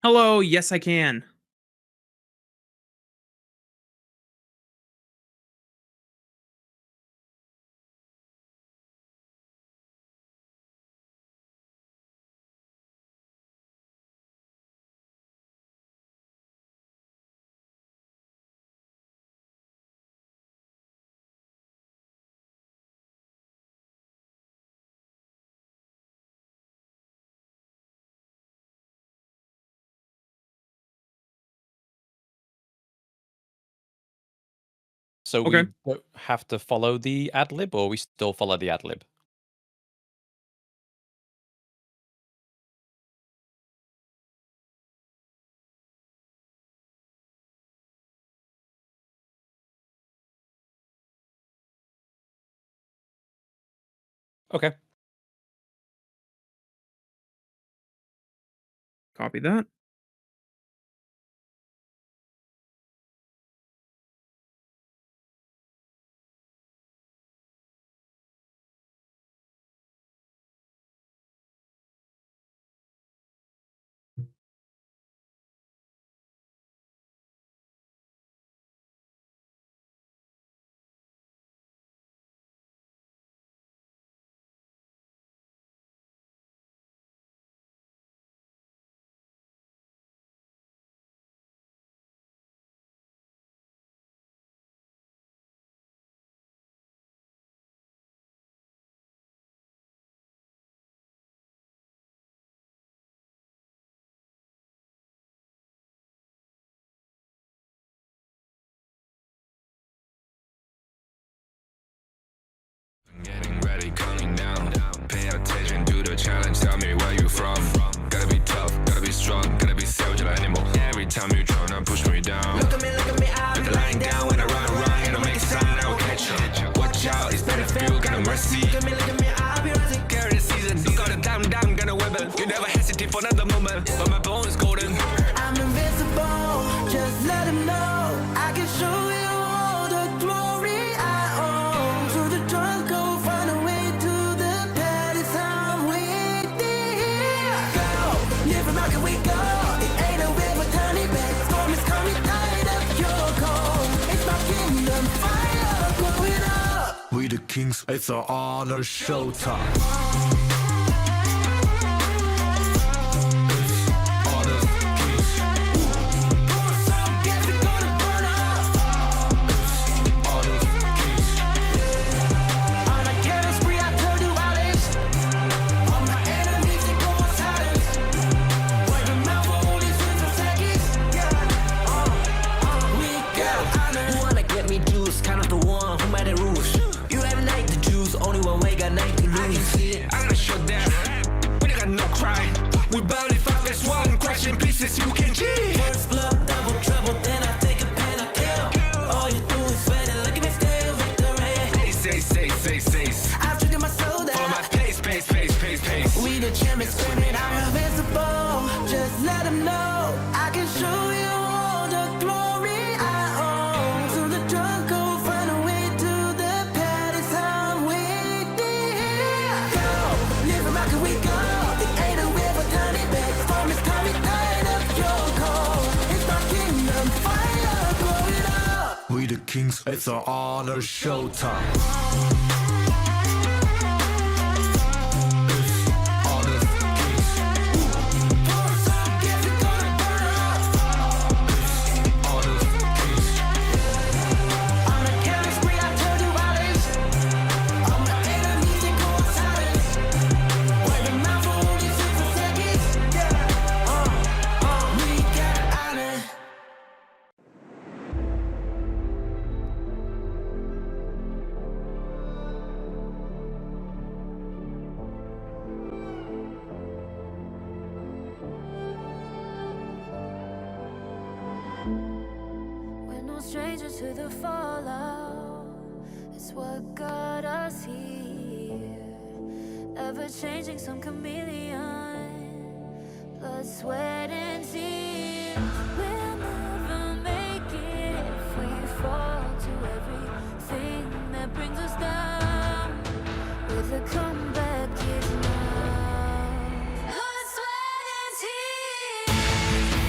Hello, yes, I can. So Okay, we don't have to follow the ad lib, or we still follow the ad lib? Okay. copy that. Getting ready, counting down. Pay attention to the challenge. Tell me where you from. Gotta be tough, gotta be strong, gotta be savage like animal. Every time you tryna push me down. Look at me, I'll be lying down when I run, and I'll make a sound, I will catch you. Watch out, it's better feel, got no mercy. Look at me, I'll be rising. Carry the season, you gotta down, gonna wibble. You never hesitate for another moment, but my bone is golden. I'm invincible, just let him know. I can show you all the glory I own. Through the jungle, find a way to the palace. I'm waiting here. Go, live and rock and we go. It ain't a river, turning back. Storm is coming, tired of your cold. It's my kingdom, fire, blowing up. We the kings, it's our honor, showtime. Guess we're gonna burn up. On a killing spree, I turn to violence. All my enemies, they go on silence. Wipe them out for only 6 seconds. We got honor. You wanna get me juice, kind of the one who made the rules. You have night to choose, only one way, got night to lose. I gotta shut down. We got no cry. We barely fight as one. Crashing pieces, you can cheat. First blood, double trouble, then I take a pen, I kill. All you do is sweat and look at me still victory. Say. I've triggered my soul Follow my down. pace. We the champions screaming, I'm invincible. Just let them know I can show you all the glory I own. Through the jungle, find a way to the palace. I'm waiting here. Go, live and rock and we go. It ain't a river, turning back. Storm is coming, tired of your cold. It's my kingdom, fire, blow it up. We the kings, it's our honor, showtime. Guess we're gonna burn up. On a killing spree, I turn to violence. All my enemies, they go on silence. Wipe them out for only 6 seconds. We got honor. We're no strangers to the fallout. It's what got us here. Ever changing, some chameleon. Blood, sweat, and tears. We'll never make it if we fall to everything that brings us down. With a comeback is now. Blood, sweat, and tears.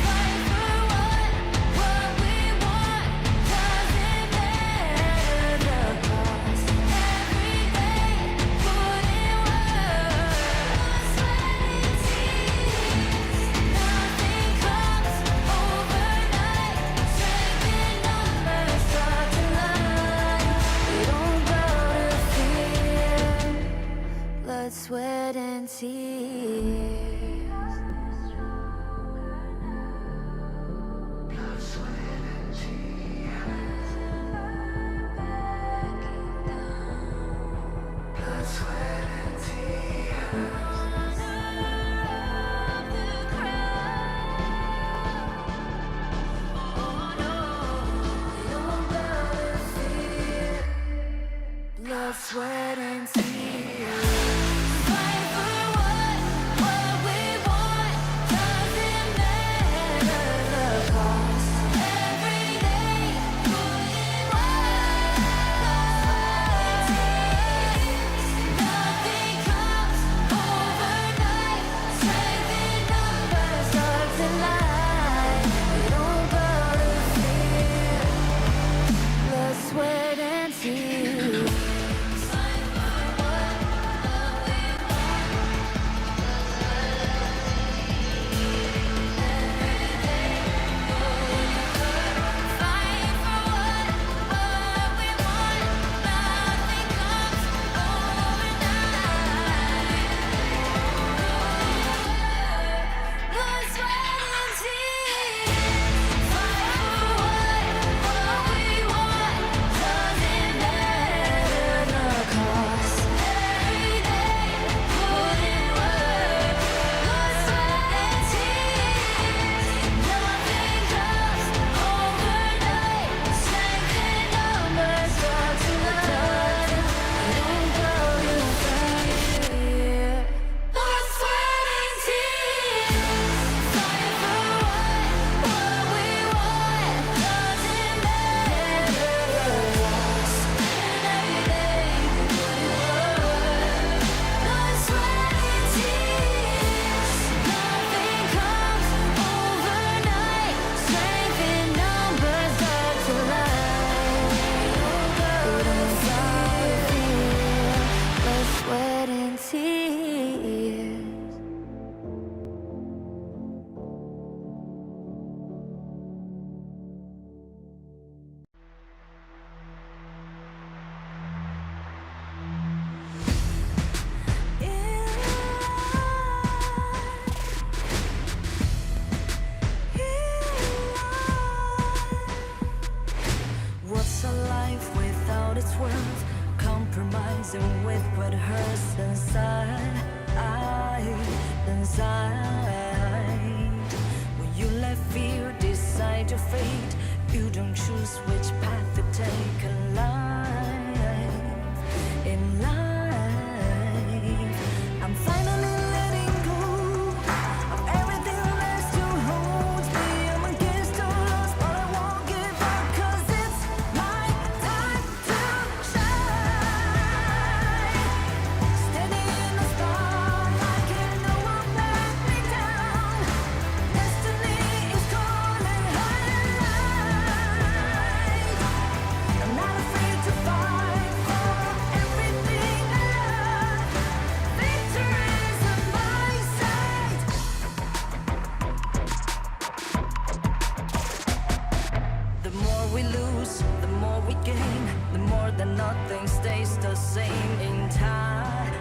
it's worth compromising with what hurts inside. When you let fear decide your fate, you don't choose which path to take in life. In life, I'm finally letting go of everything that still holds me. I'm against all odds, but I won't give up, 'cause it's my time to shine. Standing in the spotlight, can no one back me down. Destiny is calling highlight. I'm not afraid to fight for everything I love. Victory's on my side. The more we lose, the more we gain. The more that nothing stays the same. In time,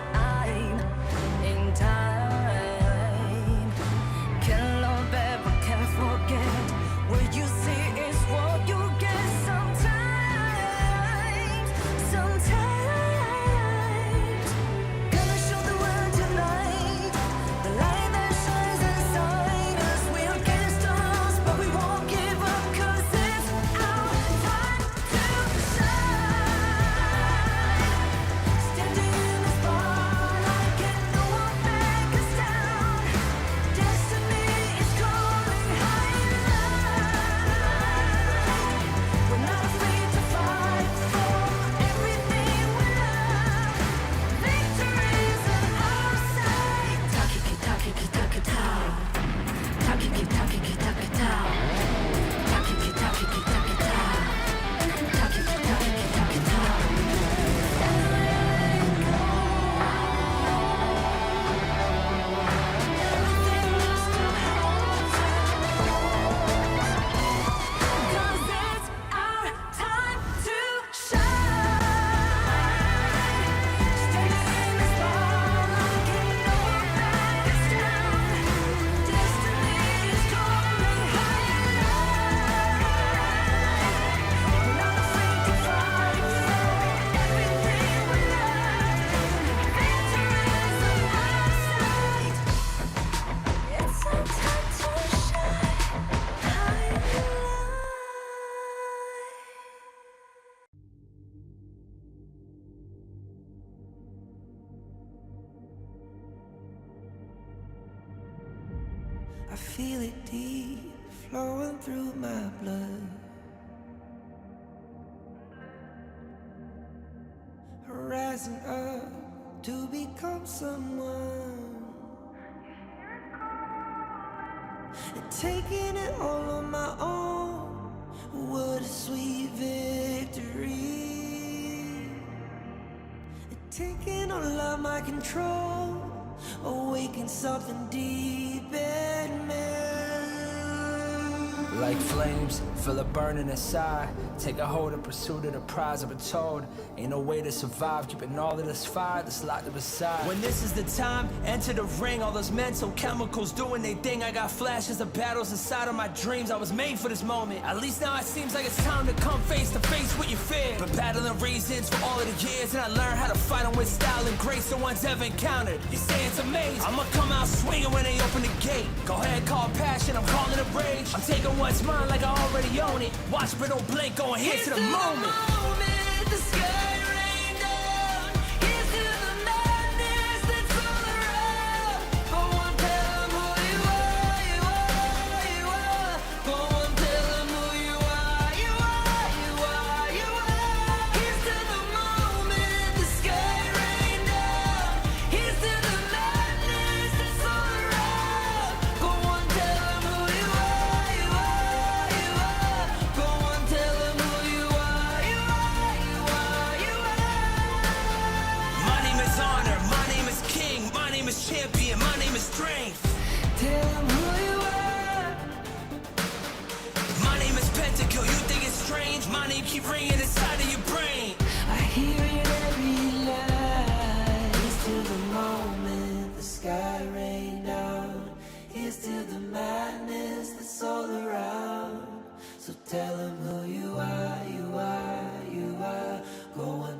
can love ever, can't forget. What you see is what you get. Sometimes gonna show the world tonight, the light that shines inside us. We're against all odds, but we won't give up, 'cause it's our time to shine. Standing in the spotlight, can no one back us down. Destiny is calling highlight. We're not afraid to fight for everything we love. Victory's on our side. Takiki takiki takitao. Takiki takiki takitao. Takiki takiki takitao. Takiki takiki takitao. Everything still holds us. 'Cause it's our time to shine. Standing in the spotlight, can no one back us down. Destiny is calling highlight. We're not afraid to fight for everything we love. Victory's on our side. It's our time to shine. Highlight. I feel it deep flowing through my blood. Rising up to become someone. And taking it all on my own. What a sweet victory. And taking all of my control. Awaken something deep in me. Like flames, feel it burning inside. Take a hold and pursuit of the prize. I've been told, ain't no way to survive. Keeping all of this fire that's locked up inside. When this is the time, enter the ring. All those mental chemicals doing they thing. I got flashes of battles inside of my dreams. I was made for this moment. At least now it seems like it's time to come face to face with your fear. Been battling reasons for all of the years, and I learned how to fight them with style and grace no one's ever encountered. You say it's amazing. I'ma come out swinging when they open the gate. Go ahead, call passion, I'm calling it rage. I'm taking what's mine like I already own it. Watch but don't blink, going here to the moment. The sky rained down. Here's to the madness that's all around. Go on, tell 'em who you are, you are, you are. Go on, tell 'em who you are, you are, you are, you are. Here's to the moment, the sky rained down. Here's to the madness that's all around. Go on, tell 'em who you are, you are, you are. Go on, tell 'em who you are, you are, you are, you are. My name is honor, my name is king, my name is champion, my name is strength. Tell 'em who you are. My name is Pentakill, you think it's strange? My name keep ringing inside of your brain. I hear it every night. Here's to the moment the sky rained down. Here's to the madness that's all around. So tell 'em who you are, you are, you are. Go on.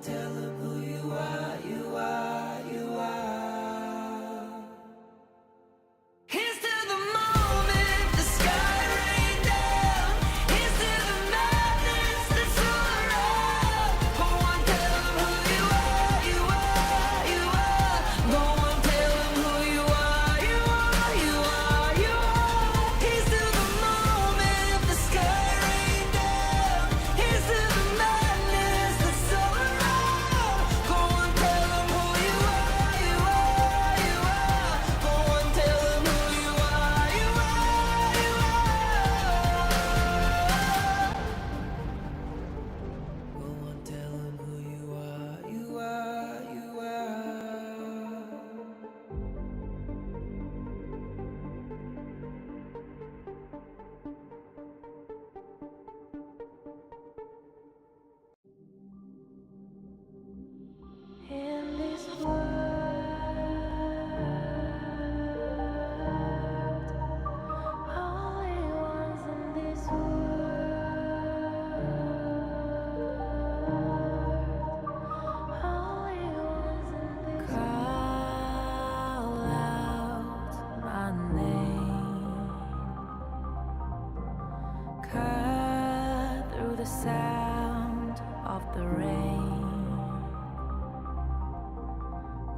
the sound of the rain.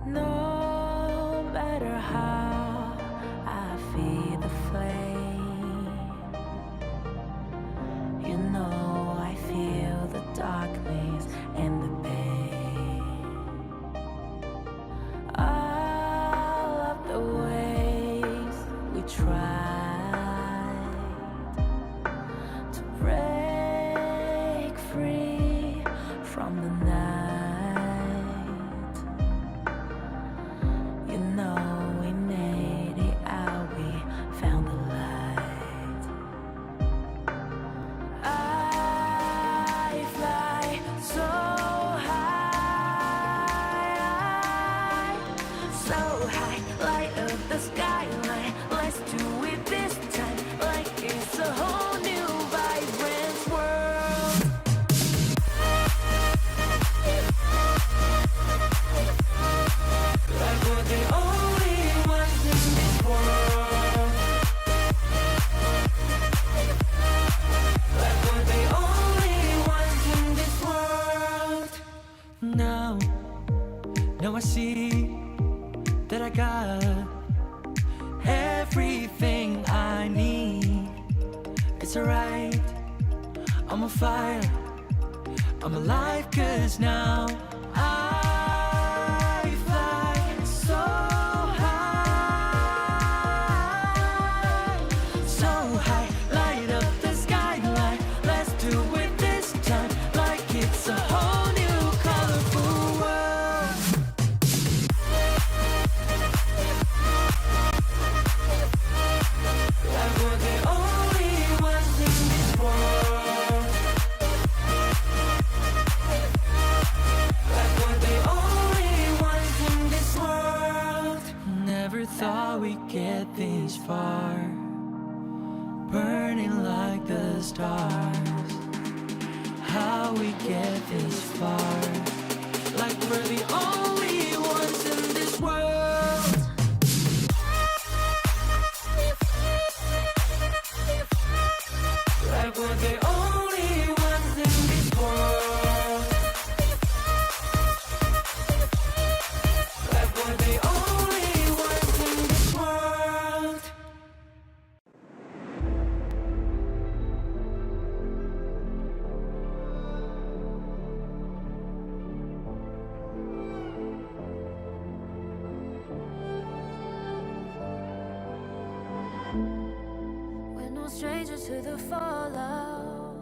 No matter how I feed the flame, you know I feel the darkness and the pain. All of the ways we tried to break free from the night, you know we made it out, we found the light. I fly so high, light up the skyline. Let's do it this time, like it's a whole new vibrant world. Like we're the only ones in this world. Like we're the only ones in this world. Now I see that I got everything I need. It's alright, I'm on fire, I'm alive, 'cause now I fly so high, light up the skyline. Let's do it this time, like it's a whole new colorful world. Like we're the only ones in this world. Like we're the only ones in this world. Never thought we'd get this far, burning like the stars. How we get this far, like we're the only ones in this world. Like we're the only ones in this world. Like we're the only ones in this world. We're no strangers to the fallout.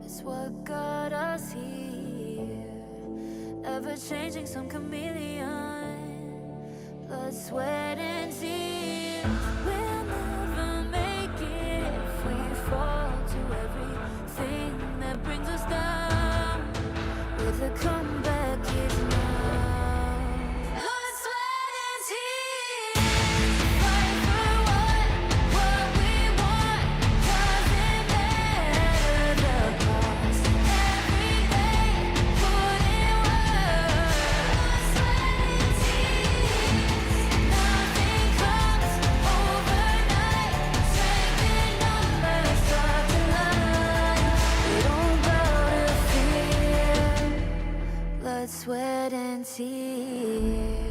It's what got us here. Ever changing, some chameleon. Blood, sweat, and tears. We'll never make it if we fall to everything that brings us down. With a comeback is now. Blood, sweat, and tears. Fight for what we want. Doesn't matter the cost. Every day, put in work. Blood, sweat, and tears. Nothing comes overnight. Strength in numbers start to line. We don't bow to fear. Blood, sweat, and tears.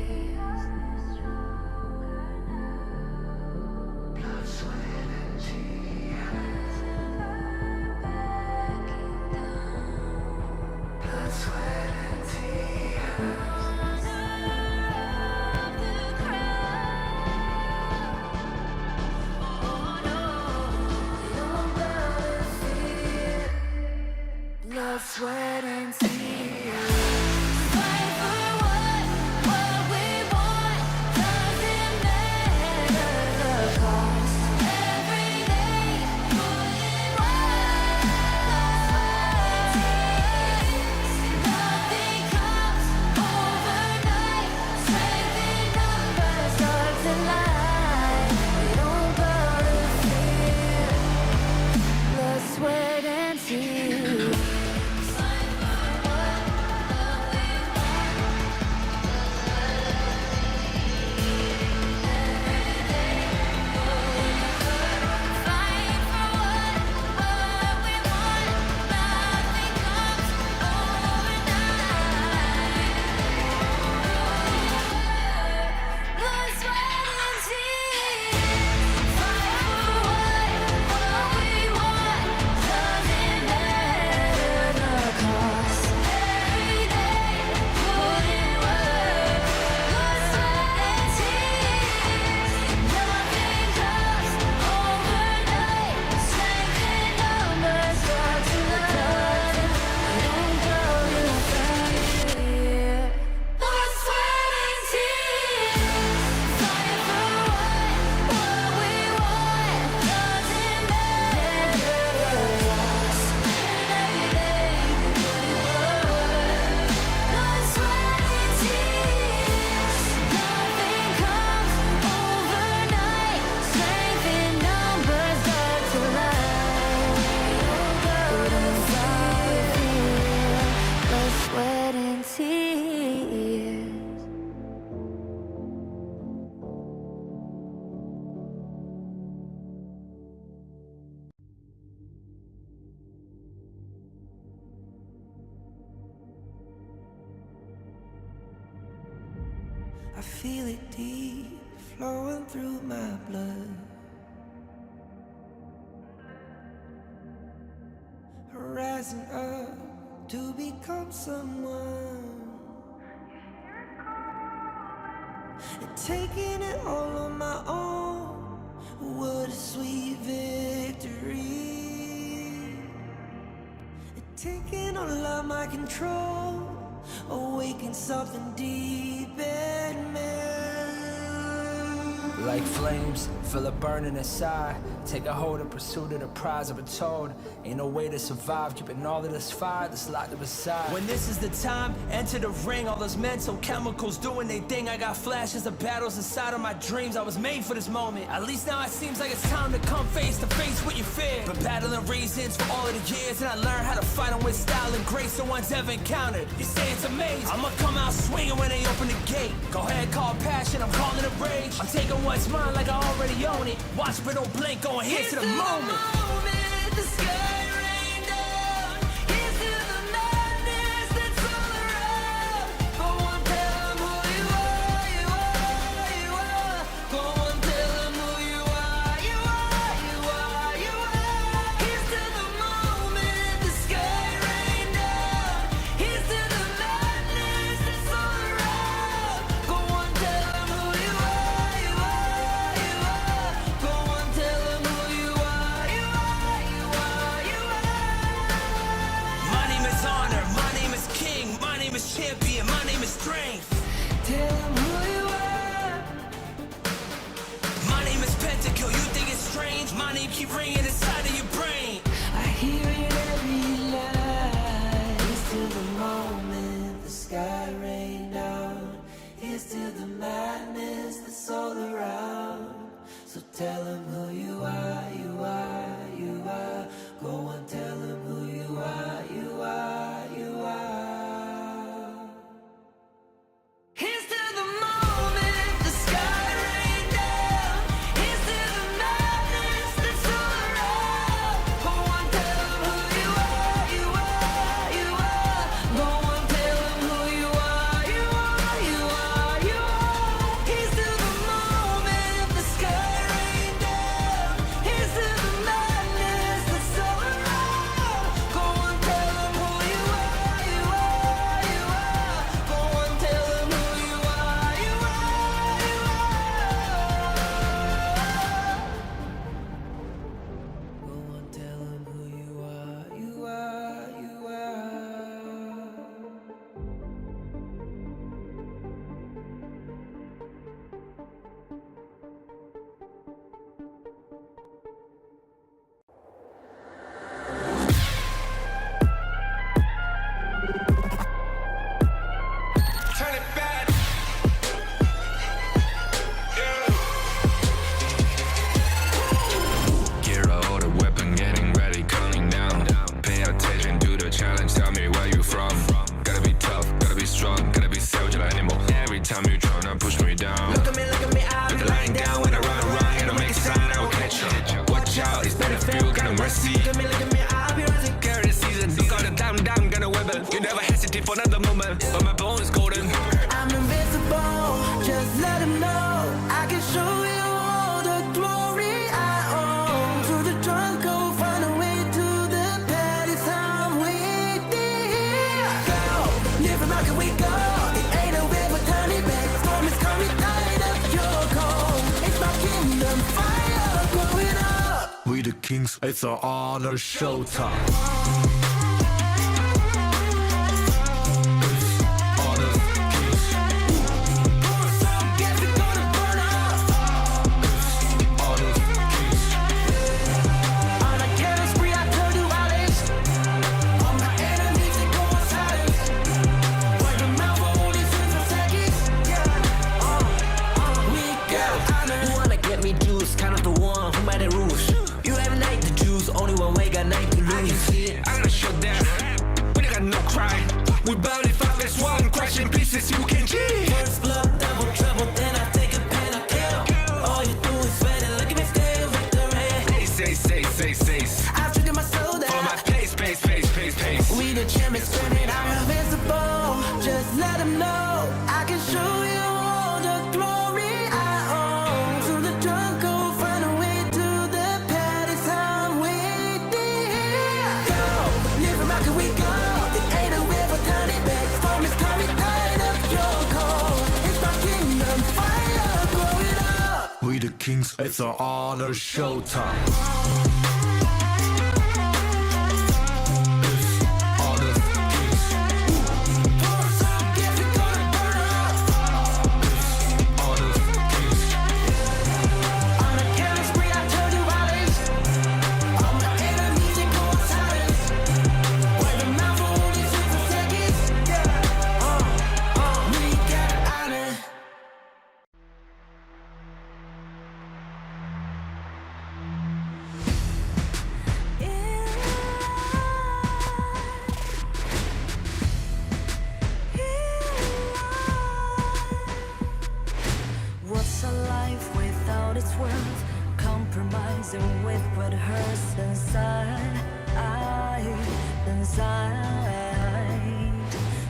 Blood, sweat, and tears. Fight for what we want. Doesn't matter the cost. Every day, put in work. Nothing comes overnight. Strength in numbers start to line. We don't bow to fear. Blood, sweat, and tears. Fight for what we want. Nothing feel it deep, flowing through my blood. Rising up to become someone, and taking it all on my own. What a sweet victory. And taking all of my control, awaken something deep in me. Like flames, feel it burning inside. Take a hold and pursuit of the prize. I've been told ain't no way to survive, keeping all of this fire that's locked up aside. When this is the time, enter the ring. All those mental chemicals doing their thing. I got flashes of battles inside of my dreams. I was made for this moment. At least now it seems like it's time to come face to face with your fear. Been battling reasons for all of the years, and I learned how to fight them with style and grace no one's ever encountered. You say it's amazing, I'ma come out swinging when they open the gate. Go ahead, call passion, I'm calling it rage. I'm taking what's mine like I already own it. Watch but don't blink, going here to the moment. The sky rain down. Here's to the madness that's all around. Go on, tell them who you are, you are, you are. Go on, tell them who you are, you are, you are, you are. Here's to the moment, the sky rain down. Here's to the madness that's all around. Go on, tell them who you are, you are, you are. Go on, tell them who you are, you are, you are, you are. My name is honor, my name is king, my name is champion, my name is strength. Tell them who you are. My name is Pentakill, you think it's strange? My name keep ringing inside of your brain. I hear it every night. Here's to the moment the sky rain down. Here's to the madness that's all around. So tell them who you are, you are, you are. Go on, tell them who you are, you are, you are. Here's to the moment the sky rain down. Here's to the madness that's all around. Go on, tell them who you are, you are, you are. Go on, tell them who you are, you are, you are, you are. Here's to the moment the sky rain down. Here's to the madness that's all around. Go on, tell them who you are, you are, you are. Go on, tell them who you are, you are, you are. Go on, tell them who you are, you are, you are. Turn it back. Gear out the weapon, getting ready, counting down. Pay attention to the challenge, tell me where you from. Gotta be tough, gotta be strong, gotta be savage like animal. Every time you tryna push me down. Look at me, I'll Look be at lying down when I run around, and I make a sign, I will catch you. Watch out, it's better for you, gonna mercy. Look at me, I'll be rising. Carry the season, look out the time, gonna weapon. You never hesitate for another moment, but my bone is golden. I'm invincible, just let him know. I can show you all the glory I own. Through the jungle, find a way to the palace. I'm waiting. Go, different route can we go? It ain't a river, turn it back. Storm is coming, light up your cold. It's my kingdom, fire going up. We the kings, it's our honor showtime. Honor kings, So guess we're gonna burn up. honor kings. On a killing spree, I turn to violence. All my enemies, they go on silence. Wipe them out for only 6 seconds. We got honor. You wanna get me juice, kind of the one who made the rules. You have night to choose, only one way, got night to lose. I gotta shut down, we ain't got no cry. We bound if I face one, crash in pieces, you can cheat. First blood, double trouble, then I take a pen, I kill. All you do is sweat and look at me still victory. Say. I've triggered my soul For my down. pace. We the champions, screaming, I'm invincible. Just let them know I can show you all the kings, it's an honor showtime. It's honor kings. It's honor kings. On a killing spree, I told you violence. All my enemies, they go on silence. Word of mouth for only 60 seconds. We got honor. What's a life without its worth? Compromising with what hurts inside.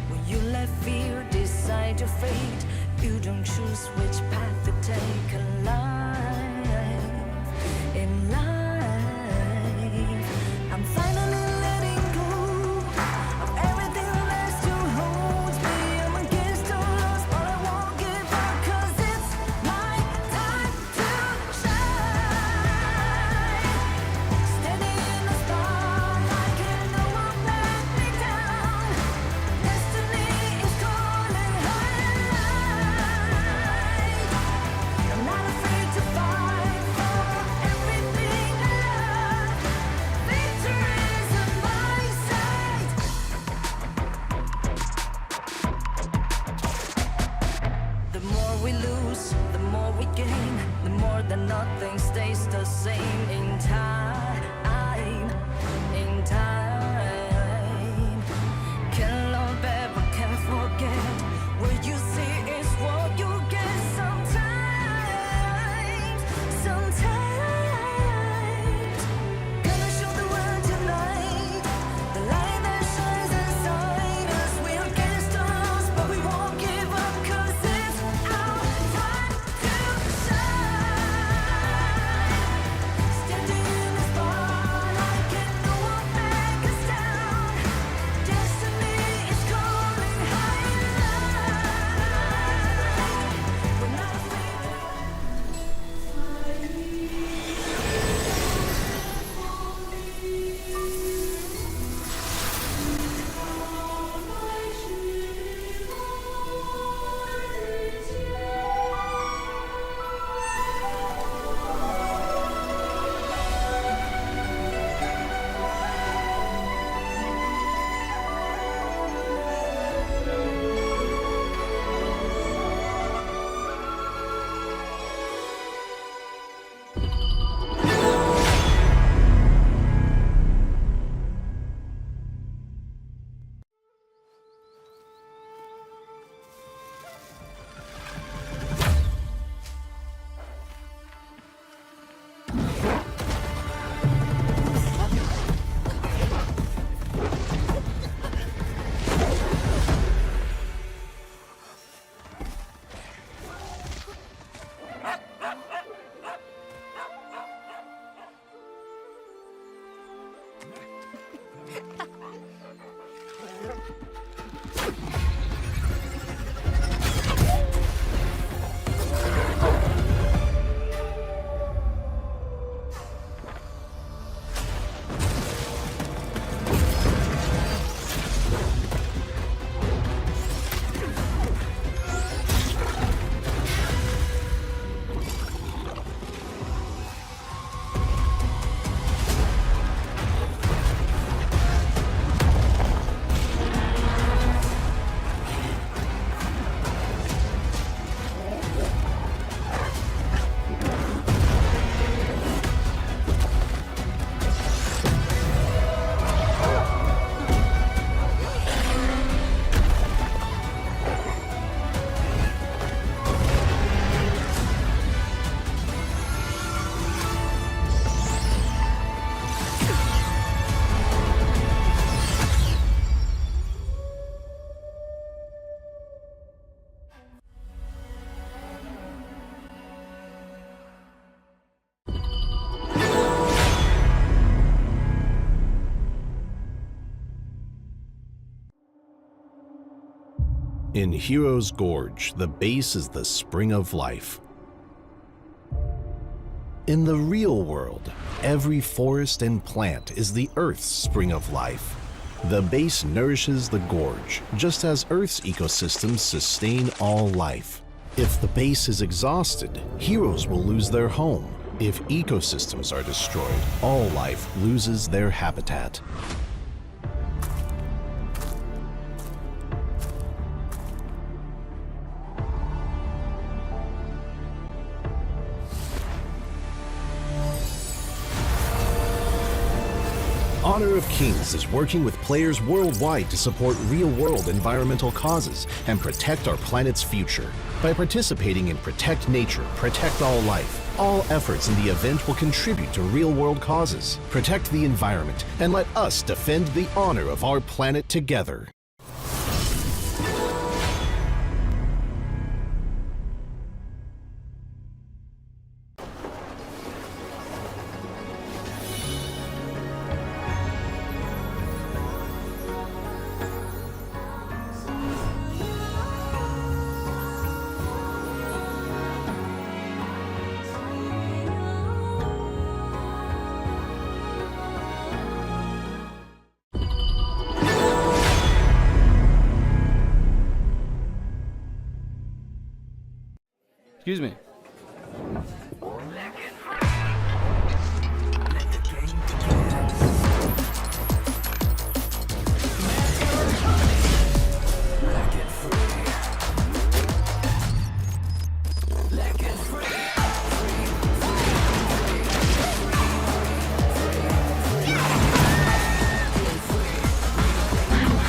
When you let fear decide your fate, you don't choose which path to take in life. In life, I'm finally letting go of everything that still holds me. I'm against all odds, but I won't give up, 'cause it's my time to shine. Standing in the spotlight, and no one let me down. Destiny is calling high. I'm not afraid to fight for everything I love. Victory is in my sight. The more we lose, the more we gain. The more that nothing stays the same. In time, can love ever, can forget. What you see is what you get. Sometimes, gonna show the world tonight. The light that shines inside us. We're against the odds, but we won't give up, 'cause it's our time to shine. Standing in the spotlight, can no one back us down. Destiny is calling high in light. We're not afraid to In Hero's Gorge, the base is the spring of life. In the real world, every forest and plant is the Earth's spring of life. The base nourishes the gorge, just as Earth's ecosystems sustain all life. If the base is exhausted, heroes will lose their home. If ecosystems are destroyed, all life loses their habitat. Honor of Kings is working with players worldwide to support real-world environmental causes and protect our planet's future. By participating in Protect Nature, Protect All Life, all efforts in the event will contribute to real-world causes. Protect the environment and let us defend the honor of our planet together. Excuse me.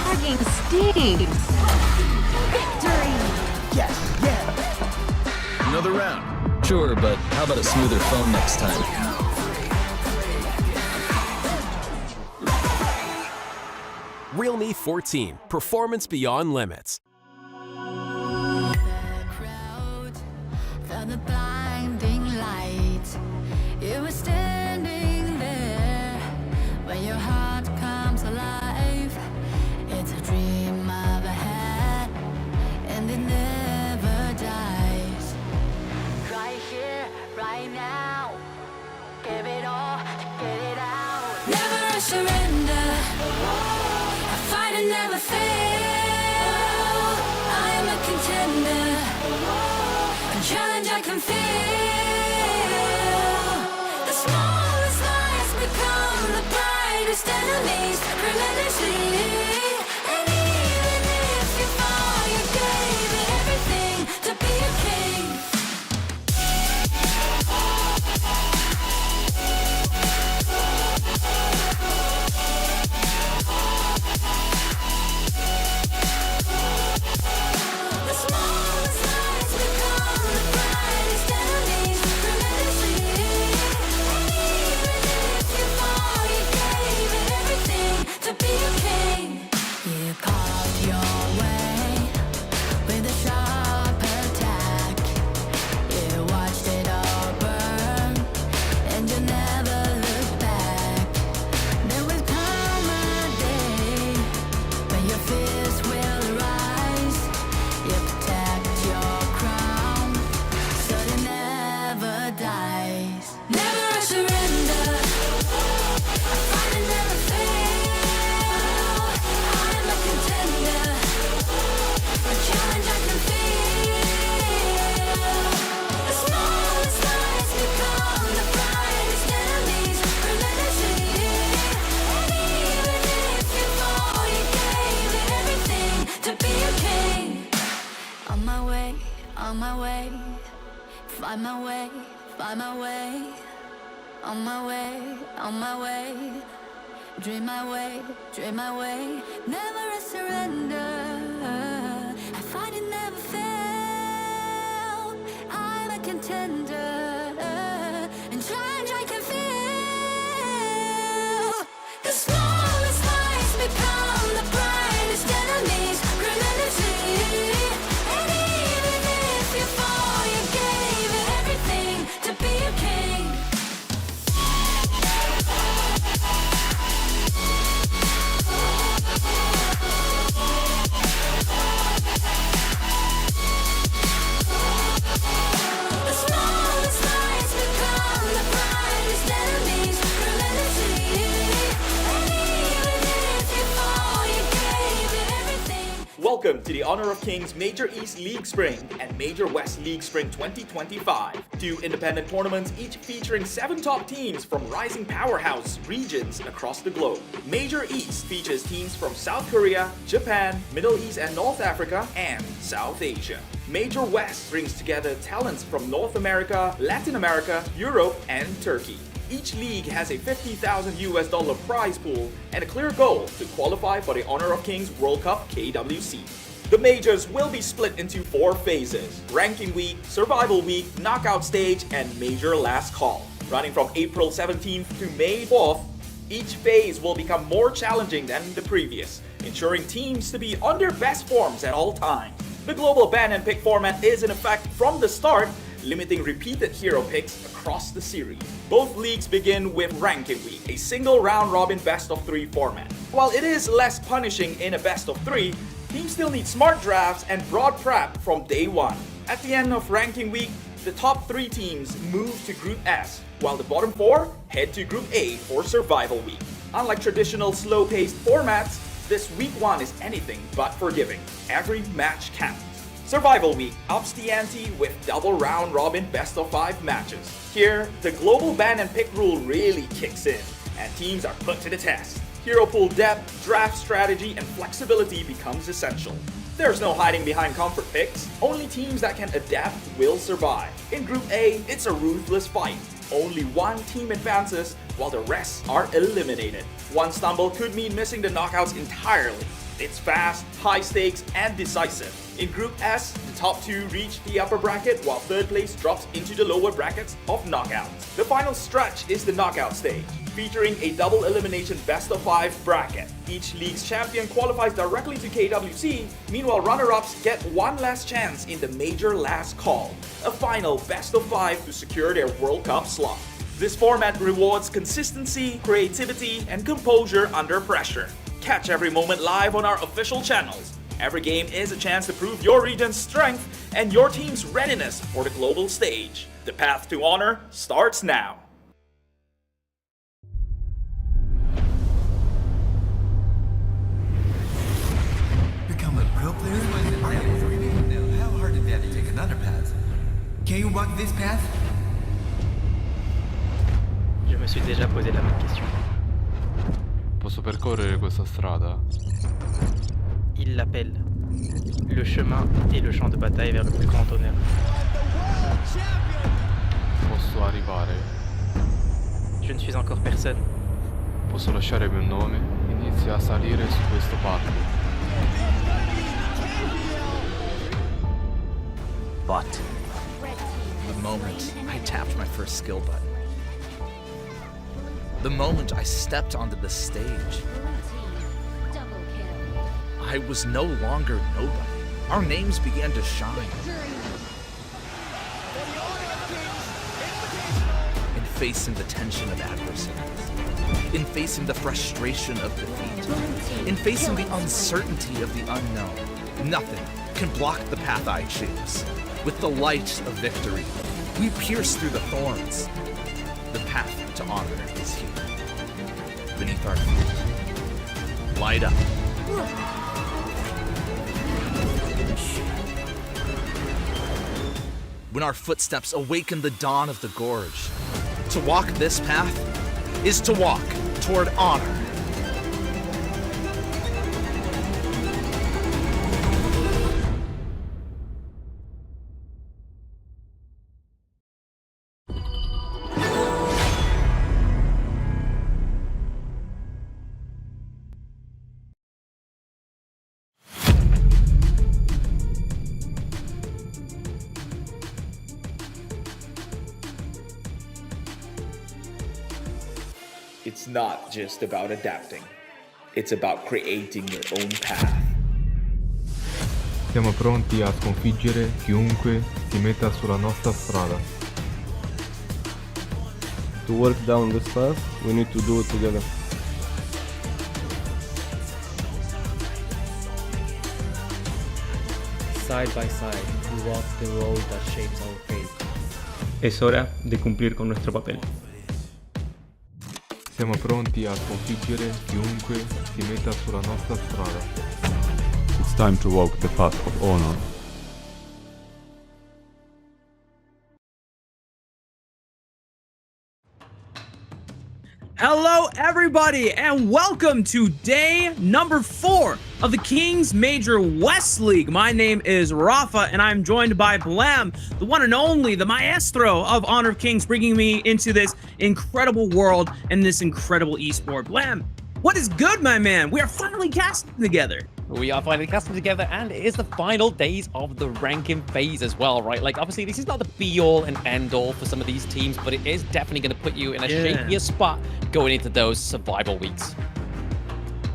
Hugging stings. Victory! Yes, yeah. Another round. Sure, but how about a smoother phone next time? Realme 14, performance beyond limits. The crowd found the blinding light. You were standing there when your heart comes alive. It's a dream I've had, and it never dies. Right here, right now, give it all, get it out. Never surrender. I fight and never fail. I am a contender. A challenge I can feel. The smallest lies become the brightest enemies relentlessly. And even if you fall, you gave it everything to be a king. The smallest lies become the brightest enemies relentlessly. And even if you fall, you gave it everything to be a king. You carved your way with a sharp attack. You watched it all burn, and you never looked back. There will come a day when your fears will rise. You protect your crown, so it never dies. Never surrender. I fight and never fail. I'm a contender. A challenge I can feel. The smallest lies become the brightest enemies relentlessly. And even if you fall, you gave it everything to be a king. On my way, on my way. Find my way, find my way. On my way, on my way. Dream my way, dream my way. Never a surrender. I fight and never fail. I'm a contender. And challenge I can feel. The smallest lies become the brightest enemies relentlessly. And even if you fall, you gave it everything to be a king. The smallest welcome to the Honor of Kings Major East League Spring and Major West League Spring 2025. 2 independent tournaments, each featuring 7 top teams from rising powerhouse regions across the globe. Major East features teams from South Korea, Japan, Middle East and North Africa, and South Asia. Major West brings together talents from North America, Latin America, Europe, and Turkey. Each league has a $50,000 prize pool and a clear goal to qualify for the Honor of Kings World Cup KWC. The majors will be split into 4 phases: Ranking Week, Survival Week, Knockout Stage, and Major Last Call. Running from April 17th to May 4th, each phase will become more challenging than the previous, ensuring teams to be on their best forms at all times. The global ban and pick format is in effect from the start, limiting repeated hero picks across the series. Both leagues begin with Ranking Week, a single round-robin best-of-3 format. While it is less punishing in a best-of-3, teams still need smart drafts and broad prep from day one. At the end of Ranking Week, the top 3 teams move to Group S, while the bottom 4 head to Group A for Survival Week. Unlike traditional slow-paced formats, this Week 1 is anything but forgiving. Every match counts. Survival Week ups the ante with double round-robin best-of-5 matches. Here, the global ban and pick rule really kicks in, and teams are put to the test. Hero pool depth, draft strategy, and flexibility becomes essential. There's no hiding behind comfort picks. Only teams that can adapt will survive. In Group A, it's a ruthless fight. Only one team advances, while the rest are eliminated. One stumble could mean missing the knockouts entirely. It's fast, high stakes, and decisive. In Group S, the top 2 reach the upper bracket, while 3rd place drops into the lower brackets of knockouts. The final stretch is the knockout stage, featuring a double elimination best-of-5 bracket. Each league's champion qualifies directly to KWC, meanwhile runner-ups get one last chance in the Major Last Call, a final best-of-5 to secure their World Cup slot. This format rewards consistency, creativity, and composure under pressure. Catch every moment live on our official channels. Every game is a chance to prove your region's strength and your team's readiness for the global stage. The path to honor starts now. Become a pro player? How hard is that to take another path? Can you walk this path? Je me suis déjà posé la même question. Posso percorrere questa strada? Il l'appelle. Le chemin et le champ de bataille vers le plus grand honneur. Posso arrivare? Je ne suis encore personne. Posso lasciare il mio nome? Inizia a salire su questo palco. But the moment I tapped my first skill button, the moment I stepped onto the stage, I was no longer nobody. Our names began to shine. In facing the tension of adversity, in facing the frustration of defeat, in facing the uncertainty of the unknown, nothing can block the path I choose. With the light of victory, we pierce through the thorns. The path to honor is here. Beneath our feet. Light up. When our footsteps awaken the dawn of the gorge, to walk this path is to walk toward honor. It's not just about adapting. It's about creating your own path. Siamo pronti a sconfiggere chiunque si metta sulla nostra strada. To work down this path, we need to do it together. Side by side, we walk the road that shapes our fate. Es hora de cumplir con nuestro papel. Siamo pronti a sconfiggere chiunque si metta sulla nostra strada. It's time to walk the path of honor. Hello everybody and welcome to day number 4 of the Kings Major West League. My name is Rafa and I'm joined by Blam, the one and only, the maestro of Honor of Kings, bringing me into this incredible world and this incredible esport. Blam, what is good, my man? We are finally casting together. We are finally casting together, and it is the final days of the ranking phase as well, right? Like, obviously, this is not the be-all and end-all for some of these teams, but it is definitely going to put you in a shakier spot going into those survival weeks.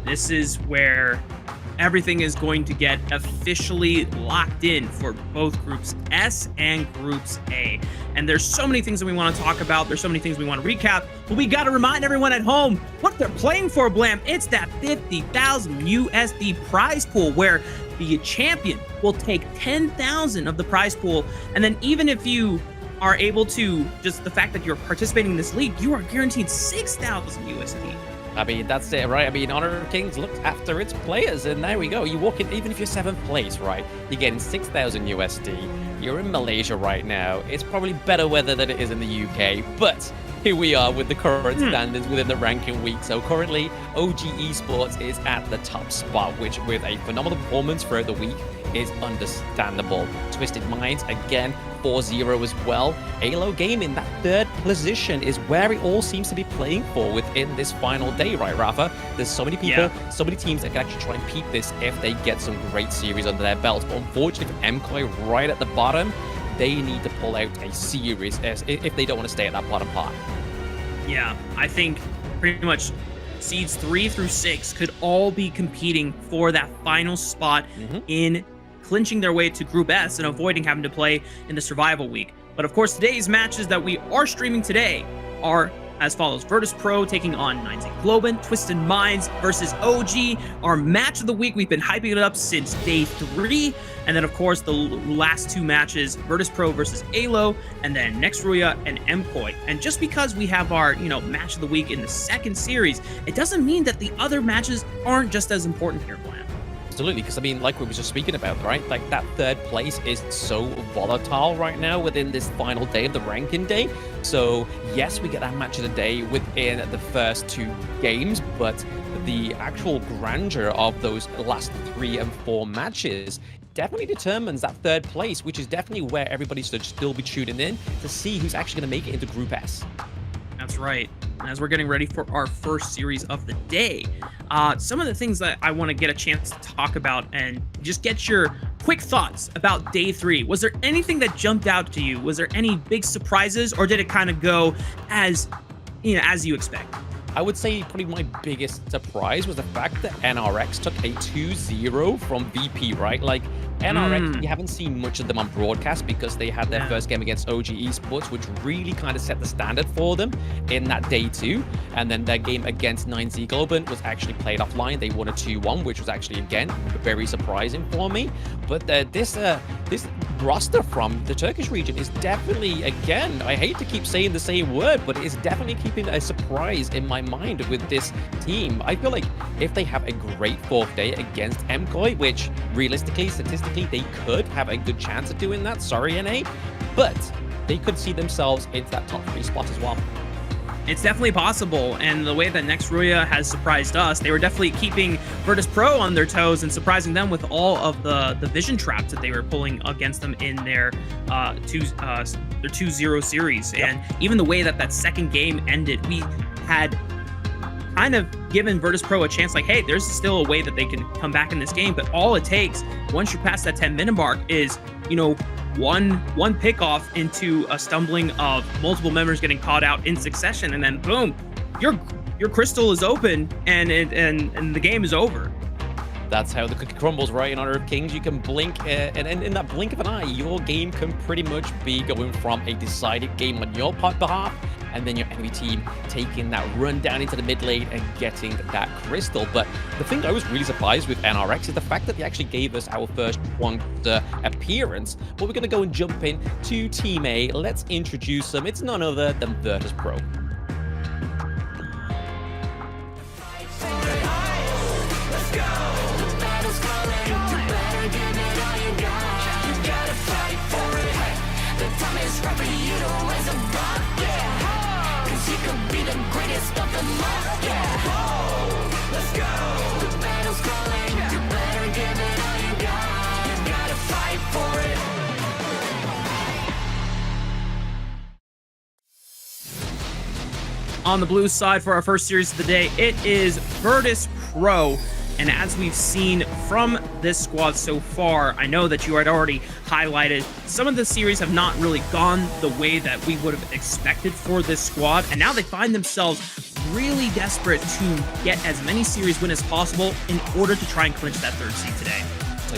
This is where everything is going to get officially locked in for both Groups S and Groups A. And there's so many things that we want to talk about. There's so many things we want to recap. But we got to remind everyone at home what they're playing for, Blam. It's that 50,000 USD prize pool where the champion will take 10,000 of the prize pool. And then even if you are able to, just the fact that you're participating in this league, you are guaranteed 6,000 USD. I mean, that's it, right? I mean, Honor of Kings looks after its players, and there we go. You walk in, even if you're 7th place, right? You're getting 6,000 USD. You're in Malaysia right now. It's probably better weather than it is in the UK, but here we are with the current standards within the ranking week. So currently, OG Esports is at the top spot, which with a phenomenal performance throughout the week is understandable. Twisted Minds, again, 4-0 as well. AYLO Gaming, that 3rd position is where it all seems to be playing for within this final day, right, Rafa? There's so many people, so many teams that can actually try and peep this if they get some great series under their belts. But unfortunately for MKOI right at the bottom, they need to pull out a series if they don't want to stay at that bottom part. Yeah, I think pretty much seeds 3 through 6 could all be competing for that final spot in clinching their way to Group S and avoiding having to play in the survival week. But of course, today's matches that we are streaming today are as follows. Virtus.pro taking on Globant, Twisted Minds versus OG. Our match of the week, we've been hyping it up since day 3. And then, of course, the last 2 matches, Virtus.pro versus AYLO, and then next RÜYA and MKOI. And just because we have our, match of the week in the 2nd series, it doesn't mean that the other matches aren't just as important here, Blam. Absolutely, because I mean, like we were just speaking about, right? Like that 3rd place is so volatile right now within this final day of the ranking day. So yes, we get that match of the day within the first 2 games, but the actual grandeur of those last 3 and 4 matches definitely determines that 3rd place, which is definitely where everybody should still be tuning in to see who's actually going to make it into Group S. That's right. As we're getting ready for our first series of the day, some of the things that I want to get a chance to talk about and just get your quick thoughts about day 3. Was there anything that jumped out to you? Was there any big surprises, or did it kind of go as you expect? I would say probably my biggest surprise was the fact that NRX took a 2-0 from VP, right? Like, NRX, you haven't seen much of them on broadcast because they had their first game against OG Esports, which really kind of set the standard for them in that day 2. And then their game against 9Z Globant was actually played offline. They won a 2-1, which was actually, again, very surprising for me. But this roster from the Turkish region is definitely, again, I hate to keep saying the same word, but it's definitely keeping a surprise in my mind with this team. I feel like if they have a great 4th day against MKOI, which realistically, statistically, they could have a good chance of doing that. Sorry, NA, but they could see themselves into that top 3 spot as well. It's definitely possible, and the way that next RÜYA has surprised us, they were definitely keeping Virtus.pro on their toes and surprising them with all of the vision traps that they were pulling against them in their 2-0 series. And even the way that 2nd game ended, we had kind of given Virtus.pro a chance, like, hey, there's still a way that they can come back in this game. But all it takes, once you pass that 10-minute mark, is, one pick off into a stumbling of multiple members getting caught out in succession, and then boom, your crystal is open and the game is over. That's how the cookie crumbles, right? In Honor of Kings, you can blink, and in that blink of an eye, your game can pretty much be going from a decided game on your behalf, and then your enemy team taking that run down into the mid lane and getting that crystal. But the thing I was really surprised with NRX is the fact that they actually gave us our first Wonder appearance. But we're going to go and jump in to Team A. Let's introduce them. It's none other than Virtus.pro. Let's go. on the blue side for our first series of the day. It is Virtus.pro. And as we've seen from this squad so far, I know that you had already highlighted some of the series have not really gone the way that we would have expected for this squad. And now they find themselves really desperate to get as many series wins as possible in order to try and clinch that third seed today.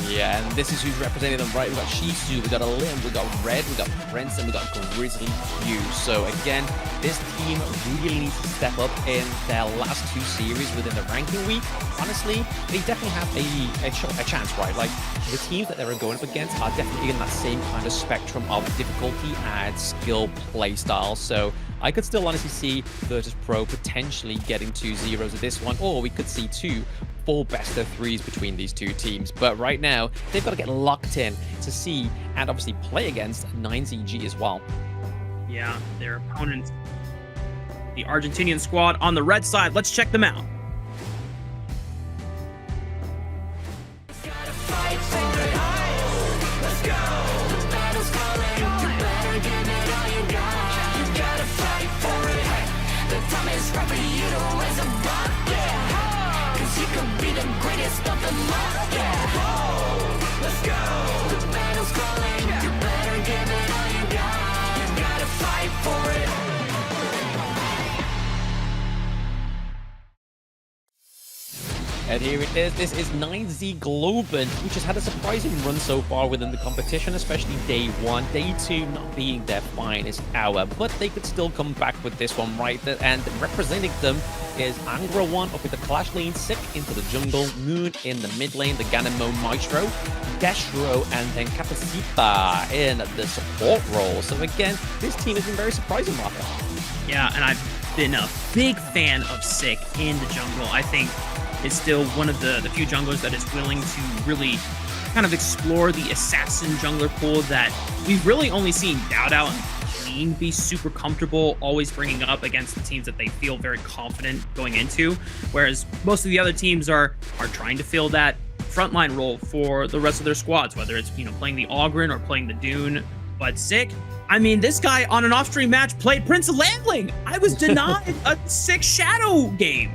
Yeah, and this is who's representing them, right? We've got Shizu, we've got Lim, we've got Red, we've got Prince, and we've got Grizzly Q. So again, this team really needs to step up in their last two series within the ranking week. Honestly, they definitely have a chance, right? Like, the teams that they're going up against are definitely in that same kind of spectrum of difficulty and skill play style. So I could still honestly see Virtus.pro potentially getting 2-0 to this one, or we could see 2 full best of 3s between these two teams. But right now, they've got to get locked in to see and obviously play against 9ZG as well. Yeah, their opponents, the Argentinian squad on the red side. Let's check them out. And here it is. This is 9Z Globant, which has had a surprising run so far within the competition, especially day 1. Day 2 not being their finest hour, but they could still come back with this one, right? And representing them is Angra 1 up with the Clash lane, Sick into the jungle, Moon in the mid lane, the Ganemo Maestro, Destro, and then Capacita in the support role. So again, this team has been very surprising, Marco. Yeah, and I've been a big fan of Sick in the jungle. I think is still one of the few junglers that is willing to really kind of explore the assassin jungler pool that we've really only seen Dowdow and Clean be super comfortable always bringing up against the teams that they feel very confident going into, whereas most of the other teams are trying to fill that frontline role for the rest of their squads, whether it's, you know, playing the Ogren or playing the Dune. But Sick, I mean, this guy on an off-stream match played Prince of Landling. I was denied a Sick Shadow game.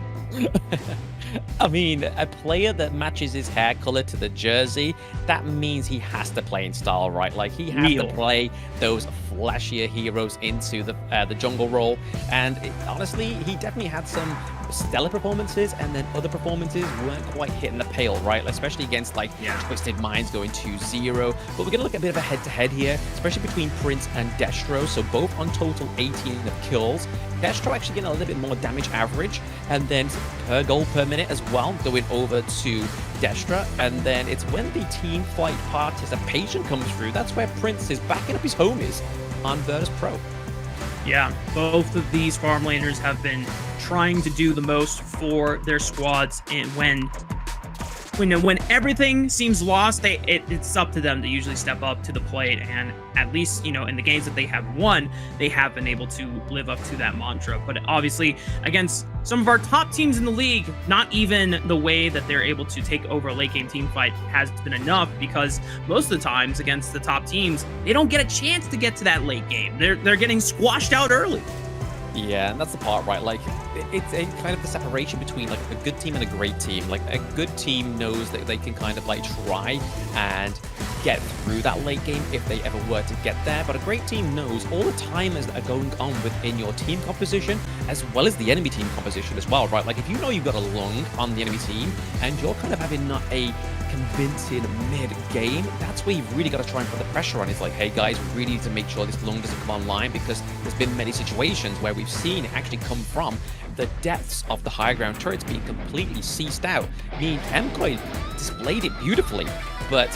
I mean, a player that matches his hair color to the jersey, that means he has to play in style, right? Like, he has to play those flashier heroes into the jungle role. And honestly, he definitely had some stellar performances, and then other performances weren't quite hitting the pale, right? Especially against, like, Twisted Minds going 2-0. But we're gonna look at a bit of a head-to-head here, especially between Prince and Destro. So both on total 18 of kills. Destro actually getting a little bit more damage average, and then per goal per minute as well, going over to Destra. And then it's when the team fight participation comes through, that's where Prince is backing up his homies on Virtus.pro. Yeah, both of these farm laners have been trying to do the most for their squads, and when everything seems lost, it's up to them to usually step up to the plate. And at least, you know, in the games that they have won, they have been able to live up to that mantra. But obviously, against some of our top teams in the league, not even the way that they're able to take over a late game team fight has been enough, because most of the times against the top teams, they don't get a chance to get to that late game. They're getting squashed out early. Yeah, and that's the part, right? Like, it's a kind of the separation between, like, a good team and a great team. Like, a good team knows that they can kind of, like, try and get through that late game if they ever were to get there. But a great team knows all the timers that are going on within your team composition, as well as the enemy team composition as well, right? Like, if you know you've got a Lung on the enemy team, and you're kind of having not a convincing mid-game, that's where you've really got to try and put the pressure on. It's like, hey guys, we really need to make sure this Lung doesn't come online, because there's been many situations where we've seen it actually come from the depths of the high ground turrets being completely ceased out. I mean, Mkoi displayed it beautifully, but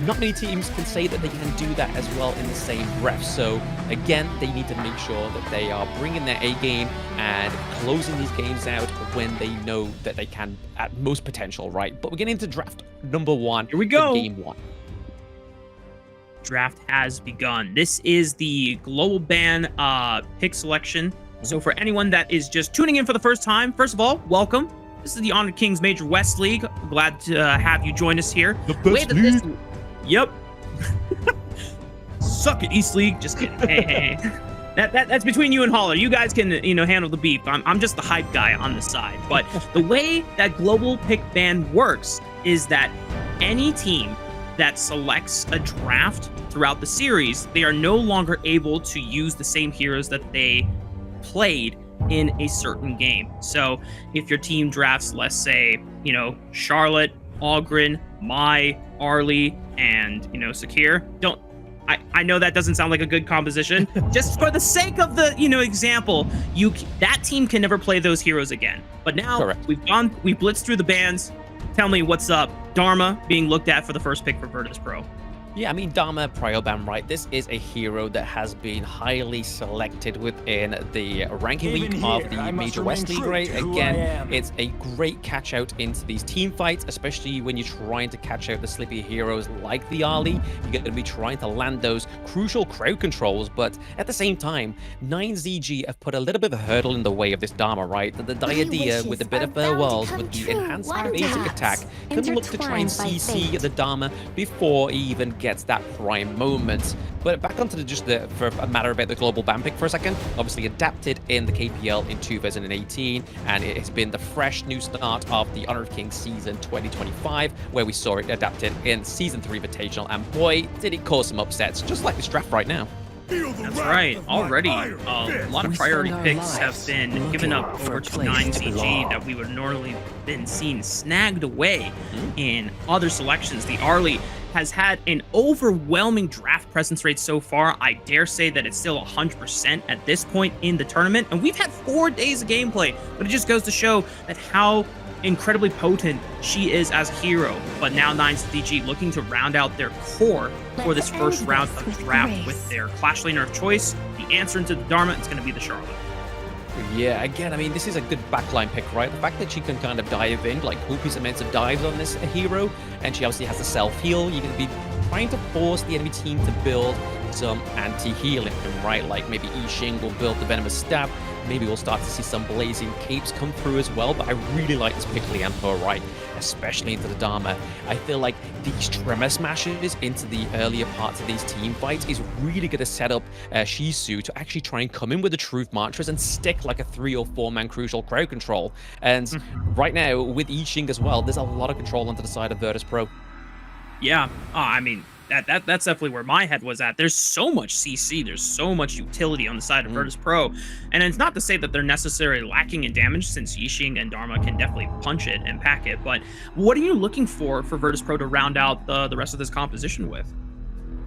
not many teams can say that they can do that as well in the same breath. So again, they need to make sure that they are bringing their A game and closing these games out when they know that they can at most potential, right? But we're getting into draft number 1. Here we go. Game 1. Draft has begun. This is the Globant pick selection. So for anyone that is just tuning in for the first time, first of all, welcome. This is the Honor Kings Major West League. Glad to have you join us here. The best Yep. Suck it, East League. Just kidding. Hey. That's between you and Holler. You guys can, handle the beef. I'm just the hype guy on the side. But the way that global pick ban works is that any team that selects a draft throughout the series, they are no longer able to use the same heroes that they played in a certain game. So if your team drafts, let's say, Charlotte, Oghren, Mai, Arlie, and, Sakir, I know that doesn't sound like a good composition. Just for the sake of the, example, that team can never play those heroes again. But now we blitzed through the bans. Tell me what's up. Dharma being looked at for the first pick for Virtus.pro. Yeah, I mean, Dharma Prioban, right? This is a hero that has been highly selected within the ranking league of the Major West League, right? Again, it's a great catch out into these team fights, especially when you're trying to catch out the slippy heroes like the Ali. You're going to be trying to land those crucial crowd controls, but at the same time, 9ZG have put a little bit of a hurdle in the way of this Dharma, right? The Diadea with a bit of farewells with the enhanced basic attack can look to try and CC the Dharma before he even gets that prime moment. But back onto for a matter about the global ban pick for a second. Obviously adapted in the KPL in 2018, and it has been the fresh new start of the Honor of Kings season 2025, where we saw it adapted in season 3 Invitational, and boy, did it cause some upsets, just like this draft right now. That's right. Already, a lot of priority picks have been given up over to 9ZG that we would normally been seen snagged away in other selections. The Arlie has had an overwhelming draft presence rate so far. I dare say that it's still 100% at this point in the tournament, and we've had 4 days of gameplay, but it just goes to show that how incredibly potent she is as a hero. But now 9ZG looking to round out their core for this first round of draft with their Clash laner of choice. The answer into the Dharma is going to be the Charlotte. Yeah, again, I mean, this is a good backline pick, right? The fact that she can kind of dive in, like copious amounts of dives on this hero, and she obviously has the self-heal. You're going to be trying to force the enemy team to build some anti-healing, right? Like maybe Yixing will build the Venomous Stab. Maybe we'll start to see some Blazing Capes come through as well, but I really like this pick Liampo, right? Especially into the Dharma. I feel like these Tremor Smashes into the earlier parts of these team fights is really going to set up Shisu to actually try and come in with the Truth Mantras and stick like a 3 or 4 man crucial crowd control. And right now, with Yixing as well, there's a lot of control onto the side of Virtus.pro. Yeah, I mean, that's definitely where my head was at. There's so much CC, there's so much utility on the side of Virtus.pro, and it's not to say that they're necessarily lacking in damage, since Yixing and Dharma can definitely punch it and pack it. But what are you looking for Virtus.pro to round out the rest of this composition with?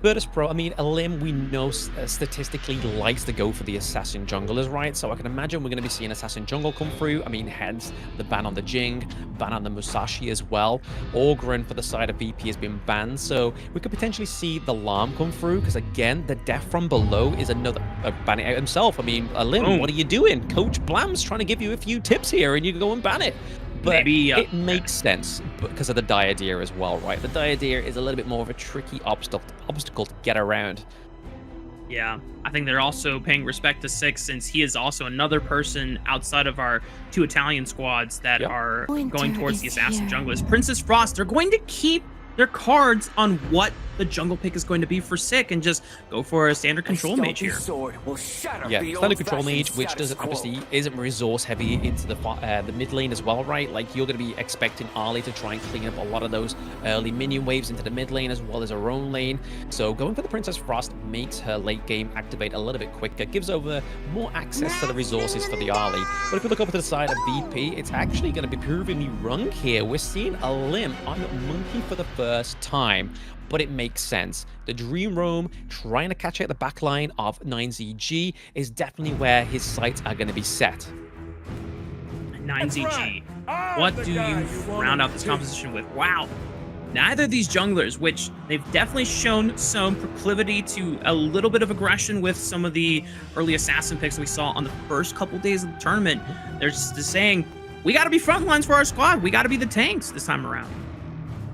Virtus.pro, I mean, Elim, we know statistically likes to go for the assassin junglers, right? So I can imagine we're going to be seeing assassin jungle come through. I mean, hence the ban on the Jing, ban on the Musashi as well. Oghren for the side of VP has been banned, so we could potentially see the Lam come through, because again, the Death from Below is another ban it out himself. I mean, Elim, what are you doing? Coach Blam's trying to give you a few tips here, and you go and ban it. But maybe it makes sense because of the Diadea as well, right? The Diadea is a little bit more of a tricky obstacle to get around. Yeah, I think they're also paying respect to Six, since he is also another person outside of our 2 Italian squads that are going towards the assassin junglers. Princess Frost, they're going to keep their cards on what the jungle pick is going to be for Sick and just go for a standard control mage here. Yeah, standard control mage, which doesn't obviously isn't resource heavy into the mid lane as well, right? Like you're going to be expecting Ali to try and clean up a lot of those early minion waves into the mid lane as well as her own lane. So going for the Princess Frost makes her late game activate a little bit quicker, gives over more access to the resources for the Ali. But if we look over to the side of VP, it's actually going to be proving me wrong here. We're seeing a limb on Monkey for the first time, but it makes sense. The Dream Roam trying to catch out the backline of 9ZG is definitely where his sights are going to be set. 9ZG, what do you round out this composition with? Wow. Neither of these junglers, which they've definitely shown some proclivity to a little bit of aggression with some of the early assassin picks we saw on the first couple days of the tournament. They're just saying, we got to be front lines for our squad. We got to be the tanks this time around.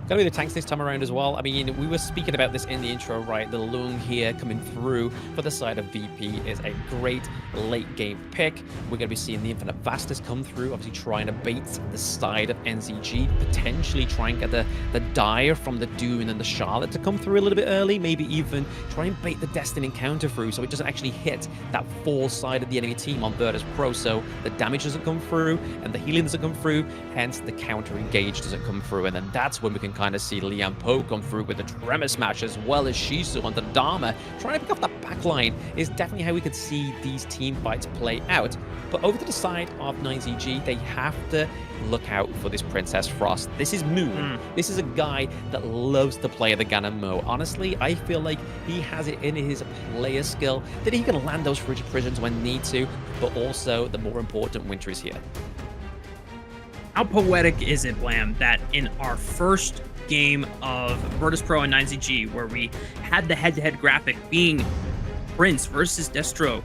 Gonna be the tanks this time around as well. I mean, we were speaking about this in the intro, right? The Lung here coming through for the side of VP is a great late game pick. We're gonna be seeing the Infinite Vastas come through, obviously trying to bait the side of NZG, potentially try and get the Dire from the Dune and the Charlotte to come through a little bit early, maybe even try and bait the Destiny encounter through so it doesn't actually hit that full side of the enemy team on Virtus.pro, so the damage doesn't come through and the healing doesn't come through, hence the counter engage doesn't come through, and then that's when we can kind of see Liam Po come through with the Tremor Smash, as well as Shisu on the Dharma. Trying to pick off that backline is definitely how we could see these team fights play out. But over to the side of 9ZG, they have to look out for this Princess Frost. This is Moon. This is a guy that loves to play the Ganon Mo. Honestly, I feel like he has it in his player skill that he can land those frigid prisons when need to, but also the more important Winter is here. How poetic is it, Blam, that in our first game of Virtus.pro and 9ZG, where we had the head-to-head graphic being Prince versus Destro,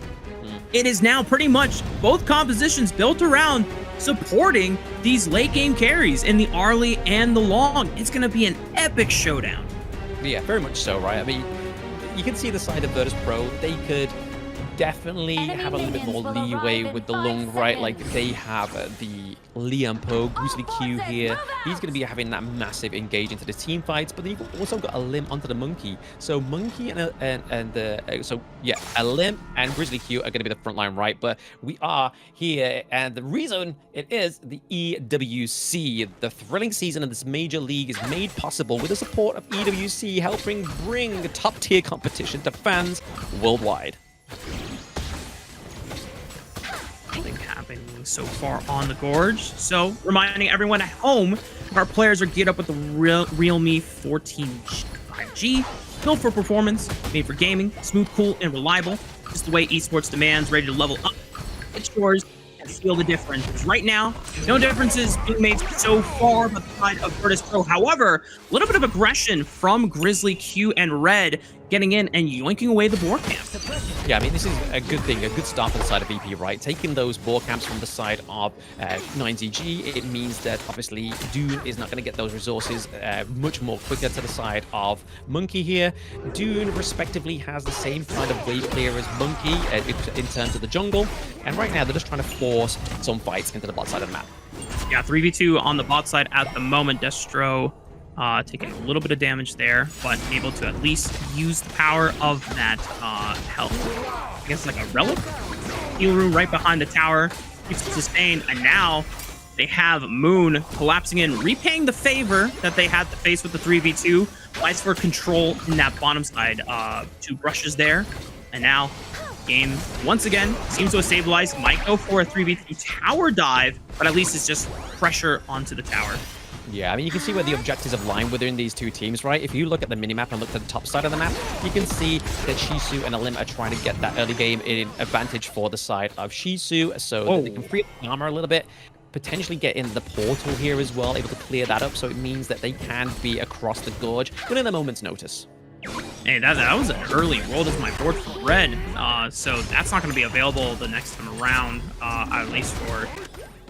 it is now pretty much both compositions built around supporting these late game carries in the Arlie and the Long. It's going to be an epic showdown. Yeah, very much so, right? I mean, you can see the side of Virtus.pro, they could definitely have a little bit more leeway with the Lung, right? Like, they have the Liam Po, Grizzly Q here. He's going to be having that massive engage into the team fights, but then you've also got a Limb onto the Monkey. So Monkey a Limb and Grizzly Q are going to be the front line, right? But we are here, and the reason it is the EWC. The thrilling season of this major league is made possible with the support of EWC, helping bring top-tier competition to fans worldwide. Nothing happening so far on the Gorge. So, reminding everyone at home, our players are geared up with the Realme 14 5G, built for performance, made for gaming, smooth, cool, and reliable. Just the way esports demands, ready to level up. It's yours and feel the difference. Because right now, no differences being made so far by the side of Virtus.pro. However, a little bit of aggression from Grizzly Q and Red, getting in and yoinking away the board camp. Yeah, I mean, this is a good thing, a good start for the side of VP, right? Taking those board camps from the side of 9ZG, it means that obviously Dune is not going to get those resources much more quicker to the side of Monkey here. Dune, respectively, has the same kind of wave clear as Monkey in terms of the jungle, and right now they're just trying to force some fights into the bot side of the map. Yeah, 3v2 on the bot side at the moment. Destro taking a little bit of damage there, but able to at least use the power of that health. I guess like a relic? Heal room right behind the tower. Keeps it sustained, and now they have Moon collapsing in, repaying the favor that they had to face with the 3v2. Fights for control in that bottom side. 2 brushes there, and now game once again seems to have stabilized. Might go for a 3v3 tower dive, but at least it's just pressure onto the tower. Yeah, I mean, you can see where the objectives have lined within these two teams, right? If you look at the minimap and look at the top side of the map, you can see that Shisu and Alim are trying to get that early game in advantage for the side of Shisu, so that they can free up the armor a little bit, potentially get in the portal here as well, able to clear that up, so it means that they can be across the gorge within a moment's notice. Hey, that was an early roll as my board for Red, so that's not going to be available the next time around, at least for...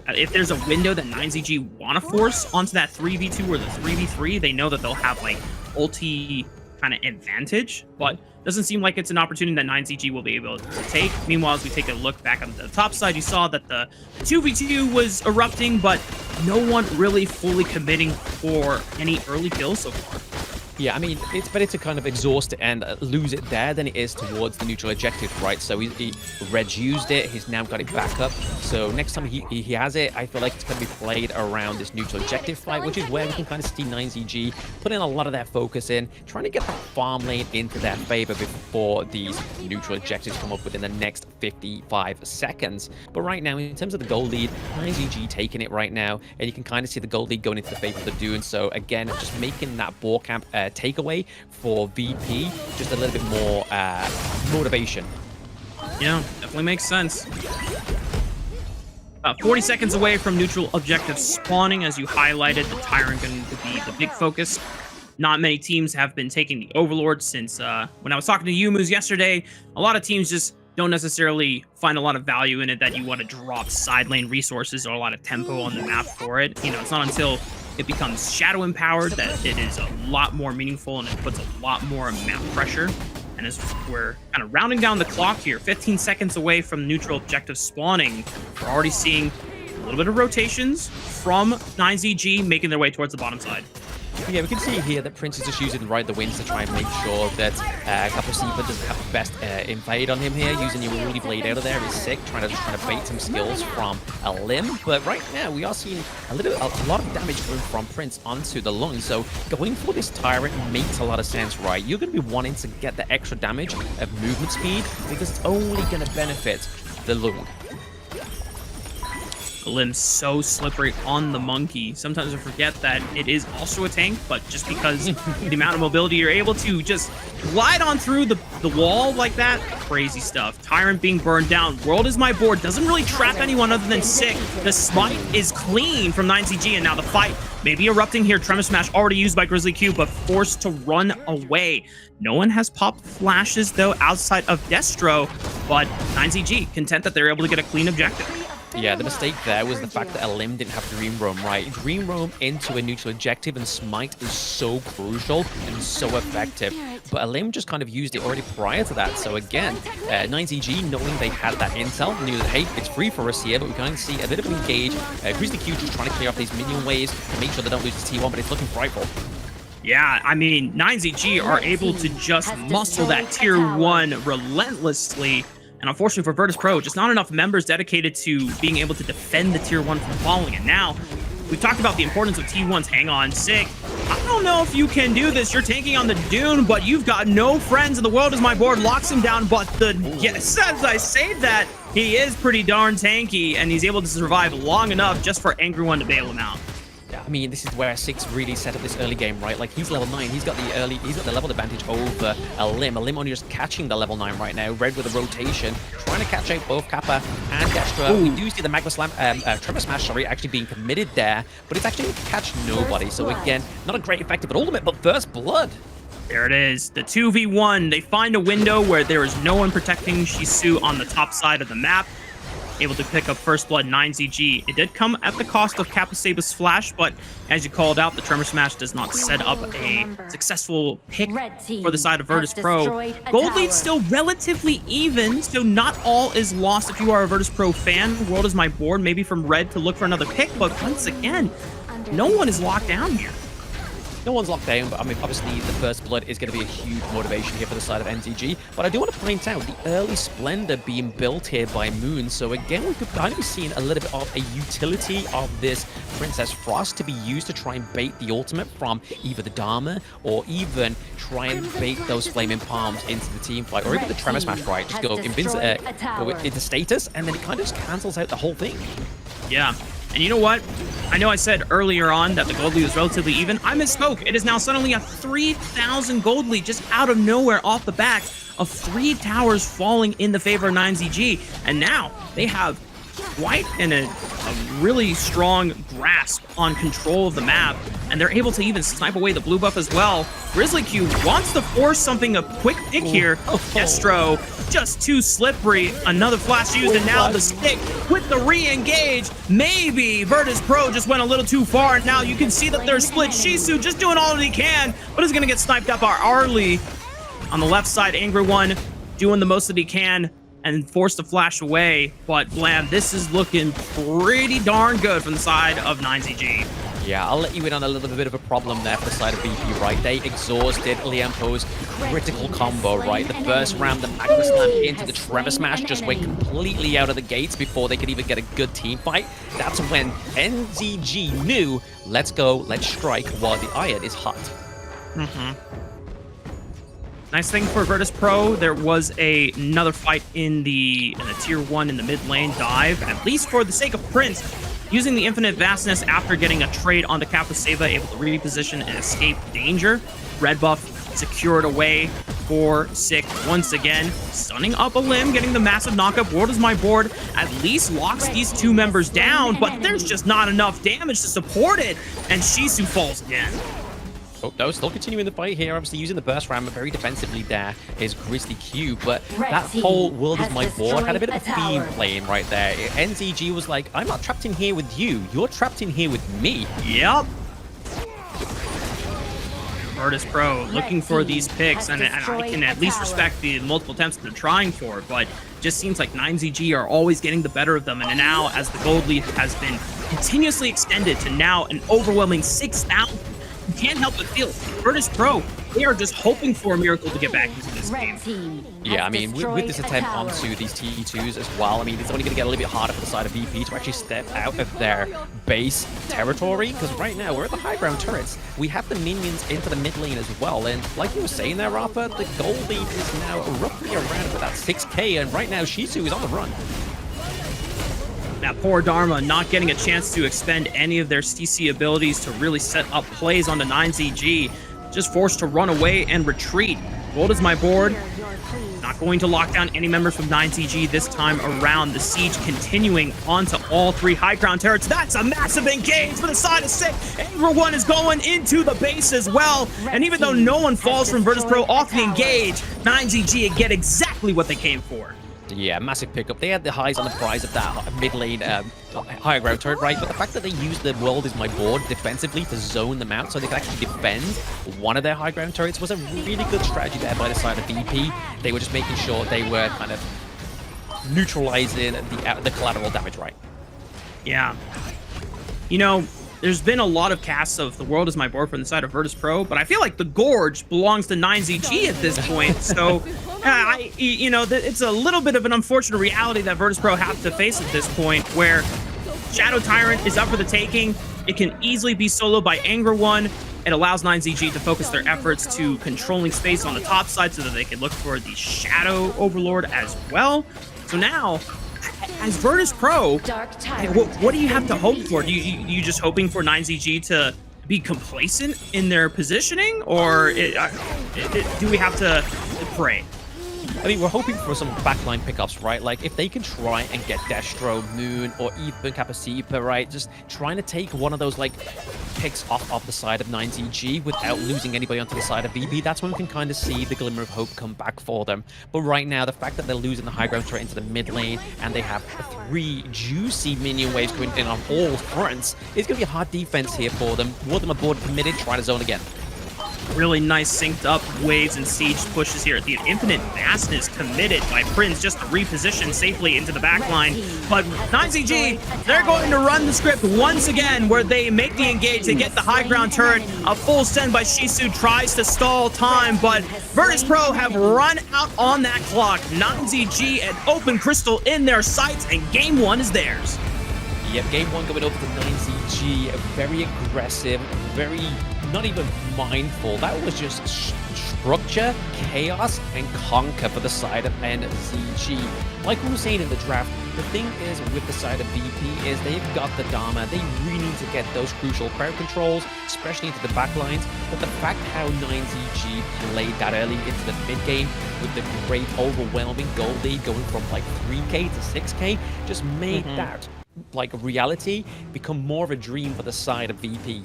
If there's a window that 9ZG want to force onto that 3v2 or the 3v3, they know that they'll have, like, ulti kind of advantage, but doesn't seem like it's an opportunity that 9ZG will be able to take. Meanwhile, as we take a look back on the top side, you saw that the 2v2 was erupting, but no one really fully committing for any early kills so far. Yeah, I mean, it's better to kind of exhaust it and lose it there than it is towards the neutral objective, right? So Red's used it, he's now got it back up. So next time he has it, I feel like it's going to be played around this neutral objective fight, which is where we can kind of see 9ZG putting a lot of their focus in, trying to get that farm lane into their favor before these neutral objectives come up within the next 55 seconds. But right now, in terms of the goal lead, 9ZG taking it right now, and you can kind of see the goal lead going into the favor of the Dune. So again, just making that ball camp takeaway for VP just a little bit more motivation. Yeah, definitely makes sense. 40 seconds away from neutral objective spawning, as you highlighted, the Tyrant going to be the big focus. Not many teams have been taking the Overlord since when I was talking to Yumu's yesterday. A lot of teams just don't necessarily find a lot of value in it, that you want to drop side lane resources or a lot of tempo on the map for it. You know, it's not until it becomes shadow empowered, that it is a lot more meaningful and it puts a lot more map pressure. And as we're kind of rounding down the clock here, 15 seconds away from neutral objective spawning, we're already seeing a little bit of rotations from 9ZG making their way towards the bottom side. Yeah, we can see here that Prince is just using Ride the Winds to try and make sure that Kapasiba doesn't have the best invade on him here. Using your Woolly Blade out of there is sick, trying to bait some skills from a limb. But right now, we are seeing a lot of damage going from Prince onto the Lung. So going for this Tyrant makes a lot of sense, right? You're going to be wanting to get the extra damage of movement speed because it's only going to benefit the Lung. The limb's so slippery on the monkey. Sometimes I forget that it is also a tank, but just because the amount of mobility you're able to just glide on through the wall like that, crazy stuff. Tyrant being burned down. World is my board. Doesn't really trap anyone other than Sick. The smite is clean from 9ZG, and now the fight maybe erupting here. Tremor Smash already used by Grizzly Q, but forced to run away. No one has popped flashes, though, outside of Destro, but 9ZG content that they're able to get a clean objective. Yeah, the mistake there was the fact that Elim didn't have Dream Roam, right? Dream Roam into a neutral objective and Smite is so crucial and so effective. But Elim just kind of used it already prior to that. So again, 9ZG, knowing they had that intel, knew that, hey, it's free for us here, but we can see a bit of an engage. Grizzly Q just trying to clear off these minion waves to make sure they don't lose the T1, but it's looking frightful. Yeah, I mean, 9ZG are able to just muscle that tier 1 relentlessly. And unfortunately for Virtus.pro, just not enough members dedicated to being able to defend the tier 1 from falling. And now, we've talked about the importance of T1s. Hang on, Sick. I don't know if you can do this. You're tanking on the Dune, but you've got no friends in the world as my board locks him down. But yes, as I say that, he is pretty darn tanky, and he's able to survive long enough just for Angry One to bail him out. I mean, this is where Six really set up this early game, right? Like, he's level 9. He's got the level advantage over Elim. Elim only just catching the level 9 right now. Red with a rotation, trying to catch out both Kappa and Destra. We do see the Magma Slam, Tremor Smash, sorry, actually being committed there, but it's actually to catch nobody. So again, not a great effective at ultimate, but First Blood. There it is, the 2v1. They find a window where there is no one protecting Shisu on the top side of the map. Able to pick up First Blood 9ZG. It did come at the cost of Kapasaba's flash, but as you called out, the Tremor Smash does not set up a successful pick for the side of Virtus.pro. Gold lead's still relatively even, so not all is lost if you are a Virtus.pro fan. World is my board, maybe from Red to look for another pick, but once again, no one is locked down here. No one's locked down, but I mean, obviously the First Blood is going to be a huge motivation here for the side of NZG. But I do want to point out the early Splendor being built here by Moon. So again, we could kind of be seeing a little bit of a utility of this Princess Frost to be used to try and bait the ultimate from either the Dharma or even try and bait those Flaming Palms into the team fight, or even the Tremor Smash, right? Just go into status, and then it kind of just cancels out the whole thing. Yeah. And you know what? I know I said earlier on that the gold lead was relatively even. I misspoke. It is now suddenly a 3,000 gold lead just out of nowhere off the back of 3 towers falling in the favor of 9ZG. And now they have quite a really strong grasp on control of the map, and they're able to even snipe away the blue buff as well. Grizzly Q wants to force something, a quick pick here. Destro just too slippery. Another flash used, and now the stick with the re-engage. Maybe Virtus.pro just went a little too far, and now you can see that they're split. Shisu just doing all that he can, but is going to get sniped up by Arlie. On the left side, Angry One doing the most that he can and forced to flash away. But Blam, this is looking pretty darn good from the side of 9ZG. Yeah, I'll let you in on a little bit of a problem there for the side of BP, right? They exhausted Liampo's critical combo, right? The first round, the Magma Slam into the Tremor Smash just went completely out of the gates before they could even get a good team fight. That's when NZG knew, let's go, let's strike while the iron is hot. Nice thing for Virtus.pro, there was another fight in the tier 1 in the mid lane dive, at least for the sake of Prince, using the infinite vastness after getting a trade onto Kapaseva, able to reposition and escape danger. Red buff secured away for Sick once again, stunning up a limb, getting the massive knockup. World is my board, at least locks these 2 members down, but there's just not enough damage to support it, and Shisu falls again. Oh, no, still continuing the fight here. Obviously using the burst ram very defensively there is Grizzly Q, but that whole World is my board had a bit of a theme playing right there. NZG was like, I'm not trapped in here with you. You're trapped in here with me. Yep. Virtus.pro looking for these picks, and I can at least respect the multiple attempts that they're trying for, but just seems like 9ZG are always getting the better of them, and now as the gold lead has been continuously extended to now an overwhelming 6,000, you can't help but feel Virtus.pro, they are just hoping for a miracle to get back into this game. Yeah, I mean, with this attempt onto these T2s as well, I mean, it's only going to get a little bit harder for the side of VP to actually step out of their base territory, because right now we're at the high ground turrets. We have the minions into the mid lane as well, and like you were saying there, Rafa, the gold lead is now roughly around about 6k, and right now Shisu is on the run. Now, poor Dharma not getting a chance to expend any of their CC abilities to really set up plays onto 9ZG. Just forced to run away and retreat. Gold is my board. Not going to lock down any members from 9ZG this time around. The siege continuing onto all 3 high ground turrets. That's a massive engage for the side of 6. Everyone is going into the base as well. And even though no one falls from Virtus.pro off the engage, 9ZG get exactly what they came for. Yeah, massive pickup. They had the highs on the prize of that mid lane higher ground turret, right? But the fact that they used the world is my board defensively to zone them out so they could actually defend one of their high ground turrets was a really good strategy there by the side of VP. They were just making sure they were kind of neutralizing the collateral damage, right? Yeah. You know, there's been a lot of casts of the world is my board from the side of Virtus.pro, but I feel like the Gorge belongs to 9ZG at this point. So, you know, it's a little bit of an unfortunate reality that Virtus.pro have to face at this point, where Shadow Tyrant is up for the taking. It can easily be soloed by Anger One. It allows 9ZG to focus their efforts to controlling space on the top side so that they can look for the Shadow Overlord as well. So now, as Virtus.pro, what do you have to hope for? Do you just hoping for 9ZG to be complacent in their positioning, or do we have to pray? I mean, we're hoping for some backline pickups, right? Like, if they can try and get Destro, Moon, or even Kapasipa, right? Just trying to take one of those, like, picks off the side of 9ZG without losing anybody onto the side of VP, that's when we can kind of see the glimmer of hope come back for them. But right now, the fact that they're losing the high ground turret into the mid lane, and they have 3 juicy minion waves going in on all fronts, it's going to be a hard defense here for them. World on board committed, try to zone again. Really nice synced up waves and siege pushes here. The infinite vastness committed by Prince just to reposition safely into the backline. But 9ZG, they're going to run the script once again where they make the engage. They get the high ground turret. A full send by Shisu tries to stall time, but Virtus.pro have run out on that clock. 9ZG and Open Crystal in their sights, and game 1 is theirs. Yep, game 1 going over to 9ZG. Very aggressive, very not even mindful. That was just structure, chaos, and conquer for the side of NZG. Like we were saying in the draft, the thing is with the side of VP is they've got the Dharma. They really need to get those crucial crowd controls, especially into the backlines. But the fact how 9ZG played that early into the mid game with the great overwhelming gold lead going from like 3k to 6k just made that like reality become more of a dream for the side of VP.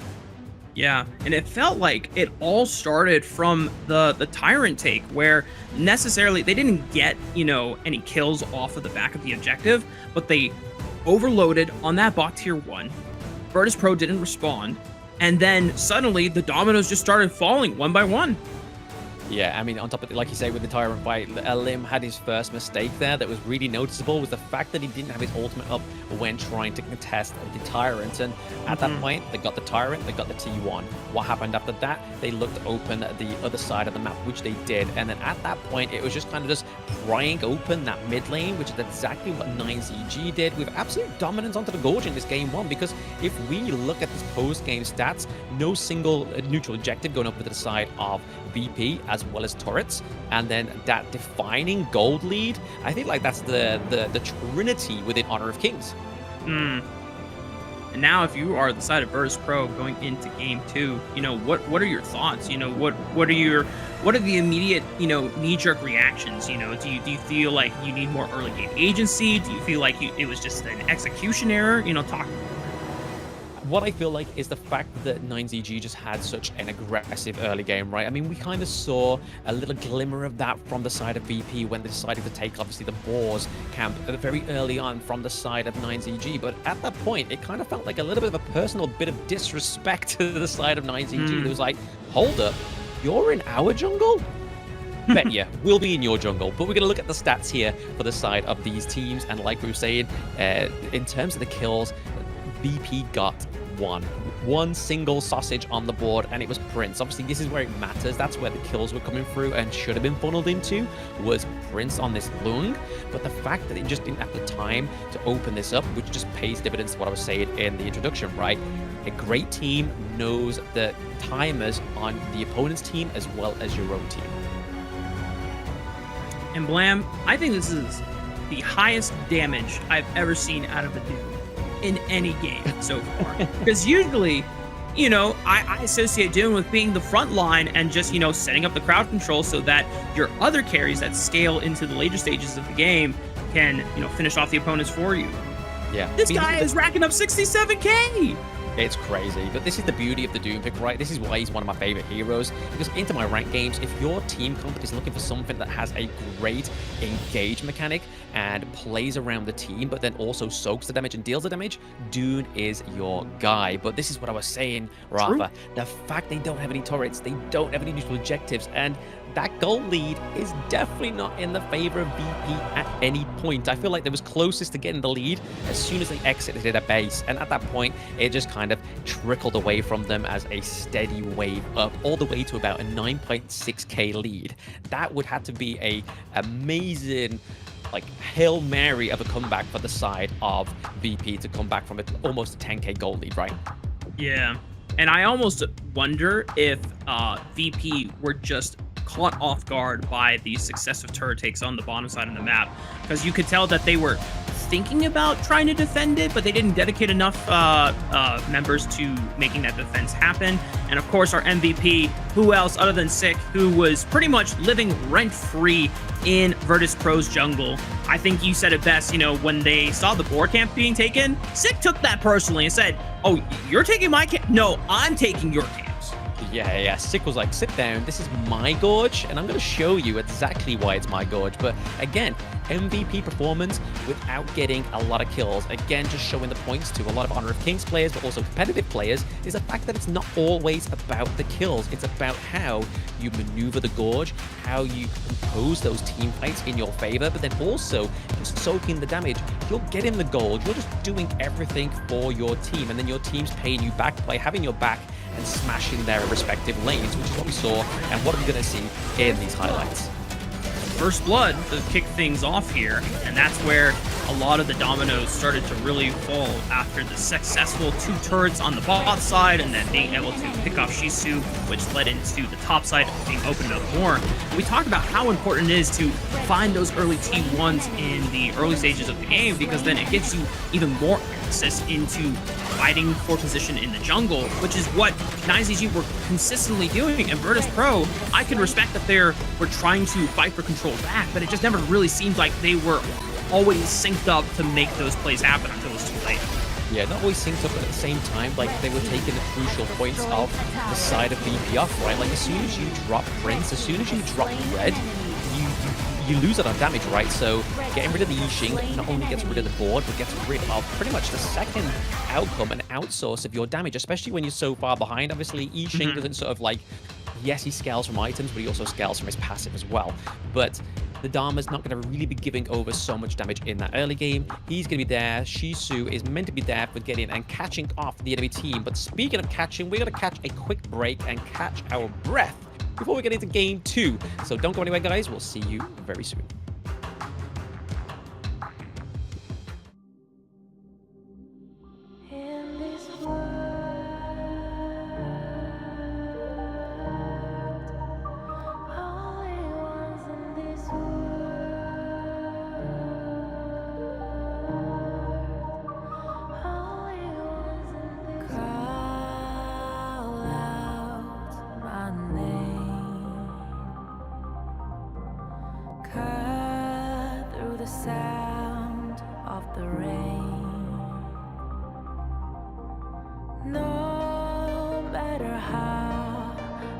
Yeah, and it felt like it all started from the Tyrant take, where necessarily they didn't get, you know, any kills off of the back of the objective, but they overloaded on that bot tier 1. Virtus.pro didn't respond, and then suddenly the dominoes just started falling one by one. Yeah, I mean, on top of it, like you say, with the Tyrant fight, Lim had his first mistake there that was really noticeable, was the fact that he didn't have his ultimate up when trying to contest the Tyrant. And at that point, they got the Tyrant, they got the T1. What happened after that? They looked to open the other side of the map, which they did. And then at that point, it was just kind of just prying open that mid lane, which is exactly what 9ZG did with absolute dominance onto the Gorge in this game 1. Because if we look at this post-game stats, no single neutral objective going up to the side of VP as well as turrets, and then that defining gold lead. I think like that's the trinity within Honor of Kings. And now if you are the side of Virtus.pro going into game 2, you know, what are your thoughts? You know, what are the immediate, you know, knee-jerk reactions? You know, do you feel like you need more early game agency? Do you feel like it was just an execution error? You know, talk. What I feel like is the fact that 9ZG just had such an aggressive early game, right? I mean, we kind of saw a little glimmer of that from the side of VP when they decided to take, obviously, the Boars camp very early on from the side of 9ZG. But at that point, it kind of felt like a little bit of a personal bit of disrespect to the side of 9ZG. It was like, hold up, you're in our jungle? Bet ya, we'll be in your jungle. But we're going to look at the stats here for the side of these teams. And like we were saying, in terms of the kills, VP got one single sausage on the board, and it was Prince. Obviously, this is where it matters. That's where the kills were coming through and should have been funneled into, was Prince on this Lung. But the fact that it just didn't have the time to open this up, which just pays dividends to what I was saying in the introduction, right? A great team knows the timers on the opponent's team as well as your own team. And Blam, I think this is the highest damage I've ever seen out of a Doom in any game so far. Because usually, you know, I associate Doom with being the front line and just, you know, setting up the crowd control so that your other carries that scale into the later stages of the game can, you know, finish off the opponents for you. Yeah. This guy is racking up 67k! It's crazy, but this is the beauty of the Doom pick, right? This is why he's one of my favorite heroes, because into my ranked games, if your team comp is looking for something that has a great engage mechanic and plays around the team, but then also soaks the damage and deals the damage, Doom is your guy. But this is what I was saying, Rafa. The fact they don't have any turrets, they don't have any neutral objectives, and that goal lead is definitely not in the favor of VP at any point. I feel like they was closest to getting the lead as soon as they exited a base, and at that point, it just kind of trickled away from them as a steady wave up, all the way to about a 9.6k lead. That would have to be a amazing, like, Hail Mary of a comeback for the side of VP to come back from almost a 10k goal lead, right? Yeah, and I almost wonder if VP were just caught off guard by the successive turret takes on the bottom side of the map, because you could tell that they were thinking about trying to defend it, but they didn't dedicate enough members to making that defense happen. And of course, our MVP, who else other than Sick, who was pretty much living rent-free in Virtus.pro's jungle. I think you said it best, you know, when they saw the board camp being taken, Sick took that personally and said, "Oh, you're taking my camp? No, I'm taking your camp." Yeah. Sick was like, sit down, this is my gorge, and I'm going to show you exactly why it's my gorge. But again, MVP performance without getting a lot of kills. Again, just showing the points to a lot of Honor of Kings players, but also competitive players, is the fact that it's not always about the kills. It's about how you maneuver the gorge, how you compose those team fights in your favor, but then also just soaking the damage. You're getting the gold, you're just doing everything for your team, and then your team's paying you back by having your back and smashing their respective lanes, which is what we saw and what we're going to see in these highlights. First blood to kick things off here, and that's where a lot of the dominoes started to really fall after the successful 2 turrets on the bot side, and then being able to pick off Shisu, which led into the top side being opened up more. We talked about how important it is to find those early T1s in the early stages of the game, because then it gives you even more access into fighting for position in the jungle, which is what NiceEG were consistently doing. And Virtus.pro, I can respect that they were trying to fight for control back, but it just never really seemed like they were always synced up to make those plays happen until it was too late. Yeah, not always synced up, but at the same time, like, they were taking the crucial points of the side of VP off, right? Like, as soon as you drop Prince, as soon as you drop Red, you lose it on damage, right? So getting rid of the Yixing not only gets rid of the board, but gets rid of pretty much the second outcome and outsource of your damage, especially when you're so far behind. Obviously, Yixing doesn't sort of like, yes, he scales from items, but he also scales from his passive as well. But the Dharma's not going to really be giving over so much damage in that early game. He's going to be there. Shisu is meant to be there for getting and catching off the enemy team. But speaking of catching, we're going to catch a quick break and catch our breath before we get into game 2. So don't go anywhere, guys. We'll see you very soon. Sound of the rain. No matter how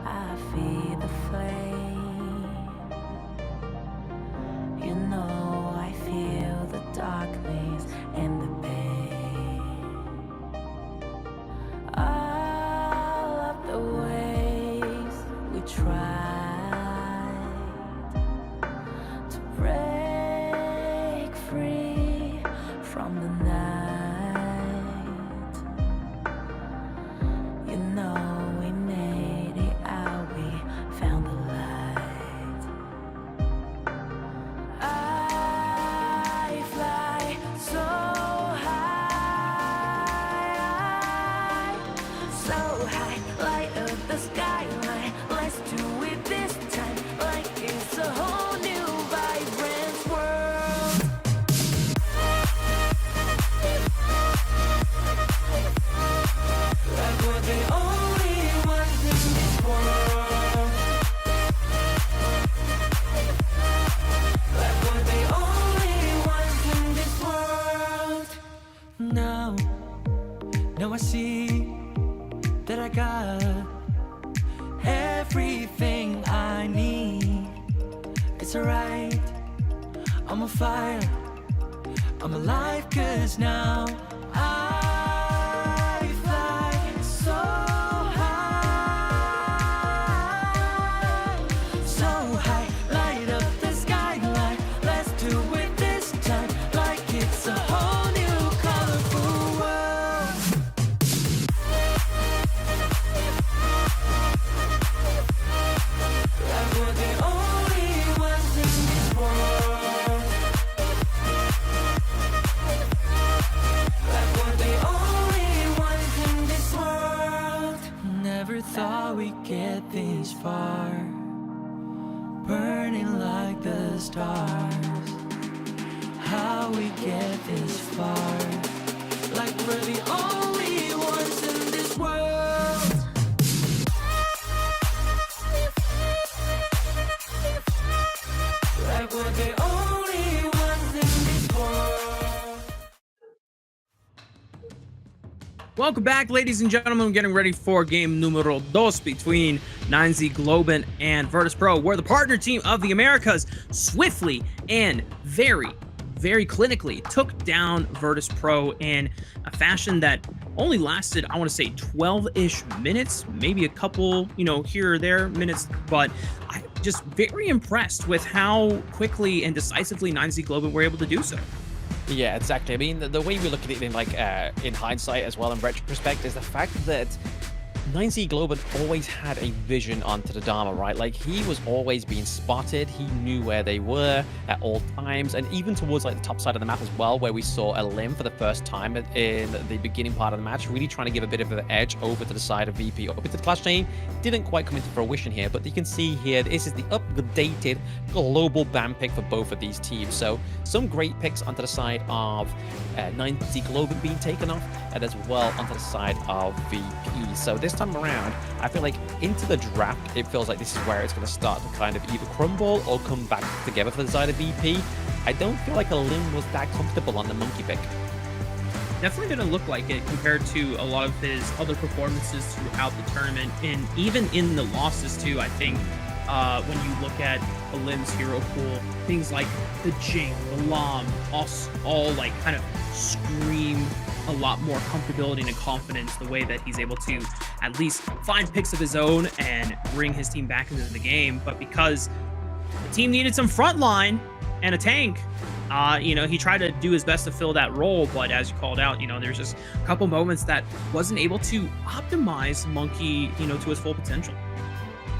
I feed the flame, you know I feel the darkness and the pain. All of the ways we tried to break free from the night. You know we made it out, we found the light. I fly so high, light up the skyline. Let's do it this time, like it's a whole new vibrant world. Like we're the only ones in this world. Like we're the only ones in this world. Now I see that I got everything I need. It's alright, I'm on fire, I'm alive, 'cause now I fly so high, light up the skyline. Let's do it this time, like it's a whole new colorful world. Like we're the only ones in this world. Like we're the only ones in this world. Never thought we'd get this far, burning like the stars. How we get this far, like we're the only ones in this world. Like we're the only ones in this world. Welcome back, ladies and gentlemen. We're getting ready for game numero dos between 9Z Globant and Virtus.pro, where the partner team of the Americas swiftly and very clinically took down Virtus.pro in a fashion that only lasted, I want to say, 12-ish minutes, maybe a couple, here or there minutes, but I'm just very impressed with how quickly and decisively 9Z Globant were able to do so. Yeah, exactly. I mean, the way we look at it in hindsight as well, in retrospect, is the fact that 9Z Globant always had a vision onto the Dharma, right? Like, he was always being spotted. He knew where they were at all times, and even towards the top side of the map as well, where we saw a limb for the first time in the beginning part of the match, really trying to give a bit of an edge over to the side of VP. Up into the Clash chain, didn't quite come into fruition here, but you can see here, this is the updated global ban pick for both of these teams. So some great picks onto the side of 9Z Globant being taken off, and as well onto the side of VP. So this time around, I feel like into the draft, it feels like this is where it's going to start to kind of either crumble or come back together for the side of VP. I don't feel like a limb was that comfortable on the monkey pick. Definitely didn't look like it compared to a lot of his other performances throughout the tournament, and even in the losses too. I think when you look at the Limb's hero pool, things like the Jing, the Lam, all like kind of scream a lot more comfortability and confidence, the way that he's able to at least find picks of his own and bring his team back into the game. But because the team needed some front line and a tank, he tried to do his best to fill that role, but as you called out, there's just a couple moments that wasn't able to optimize Monkey, to his full potential.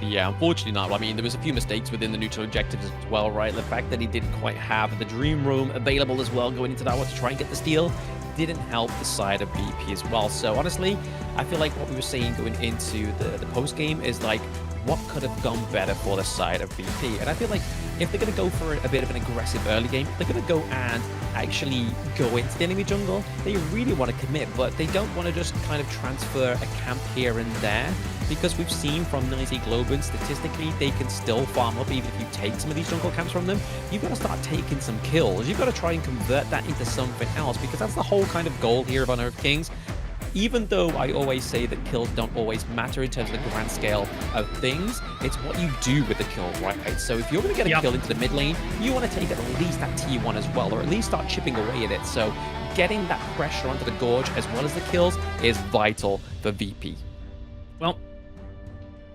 Yeah, unfortunately not. I mean, there was a few mistakes within the neutral objectives as well, right? The fact that he didn't quite have the Dream Room available as well going into that one to try and get the steal didn't help the side of BP as well. So honestly, I feel like what we were saying going into the post game is like, what could have gone better for the side of BP? And I feel like if they're going to go for a bit of an aggressive early game, they're going to go and actually go into the enemy jungle. They really want to commit, but they don't want to just kind of transfer a camp here and there, because we've seen from 9Z Globant, statistically, they can still farm up even if you take some of these jungle camps from them. You've got to start taking some kills. You've got to try and convert that into something else, because that's the whole kind of goal here of Unearthed Kings. Even though I always say that kills don't always matter in terms of the grand scale of things, it's what you do with the kill, right? So if you're going to get a kill into the mid lane, you want to take at least that T1 as well, or at least start chipping away at it. So getting that pressure onto the Gorge as well as the kills is vital for VP. Well,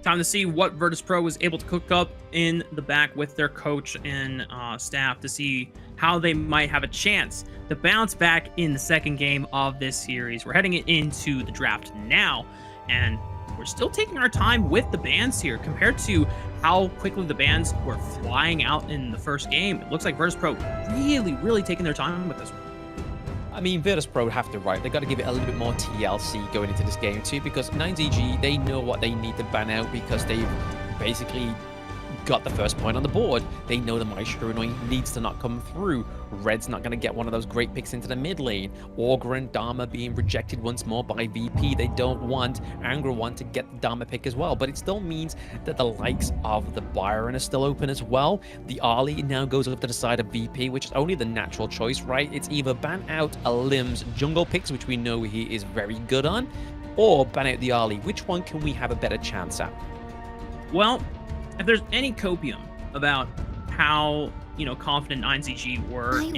Time to see what Virtus.pro was able to cook up in the back with their coach and staff to see how they might have a chance to bounce back in the second game of this series. We're heading into the draft now, and we're still taking our time with the bans here compared to how quickly the bans were flying out in the first game. It looks like Virtus.pro really taking their time with this one. I mean, Virtus.pro have to right. They got to give it a little bit more TLC going into this game too, because 9ZG, they know what they need to ban out because they've basically got the first point on the board. They know the Maestro needs to not come through. Red's not going to get one of those great picks into the mid lane. Augur and Dharma being rejected once more by VP. They don't want Angra One to get the Dharma pick as well, but it still means that the likes of the Byron are still open as well. The Ali now goes up to the side of VP, which is only the natural choice, right? It's either ban out a Lim's jungle picks, which we know he is very good on, or ban out the Ali. Which one can we have a better chance at? Well, if there's any copium about how, confident 9ZG were in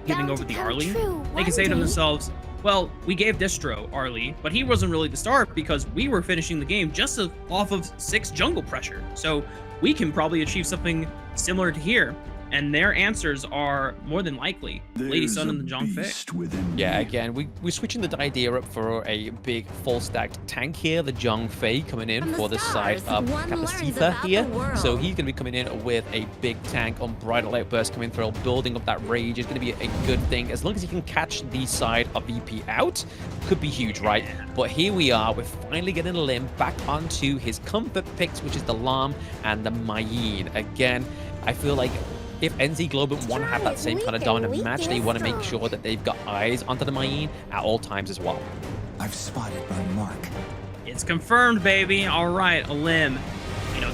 giving over the Arlie, they can say to themselves, well, we gave Distro Arlie, but he wasn't really the start because we were finishing the game just off of 6 jungle pressure. So we can probably achieve something similar to here. And their answers are more than likely Lady Sun and the Zhang Fei. Yeah, again, we're switching the idea up for a big full stacked tank here. The Zhang Fei coming in for the side of Capacita here. So he's going to be coming in with a big tank. Unbridled Outburst coming through, building up that rage is going to be a good thing. As long as he can catch the side of VP out, could be huge, right? But here we are, we're finally getting a Limb back onto his comfort picks, which is the Lam and the Mayin. Again, I feel like if NZ Globant want to have that same kind of dominant match, they want to make sure that they've got eyes onto the Mayin at all times as well. I've spotted my mark. It's confirmed, baby. All right, Alim,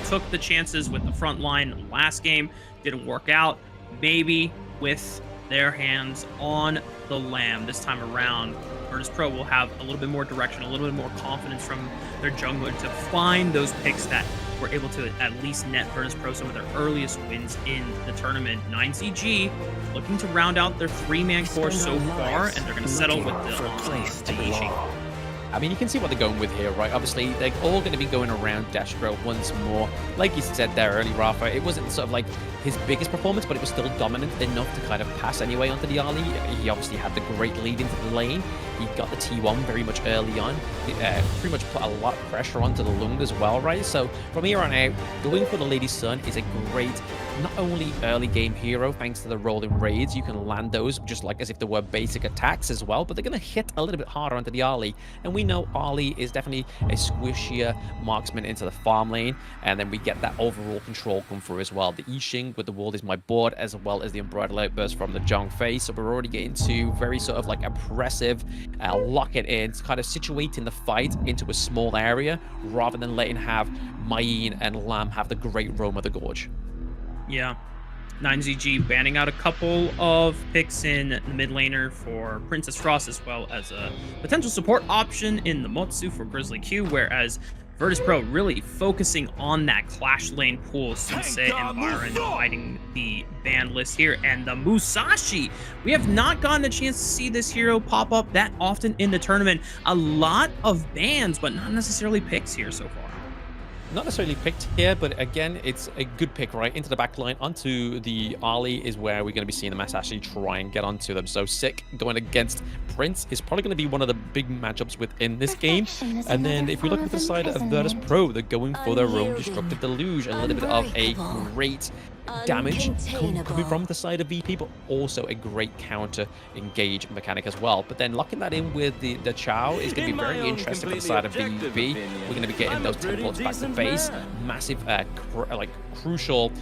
took the chances with the front line last game. Didn't work out. Maybe with their hands on the Lamb this time around, Virtus.pro will have a little bit more direction, a little bit more confidence from their jungler to find those picks that were able to at least net Virtus.pro some of their earliest wins in the tournament. 9ZG looking to round out their 3-man core so far, and they're going to settle with the Yixing. I mean, you can see what they're going with here, right? Obviously, they're all going to be going around Destro once more. Like you said there early, Rafa, it wasn't sort of like his biggest performance, but it was still dominant enough to kind of pass anyway onto the Ali. He obviously had the great lead into the lane. He got the T1 very much early on. Pretty much put a lot of pressure onto the Lung as well, right? So from here on out, going for the Lady Sun is a great, not only early game hero, thanks to the rolling raids. You can land those just like as if they were basic attacks as well, but they're going to hit a little bit harder onto the Ali. And we know Ali is definitely a squishier marksman into the farm lane, and then we get that overall control come through as well. The Yixing with the World is my board, as well as the Unbridled Outburst from the Zhang Fei. So we're already getting to very sort of like oppressive, lock it in, kind of situating the fight into a small area rather than letting have Mayin and Lam have the great roam of the gorge. Yeah. 9ZG banning out a couple of picks in the mid laner for Princess Frost, as well as a potential support option in the Motsu for Grizzly Q, whereas Virtus.pro really focusing on that Clash lane pool. Sensei and Byron fighting the ban list here, and the Musashi. We have not gotten a chance to see this hero pop up that often in the tournament. A lot of bans, but not necessarily picks here so far. Not necessarily picked here, but again, it's a good pick, right? Into the back line, onto the Ali is where we're going to be seeing the Musashi try and get onto them. So Sick going against Prince is probably going to be one of the big matchups within this game. And then if we look at the side of Virtus.pro, they're going for their own Destructive Deluge. A little bit of a great damage coming from the side of VP, but also a great counter engage mechanic as well. But then locking that in with the Chow is going to be very interesting for the side of VP. We're going to be getting those teleports back to base. Massive, crucial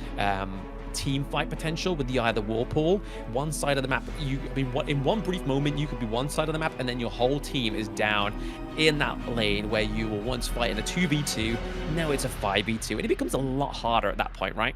team fight potential with the either Whirlpool. One side of the map, in one brief moment, you could be one side of the map, and then your whole team is down in that lane where you were once fighting a 2v2. Now it's a 5v2, and it becomes a lot harder at that point, right?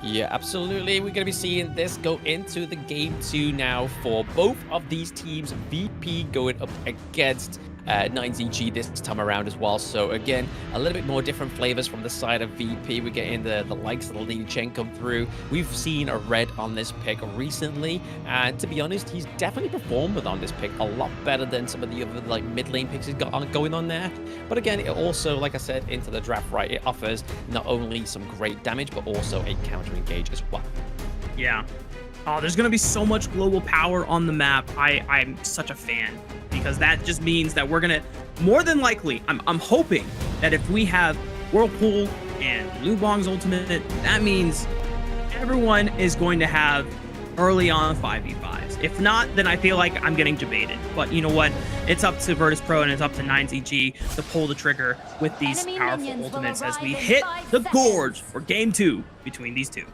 Yeah, absolutely. We're going to be seeing this go into the game 2 now for both of these teams. VP going up against 9ZG this time around as well. So again, a little bit more different flavors from the side of VP. We're getting the likes of the Lady Chen come through. We've seen a Red on this pick recently, and to be honest, he's definitely performed on this pick a lot better than some of the other like mid lane picks he's got going on there. But again, it also, like I said, into the draft, right, it offers not only some great damage, but also a counter engage as well. Yeah. Oh, there's going to be so much global power on the map. I'm such a fan, because that just means that we're going to, more than likely, I'm hoping that if we have Whirlpool and Lubong's ultimate, that means everyone is going to have early on 5v5s. If not, then I feel like I'm getting debated. But you know what? It's up to Virtus.pro and it's up to 9ZG to pull the trigger with these powerful ultimates as we hit the gorge for game 2 between these two.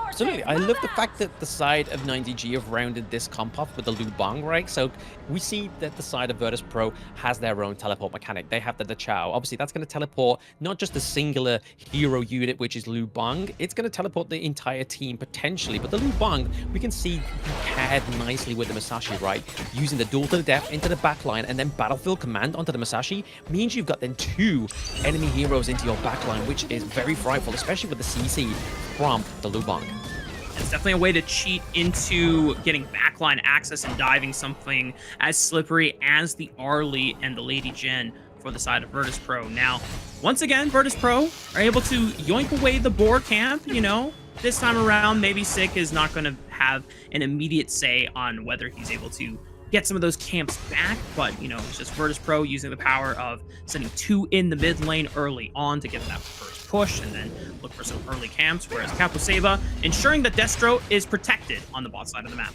Absolutely. I love the fact that the side of 9DG have rounded this comp off with the Lubong, right? So we see that the side of Virtus.pro has their own teleport mechanic. They have the Chao. Obviously, that's going to teleport not just a singular hero unit, which is Lubong. It's going to teleport the entire team potentially. But the Lubong, we can see paired nicely with the Musashi, right? Using the duel to the death into the backline and then battlefield command onto the Musashi means you've got then 2 enemy heroes into your backline, which is very frightful, especially with the CC from the Lubong. It's definitely a way to cheat into getting backline access and diving something as slippery as the Arlie and the Lady Jen for the side of Virtus.pro. Now, once again, Virtus.pro are able to yoink away the boar camp, you know. This time around, maybe Sick is not going to have an immediate say on whether he's able to get some of those camps back, but, you know, it's just Virtus.pro using the power of sending 2 in the mid lane early on to get that first push and then look for some early camps, whereas Capuseva ensuring that Destro is protected on the bot side of the map.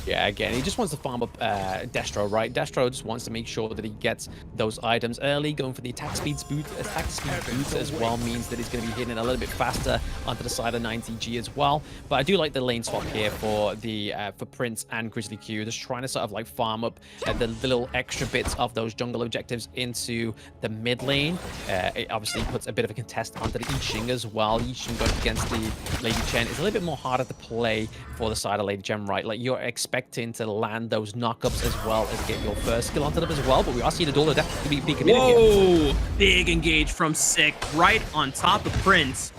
Yeah, again, he just wants to farm up Destro, right? Destro just wants to make sure that he gets those items early. Going for the attack speed boots as well means that he's going to be hitting a little bit faster onto the side of 9ZG as well. But I do like the lane swap here for the for Prince and Grizzly Q, just trying to sort of like farm up the little extra bits of those jungle objectives into the mid lane. It obviously puts a bit of a contest onto the Yixing as well. Yixing going against the Lady Chen is a little bit more harder to play for the side of Lady Chen, right? Like, you're expecting to land those knockups as well as get your first skill onto them as well, but we are seeing the duel of death be committed here. Whoa! Big engage from Sick right on top of Prince.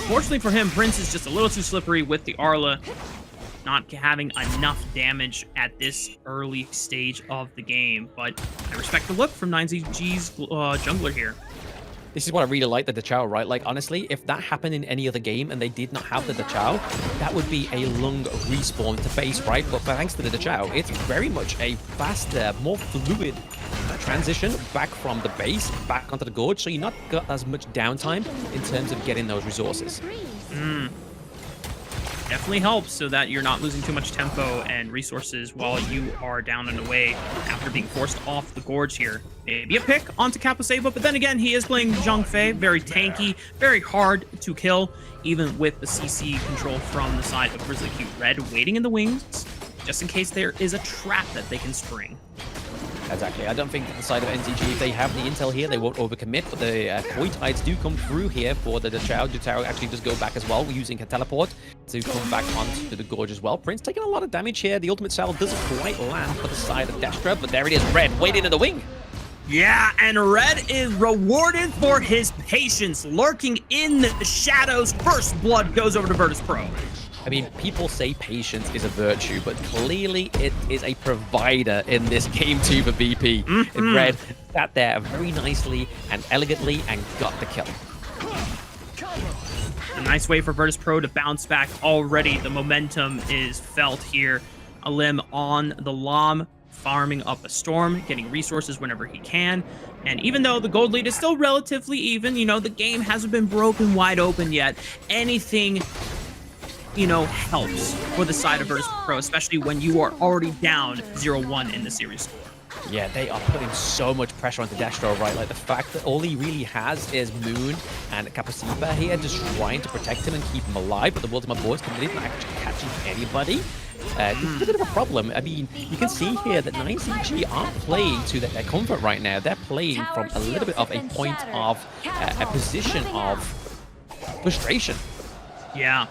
Fortunately for him, Prince is just a little too slippery with the Arla, not having enough damage at this early stage of the game, but I respect the look from 9ZG's jungler here. This is what I really like, the Chao, right? Like, honestly, if that happened in any other game and they did not have the Chao, that would be a long respawn to face, right? But thanks to the Chao, it's very much a faster, more fluid transition back from the base, back onto the gorge, so you're not got as much downtime in terms of getting those resources. Definitely helps so that you're not losing too much tempo and resources while you are down and away after being forced off the gorge here. Maybe a pick onto Capuseva, but then again, he is playing Zhang Fei, very tanky, very hard to kill, even with the CC control from the side of Grizzly Q. Red waiting in the wings, just in case there is a trap that they can spring. Exactly. I don't think that the side of NZG, if they have the intel here, they won't overcommit, but the Koi Tides do come through here for the Chao. Chao actually does go back as well, using a teleport to come back onto the gorge as well. Prince taking a lot of damage here. The ultimate salve doesn't quite land for the side of Destra, but there it is. Red waiting in the wing. Yeah, and Red is rewarded for his patience, lurking in the shadows. First blood goes over to Virtus.pro. I mean, people say patience is a virtue, but clearly it is a provider in this game 2 for VP. And Red sat there very nicely and elegantly and got the kill. A nice way for Virtus.pro to bounce back already. The momentum is felt here. Alim on the Lam, farming up a Storm, getting resources whenever he can. And even though the gold lead is still relatively even, you know, the game hasn't been broken wide open yet. Anything, you know, helps for the side of Virtus.pro, especially when you are already down 0-1 in the series score. Yeah, they are putting so much pressure onto Destro, right? Like, the fact that all he really has is Moon and Capuseva here just trying to protect him and keep him alive, but the Ultimate Boys committed not actually catching anybody. It's a bit of a problem. I mean, you can see here that 9ZG aren't playing to their comfort right now. They're playing from a little bit of a point of a position of frustration. Yeah.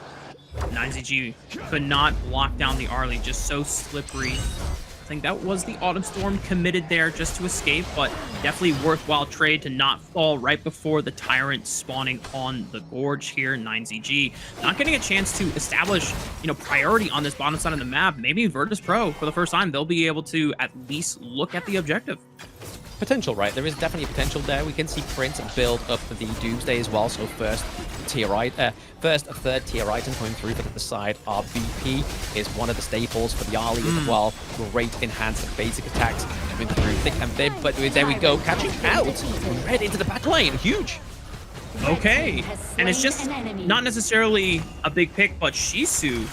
9ZG could not block down the Arlie, just so slippery. I think that was the Autumn Storm committed there just to escape, but definitely worthwhile trade to not fall right before the Tyrant spawning on the Gorge here. 9ZG not getting a chance to establish, priority on this bottom side of the map. Maybe Virtus.pro, for the first time, they'll be able to at least look at the objective. Potential, right? There is definitely potential there. We can see Prince build up the Doomsday as well. So first and third tier item coming through for the side of VP is one of the staples for the Arlie as well. Great enhanced basic attacks coming through thick and thin. But there we go, catching out Red into the back lane. Huge. Okay, and it's just not necessarily a big pick, but Shisu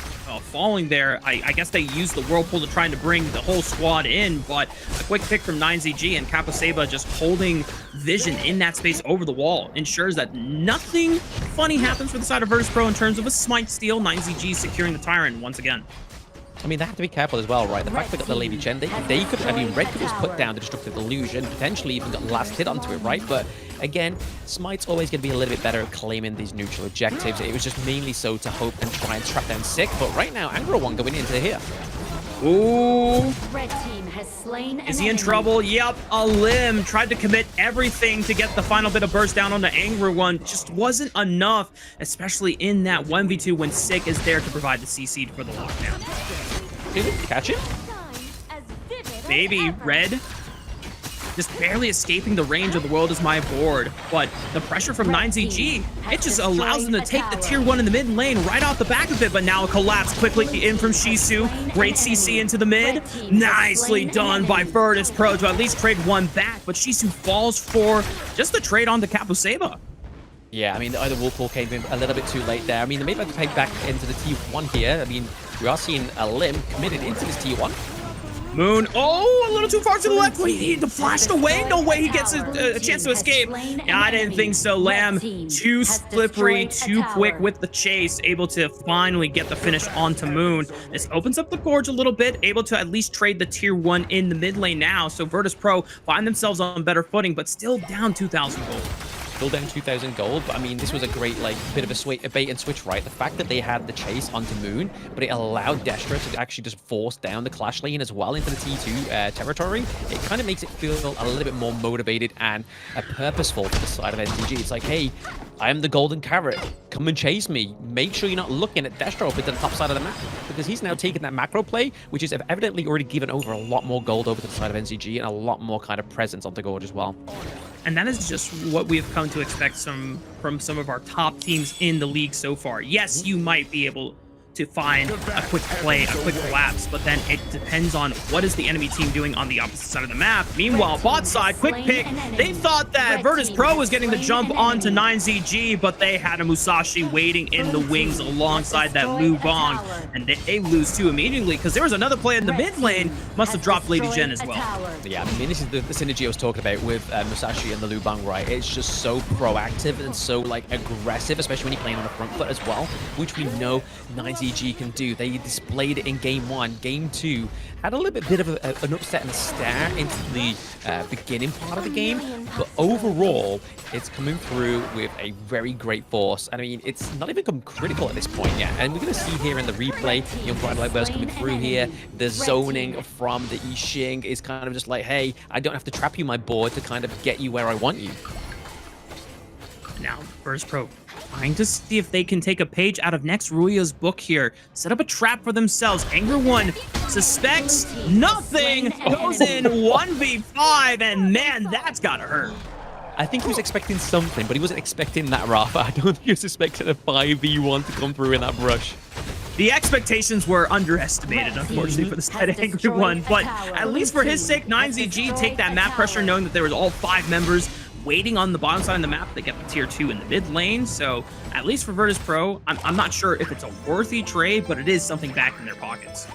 falling there. I guess they used the Whirlpool to trying to bring the whole squad in, but a quick pick from 9ZG and Kapuseba just holding vision in that space over the wall ensures that nothing funny happens for the side of Virtus.pro in terms of a smite steal. 9ZG securing the Tyrant once again. I mean, they have to be careful as well, right? The fact they got the Lady Chen, they could, Red could just put down the Destructive Illusion, potentially even got last hit onto it, right? But again, Smite's always going to be a little bit better at claiming these neutral objectives. It was just mainly so to hope and try and trap down Sick, but right now, Angro One going into here. Ooh. Red team has slain Is he in trouble? Yep, a limb. Tried to commit everything to get the final bit of burst down on the Angry One. Just wasn't enough, especially in that 1v2 when Sick is there to provide the CC for the lockdown. Did he catch him? Maybe. Red just barely escaping the range of the world is my board, but the pressure from 9ZG, it just allows them to take the tier 1 in the mid lane right off the back of it, but now a collapse quickly in from Shisu. Great CC into the mid. Nicely done by Virtus.pro to at least trade one back, but Shisu falls for just the trade on the Kapuseba. Yeah, I mean, the Whirlpool came in a little bit too late there. I mean, they may have to pay back into the T1 here. I mean, we are seeing a limb committed into this T1. Moon, a little too far to the left. He flashed away. No way he gets a chance to escape. Yeah, I didn't think so. Lamb, too slippery, too quick with the chase, able to finally get the finish onto Moon. This opens up the Gorge a little bit, able to at least trade the tier 1 in the mid lane now. So Virtus.pro find themselves on better footing, but still down 2,000 gold. Still down 2,000 gold, but I mean, this was a great, bit of a bait and switch, right? The fact that they had the chase onto Moon, but it allowed Destra to actually just force down the Clash lane as well into the T2 territory. It kind of makes it feel a little bit more motivated and purposeful for the side of NCG. It's like, hey, I am the golden carrot. Come and chase me. Make sure you're not looking at Destra up at the top side of the map, because he's now taken that macro play, which is evidently already given over a lot more gold over to the side of NCG and a lot more kind of presence on the Gorge as well. And that is just what we've come to expect from some of our top teams in the league so far. Yes, you might be able to find a quick play, a quick collapse, but then it depends on what is the enemy team doing on the opposite side of the map. Meanwhile, bot side, quick pick. They thought that Virtus.pro was getting the jump onto 9ZG, but they had a Musashi waiting in the wings alongside that Lu Bong, and they lose too immediately because there was another play in the mid lane. Must have dropped Lady Jen as well. Yeah, I mean, this is the synergy I was talking about with Musashi and the Lu Bang, right? It's just so proactive and so aggressive, especially when you're playing on the front foot as well, which we know 9ZG can do. They displayed it in game 1. Game 2 had a little bit of an upset and a stare into the beginning part of the game, but overall it's coming through with a very great force. And I mean, it's not even come critical at this point yet, and we're going to see here in the replay, Young Bright Light Burst coming through here. The zoning from the Yixing is kind of just like, hey, I don't have to trap you my board to kind of get you where I want you. Now, Virtus.pro trying to see if they can take a page out of next RÜYA's book here. Set up a trap for themselves. Angry One suspects nothing. Goes in 1v5, and man, that's gotta hurt. I think he was expecting something, but he wasn't expecting that, Rafa. I don't think he was expecting a 5v1 to come through in that brush. The expectations were underestimated, unfortunately, for the side of Angry One, but at least for his sake, 9ZG take that map pressure, knowing that there was all 5 members waiting on the bottom side of the map. They get the tier 2 in the mid lane, so at least for Virtus.pro, I'm not sure if it's a worthy trade, but it is something back in their pockets.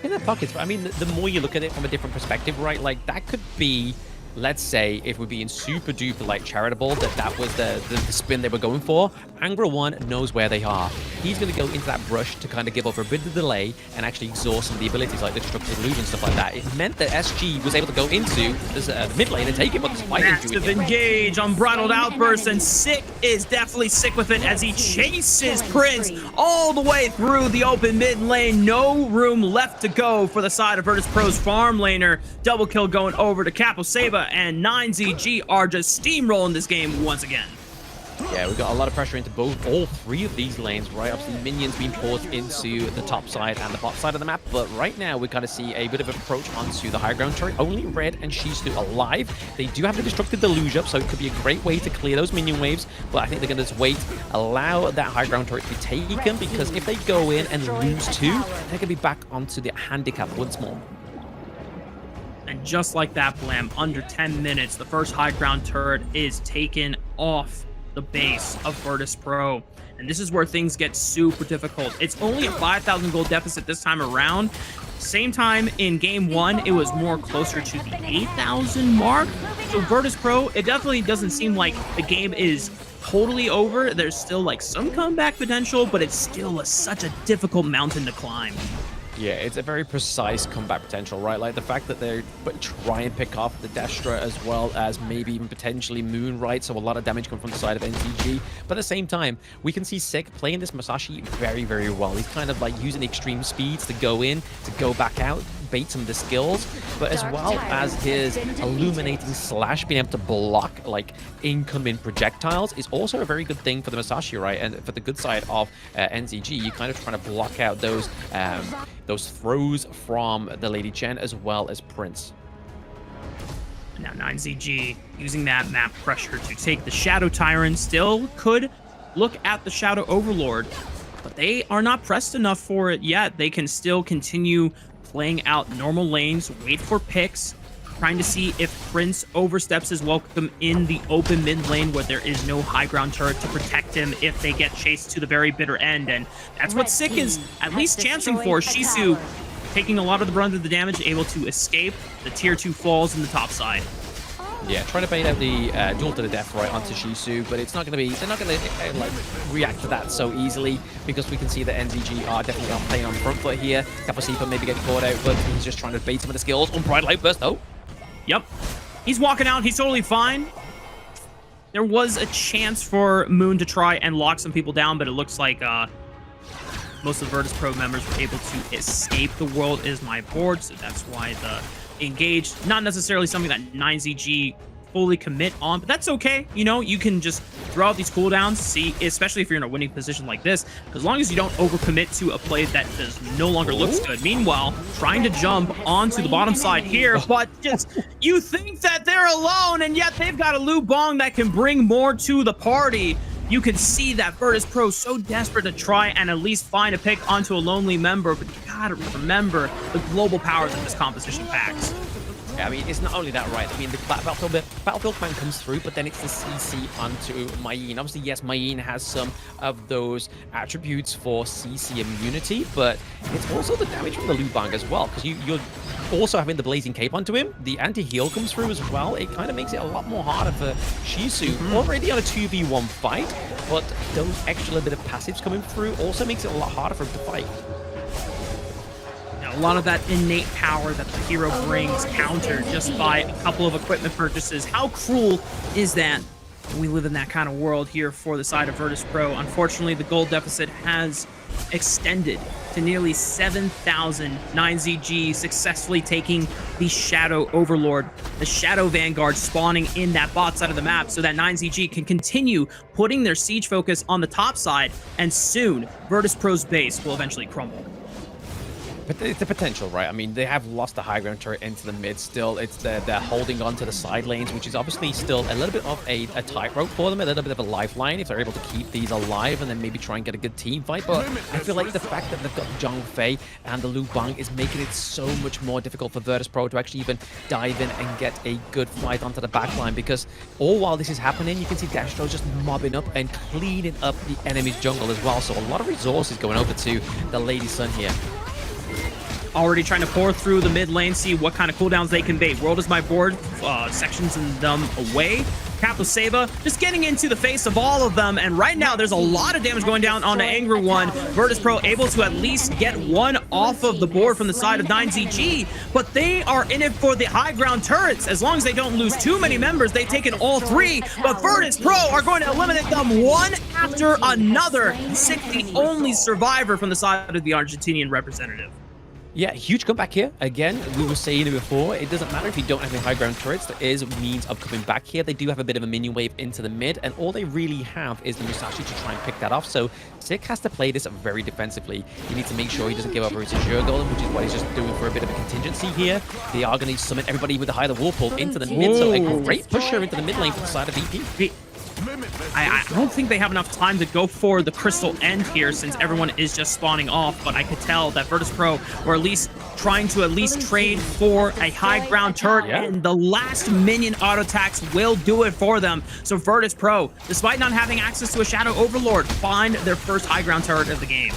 In their pockets, but I mean, the more you look at it from a different perspective, right? That could be, let's say, if we're being super duper charitable, that was the spin they were going for. Angry One knows where they are. he's going to go into that brush to kind of give over a bit of delay and actually exhaust some of the abilities like the Destructive Illusion and stuff like that. It meant that SG was able to go into the mid lane and take it, but despite massive engage, unbridled outburst, and Sick is definitely sick with it as he chases Prince all the way through the open mid lane. No room left to go for the side of Virtus.pro's farm laner. Double kill going over to Caposeba, and 9ZG are just steamrolling this game once again. Yeah, we've got a lot of pressure into all three of these lanes, right? Obviously, minions being poured into the top side and the bot side of the map, but right now we kind of see a bit of approach onto the high ground turret. Only Red and Shizu alive. They do have the Destructive Deluge up, so it could be a great way to clear those minion waves, but I think they're going to just wait, allow that high ground turret to be taken, because if they go in and lose two, they're going to be back onto the handicap once more. And just like that, Blam, under 10 minutes, the first high ground turret is taken off the base of Virtus.pro. And this is where things get super difficult. It's only a 5,000 gold deficit this time around. Same time in game one, it was more closer to the 8,000 mark. So Virtus.pro, it definitely doesn't seem like the game is totally over. There's still like some comeback potential, but it's still such a difficult mountain to climb. Yeah, it's a very precise comeback potential, right? Like the fact that they try and pick off the Destra as well as maybe even potentially Moonlight, so a lot of damage coming from the side of NCG. But at the same time, we can see Sick playing this Masashi very, very well. He's kind of like using extreme speeds to go in, to go back out, bait some of the skills, but as well as his illuminating slash being able to block like incoming projectiles is also a very good thing for the Masashi, right? And for the good side of NCG, you're kind of trying to block out those throws from the Lady Chen as well as Prince. Now 9ZG using that map pressure to take the Shadow Tyrant. Still could look at the Shadow Overlord, but they are not pressed enough for it yet. They can still continue playing out normal lanes, wait for picks, trying to see if Prince oversteps his welcome in the open mid lane where there is no high ground turret to protect him if they get chased to the very bitter end. And that's what Sick is at least chancing for. Shizu taking a lot of the brunt of the damage, able to escape the tier 2 falls in the top side. Yeah, trying to bait out the duel to the death right onto Shizu, but it's not going to be, they're not going to like react to that so easily, because we can see that NZG are definitely not playing on the front foot here. Caposeba maybe getting caught out, but he's just trying to bait some of the skills. Unbridled Outburst, though. Yep. He's walking out. He's totally fine. There was a chance for Moon to try and lock some people down, but it looks like most of the Virtus.pro members were able to escape. The world is my board, so that's why the engage, not necessarily something that 9ZG fully commit on, but that's okay. You know, you can just throw out these cooldowns, see, especially if you're in a winning position like this, as long as you don't overcommit to a play that does no longer looks good. Meanwhile, trying to jump onto the bottom side here, but just, you think that they're alone, and yet they've got a Lu Bong that can bring more to the party. You can see that Virtus.pro so desperate to try and at least find a pick onto a lonely member, but you gotta remember the global powers that this composition packs. Yeah, I mean, it's not only that, right? I mean, the Battlefield fan comes through, but then it's the CC onto Mayeen. Obviously, yes, Mayeen has some of those attributes for CC immunity, but it's also the damage from the Lu Bang as well, because you're also having the Blazing Cape onto him. The anti-heal comes through as well. It kind of makes it a lot more harder for Shizu. Already on a 2v1 fight, but those extra bit of passives coming through also makes it a lot harder for him to fight. A lot of that innate power that the hero brings countered just by a couple of equipment purchases. How cruel is that? We live in that kind of world here for the side of Virtus.pro. Unfortunately, the gold deficit has extended to nearly 7,000. 9ZG successfully taking the Shadow Overlord, the Shadow Vanguard spawning in that bot side of the map so that 9ZG can continue putting their siege focus on the top side, and soon Virtus.pro's base will eventually crumble. But it's the potential, right? I mean, they have lost the high ground turret into the mid still. It's they're holding on to the side lanes, which is obviously still a little bit of a tightrope for them, a little bit of a lifeline if they're able to keep these alive and then maybe try and get a good team fight. But I feel like the fact that they've got Zhang Fei and the Lu Bang is making it so much more difficult for Virtus.pro to actually even dive in and get a good fight onto the backline, because all while this is happening, you can see Destro just mobbing up and cleaning up the enemy's jungle as well. So a lot of resources going over to the Lady Sun here. Already trying to pour through the mid lane, see what kind of cooldowns they can bait. World is my board, sections them away. Kapuseva just getting into the face of all of them, and right now there's a lot of damage going down on the Angry One. Virtus.pro able to at least get one off of the board from the side of 9ZG, but they are in it for the high ground turrets. As long as they don't lose too many members, they've taken all three, but Virtus.pro are going to eliminate them one after another. Sick, the only survivor from the side of the Argentinian representative. Yeah, huge comeback here. Again, we were saying it before, it doesn't matter if you don't have any high ground turrets, there is means of coming back here. They do have a bit of a minion wave into the mid, and all they really have is the Musashi to try and pick that off. So Sick has to play this very defensively. He needs to make sure he doesn't give up his Azure Golem, which is what he's just doing for a bit of a contingency here. They are going to summon everybody with the High the Wall pull into the mid, so a great pusher into the mid lane for the side of VP. I don't think they have enough time to go for the crystal end here since everyone is just spawning off, but I could tell that Virtus.pro were at least trying to trade for a high ground turret, and the last minion auto attacks will do it for them. So Virtus.pro, despite not having access to a Shadow Overlord, find their first high ground turret of the game.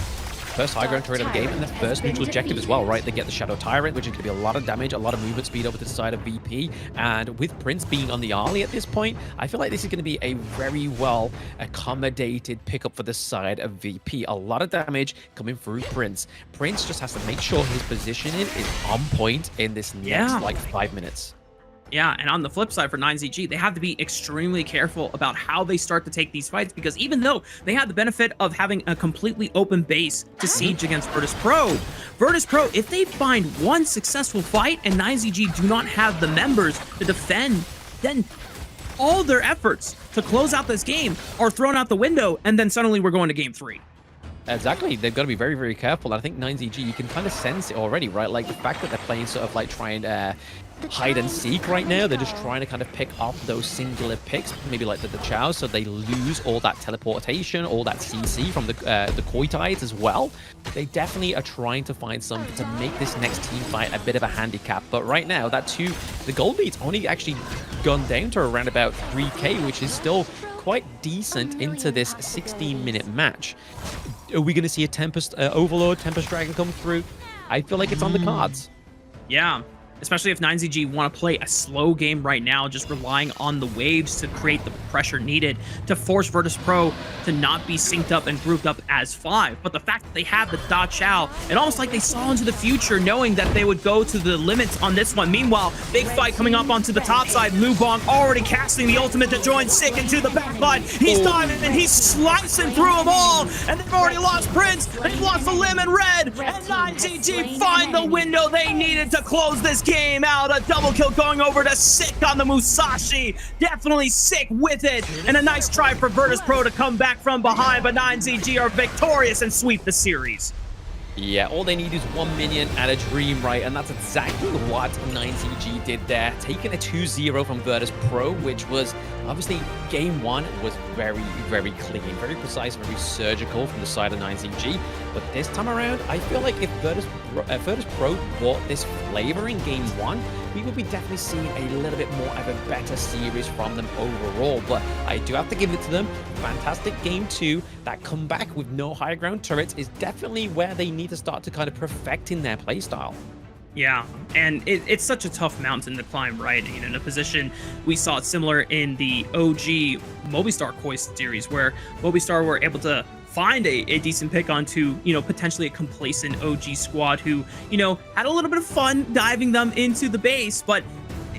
First high ground turret of the game and the first neutral objective as well, right? They get the Shadow Tyrant, which is going to be a lot of damage, a lot of movement speed over to the side of VP. And with Prince being on the early at this point, I feel like this is going to be a very well accommodated pickup for the side of VP. A lot of damage coming through Prince. Prince just has to make sure his positioning is on point in this next like 5 minutes. Yeah, and on the flip side for 9ZG, they have to be extremely careful about how they start to take these fights, because even though they have the benefit of having a completely open base to siege against Virtus.pro, if they find one successful fight and 9ZG do not have the members to defend, then all their efforts to close out this game are thrown out the window, and then suddenly we're going to game 3. Exactly. They've got to be very, very careful. I think 9ZG, you can kind of sense it already, right? Like the fact that they're playing sort of like trying to hide and seek right now. They're just trying to kind of pick off those singular picks, maybe like the Chow, so they lose all that teleportation, all that CC from the Koi Tides as well. They definitely are trying to find something to make this next team fight a bit of a handicap. But right now, the gold lead's only actually gone down to around about 3K, which is still quite decent into this 16-minute match. Are we going to see a Tempest Overlord, Tempest Dragon come through? I feel like it's on the cards. Yeah. Especially if 9ZG want to play a slow game right now, just relying on the waves to create the pressure needed to force Virtus.pro to not be synced up and grouped up as 5. But the fact that they have the Da Chao, and almost like they saw into the future, knowing that they would go to the limits on this one. Meanwhile, big fight coming up onto the top side. Lu Bong already casting the ultimate to join Sick into the back line. He's diving and he's slicing through them all. And they've already lost Prince. They've lost the Lim and Red. And 9ZG find the window they needed to close this game out. A double kill going over to Sick on the Musashi. Definitely Sick with it. And a nice try for Virtus.pro to come back from behind, but 9ZG are victorious and sweep the series. Yeah, all they need is one minion and a dream, right? And that's exactly what 9ZG did there. Taking a 2-0 from Virtus.pro, which was obviously game 1 was very, very clean, very precise, very surgical from the side of 9ZG. But this time around, I feel like if Virtus.pro brought this flavor in game 1, we would be definitely seeing a little bit more of a better series from them overall. But I do have to give it to them. Fantastic game 2. That comeback with no high ground turrets is definitely where they need to start to kind of perfecting their playstyle. Yeah, and it's such a tough mountain to climb, right? You know, in a position we saw it similar in the OG Movistar Koi series, where Movistar were able to find a decent pick onto, you know, potentially a complacent OG squad who, you know, had a little bit of fun diving them into the base. But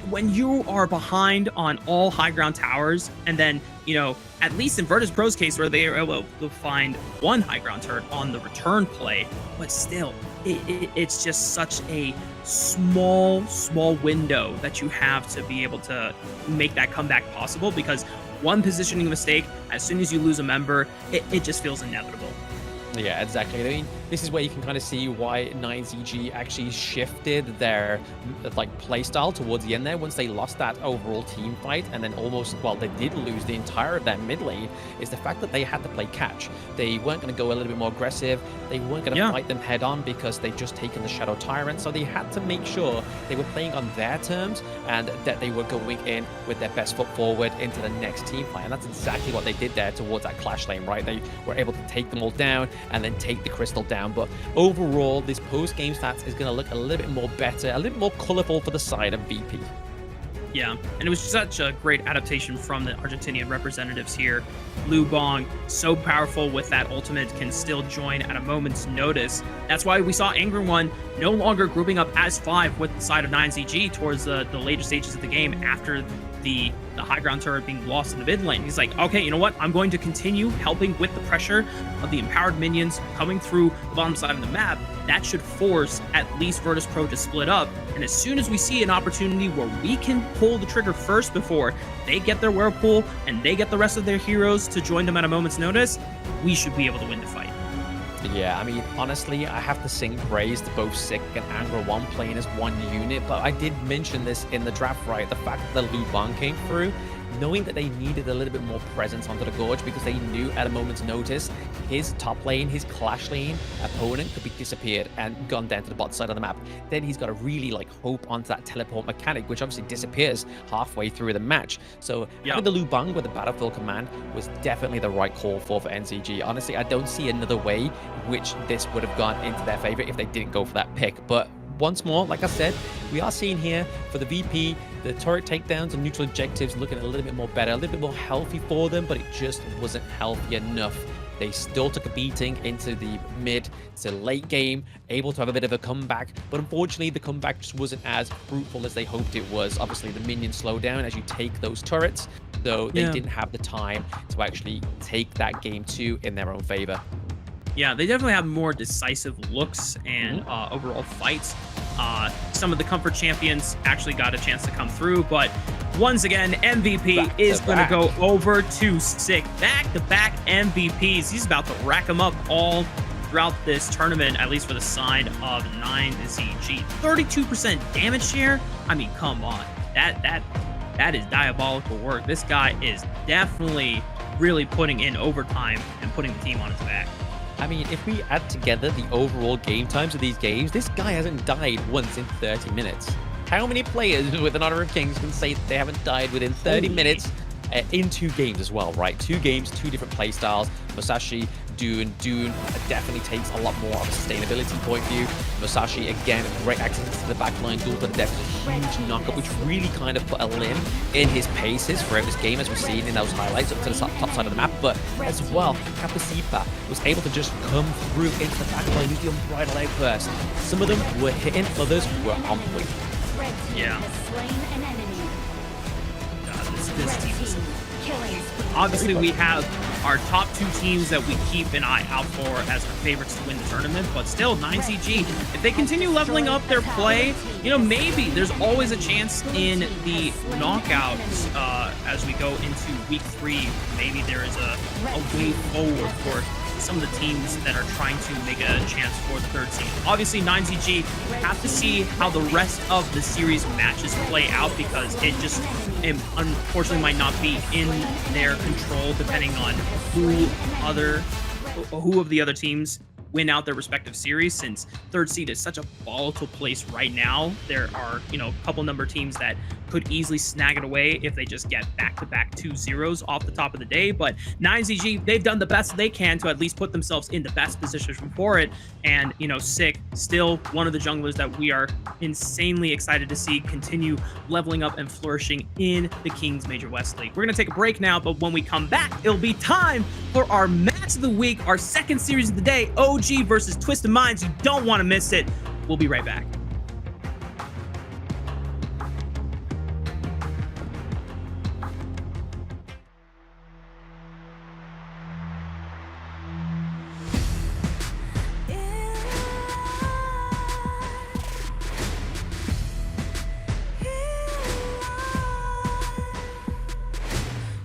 when you are behind on all high ground towers, and then, you know, at least in Virtus.pro's case, where they were able to find one high ground turret on the return play, but still, it's just such a small window that you have to be able to make that comeback possible, because one positioning mistake, as soon as you lose a member, it just feels inevitable. Yeah, exactly. I mean, this is where you can kind of see why 9ZG actually shifted their like playstyle towards the end there. Once they lost that overall team fight, and then almost, well, they did lose the entire of their mid lane, is the fact that they had to play catch. They weren't going to go a little bit more aggressive. They weren't going to fight them head on because they'd just taken the Shadow Tyrant. So they had to make sure they were playing on their terms and that they were going in with their best foot forward into the next team fight. And that's exactly what they did there towards that clash lane, right? They were able to take them all down and then take the crystal down. But overall, this post-game stats is going to look a little bit more better, a little bit more colorful for the side of VP. Yeah, and it was such a great adaptation from the Argentinian representatives here. Lu Bong, so powerful with that ultimate, can still join at a moment's notice. That's why we saw Angry One no longer grouping up as 5 with the side of 9ZG towards the later stages of the game after the high ground turret being lost in the mid lane. He's like, okay, you know what? I'm going to continue helping with the pressure of the empowered minions coming through the bottom side of the map. That should force at least Virtus.pro to split up. And as soon as we see an opportunity where we can pull the trigger first before they get their Whirlpool and they get the rest of their heroes to join them at a moment's notice, we should be able to win the fight. Yeah, I mean, honestly, I have to sing praise to both Sick and Angra 1 playing as one unit, but I did mention this in the draft, right? The fact that Lu Bang came through, knowing that they needed a little bit more presence onto the Gorge because they knew at a moment's notice his top lane, his clash lane opponent could be disappeared and gone down to the bottom side of the map. Then he's got to really like hope onto that teleport mechanic, which obviously disappears halfway through the match. So having the Lu Bang with the battlefield command was definitely the right call for NCG. Honestly, I don't see another way in which this would have gone into their favor if they didn't go for that pick. But once more, like I said, we are seeing here for the VP, the turret takedowns and neutral objectives looking a little bit more better, a little bit more healthy for them, but it just wasn't healthy enough. They still took a beating into the mid to late game, able to have a bit of a comeback, but unfortunately the comeback just wasn't as fruitful as they hoped it was. Obviously the minions slow down as you take those turrets, so they didn't have the time to actually take that game 2 in their own favor. Yeah, they definitely have more decisive looks and overall fights. Some of the comfort champions actually got a chance to come through, but once again, MVP is going to go over to Sick. Back-to-back MVPs. He's about to rack them up all throughout this tournament, at least for the side of 9ZG. 32% damage share? I mean, come on. That is diabolical work. This guy is definitely really putting in overtime and putting the team on his back. I mean, if we add together the overall game times of these games, this guy hasn't died once in 30 minutes. How many players with an Honor of Kings can say that they haven't died within 30 minutes in 2 games as well, right? 2 games, 2 different playstyles. Musashi, Dune definitely takes a lot more of a sustainability point of view. Musashi, again, great access to the backline. Duel to the depth is a huge knockup, which really kind of put a limb in his paces throughout this game, as we've seen in those highlights up to the top side of the map. But as well, Kapasipa was able to just come through into the backline, use the unbridled outburst. Some of them were hitting, others were on point. Yeah. This team is... Obviously, we have our top 2 teams that we keep an eye out for as our favorites to win the tournament, but still, 9ZG, if they continue leveling up their play, you know, maybe there's always a chance in the knockouts as we go into week 3. Maybe there is a way forward for some of the teams that are trying to make a chance for the 3rd seed. Obviously, 9ZG have to see how the rest of the series matches play out, because it unfortunately might not be in their control depending on who of the other teams win out their respective series, since 3rd seed is such a volatile place right now. There are, a couple number of teams that could easily snag it away if they just get back-to-back 2-0s off the top of the day. But 9ZG, they've done the best they can to at least put themselves in the best position for it. And, Sick, still one of the junglers that we are insanely excited to see continue leveling up and flourishing in the Kings Major West League. We're going to take a break now, but when we come back, it'll be time for our match of the week, our 2nd series of the day, OG versus Twisted Minds. You don't want to miss it. We'll be right back.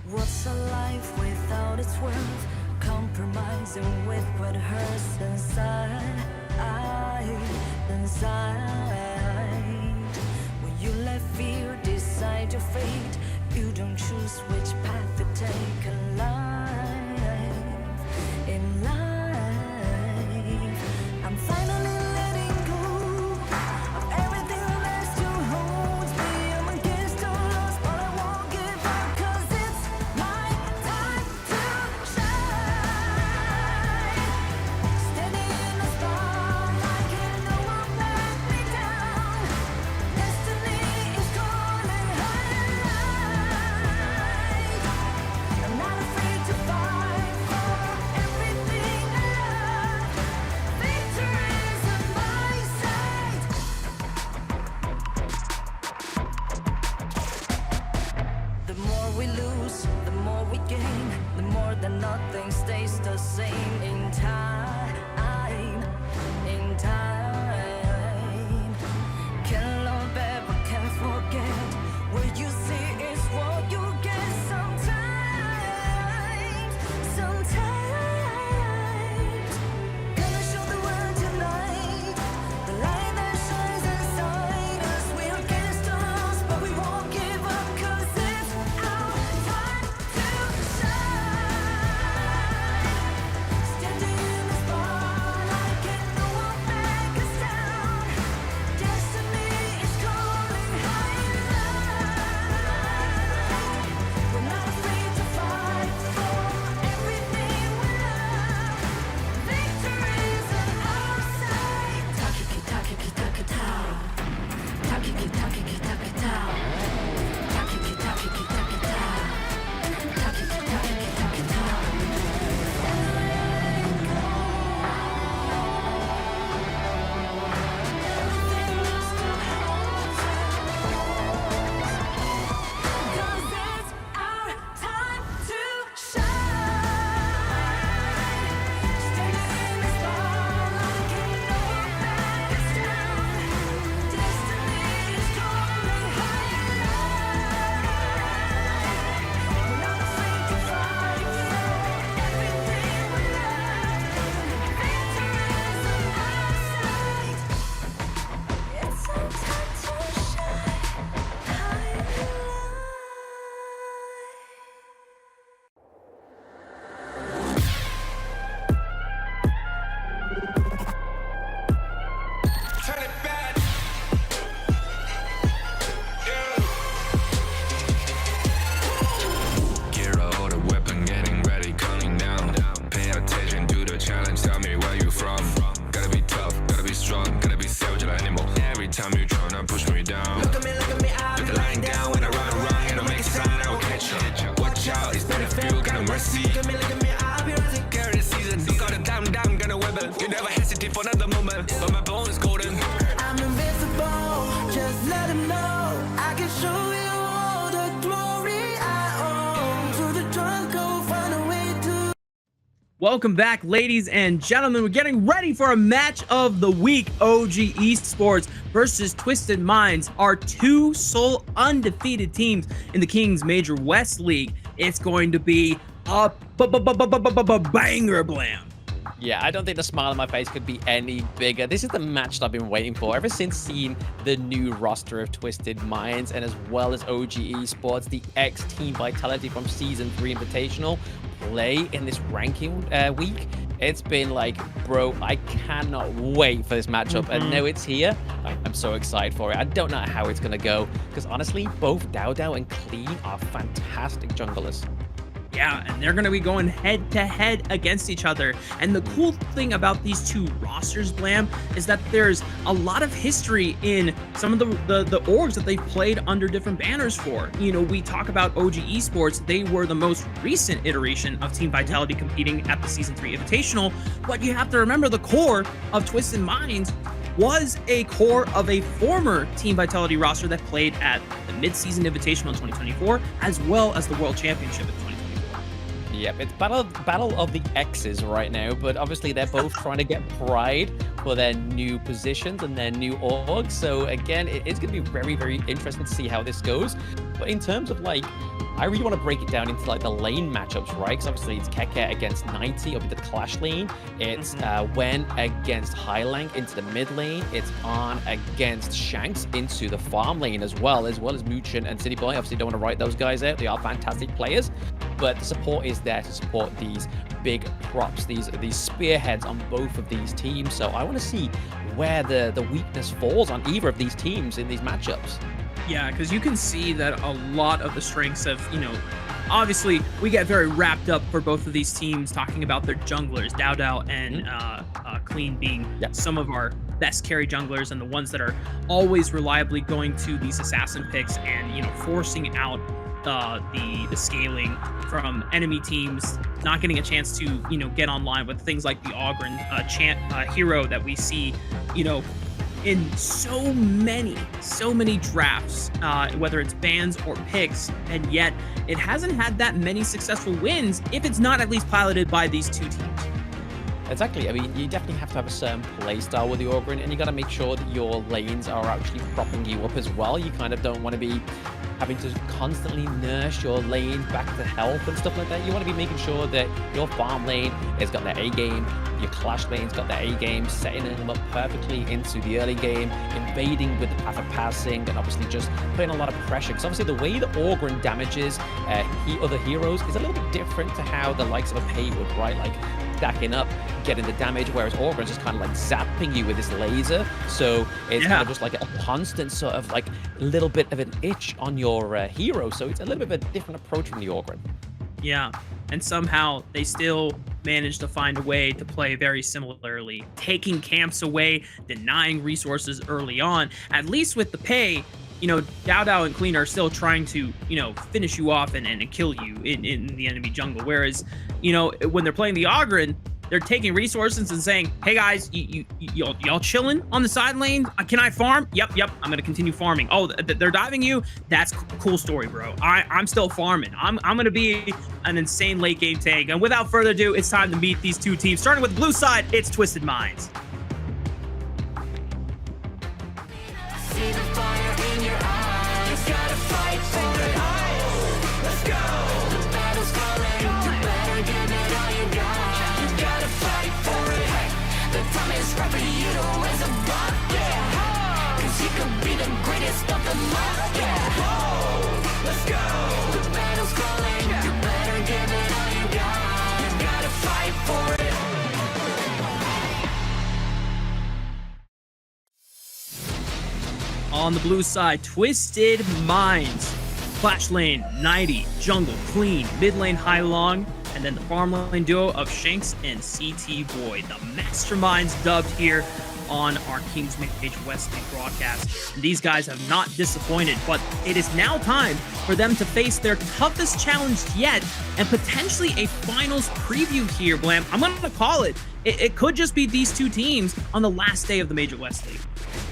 What's a life without its worth? Compromising with what hurts inside. When you let fear decide your fate, you don't choose which path to take in life. I'm finally letting go of everything that still holds me. I'm against all odds, but I won't give up, 'cause it's my time to shine. Standing in the spotlight, and no one let me down. Destiny is calling higher. challenge, tell me where you from. Gotta be tough, gotta be strong, gotta be savage like animal. Every time you tryna push me down. Look at me, I put the line down when I run, and I make a sign, I will catch up. Watch out, it's better feel, got no mercy. Look at me, I'll be rising. Carry the season, look out the down, gonna wibble. You never hesitate for another moment, but my bone is golden. I'm invincible, just let him know I can show you all the glory I own. To the drunk, go find a way to. Welcome back, ladies and gentlemen. We're getting ready for a match of the week. OG Esports versus Twisted Minds, our two sole undefeated teams in the Kings Major West League. It's going to be a banger blam. Yeah, I don't think the smile on my face could be any bigger. This is the match that I've been waiting for ever since seeing the new roster of Twisted Minds, and as well as OG Esports, the ex-Team Vitality from Season 3 Invitational play in this ranking week. It's been like, bro, I cannot wait for this matchup. And now it's here. I'm so excited for it. I don't know how it's going to go, because honestly, both Dao and Clean are fantastic junglers. Yeah, and they're going to be going head-to-head against each other. And the cool thing about these two rosters, Blam, is that there's a lot of history in some of the orgs that they've played under different banners for. You know, we talk about OG Esports. They were the most recent iteration of Team Vitality competing at the Season 3 Invitational. But you have to remember the core of Twisted Minds was a core of a former Team Vitality roster that played at the Mid-Season Invitational in 2024, as well as the World Championship in 2024. Yep, it's battle of the X's right now, but obviously they're both trying to get pride for their new positions and their new orgs. So again, it's going to be very, very interesting to see how this goes. But in terms of like, I really want to break it down into like the lane matchups, right? Because obviously it's Keke against 90 up into the Clash lane. It's Wen against Highlang into the mid lane. It's On against Shanks into the farm lane as well as Muchin and City Boy. Obviously don't want to write those guys out. They are fantastic players, but the support is there to support these big props, these spearheads on both of these teams. So I want to see where the weakness falls on either of these teams in these matchups. Yeah, because you can see that a lot of the strengths of, you know, obviously we get very wrapped up for both of these teams talking about their junglers, Dao and Clean being some of our best carry junglers and the ones that are always reliably going to these assassin picks and, you know, forcing out the scaling from enemy teams, not getting a chance to, you know, get online with things like the Ogren hero that we see, you know, in so many drafts, whether it's bans or picks, and yet it hasn't had that many successful wins if it's not at least piloted by these two teams. Exactly. I mean, you definitely have to have a certain play style with the Ogren, and you got to make sure that your lanes are actually propping you up as well. You kind of don't want to be having to constantly nurse your lane back to health and stuff like that. You want to be making sure that your farm lane has got their A game, your Clash lane's got their A game, setting them up perfectly into the early game, invading with the path of passing, and obviously just putting a lot of pressure. Because obviously the way the Ogren damages other heroes is a little bit different to how the likes of a Pei would, right? Like stacking up, getting the damage, whereas Ogren's just kind of like zapping you with this laser. So it's kind of just like a constant sort of like little bit of an itch on your hero. So it's a little bit of a different approach from the Ogren. Yeah, and somehow they still managed to find a way to play very similarly, taking camps away, denying resources early on. At least with the Pei, you know, Dao and Clean are still trying to, you know, finish you off and kill you in the enemy jungle. Whereas, you know, when they're playing the Ogren, they're taking resources and saying, hey guys, y'all chilling on the side lane? Can I farm? Yep, I'm gonna continue farming. Oh, they're diving you? That's cool story, bro. I'm still farming. I'm gonna be an insane late game tank. And without further ado, it's time to meet these two teams. Starting with the blue side, it's Twisted Minds. See the fire in your eyes. Gotta fight for it. Let's go. The battle's calling. You better give it all you got. You gotta fight for it. The time is right for you to raise a bar. Yeah. Cause you could be the greatest of them all. Yeah. Let's go. The battle's calling. You better give it all you got. You gotta fight for it. On the blue side, Twisted Minds. Clash lane, 90, jungle, Clean, mid lane, Highlang, and then the farm lane duo of Shanks and CT Boy. The masterminds dubbed here on our Kings Mage West League broadcast. And these guys have not disappointed, but it is now time for them to face their toughest challenge yet, and potentially a finals preview here, Blam. I'm going to call it. It could just be these two teams on the last day of the Major West League.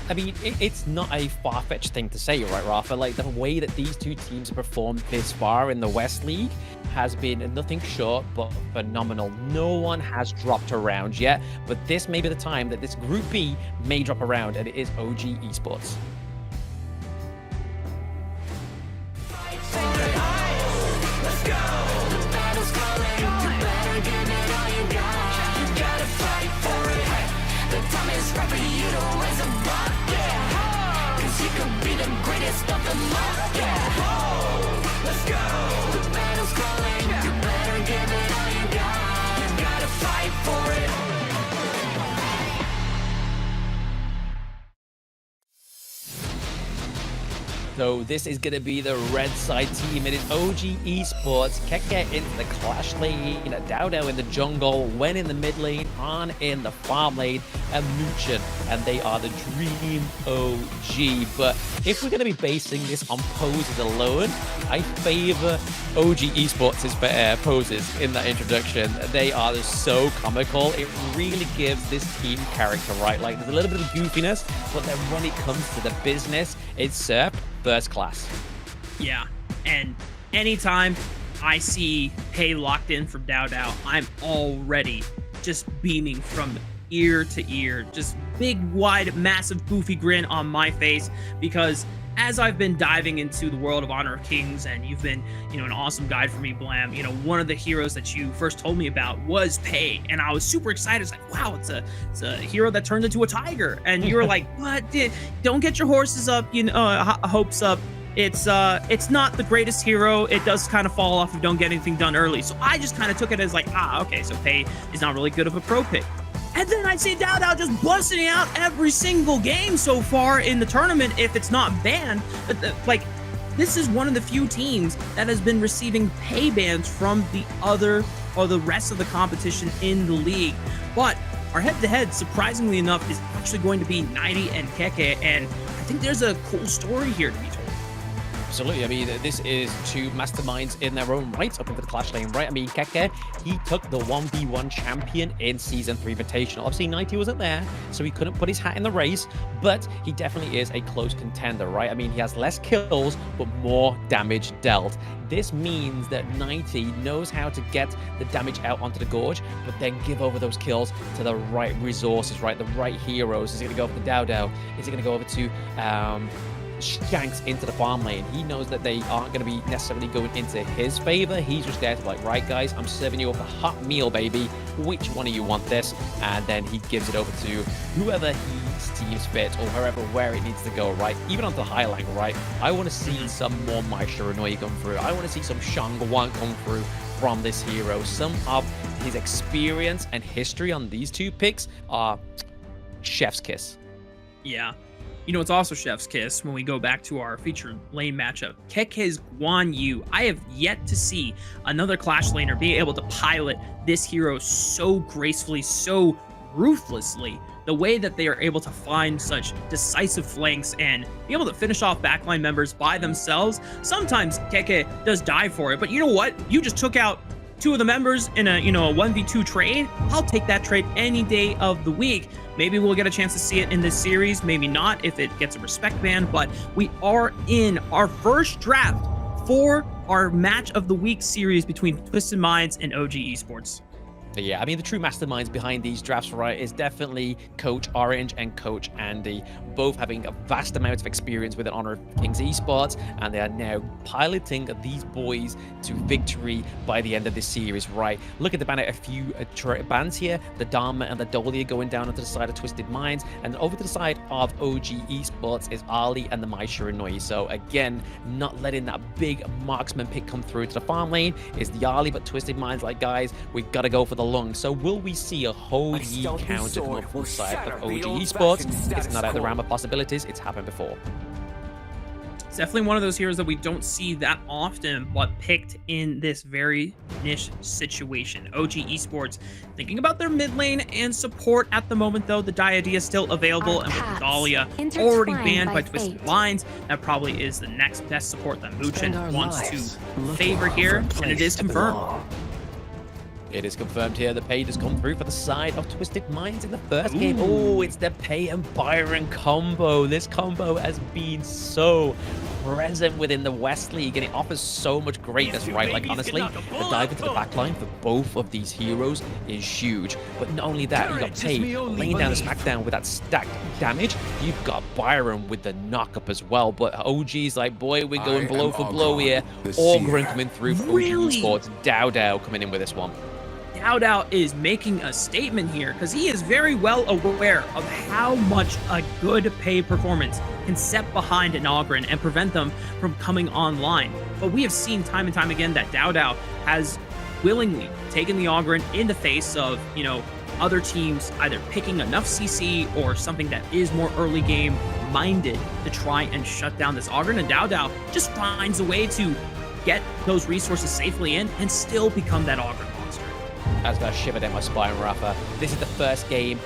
I mean, it's not a far-fetched thing to say, right, Rafa? Like, the way that these two teams have performed this far in the West League has been nothing short but phenomenal. No one has dropped a round yet, but this may be the time that this Group B may drop a round, and it is OG Esports. Let's go! The battle's calling. You better give it all you got. You gotta fight for it. The time is right for you to raise a bar. Yeah. Cause you could be the greatest of them all. Yeah. Let's go! The battle's calling. You better give it all you got. You gotta fight for it. So this is going to be the red side team. It is OG Esports. Keke into the clash lane, Dowdow in the jungle, Wen in the mid lane, On in the farm lane, and Luchan. And they are the Dream OG. But if we're going to be basing this on poses alone, I favor OG Esports' poses in that introduction. They are so comical. It really gives this team character, right? Like, there's a little bit of goofiness, but then when it comes to the business, it's first class. Yeah, and anytime I see Pei locked in from Dowdow, I'm already just beaming from ear to ear. Just big, wide, massive, goofy grin on my face, because as I've been diving into the world of Honor of Kings, and you've been, an awesome guide for me, Blam, one of the heroes that you first told me about was Pei, and I was super excited. It's like, wow, it's a hero that turned into a tiger, and you were like, what? Don't get your horses up, hopes up. It's not the greatest hero. It does kind of fall off if you don't get anything done early. So I just kind of took it as like, okay, so Pei is not really good of a pro pick. And then I see Dowdow just busting it out every single game so far in the tournament, if it's not banned. But this is one of the few teams that has been receiving Pei bans from the rest of the competition in the league. But our head-to-head, surprisingly enough, is actually going to be Nighty and Keke, and I think there's a cool story here to be told. Absolutely. I mean, this is two masterminds in their own right up into the clash lane, right? I mean, Keke, he took the 1v1 champion in Season 3 Invitational. Obviously, 90 wasn't there, so he couldn't put his hat in the race, but he definitely is a close contender, right? I mean, he has less kills, but more damage dealt. This means that 90 knows how to get the damage out onto the Gorge, but then give over those kills to the right resources, right? The right heroes. Is he going to go over to Dowdow? Is he going to go over to Shanks into the farm lane? He knows that they aren't going to be necessarily going into his favor. He's just there to like, right guys, I'm serving you up a hot meal, baby. Which one of you want this? And then he gives it over to whoever he seems fit, or where it needs to go, right? Even onto the highline, right? I want to see some more Maishiranui come through. I want to see some Shangguan come through from this hero. Some of his experience and history on these two picks are chef's kiss. Yeah. It's also chef's kiss when we go back to our featured lane matchup. Keke's Guan Yu. I have yet to see another Clash laner be able to pilot this hero so gracefully, so ruthlessly. The way that they are able to find such decisive flanks and be able to finish off backline members by themselves. Sometimes Keke does die for it, but you know what? You just took out two of the members in a 1v2 trade. I'll take that trade any day of the week. Maybe we'll get a chance to see it in this series, maybe not if it gets a respect ban, but we are in our first draft for our match of the week series between Twisted Minds and OG Esports. Yeah, I mean, the true masterminds behind these drafts, right, is definitely Coach Orange and Coach Andy, both having a vast amount of experience with Honor of Kings Esports, and they are now piloting these boys to victory by the end of this series, right? Look at the ban at a few bans here, the Dharma and the Dolia going down onto the side of Twisted Minds, and over to the side of OG Esports is Ali and the Maishiranui. So again, not letting that big marksman pick come through to the farm lane is the Ali, but Twisted Minds like, guys, we gotta go for the long. So will we see a whole Yi counter come up from the side of OG Esports? It's not out the realm of possibilities. It's happened before. It's definitely one of those heroes that we don't see that often, but picked in this very niche situation. OG Esports thinking about their mid lane and support at the moment, though. The Diadea is still available, and with Dahlia already banned by Twisted Lines, that probably is the next best support that Muchen wants to favor here, and it is confirmed. It is confirmed here. The Pay has come through for the side of Twisted Minds in the first game. Oh, it's the Pay and Byron combo. This combo has been so present within the West League, and it offers so much greatness, right? Like, honestly, the dive into the backline for both of these heroes is huge. But not only that, you got Pay laying down the smackdown with that stacked damage. You've got Byron with the knockup as well. But OG's like, boy, we're going blow for blow here. Orgren coming through for OG Esports. Dow coming in with this one. Dow is making a statement here because he is very well aware of how much a good Pay performance can set behind an Ogren and prevent them from coming online. But we have seen time and time again that Dow has willingly taken the Ogren in the face of, you know, other teams either picking enough CC or something that is more early game minded to try and shut down this Ogren. And Dow just finds a way to get those resources safely in and still become that Ogren. I was gonna shiver down my spine, Rafa. This is the first game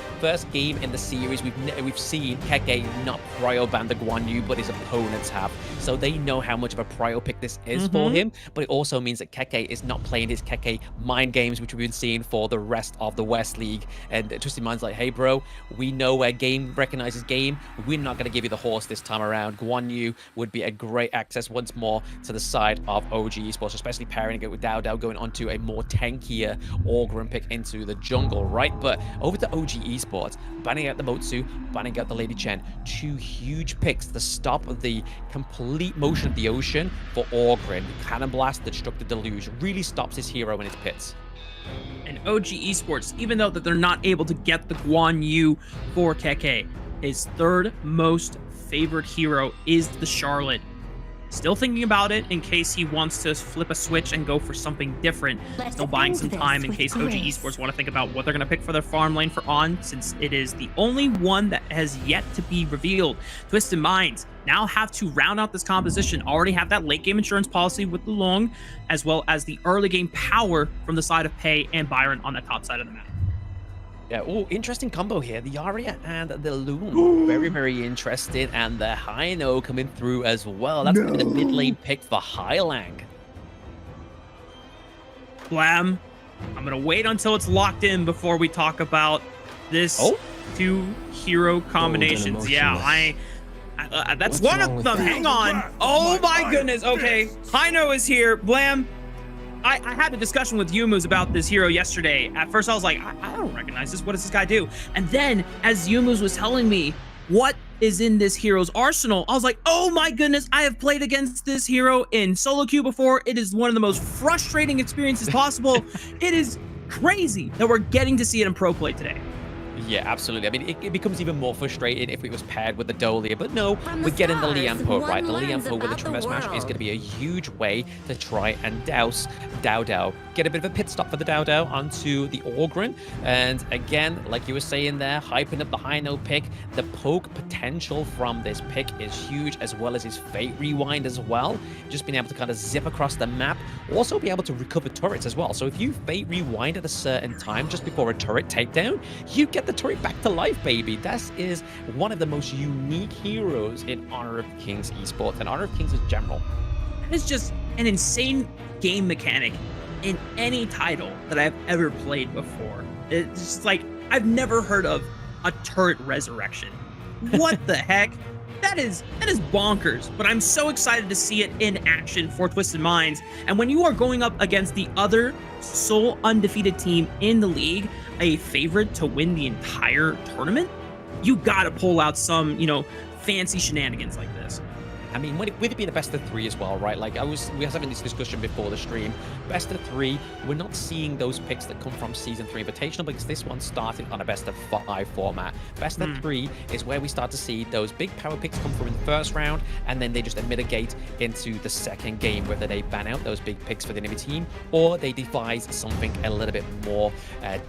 in the series we've seen Keke not prio ban the Guan Yu, but his opponents have. So they know how much of a prio pick this is for him. But it also means that Keke is not playing his Keke mind games, which we've been seeing for the rest of the West League. And Twisted Mind's like, hey, bro, we know where game recognizes game. We're not gonna give you the horse this time around. Guan Yu would be a great access once more to the side of OG Esports, especially pairing it with Dow going onto a more tankier Orgren pick into the jungle, right? But over to OG Esports, banning out the Motsu, banning out the Lady Chen. Two huge picks to stop the complete motion of the ocean for Orgren. Cannon Blast, the Destructive Deluge, really stops his hero in his pits. And OG Esports, even though that they're not able to get the Guan Yu for Keke, his third most favorite hero is the Charlotte. Still thinking about it in case he wants to flip a switch and go for something different. Still buying some time in case OG Esports want to think about what they're going to pick for their farm lane for On, since it is the only one that has yet to be revealed. Twisted Minds now have to round out this composition, already have that late game insurance policy with the Long, as well as the early game power from the side of Pei and Byron on the top side of the map. Yeah, oh, interesting combo here. The Aria and the Loom. Very, very interesting. And the Hino coming through as well. That's going to be the mid lane pick for Hylang. Blam. I'm going to wait until it's locked in before we talk about this two hero combinations. Yeah, that's one of them. Hang on. Oh my goodness. Okay. Hino is here. Blam. I had a discussion with Yumuz about this hero yesterday. At first, I was like, I don't recognize this. What does this guy do? And then, as Yumuz was telling me what is in this hero's arsenal, I was like, oh my goodness, I have played against this hero in solo queue before. It is one of the most frustrating experiences possible. It is crazy that we're getting to see it in pro play today. Yeah, absolutely. I mean, it becomes even more frustrating if it was paired with the Dolia, but no, we're getting the Lianpo, right? The Lianpo with the Tremor Smash is going to be a huge way to try and douse Dow. Get a bit of a pit stop for the Dow onto the Orgren. And again, like you were saying there, hyping up the Hino pick, the poke potential from this pick is huge, as well as his Fate Rewind as well. Just being able to kind of zip across the map, also be able to recover turrets as well. So if you Fate Rewind at a certain time just before a turret takedown, you get the turret back to life, baby. That is one of the most unique heroes in Honor of Kings esports and Honor of Kings in general. It's just an insane game mechanic in any title that I've ever played before. It's just like, I've never heard of a turret resurrection. What the heck? That is bonkers, but I'm so excited to see it in action for Twisted Minds. And when you are going up against the other sole undefeated team in the league, a favorite to win the entire tournament, you gotta pull out some, fancy shenanigans like this. I mean, with it being a best of 3 as well, right? Like we was having this discussion before the stream. Best of 3, we're not seeing those picks that come from Season 3 Invitational because this one started on a best of 5 format. Best of 3 is where we start to see those big power picks come from in the first round, and then they just mitigate into the second game, whether they ban out those big picks for the enemy team or they devise something a little bit more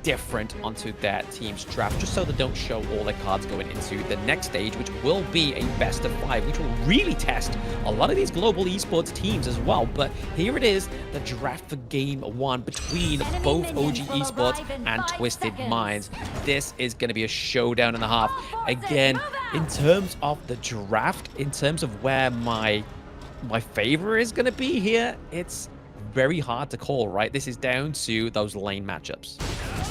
different onto their team's draft, just so they don't show all their cards going into the next stage, which will be a best of 5, which will really take test a lot of these global esports teams as well. But here it is, the draft for game 1 between both OG Esports and Twisted Minds. This is going to be a showdown and a half. Again, in terms of the draft, in terms of where my favor is going to be here, it's very hard to call, right? This is down to those lane matchups.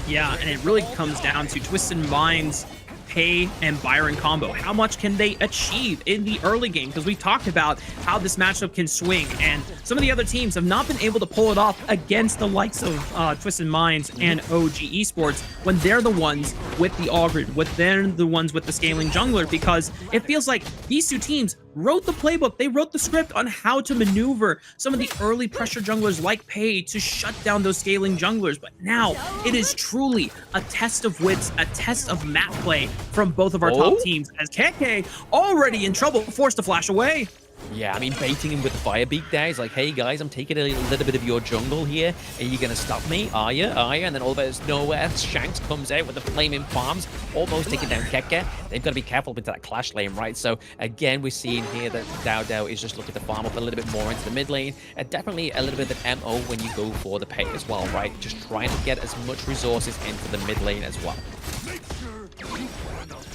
Yeah, and it really comes down to Twisted Minds, Pei, and Byron combo. How much can they achieve in the early game? Because we talked about how this matchup can swing, and some of the other teams have not been able to pull it off against the likes of Twisted Minds and OG Esports when they're the ones with the Augred, when they're the ones with the scaling jungler, because it feels like these two teams wrote the playbook. They wrote the script on how to maneuver some of the early pressure junglers like Pei to shut down those scaling junglers. But now it is truly a test of wits, a test of map play from both of our top teams, as KK already in trouble, forced to flash away. Yeah, I mean, baiting him with the fire beak there. He's like, hey guys, I'm taking a little bit of your jungle here. Are you going to stop me? Are you? And then all of us nowhere, Shanks comes out with the flaming palms, almost taking down Keke. They've got to be careful into that clash lane, right? So again, we're seeing here that Dao is just looking to farm up a little bit more into the mid lane. And definitely a little bit of an MO when you go for the Pei as well, right? Just trying to get as much resources into the mid lane as well.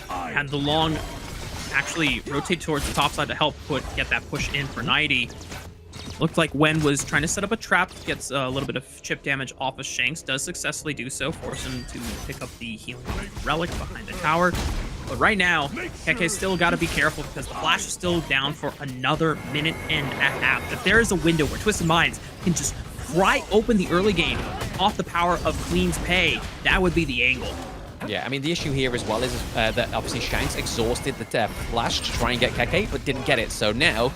Had the long actually rotate towards the top side to help get that push in for 90. Looked like Wen was trying to set up a trap, gets a little bit of chip damage off of Shanks, does successfully do so, force him to pick up the healing relic behind the tower. But right now, Keke's still got to be careful because the flash is still down for another minute and a half. If there is a window where Twisted Minds can just pry open the early game off the power of Clean's Pei, that would be the angle. Yeah, I mean, the issue here as well is that obviously Shanks exhausted the flash to try and get Keke, but didn't get it. So now,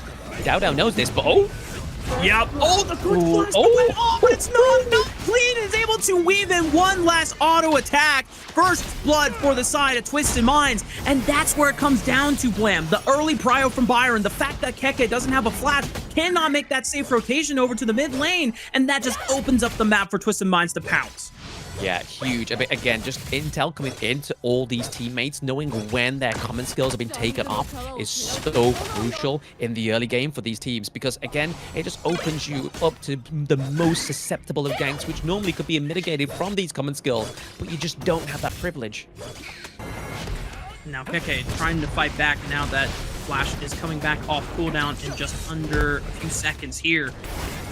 Dao knows this, but Yep. Oh, the quick flash went off, but it's not enough. Clean is able to weave in one last auto attack. First blood for the side of Twisted Minds, and that's where it comes down to, Blam. The early prio from Byron, the fact that Keke doesn't have a flash, cannot make that safe rotation over to the mid lane, and that just opens up the map for Twisted Minds to pounce. Yeah, huge. Again, just intel coming into all these teammates, knowing when their common skills have been taken off is so crucial in the early game for these teams, because again, it just opens you up to the most susceptible of ganks, which normally could be mitigated from these common skills, but you just don't have that privilege. Now Keke trying to fight back now that flash is coming back off cooldown in just under a few seconds here.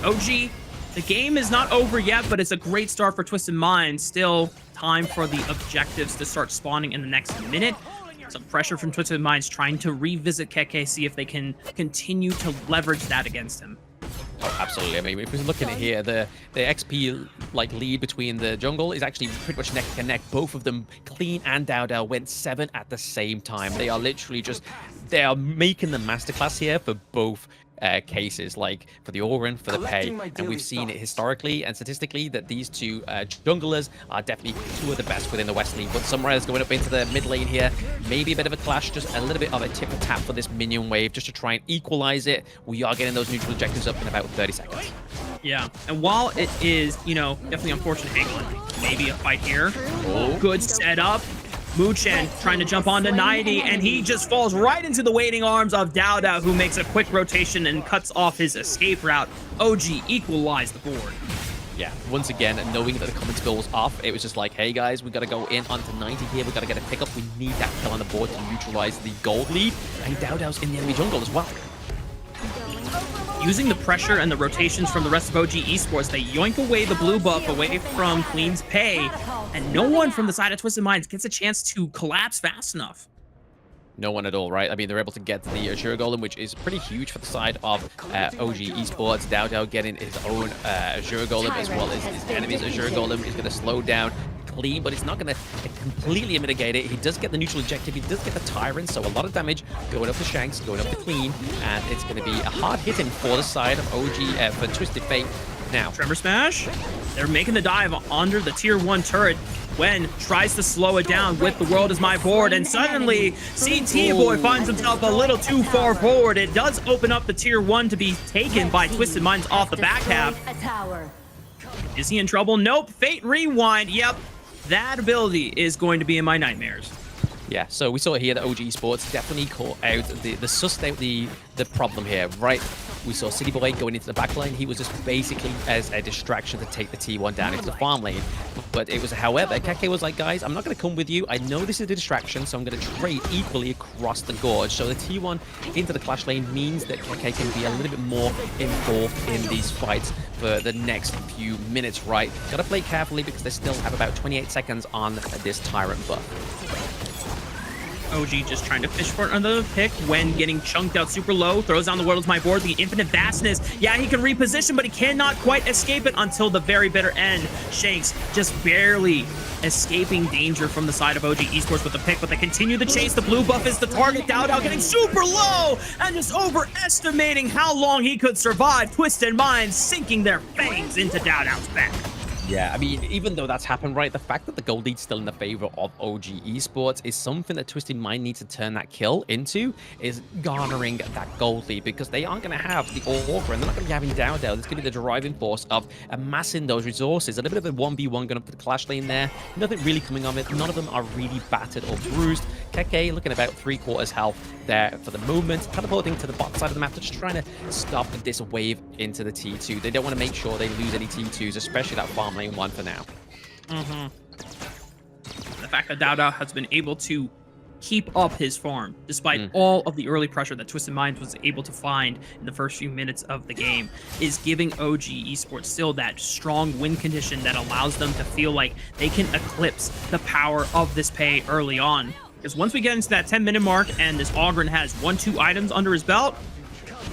OG, the game is not over yet, but it's a great start for Twisted Minds. Still time for the objectives to start spawning in the next minute. Some pressure from Twisted Minds trying to revisit Keke, see if they can continue to leverage that against him. Oh, absolutely. I mean, if we're looking at here, the XP lead between the jungle is actually pretty much neck and neck. Both of them, Clean and Dao, went 7 at the same time. They are literally they are making the masterclass here for both cases, like for the Orin, for the Pei, and we've seen it historically and statistically that these two junglers are definitely two of the best within the West League. But Sunrise going up into the mid lane here, maybe a bit of a clash, just a little bit of a tip and tap for this minion wave, just to try and equalize it. We are getting those neutral objectives up in about 30 seconds. Yeah, and while it is, definitely unfortunate, hang on, maybe a fight here. Good setup. Muchen trying to jump onto 90, and he just falls right into the waiting arms of Dao, who makes a quick rotation and cuts off his escape route. OG equalized the board. Yeah, once again, knowing that the common skill was off, it was just like, hey guys, we got to go in onto 90 here. We got to get a pickup. We need that kill on the board to neutralize the gold lead. And Dao's in the enemy jungle as well. Using the pressure and the rotations from the rest of OG Esports, they yoink away the blue buff away from Clean's Pei, and no one from the side of Twisted Minds gets a chance to collapse fast enough. No one at all, right? I mean, they're able to get the Azure Golem, which is pretty huge for the side of OG Esports. Dao getting his own Azure Golem as well as his enemy's Azure Golem is going to slow down Clean, but it's not going to completely mitigate it. He does get the neutral objective. He does get the Tyrant, so a lot of damage going up to Shanks, going up to Clean, and it's going to be a hard hitting for the side of OG for Twisted Fate. Now, Tremor Smash, they're making the dive under the tier 1 turret. Wen tries to slow it down with the world is my board, and suddenly CT Boy finds himself a little too far forward. It does open up the tier 1 to be taken by Twisted Minds off the back half. Is he in trouble? Nope. Fate Rewind. Yep. That ability is going to be in my nightmares. Yeah, so we saw here that OG Esports definitely caught out the problem here, right? We saw City Boy going into the back lane. He was just basically as a distraction to take the T1 down into the farm lane. But it was, however, Keke was like, guys, I'm not going to come with you. I know this is a distraction, so I'm going to trade equally across the gorge. So the T1 into the clash lane means that Keke can be a little bit more involved in these fights for the next few minutes, right? Got to play carefully because they still have about 28 seconds on this Tyrant buff. OG just trying to fish for another pick when getting chunked out super low. Throws down the world with my board. The infinite vastness. Yeah, he can reposition, but he cannot quite escape it until the very bitter end. Shanks just barely escaping danger from the side of OG Esports with the pick, but they continue the chase. The blue buff is the target. DAO getting super low and just overestimating how long he could survive. Twisted Minds sinking their fangs into DAO's back. Yeah, I mean, even though that's happened, right, the fact that the gold lead's still in the favor of OG Esports is something that Twisted Mind needs to turn that kill into, is garnering that gold lead, because they aren't going to have the Augur, and they're not going to be having DAO. That's going to be the driving force of amassing those resources. A little bit of a 1v1 going up to the clash lane there. Nothing really coming on it. None of them are really battered or bruised. Keke looking about 3/4 health there for the moment, teleporting to the bot side of the map, just trying to stop this wave into the T2. They don't want to make sure they lose any T2s, especially that farm lane one for now. The fact that DAO has been able to keep up his farm despite all of the early pressure that Twisted Minds was able to find in the first few minutes of the game is giving OG Esports still that strong win condition that allows them to feel like they can eclipse the power of this pay early on. Because once we get into that 10-minute mark and this Ogryn has 1-2 items under his belt,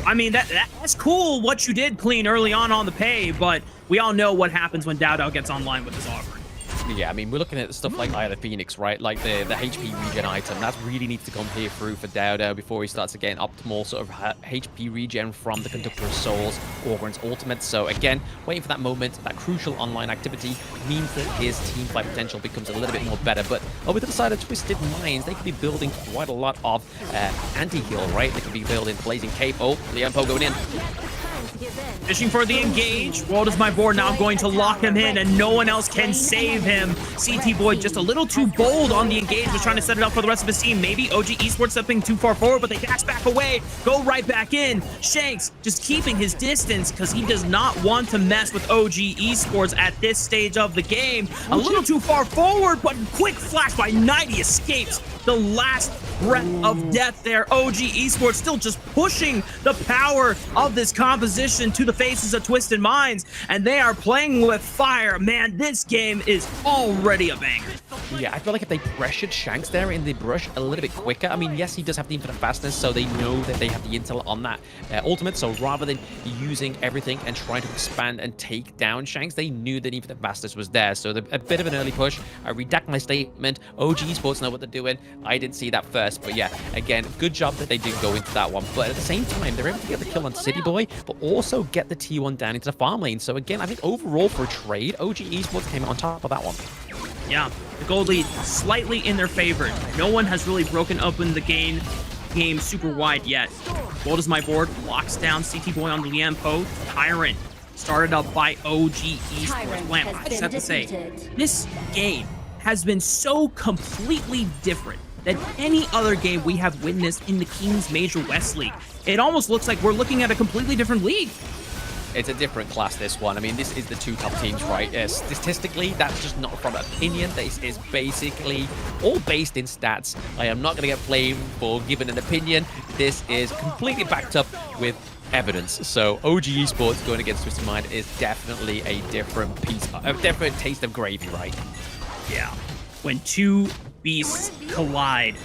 I mean, that's cool what you did clean early on the pay, but we all know what happens when DAO gets online with this Ogryn. Yeah, I mean, we're looking at stuff like AYLO Phoenix, right? Like the HP regen item. That really needs to come here through for DAO before he starts to get an optimal sort of HP regen from the Conductor of Souls, Ogryn's ultimate. So again, waiting for that moment, that crucial online activity means that his team fight potential becomes a little bit more better. But over to the side of Twisted Minds, they could be building quite a lot of anti-heal, right? They could be building Blazing Cape. Oh, Liampo going in. Fishing for the engage. World is my board now going to lock him in, and no one else can save him. CT Boy just a little too bold on the engage, was trying to set it up for the rest of his team. Maybe OG Esports stepping too far forward, but they dash back away, go right back in. Shanks just keeping his distance because he does not want to mess with OG Esports at this stage of the game. A little too far forward, but quick flash by 90 escapes the last breath of death there. OG Esports still just pushing the power of this composition to the faces of Twisted Minds, and they are playing with fire. Man, this game is already a banger. Yeah, I feel like if they pressured Shanks there in the brush a little bit quicker, I mean, yes, he does have the infinite fastness, so they know that they have the intel on that ultimate, so rather than using everything and trying to expand and take down Shanks, they knew that infinite fastness was there, so a bit of an early push. I redact my statement. OG Esports know what they're doing. I didn't see that first, but yeah, again, good job that they did go into that one, but at the same time, they're able to get the kill on City Boy, but also get the T1 down into the farm lane. So again, I think overall for a trade, OG Esports came on top of that one. Yeah, the gold lead slightly in their favor. No one has really broken open the game super wide yet. Gold is my board, locks down CT Boy on the Liampo. Tyrant started up by OG Esports. Lamp, I just have to say, this game has been so completely different than any other game we have witnessed in the Kings Major West League. It almost looks like we're looking at a completely different league. It's a different class, this one. I mean, this is the two top teams, right? Statistically, that's just not from opinion. This is basically all based in stats. I am not going to get blamed for giving an opinion. This is completely backed up with evidence. So OG Esports going against Twisted Mind is definitely a different different taste of gravy, right? Yeah. When two beasts collide,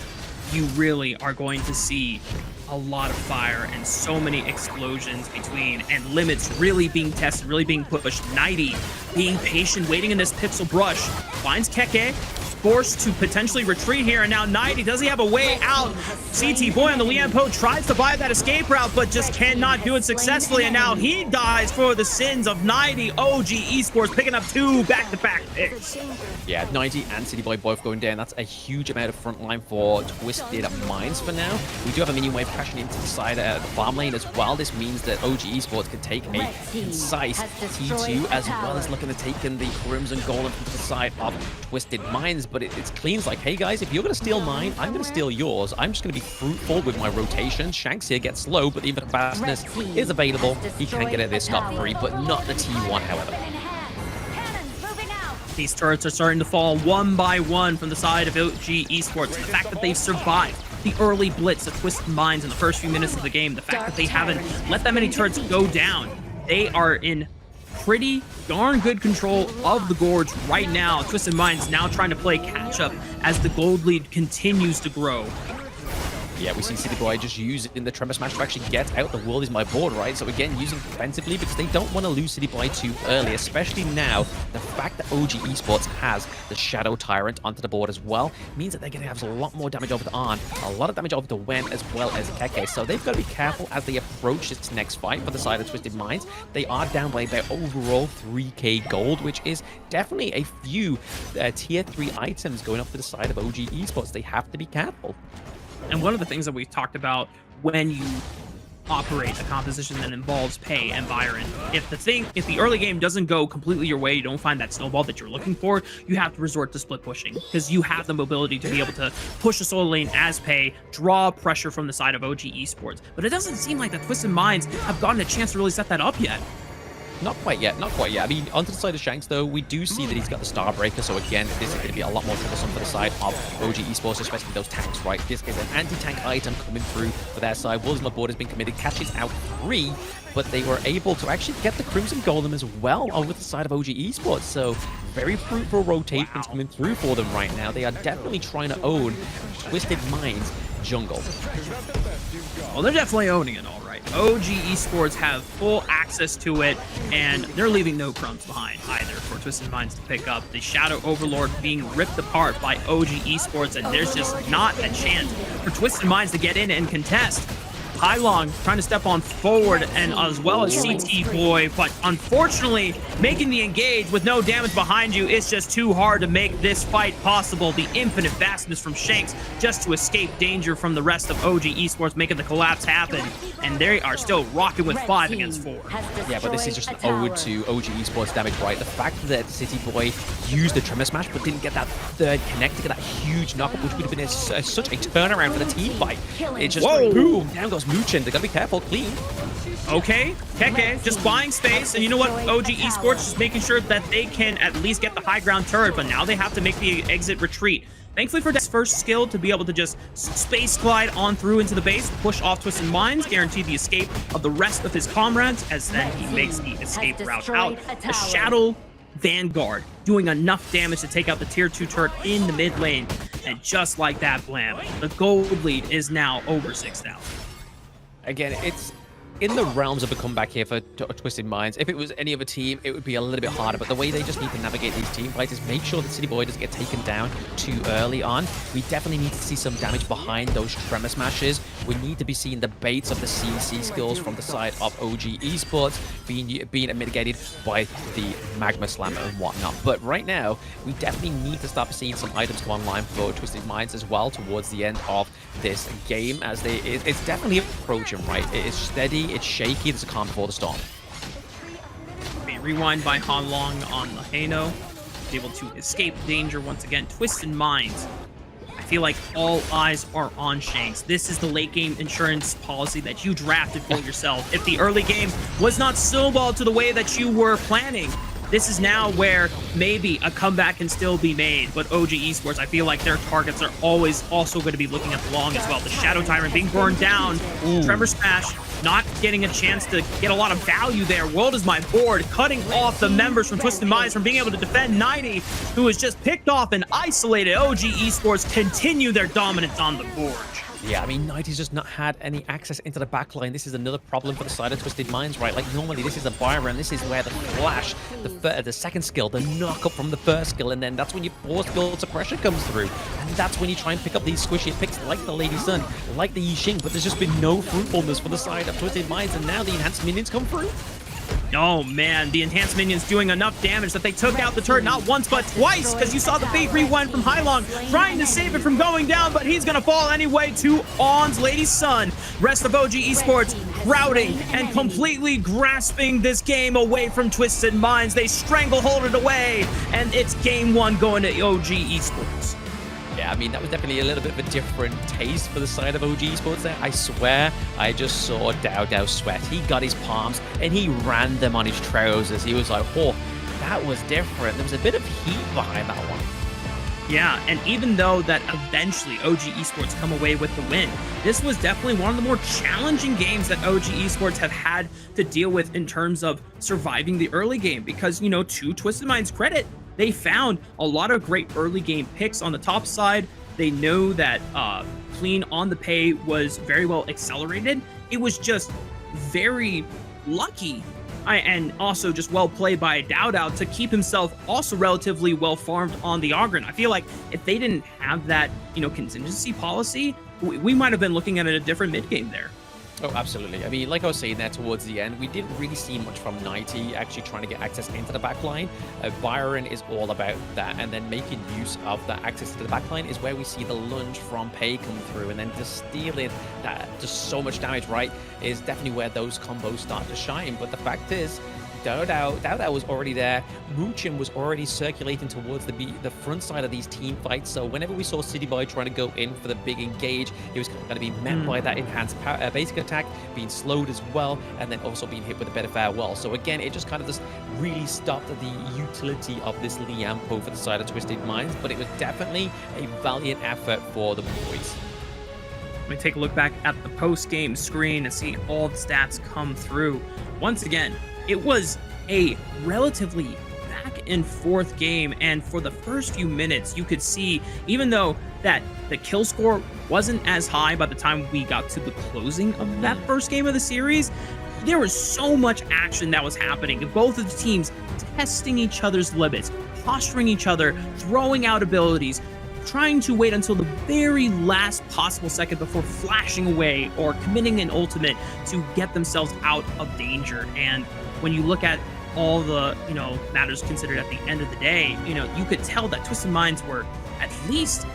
you really are going to see a lot of fire and so many explosions between, and limits really being tested, really being pushed. 90 being patient, waiting in this pixel brush, finds Keke, forced to potentially retreat here, and now 90, does he have a way out? CT Boy on the Liampo tries to buy that escape route, but just cannot do it successfully, and now he dies for the sins of 90. OG Esports picking up 2 back-to-back picks. Yeah, 90 and City Boy both going down. That's a huge amount of front line for Twisted Minds for now. We do have a minion wave crashing into the side of the farm lane as well. This means that OG Esports can take a concise T2, as well as looking to take in the Crimson Golem from the side of Twisted Minds. But it's Clean's like, hey guys, if you're going to steal mine, I'm going to steal yours. I'm just going to be fruitful with my rotation. Shanks here gets slow, but even fastness is available. He can get it this top 3, but not the T1, however. These turrets are starting to fall one by one from the side of OG Esports. The fact that they've survived the early blitz of Twisted Minds in the first few minutes of the game, the fact that they haven't let that many turrets go down, they are in pretty darn good control of the Gorge right now. Twisted Minds now trying to play catch up as the gold lead continues to grow. Yeah, we see City Boy just using the Tremor Smash to actually get out. The world is my board, right? So again, using defensively because they don't want to lose City Boy too early, especially now. The fact that OG Esports has the Shadow Tyrant onto the board as well means that they're going to have a lot more damage over to Arn, a lot of damage over to Wen, as well as Keke. So they've got to be careful as they approach this next fight for the side of Twisted Minds. They are down by their overall 3k gold, which is definitely a few tier 3 items going up to the side of OG Esports. They have to be careful. And one of the things that we've talked about when you operate a composition that involves Pei and Byron, if the early game doesn't go completely your way, you don't find that snowball that you're looking for, you have to resort to split pushing because you have the mobility to be able to push the solo lane as Pei, draw pressure from the side of OG Esports. But it doesn't seem like the Twisted Minds have gotten a chance to really set that up yet. Not quite yet, not quite yet. I mean, onto the side of Shanks, though, we do see that he's got the Starbreaker, so again, this is going to be a lot more troublesome for the side of OG Esports, especially those tanks, right? This is an anti-tank item coming through for their side. Wolves on the board has been committed, catches out 3, but they were able to actually get the Crimson Golem as well over the side of OG Esports, so very fruitful rotations coming through for them right now. They are definitely trying to own Twisted Minds jungle. Well, they're definitely owning it, all right. OG Esports have full access to it, and they're leaving no crumbs behind either for Twisted Minds to pick up. The Shadow Overlord being ripped apart by OG Esports, and there's just not a chance for Twisted Minds to get in and contest. Pylon trying to step on forward, and as well as CT Boy, but unfortunately making the engage with no damage behind you is just too hard to make this fight possible. The infinite vastness from Shanks just to escape danger from the rest of OG Esports, making the collapse happen, and they are still rocking with 5 against 4. Yeah, but this is just an ode to OG Esports damage, right? The fact that City Boy used the Tremor Smash but didn't get that third connect to get that huge knockup, which would have been such a turnaround for the team fight. It just boom, down goes Muchin. They gotta be careful. Clean. Okay, Keke just buying space, and you know what? OG Esports just making sure that they can at least get the high ground turret, but now they have to make the exit retreat. Thankfully for Dex first skill to be able to just space glide on through into the base, push off Twisted Minds, guarantee the escape of the rest of his comrades, as then he makes the escape route out. The Shadow Vanguard doing enough damage to take out the tier 2 turret in the mid lane, and just like that, blam, the gold lead is now over 6,000. Again, it's in the realms of a comeback here for Twisted Minds. If it was any other team, it would be a little bit harder, but the way they just need to navigate these team fights is make sure that City Boy doesn't get taken down too early on. We definitely need to see some damage behind those Tremor Smashes. We need to be seeing the baits of the CC skills from the side of OG Esports being mitigated by the Magma Slammer and whatnot. But right now, we definitely need to start seeing some items come online for Twisted Minds as well towards the end of this game, as it's definitely approaching, right? It is steady, it's shaky, there's a calm before the storm. Rewind by Han Long on the Hano, able to escape danger once again. Twisted Minds, I feel like all eyes are on Shanks. This is the late game insurance policy that you drafted for yourself. If the early game was not snowballed to the way that you were planning, this is now where maybe a comeback can still be made. But OG Esports, I feel like their targets are always also going to be looking at the long as well. The Shadow Tyrant being burned down. Tremor Smash not getting a chance to get a lot of value there. World is my board, cutting off the members from Twisted Minds from being able to defend 90, who is just picked off and isolated. OG Esports continue their dominance on the board. Yeah, I mean, 90's just not had any access into the backline. This is another problem for the side of Twisted Minds, right? Like, normally this is a Byron. This is where the flash, the second skill, the knock-up from the first skill, and then that's when your fourth skill suppression comes through. And that's when you try and pick up these squishy picks like the Lady Sun, like the Yixing, but there's just been no fruitfulness for the side of Twisted Minds, and now the enhanced minions come through. Oh man, the enhanced minions doing enough damage that they took out the turret not once but twice, because you saw the bait rewind from Hylong trying to save it from going down, but he's gonna fall anyway to On's Lady's Son. Rest of OG Esports routing and completely grasping this game away from Twisted Minds. They stranglehold it away, and it's game 1 going to OG Esports. Yeah, I mean, that was definitely a little bit of a different taste for the side of OG Esports there. I swear, I just saw Dao sweat. He got his palms and he ran them on his trousers. He was like, oh, that was different. There was a bit of heat behind that one. Yeah, and even though that eventually OG Esports come away with the win, this was definitely one of the more challenging games that OG Esports have had to deal with in terms of surviving the early game, because, you know, to Twisted Mind's credit, they found a lot of great early game picks on the top side. They know that clean on the pay was very well accelerated. It was just very lucky and also just well played by Dao to keep himself also relatively well farmed on the Ogren. I feel like if they didn't have that, you know, contingency policy, we might have been looking at a different mid game there. Oh, absolutely. I mean, like I was saying there towards the end, we didn't really see much from 90 actually trying to get access into the backline. Byron is all about that, and then making use of that access to the backline is where we see the lunge from Pei come through, and then just stealing that, just so much damage, right, is definitely where those combos start to shine. But the fact is, Dao was already there. Muchin was already circulating towards the front side of these team fights. So whenever we saw City Boy trying to go in for the big engage, he was going to be met by that enhanced basic attack, being slowed as well, and then also being hit with a better farewell. So again, it just kind of just really stopped the utility of this Liampo for the side of Twisted Minds, but it was definitely a valiant effort for the boys. Let me take a look back at the post-game screen and see all the stats come through. Once again, it was a relatively back and forth game, and for the first few minutes, you could see, even though that the kill score wasn't as high by the time we got to the closing of that first game of the series, there was so much action that was happening. Both of the teams testing each other's limits, posturing each other, throwing out abilities, trying to wait until the very last possible second before flashing away or committing an ultimate to get themselves out of danger. And when you look at all the, you know, matters considered at the end of the day, you know, you could tell that Twisted Minds were at least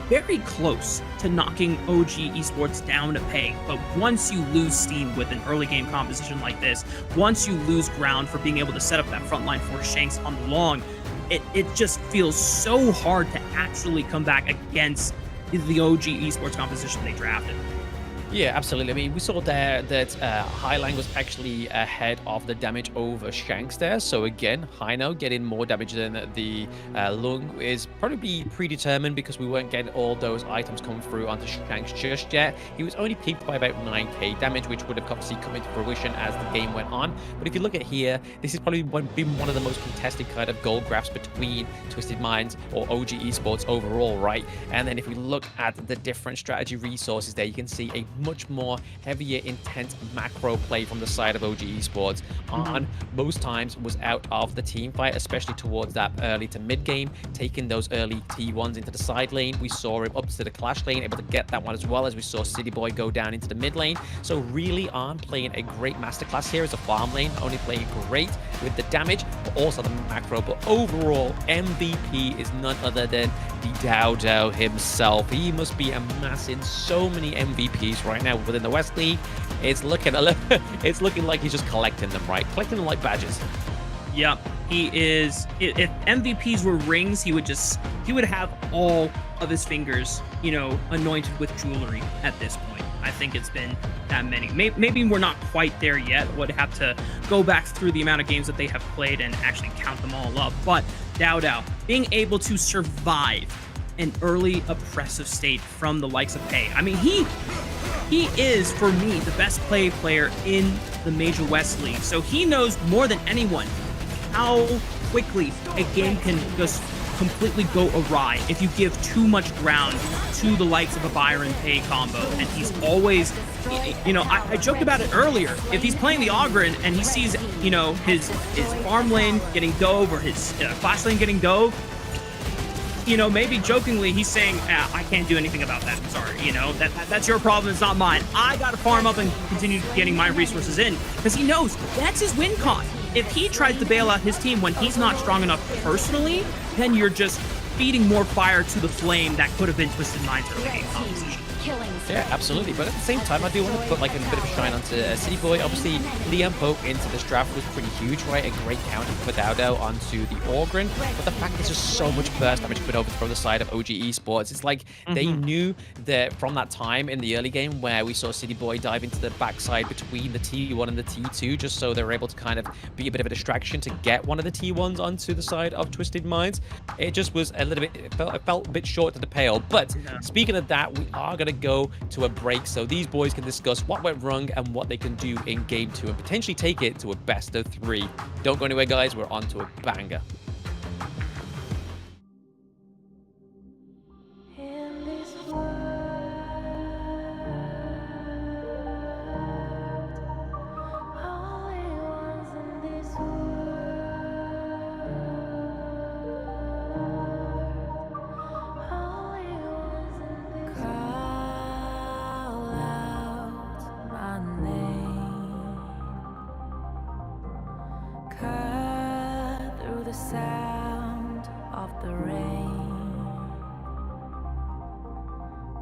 very close to knocking OG Esports down to pay. But once you lose steam with an early game composition like this, once you lose ground for being able to set up that front line for Shanks on the long, it just feels so hard to actually come back against the OG Esports composition they drafted. Yeah, absolutely. I mean, we saw there that Highline was actually ahead of the damage over Shanks there. So again, Hino getting more damage than the Lung is probably predetermined because we weren't getting all those items come through onto Shanks just yet. He was only peaked by about 9k damage, which would have obviously come into fruition as the game went on. But if you look at here, this is probably been one of the most contested kind of gold graphs between Twisted Minds or OG Esports overall, right? And then if we look at the different strategy resources there, you can see a much more heavier, intense macro play from the side of OG Esports. On most times was out of the team fight, especially towards that early to mid game, taking those early T1s into the side lane. We saw him up to the clash lane, able to get that one as well, as we saw City Boy go down into the mid lane. So really on playing a great masterclass here as a farm lane, not only playing great with the damage, but also the macro. But overall, MVP is none other than the Dao himself. He must be amassing so many MVPs right now within the West League. It's looking like he's just collecting them, right? Collecting them like badges. Yeah, he is. If MVPs were rings, he would have all of his fingers, you know, anointed with jewelry at this point. I think it's been that many. Maybe we're not quite there yet. Would have to go back through the amount of games that they have played and actually count them all up. But Dao being able to survive an early oppressive state from the likes of Pei. I mean, he is, for me, the best player in the Major West League. So he knows more than anyone how quickly a game can just completely go awry if you give too much ground to the likes of a Byron Pei combo. And he's always, you know, I joked about it earlier. If he's playing the Ogren and he sees, you know, his farm lane getting dove or his flash lane getting dove, you know, maybe jokingly he's saying, I can't do anything about that. I'm sorry, you know, that's your problem, it's not mine. I gotta farm up and continue getting my resources in, because he knows that's his win con. if he tries to bail out his team when he's not strong enough personally, then you're just feeding more fire to the flame that could have been Twisted Mind's early game composition. Yeah, absolutely. But at the same time, I do want to put like a bit of a shine onto City Boy. Obviously, Liam Pope into this draft was pretty huge, right? A great counter for Dowdo onto the Orgrin. But the fact there's just so much burst damage put over from the side of OG Esports, it's like they knew that from that time in the early game where we saw City Boy dive into the backside between the T1 and the T2, just so they were able to kind of be a bit of a distraction to get one of the T1s onto the side of Twisted Minds. It just was a little bit, it felt a bit short to the pale. But speaking of that, we are going to go to a break so these boys can discuss what went wrong and what they can do in game 2 and potentially take it to a best of 3. Don't go anywhere, guys. We're on to a banger. Sound of the rain.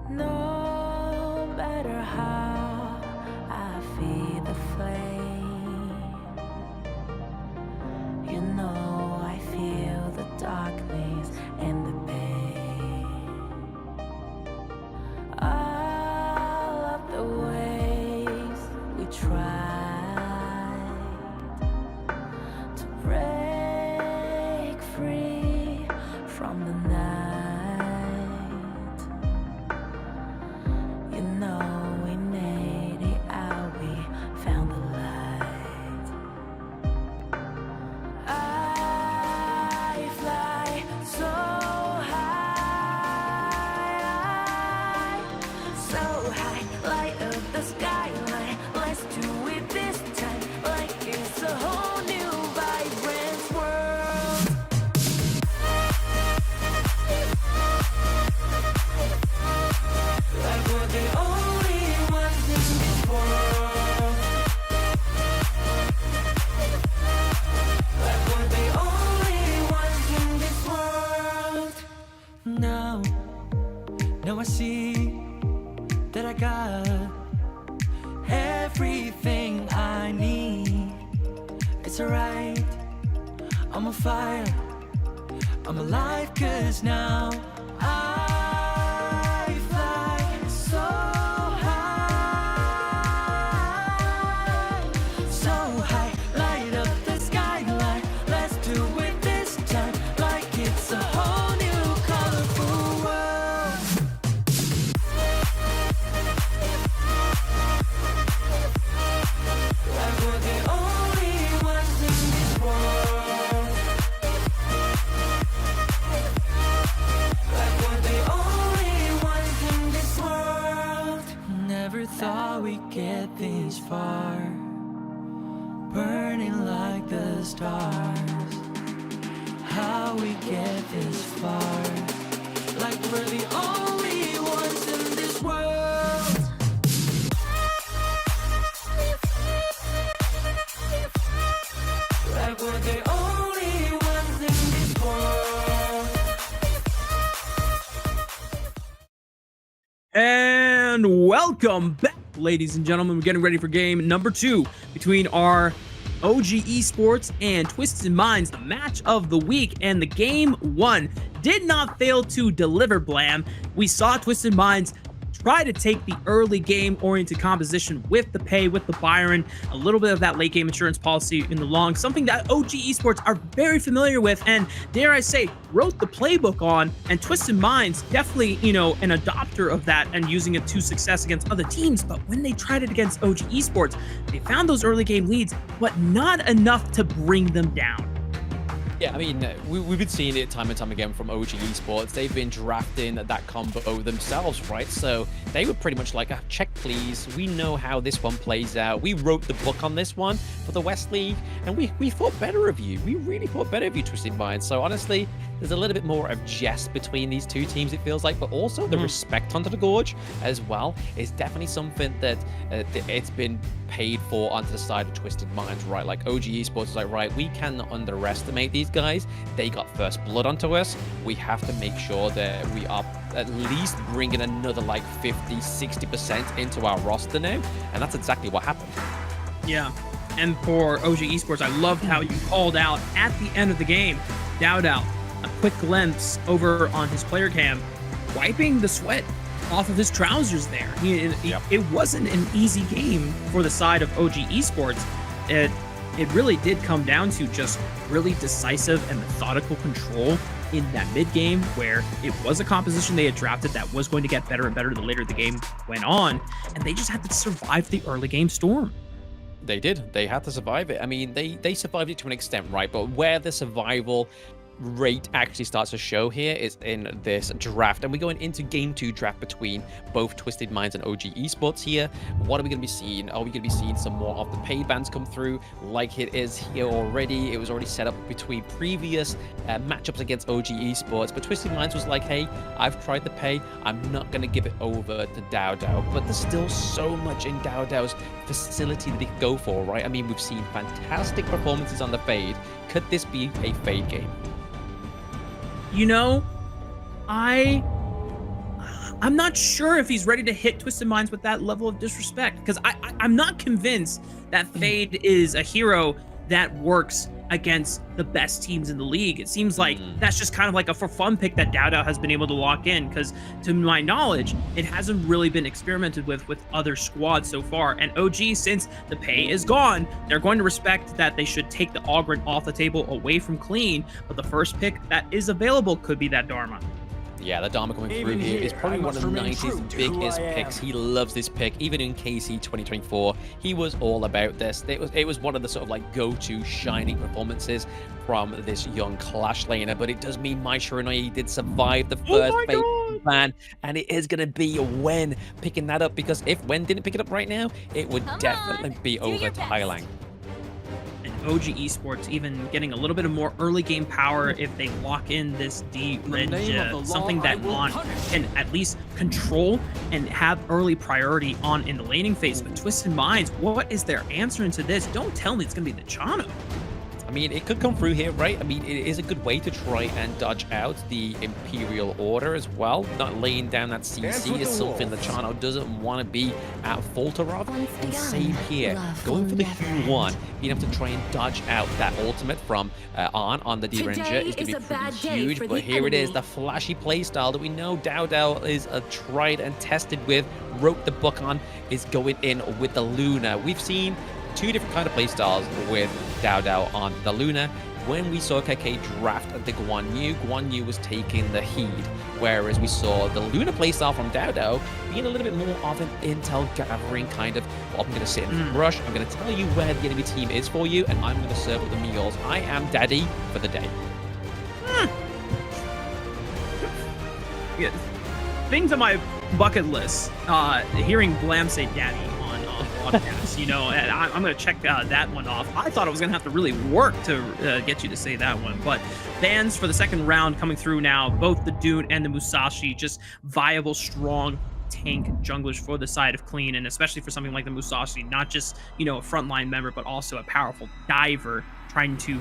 No matter how I feed the flame, you know I feel the darkness and the pain. All of the ways we tried to break free from the night, you know we made it out, we found the light. I fly so high, light up the skyline. Let's do it this time, like it's a whole new vibrant world. Like we're the only ones in this world. Like we're the only ones in this world. Now I see that I got everything I need. It's alright, I'm on fire, I'm alive, 'cause now I fly so high, light up the skyline. Let's do it this time, like it's a whole new colorful world. Like we're the only ones in this world. Like we're the only ones in this world. Never thought we'd get this far, burning like the stars. How we get this far, like we're the only ones in this world. Like we're the only ones in this world. And welcome back, ladies and gentlemen. We're getting ready for game number 2 between our OG Esports and Twisted Minds, the match of the week. And the game 1 did not fail to deliver, Blam. We saw Twisted Minds try to take the early game oriented composition with the pay, with the Byron, a little bit of that late game insurance policy in the long, something that OG Esports are very familiar with and, dare I say, wrote the playbook on. And Twisted Minds definitely, you know, an adopter of that and using it to success against other teams. But when they tried it against OG Esports, they found those early game leads, but not enough to bring them down. Yeah, I mean, we've been seeing it time and time again from OG Esports. They've been drafting that combo themselves, right? So they were pretty much like, check please. We know how this one plays out. We wrote the book on this one for the West League, and we thought better of you. We really thought better of you, Twisted Minds. So honestly, there's a little bit more of jest between these two teams, it feels like, but also the respect onto the Gorge as well is definitely something that it's been paid for onto the side of Twisted Minds, right? Like OG Esports is like, right, we cannot underestimate these guys. They got first blood onto us. We have to make sure that we are at least bringing another like 50-60% into our roster now, and that's exactly what happened. Yeah, and for OG Esports, I loved how you called out at the end of the game, DowDow, a quick glimpse over on his player cam, wiping the sweat off of his trousers there. It wasn't an easy game for the side of OG Esports. It really did come down to just really decisive and methodical control in that mid game, where it was a composition they had drafted that was going to get better and better the later the game went on, and they just had to survive the early game storm. They did. They had to survive it. I mean, they survived it to an extent, right? But where the survival rate actually starts to show here is in this draft, and we're going into game 2 draft between both Twisted Minds and OG Esports here. What are we going to be seeing? Are we going to be seeing some more of the pay bands come through like it is here already? It was already set up between previous matchups against OG Esports, but Twisted Minds was like, hey, I've tried the pay, I'm not going to give it over to DowDow. But there's still so much in DowDow's facility that he could go for, right? I mean, we've seen fantastic performances on the Fade. Could this be a Fade game? You know, I'm not sure if he's ready to hit Twisted Minds with that level of disrespect, because I'm not convinced that Fade is a hero that works against the best teams in the league. It seems like that's just kind of like a for fun pick that DowDow has been able to lock in, because to my knowledge, it hasn't really been experimented with other squads so far. And OG, since the pay is gone, they're going to respect that they should take the Ogren off the table away from Clean, but the first pick that is available could be that Dharma. Yeah, the Dharma coming through here is probably one of the 90s biggest picks. He loves this pick. Even in KC 2024, he was all about this. It was one of the sort of like go-to shining performances from this young Clash laner, but it does mean my Shiranui did survive the first Fate ban, and it is going to be Wen picking that up, because if Wen didn't pick it up right now, it would definitely be over to Hailang. OG Esports even getting a little bit of more early game power if they lock in this D-Ridge, something that On can at least control and have early priority on in the laning phase. But Twisted Minds, what is their answer into this? Don't tell me it's going to be the Chano. I mean, it could come through here, right? I mean, it is a good way to try and dodge out the Imperial Order as well. Not laying down that CC is something that Chano doesn't want to be at fault of. And same here, going for the Q1, being able to try and dodge out that ultimate from on the D-Ranger is going to be pretty huge. But here it is, the flashy playstyle that we know DowDow is tried and tested with, wrote the book on, is going in with the Luna. We've seen two different kind of playstyles with DowDow on the Luna. When we saw KK draft the Guan Yu was taking the Heed, whereas we saw the Luna playstyle from DowDow being a little bit more of an intel gathering kind of, well, I'm going to sit in the brush, I'm going to tell you where the enemy team is for you, and I'm going to serve up the meals. I am daddy for the day. Yeah. Things on my bucket list, hearing Blam say daddy podcast, you know, and I'm going to check that one off. I thought I was going to have to really work to get you to say that one, but bans for the second round coming through now, both the Dune and the Musashi, just viable, strong tank junglers for the side of Clean, and especially for something like the Musashi, not just, you know, a frontline member, but also a powerful diver trying to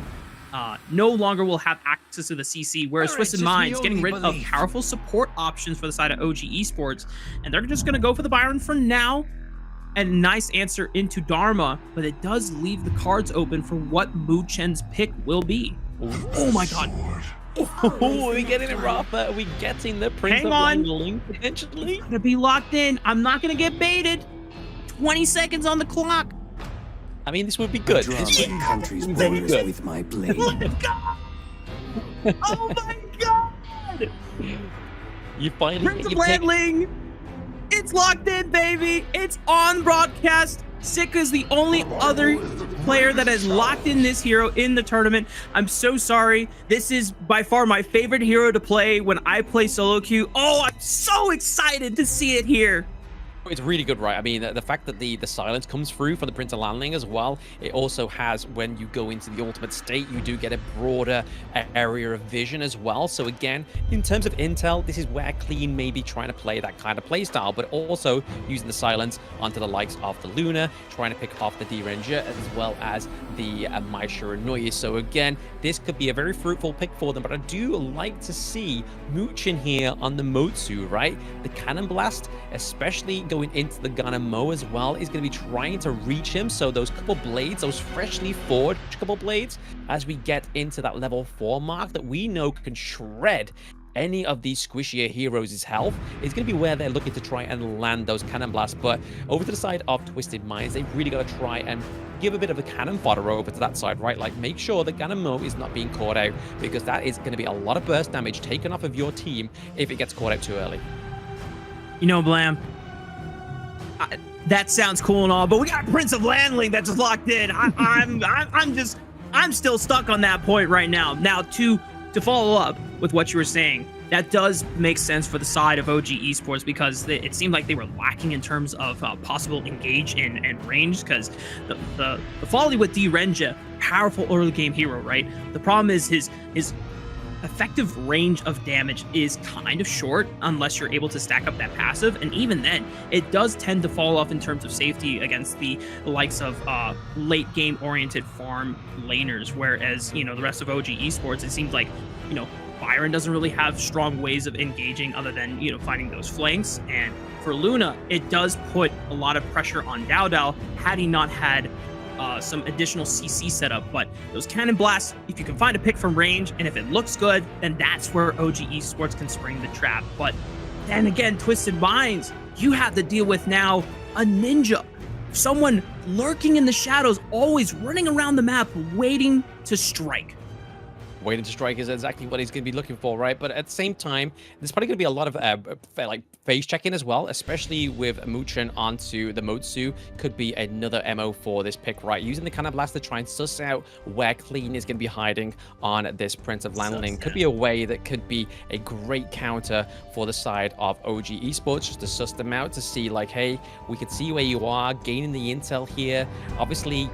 no longer will have access to the CC, whereas Twisted Minds getting rid of powerful support options for the side of OG Esports, and they're just going to go for the Byron for now. And nice answer into Dharma, but it does leave the cards open for what Mu Chen's pick will be. Oh my god. Oh, are we getting it, Rafa? Are we getting the Prince Hang of on. Langling potentially? It's gonna be locked in. I'm not gonna get baited. 20 seconds on the clock. I mean, this would be good. This country's borders with my blade. Oh my god. Oh my god. You finally Prince get of your pick. Langling. It's locked in, baby. It's on broadcast. Sika is the only other player that has locked in this hero in the tournament. I'm so sorry. This is by far my favorite hero to play when I play solo queue. Oh, I'm so excited to see it here. It's really good, right? I mean, the fact that the silence comes through for the Prince of Landling as well, it also has, when you go into the ultimate state, you do get a broader area of vision as well. So again, in terms of intel, this is where Clean may be trying to play that kind of play style, but also using the silence onto the likes of the Luna, trying to pick off the D-Ranger as well as the Maisha and Noye. So again, this could be a very fruitful pick for them, but I do like to see Muchin here on the Motsu, right? The Cannon Blast, especially going into the Gunner Mo as well, is going to be trying to reach him. So those couple blades, those freshly forged couple blades, as we get into that level 4 mark that we know can shred any of these squishier heroes' health, is going to be where they're looking to try and land those cannon blasts. But over to the side of Twisted Minds, they've really got to try and give a bit of a cannon fodder over to that side, right? Like, make sure that Ganamo is not being caught out, because that is going to be a lot of burst damage taken off of your team if it gets caught out too early. You know, Blam, that sounds cool and all, but we got Prince of Landling that's locked in. I'm still stuck on that point right now. Now, to follow up with what you were saying, that does make sense for the side of OG Esports, because it seemed like they were lacking in terms of possible engage and range, because the folly with D-Renja, powerful early game hero, right? The problem is his effective range of damage is kind of short unless you're able to stack up that passive, and even then it does tend to fall off in terms of safety against the likes of late game oriented farm laners, whereas, you know, the rest of OG Esports, it seems like, you know, Byron doesn't really have strong ways of engaging other than, you know, finding those flanks. And for Luna, it does put a lot of pressure on Dao had he not had some additional CC setup. But those cannon blasts, if you can find a pick from range and if it looks good, then that's where OG Esports can spring the trap. But then again, Twisted Minds, you have to deal with now a ninja, someone lurking in the shadows, always running around the map waiting to strike. Waiting to strike is exactly what he's going to be looking for, right? But at the same time, there's probably going to be a lot of like phase checking as well, especially with Muchin onto the Motsu. Could be another MO for this pick, right? Using the Cannon Blast to try and suss out where Clean is going to be hiding on this Prince of Landling. Could be a way that could be a great counter for the side of OG Esports, just to suss them out, to see like, hey, we could see where you are, gaining the intel here. Obviously,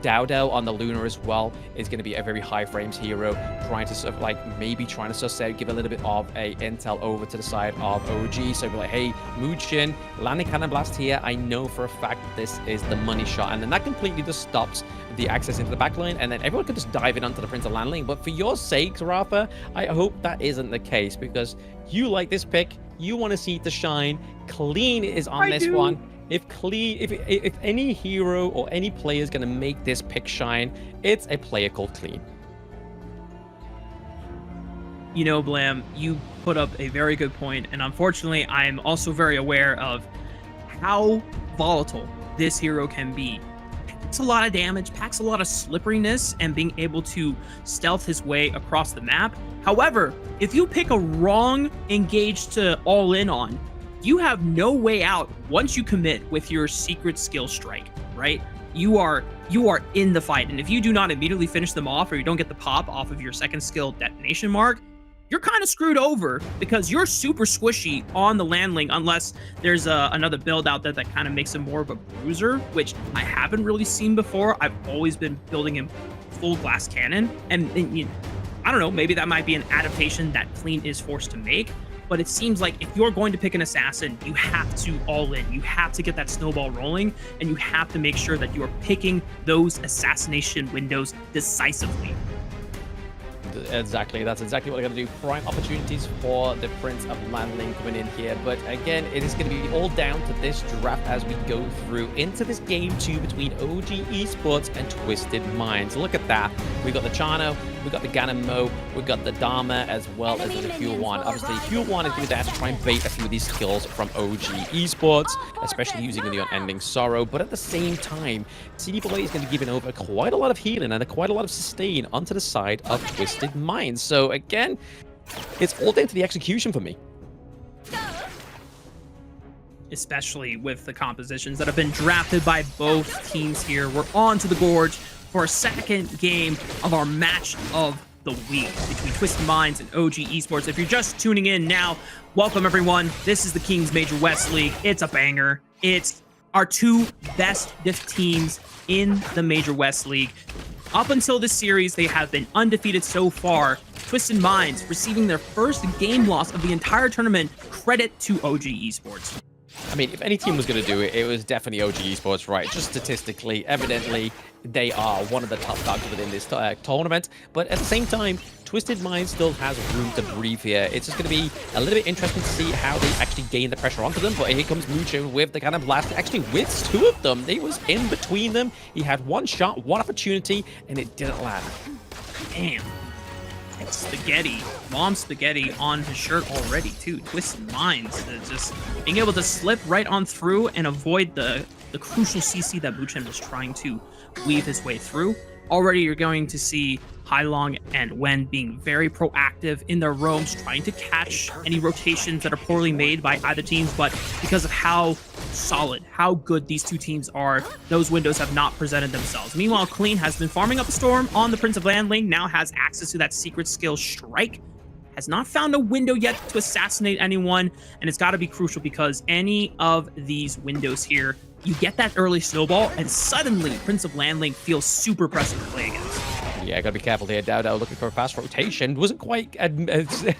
Dao on the Luna as well is going to be a very high frames hero, trying to sort of like maybe trying to suss out, give a little bit of a intel over to the side of OG. So be like, hey, Muchin, landing Cannon Blast here. I know for a fact this is the money shot, and then that completely just stops the access into the backline, and then everyone could just dive in onto the Prince of Landling. But for your sake, Rafa, I hope that isn't the case, because you like this pick, you want to see it to shine. Clean is on this one. If any hero or any player is going to make this pick shine, it's a player called Clean. You know, Blam, you put up a very good point, and unfortunately, I'm also very aware of how volatile this hero can be. Packs a lot of damage, packs a lot of slipperiness, and being able to stealth his way across the map. However, if you pick a wrong engage to all in on, you have no way out once you commit with your secret skill strike, right? You are in the fight, and if you do not immediately finish them off, or you don't get the pop off of your second skill detonation mark, you're kind of screwed over, because you're super squishy on the Landling, unless there's another build out there that kind of makes him more of a bruiser, which I haven't really seen before. I've always been building him full glass cannon, and you know, I don't know, maybe that might be an adaptation that Clean is forced to make. But it seems like if you're going to pick an assassin, you have to all in. You have to get that snowball rolling, and you have to make sure that you are picking those assassination windows decisively. Exactly, that's exactly what they're going to do. Prime opportunities for the Prince of Landling coming in here. But again, it is going to be all down to this draft as we go through into this game 2 between OG Esports and Twisted Minds. Look at that. We got the Chano, we got the Ganamo, we got the Dharma, as well as the Fuel One. Obviously, Fuel One is going to be there to try and bait a few of these skills from OG Esports, especially using the Unending Sorrow. But at the same time, CD Boy is going to be giving over quite a lot of healing and quite a lot of sustain onto the side of Twisted Minds. So again, it's all down to the execution for me. Especially with the compositions that have been drafted by both teams here. We're on to the Gorge for a second game of our match of the week between Twisted Minds and OG Esports. If you're just tuning in now, welcome everyone. This is the Kings Major West League. It's a banger. It's our two best diff teams in the Major West League. Up until this series, they have been undefeated so far. Twisted Minds receiving their first game loss of the entire tournament. Credit to OG Esports. I mean, if any team was going to do it, it was definitely OG Esports, right? Just statistically, evidently, they are one of the top dogs within this tournament. But at the same time, Twisted Minds still has room to breathe here. It's just going to be a little bit interesting to see how they actually gain the pressure onto them. But here comes Mucho with the cannon blast. Actually, with two of them, he was in between them. He had one shot, one opportunity, and it didn't land. Damn. It's spaghetti. Mom spaghetti on his shirt already, too. Twisted Minds. Just being able to slip right on through and avoid the crucial CC that Buchen was trying to weave his way through. Already you're going to see Hailong and Wen being very proactive in their roams, trying to catch any rotations that are poorly made by either teams, but because of how solid, how good these two teams are, those windows have not presented themselves. Meanwhile, Clean has been farming up a storm on the Prince of Landling, now has access to that secret skill Strike, has not found a window yet to assassinate anyone, and it's got to be crucial because any of these windows here, you get that early snowball, and suddenly Prince of Landling feels super pressing to play against. Yeah, gotta be careful here. Dowdow looking for a fast rotation. Wasn't quite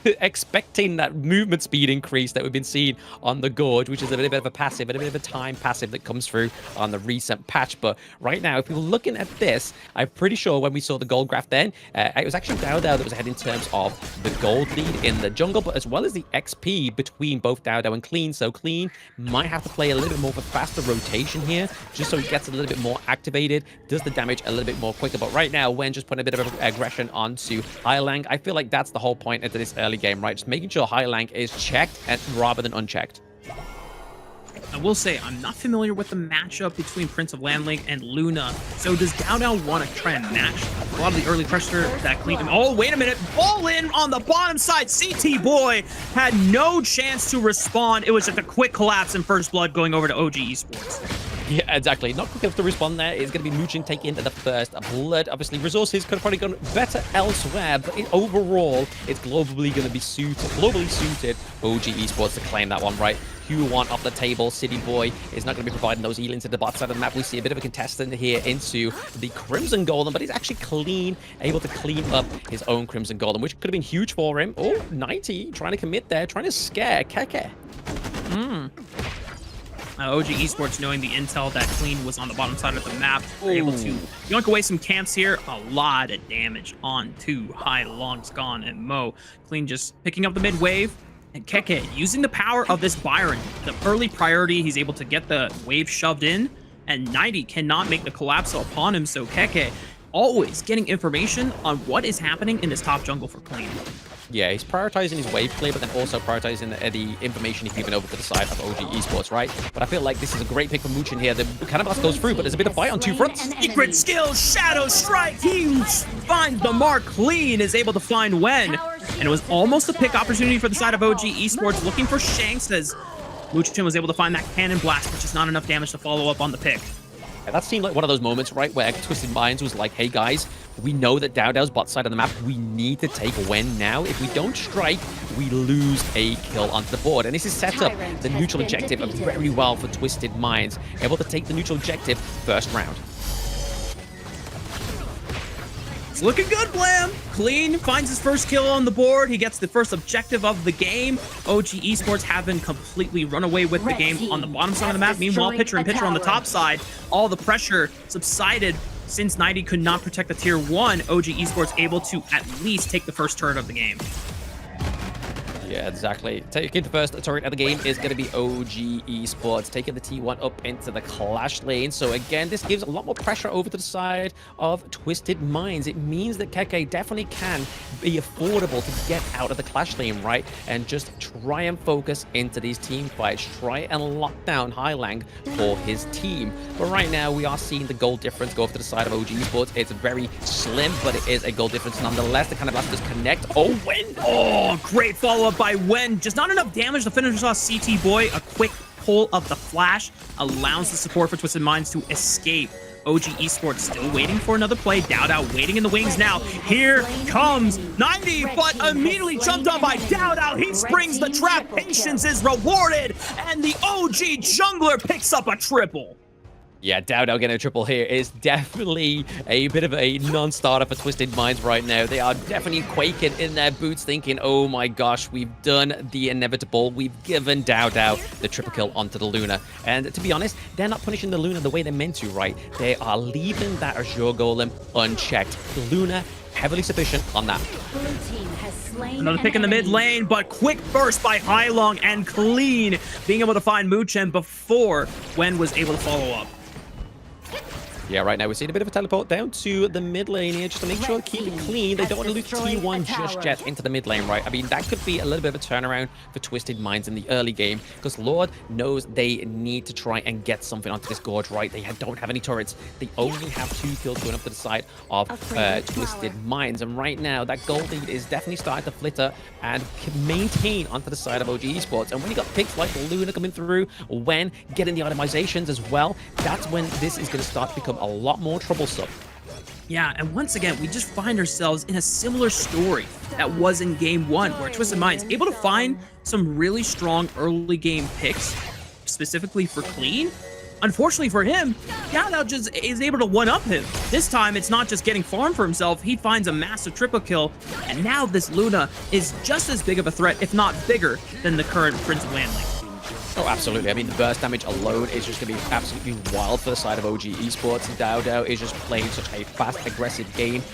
expecting that movement speed increase that we've been seeing on the Gorge, which is a little bit of a passive, a little bit of a time passive that comes through on the recent patch. But right now, if we were looking at this, I'm pretty sure when we saw the gold graph then, it was actually Dowdow that was ahead in terms of the gold lead in the jungle, but as well as the XP between both Dowdow and Clean. So Clean might have to play a little bit more of a faster rotation here, just so he gets a little bit more activated, does the damage a little bit more quicker. But right now, when just putting a bit of aggression onto Hailong, I feel like that's the whole point into this early game, right? Just making sure Hailong is checked rather than unchecked. I will say, I'm not familiar with the matchup between Prince of Landling and Luna. So does Dowdow want to try and match a lot of the early pressure that Clean... Oh, wait a minute. Ball in on the bottom side. CT Boy had no chance to respond. It was just a quick collapse in First Blood going over to OG Esports. Yeah, exactly. Not quick enough to respond there. It's going to be Muchin taking the first blood. Obviously, resources could have probably gone better elsewhere, but overall, it's globally suited OG Esports to claim that one, right? Q1 off the table. City Boy is not going to be providing those healings to the bot side of the map. We see a bit of a contestant here into the Crimson Golem, but he's actually able to clean up his own Crimson Golem, which could have been huge for him. Oh, 90 trying to commit there, trying to scare Keke. OG Esports, knowing the intel that Clean was on the bottom side of the map, were able to yoink away some camps here. A lot of damage onto Hailong's gone and Mo. Clean just picking up the mid wave. And Keke using the power of this Byron. The early priority, he's able to get the wave shoved in. And 90 cannot make the collapse upon him. So Keke always getting information on what is happening in this top jungle for Clean. Yeah, he's prioritizing his wave play, but then also prioritizing the information he's giving over to the side of OG Esports, right? But I feel like this is a great pick for Muchin here. The cannon blast goes through, but there's a bit of fight on two fronts. Secret skill, Shadow Strike. He finds the mark. Clean is able to find Wen. And it was almost a pick opportunity for the side of OG Esports, looking for Shanks as Muchin was able to find that cannon blast, which is not enough damage to follow up on the pick. Yeah, that seemed like one of those moments, right, where Twisted Minds was like, hey guys, we know that Dowdow's bot side of the map. We need to take Wen now. If we don't strike, we lose a kill onto the board. And this is set up the neutral objective very well for Twisted Minds, able to take the neutral objective first round. It's looking good, Blam. Clean finds his first kill on the board. He gets the first objective of the game. OG Esports haven't completely run away with the game on the bottom side of the map. Meanwhile, Pitcher and Pitcher on the top side, all the pressure subsided since 90 could not protect the tier 1. OG Esports able to at least take the first turret of the game. Yeah, exactly. Taking the first turret of the game is going to be OG Esports, taking the T1 up into the clash lane. So again, this gives a lot more pressure over to the side of Twisted Minds. It means that Keke definitely can be affordable to get out of the clash lane, right? And just try and focus into these team fights. Try and lock down Hailong for his team. But right now, we are seeing the goal difference go over to the side of OG Esports. It's very slim, but it is a goal difference nonetheless. The kind of blast does connect. Oh, Wen! Oh, great follow-up by Wen. Just not enough damage to finish off CT Boy. A quick pull of the flash allows the support for Twisted Minds to escape OG Esports still waiting for another play. DowDow waiting in the wings now. Here comes 90, but immediately jumped on by DowDow. He springs the trap. Patience is rewarded, and the OG jungler picks up a triple. Yeah, DowDow getting a triple here is definitely a bit of a non-starter for Twisted Minds right now. They are definitely quaking in their boots, thinking, oh my gosh, we've done the inevitable. We've given DowDow the triple kill onto the Luna. And to be honest, they're not punishing the Luna the way they're meant to, right? They are leaving that Azure Golem unchecked. The Luna heavily sufficient on that. Another pick in the mid lane, but quick burst by Hylong and Clean being able to find Muchen before Wen was able to follow up. Yeah, right now we're seeing a bit of a teleport down to the mid lane here just to make sure to keep it clean. They don't want to lose T1 just yet into the mid lane, right? I mean, that could be a little bit of a turnaround for Twisted Minds in the early game because Lord knows they need to try and get something onto this Gorge, right? They don't have any turrets. They only have 2 kills going up to the side of Twisted Minds. And right now, that gold lead is definitely starting to flitter and maintain onto the side of OG Esports. And when you got picks like Luna coming through, when getting the itemizations as well, that's when this is going to start to become a lot more troublesome. Yeah, and once again, we just find ourselves in a similar story that was in game 1, where Twisted Minds able to find some really strong early game picks, specifically for Clean. Unfortunately for him, DowDow just is able to one-up him. This time, it's not just getting farm for himself, he finds a massive triple kill, and now this Luna is just as big of a threat, if not bigger, than the current Prince of Landling. Oh, absolutely. I mean, the burst damage alone is just going to be absolutely wild for the side of OG Esports. DowDow is just playing such a fast, aggressive game.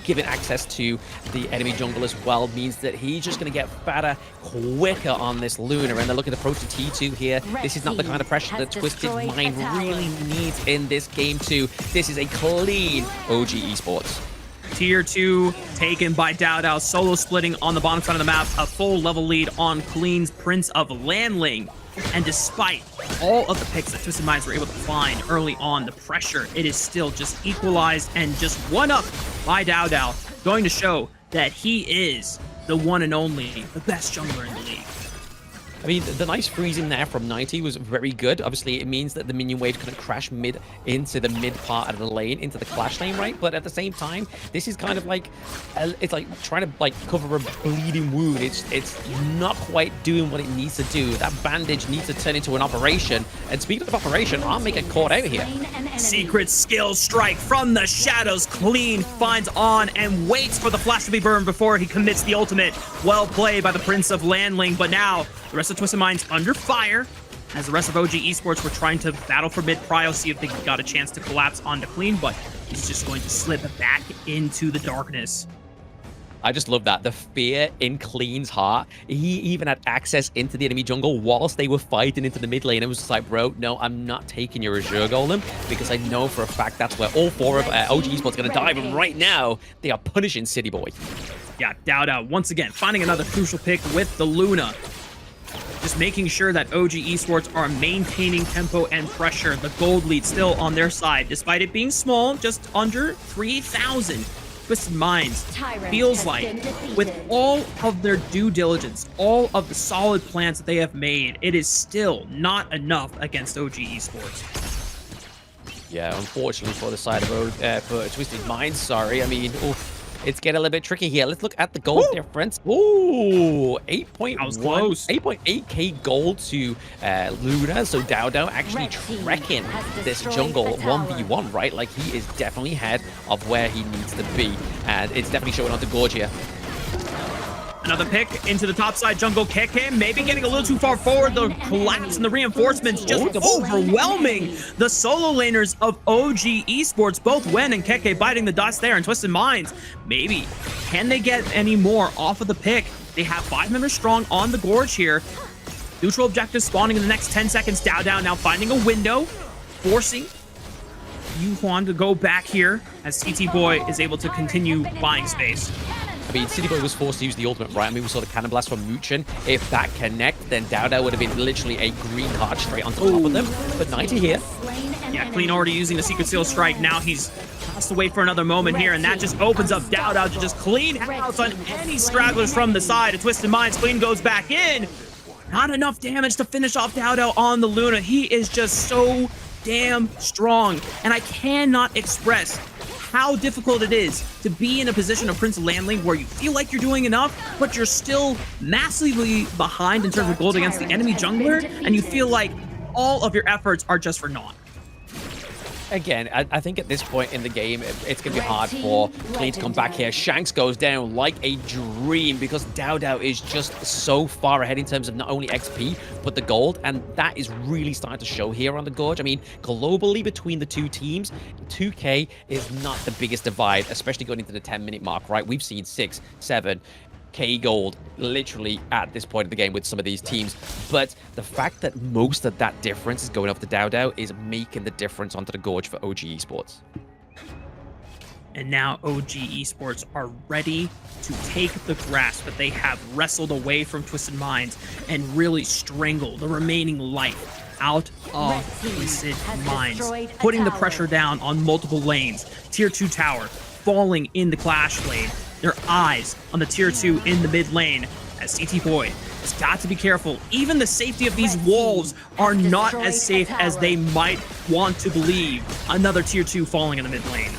Giving access to the enemy jungle as well means that he's just going to get fatter quicker on this Luna. And they're looking to approach the T2 here. This is not the kind of pressure that Twisted Mind really needs in this game 2. This is a clean OG Esports. Tier 2 taken by DowDow, solo splitting on the bottom side of the map, a full level lead on Clean's Prince of Landling. And despite all of the picks that Twisted Minds were able to find early on, the pressure, it is still just equalized and just one up by DowDow, going to show that he is the one and only, the best jungler in the league. I mean, the nice freezing there from 90 was very good. Obviously, it means that the minion wave couldn't crash mid into the mid part of the lane, into the clash lane, right? But at the same time, this is kind of like, it's like trying to like cover a bleeding wound. It's not quite doing what it needs to do. That bandage needs to turn into an operation. And speaking of operation, I'll make a call out here. Secret skill strike from the shadows. Clean finds on and waits for the flash to be burned before he commits the ultimate. Well played by the Prince of Landling, but now the rest of Twisted Minds under fire as the rest of OG Esports were trying to battle for mid prio, see if they got a chance to collapse onto Clean, but he's just going to slip back into the darkness. I just love that. The fear in Clean's heart. He even had access into the enemy jungle whilst they were fighting into the mid lane. It was just like, bro, no, I'm not taking your Azure Golem because I know for a fact that's where all 4 of OG Esports are going to die. But right now, they are punishing City Boy. Yeah, DowDow once again finding another crucial pick with the Luna. Just making sure that OG Esports are maintaining tempo and pressure. The gold lead still on their side, despite it being small, just under 3,000. Twisted Minds feels like, with all of their due diligence, all of the solid plans that they have made, it is still not enough against OG Esports. Yeah, unfortunately for the side of for Twisted Minds, sorry. I mean, oof. It's getting a little bit tricky here. Let's look at the gold difference. Ooh, 8.8k gold to Luna. So DowDow actually trekking this jungle 1v1, right? Like, he is definitely ahead of where he needs to be. And it's definitely showing on the Gorge here. Another pick into the top side jungle. KK maybe getting a little too far forward. The collapse and the reinforcements just overwhelming the solo laners of OG Esports. Both Wen and KK biting the dust there, and Twisted Minds, maybe. Can they get any more off of the pick? They have 5 members strong on the Gorge here. Neutral objective spawning in the next 10 seconds. DowDow now finding a window, forcing Yuhuan to go back here as TT Boy is able to continue buying space. I mean, City Boy was forced to use the ultimate, right? I mean, we saw the cannon blast from Muchen. If that connect, then DowDow would have been literally a green card straight on top of them. But 90 here. Yeah, Clean already using the Secret Seal Strike. Now he's has to wait for another moment here, and that just opens up DowDow to just clean house on any stragglers from the side. A Twisted Minds, Clean goes back in. Not enough damage to finish off DowDow on the Luna. He is just so damn strong. And I cannot express how difficult it is to be in a position of Prince of Landling where you feel like you're doing enough, but you're still massively behind in terms of gold against the enemy jungler, and you feel like all of your efforts are just for naught. Again, I think at this point in the game, it's going to be hard for Clean to come back here. Shanks goes down like a dream because DAO is just so far ahead in terms of not only XP, but the gold, and that is really starting to show here on the Gorge. I mean, globally between the two teams, 2K is not the biggest divide, especially going into the 10-minute mark, right? We've seen 6, 7, K gold literally at this point of the game with some of these teams, but the fact that most of that difference is going off the DAO is making the difference onto the Gorge for OG Esports. And now OG Esports are ready to take the grasp that they have wrestled away from Twisted Minds and really strangle the remaining life out of Twisted Minds, putting the pressure down on multiple lanes. Tier 2 tower falling in the clash lane. Their eyes on the tier 2 in the mid lane as CT Boy has got to be careful. Even the safety of these walls are not as safe as they might want to believe. Another tier 2 falling in the mid lane.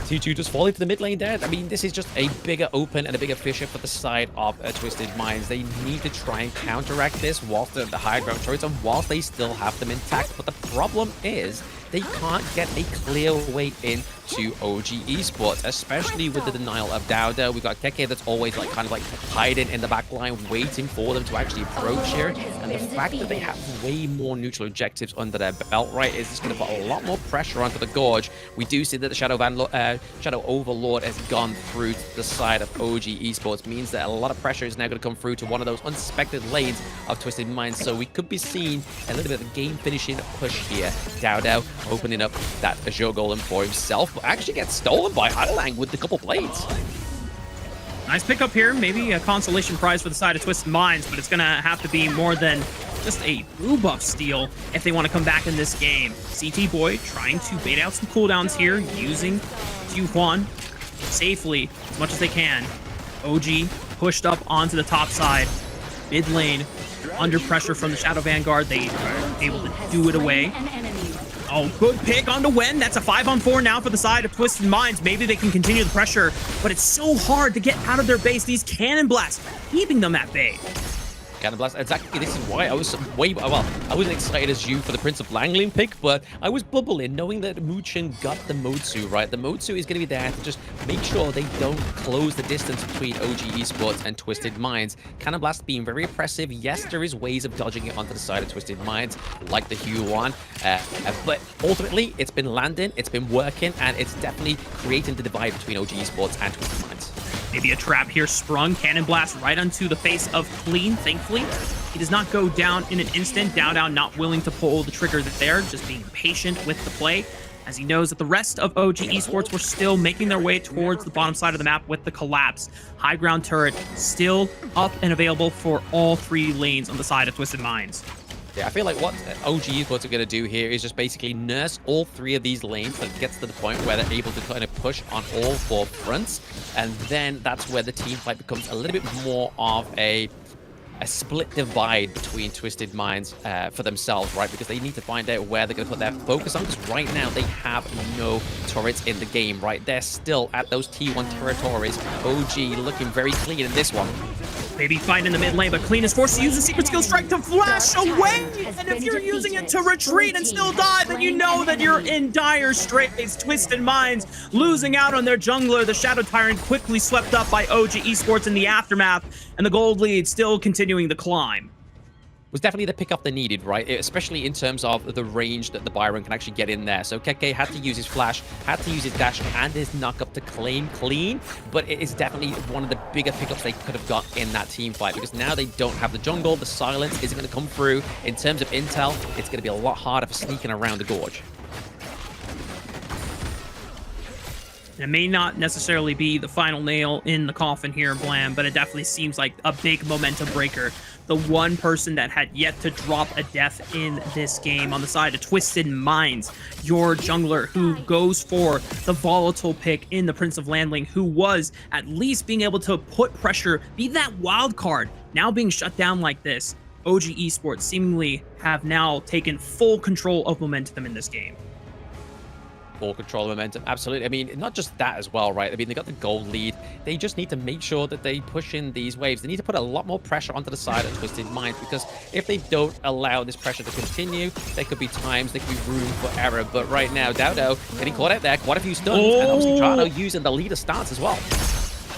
Tier 2 just falling to the mid lane there. I mean, this is just a bigger open and a bigger fissure for the side of Twisted Minds. They need to try and counteract this whilst the higher ground turrets and whilst they still have them intact. But the problem is they can't get a clear way in to OG Esports, especially with the denial of DAO. We've got Keke that's always like kind of like hiding in the back line, waiting for them to actually approach here. And the fact that they have way more neutral objectives under their belt, right, is just going to put a lot more pressure onto the Gorge. We do see that the Shadow Overlord has gone through to the side of OG Esports, means that a lot of pressure is now going to come through to one of those unsuspected lanes of Twisted Minds. So we could be seeing a little bit of a game-finishing push here. DAO opening up that Azure Golem for himself, but actually gets stolen by Heilang with a couple blades. Nice pickup here. Maybe a consolation prize for the side of Twisted Minds, but it's going to have to be more than just a blue buff steal if they want to come back in this game. CT Boy trying to bait out some cooldowns here, using Juan safely as much as they can. OG pushed up onto the top side. Mid lane, under pressure from the Shadow Vanguard. They are able to do it away. Oh, good pick onto Wen. That's a 5-on-4 now for the side of Twisted Minds. Maybe they can continue the pressure, but it's so hard to get out of their base. These cannon blasts keeping them at bay. Cannon blast. Exactly. This is why I was I wasn't excited as you for the Prince of Langling pick, but I was bubbling knowing that Muchen got the Motsu, right? The Motsu is going to be there to just make sure they don't close the distance between OG Esports and Twisted Minds. Cannon blast being very oppressive. Yes, there is ways of dodging it onto the side of Twisted Minds, like the Hue one, but ultimately it's been landing, it's been working, and it's definitely creating the divide between OG Esports and Twisted Minds. Maybe a trap here sprung. Cannon blast right onto the face of Clean, thankfully. He does not go down in an instant. DAO not willing to pull the trigger there, just being patient with the play, as he knows that the rest of OG Esports were still making their way towards the bottom side of the map with the collapse. High ground turret still up and available for all 3 lanes on the side of Twisted Minds. Yeah, I feel like what OG Esports are going to do here is just basically nurse all 3 of these lanes that gets to the point where they're able to kind of push on all 4 fronts. And then that's where the team fight becomes a little bit more of a split divide between Twisted Minds for themselves, right? Because they need to find out where they're going to put their focus on, because right now they have no turrets in the game, right? They're still at those T1 territories. OG looking very clean in this one. Maybe find in the mid lane, but Clean is forced to use the secret skill strike to flash away. And if you're using it to retreat and still die, then you know that you're in dire straits. Twisted Minds losing out on their jungler. The Shadow Tyrant quickly swept up by OG Esports in the aftermath, and the gold lead still continuing the climb. Was definitely the pickup they needed, right? Especially in terms of the range that the Byron can actually get in there. So Keke had to use his flash, had to use his dash and his knock up to claim clean, but it is definitely one of the bigger pickups they could have got in that team fight, because now they don't have the jungle. The silence isn't going to come through. In terms of intel, it's going to be a lot harder for sneaking around the Gorge. It may not necessarily be the final nail in the coffin here, Blam, but it definitely seems like a big momentum breaker. The one person that had yet to drop a death in this game on the side of Twisted Minds, your jungler who goes for the volatile pick in the Prince of Landling, who was at least being able to put pressure, be that wild card, now being shut down like this. OG Esports seemingly have now taken full control of momentum in this game. Full control of momentum, absolutely. I mean, not just that as well, right? I mean, they got the gold lead. They just need to make sure that they push in these waves. They need to put a lot more pressure onto the side of Twisted Minds, because if they don't allow this pressure to continue, there could be times, there could be room for error. But right now, Dowdo getting caught out there, quite a few stuns, and obviously Trano using the leader stance as well.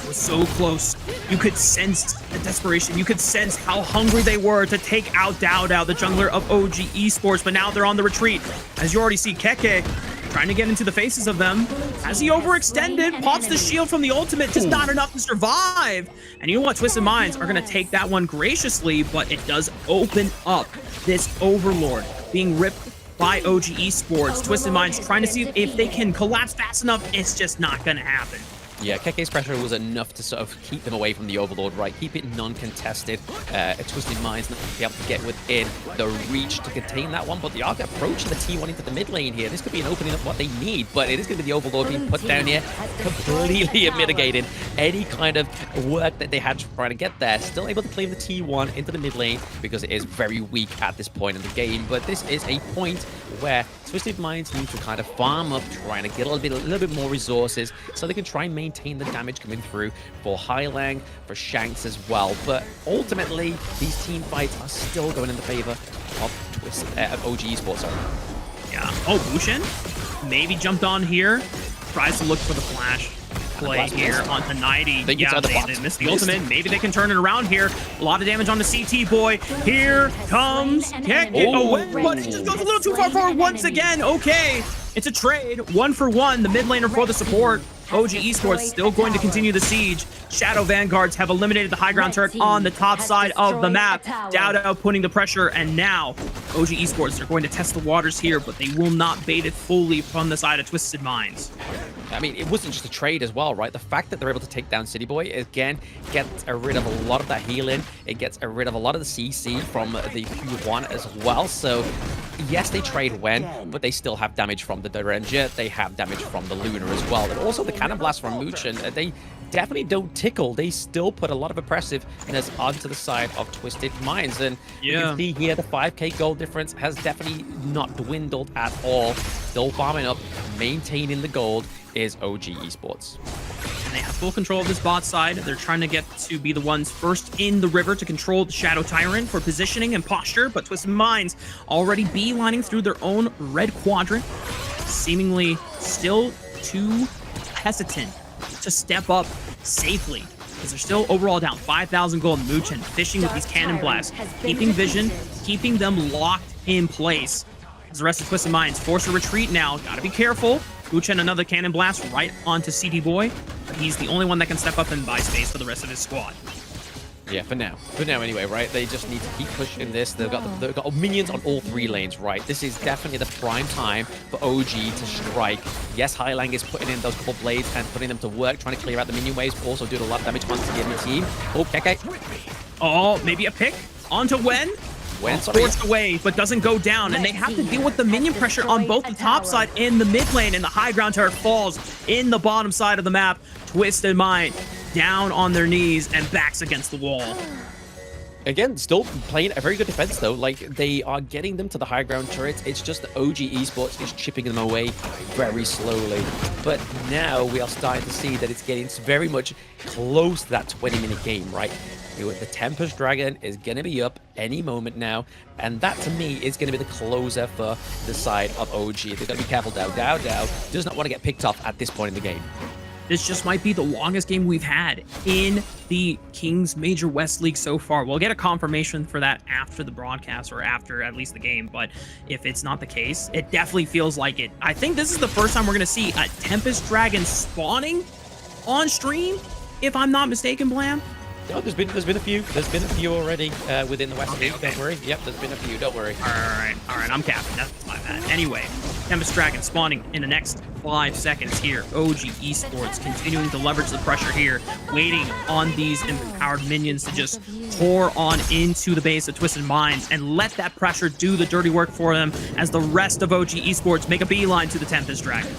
It was so close. You could sense the desperation. You could sense how hungry they were to take out Dowdo, the jungler of OG Esports, but now they're on the retreat. As you already see, Keke trying to get into the faces of them. As he overextended, pops the shield from the ultimate, just not enough to survive. And you know what? Twisted Minds are going to take that one graciously, but it does open up this Overlord being ripped by OG Esports. Twisted Minds trying to see if they can collapse fast enough. It's just not going to happen. Yeah, Keke's pressure was enough to sort of keep them away from the Overlord, right? Keep it non-contested. Twisted Minds not be able to get within the reach to contain that one, but they are approaching the T1 into the mid lane here. This could be an opening of what they need, but it is going to be the Overlord being put down here, completely mitigating any kind of work that they had trying to get there. Still able to claim the T1 into the mid lane because it is very weak at this point in the game, but this is a point where Twisted Minds need to kind of farm up, trying to get a little bit more resources so they can try and maintain the damage coming through for Hylang, for Shanks as well. But ultimately, these team fights are still going in the favor of OG Esports. Yeah. Oh, Bushin maybe jumped on here. Tries to look for the flash play here onto 90. They missed the ultimate. Maybe they can turn it around here. A lot of damage on the CT boy. Here comes Keke. Oh, but he just goes a little too far forward once again. Okay. It's a trade. 1-for-1. The mid laner for the support. OG Esports still going to continue the siege. Shadow Vanguards have eliminated the high ground turret on the top side of the map. Dowdo putting the pressure, and now OG Esports are going to test the waters here, but they will not bait it fully from the side of Twisted Minds. I mean, it wasn't just a trade as well, right? The fact that they're able to take down City Boy, again, gets rid of a lot of that healing. It gets rid of a lot of the CC from the Q1 as well. So, yes, they trade when, but they still have damage from the Ranger. They have damage from the Lunar as well. And also the Cannon Blast from Muchen. They definitely don't tickle. They still put a lot of oppressiveness onto the side of Twisted Minds. And you can see here the 5k gold difference has definitely not dwindled at all. Still farming up, maintaining the gold is OG Esports. And they have full control of this bot side. They're trying to get to be the ones first in the river to control the Shadow Tyrant for positioning and posture, but Twisted Minds already beelining through their own red quadrant, seemingly still too hesitant to step up safely, because they're still overall down 5,000 gold. Muchen fishing with these cannon blasts, keeping vision, keeping them locked in place. As the rest of Twisted Minds force a retreat now, gotta be careful. Muchen another cannon blast right onto CD Boy, but he's the only one that can step up and buy space for the rest of his squad. Yeah, for now anyway, right? They just need to keep pushing this. They've got minions on all 3 lanes, right? This is definitely the prime time for OG to strike. Yes, Hylang is putting in those couple blades and putting them to work, trying to clear out the minion waves, but also doing a lot of damage onto the enemy team. Oh, Keke. Oh, maybe a pick onto Wen. Forced away, but doesn't go down, and they have to deal with the minion pressure on both the top side and the mid lane, and the high ground turret falls in the bottom side of the map. Twisted Mind down on their knees and backs against the wall. Again, still playing a very good defense, though. Like, they are getting them to the high ground turrets. It's just that OG Esports is chipping them away very slowly. But now we are starting to see that it's getting very much close to that 20-minute game, right? The Tempest Dragon is going to be up any moment now, and that, to me, is going to be the closer for the side of OG. They've got to be careful. Dow does not want to get picked off at this point in the game. This just might be the longest game we've had in the Kings Major West League so far. We'll get a confirmation for that after the broadcast, or after at least the game, but if it's not the case, it definitely feels like it. I think this is the first time we're going to see a Tempest Dragon spawning on stream, if I'm not mistaken, Blam. No, there's been a few. There's been a few already within the West League. Don't worry. Yep, there's been a few. Don't worry. All right. I'm capping. That's my bad. Anyway, Tempest Dragon spawning in the next 5 seconds here. OG Esports continuing to leverage the pressure here, waiting on these empowered minions to just pour on into the base of Twisted Minds and let that pressure do the dirty work for them as the rest of OG Esports make a beeline to the Tempest Dragon.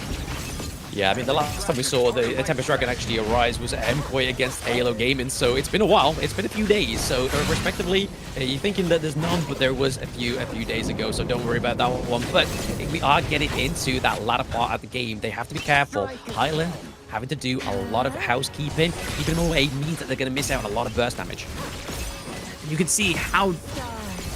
Yeah, I mean, the last time we saw the Tempest Dragon actually arise was at MKOI against AYLO Gaming, so it's been a while. It's been a few days, so respectively, you're thinking that there's none, but there was a few days ago, so don't worry about that one. But we are getting into that latter part of the game. They have to be careful. Highland having to do a lot of housekeeping. Keeping them away means that they're going to miss out on a lot of burst damage. You can see how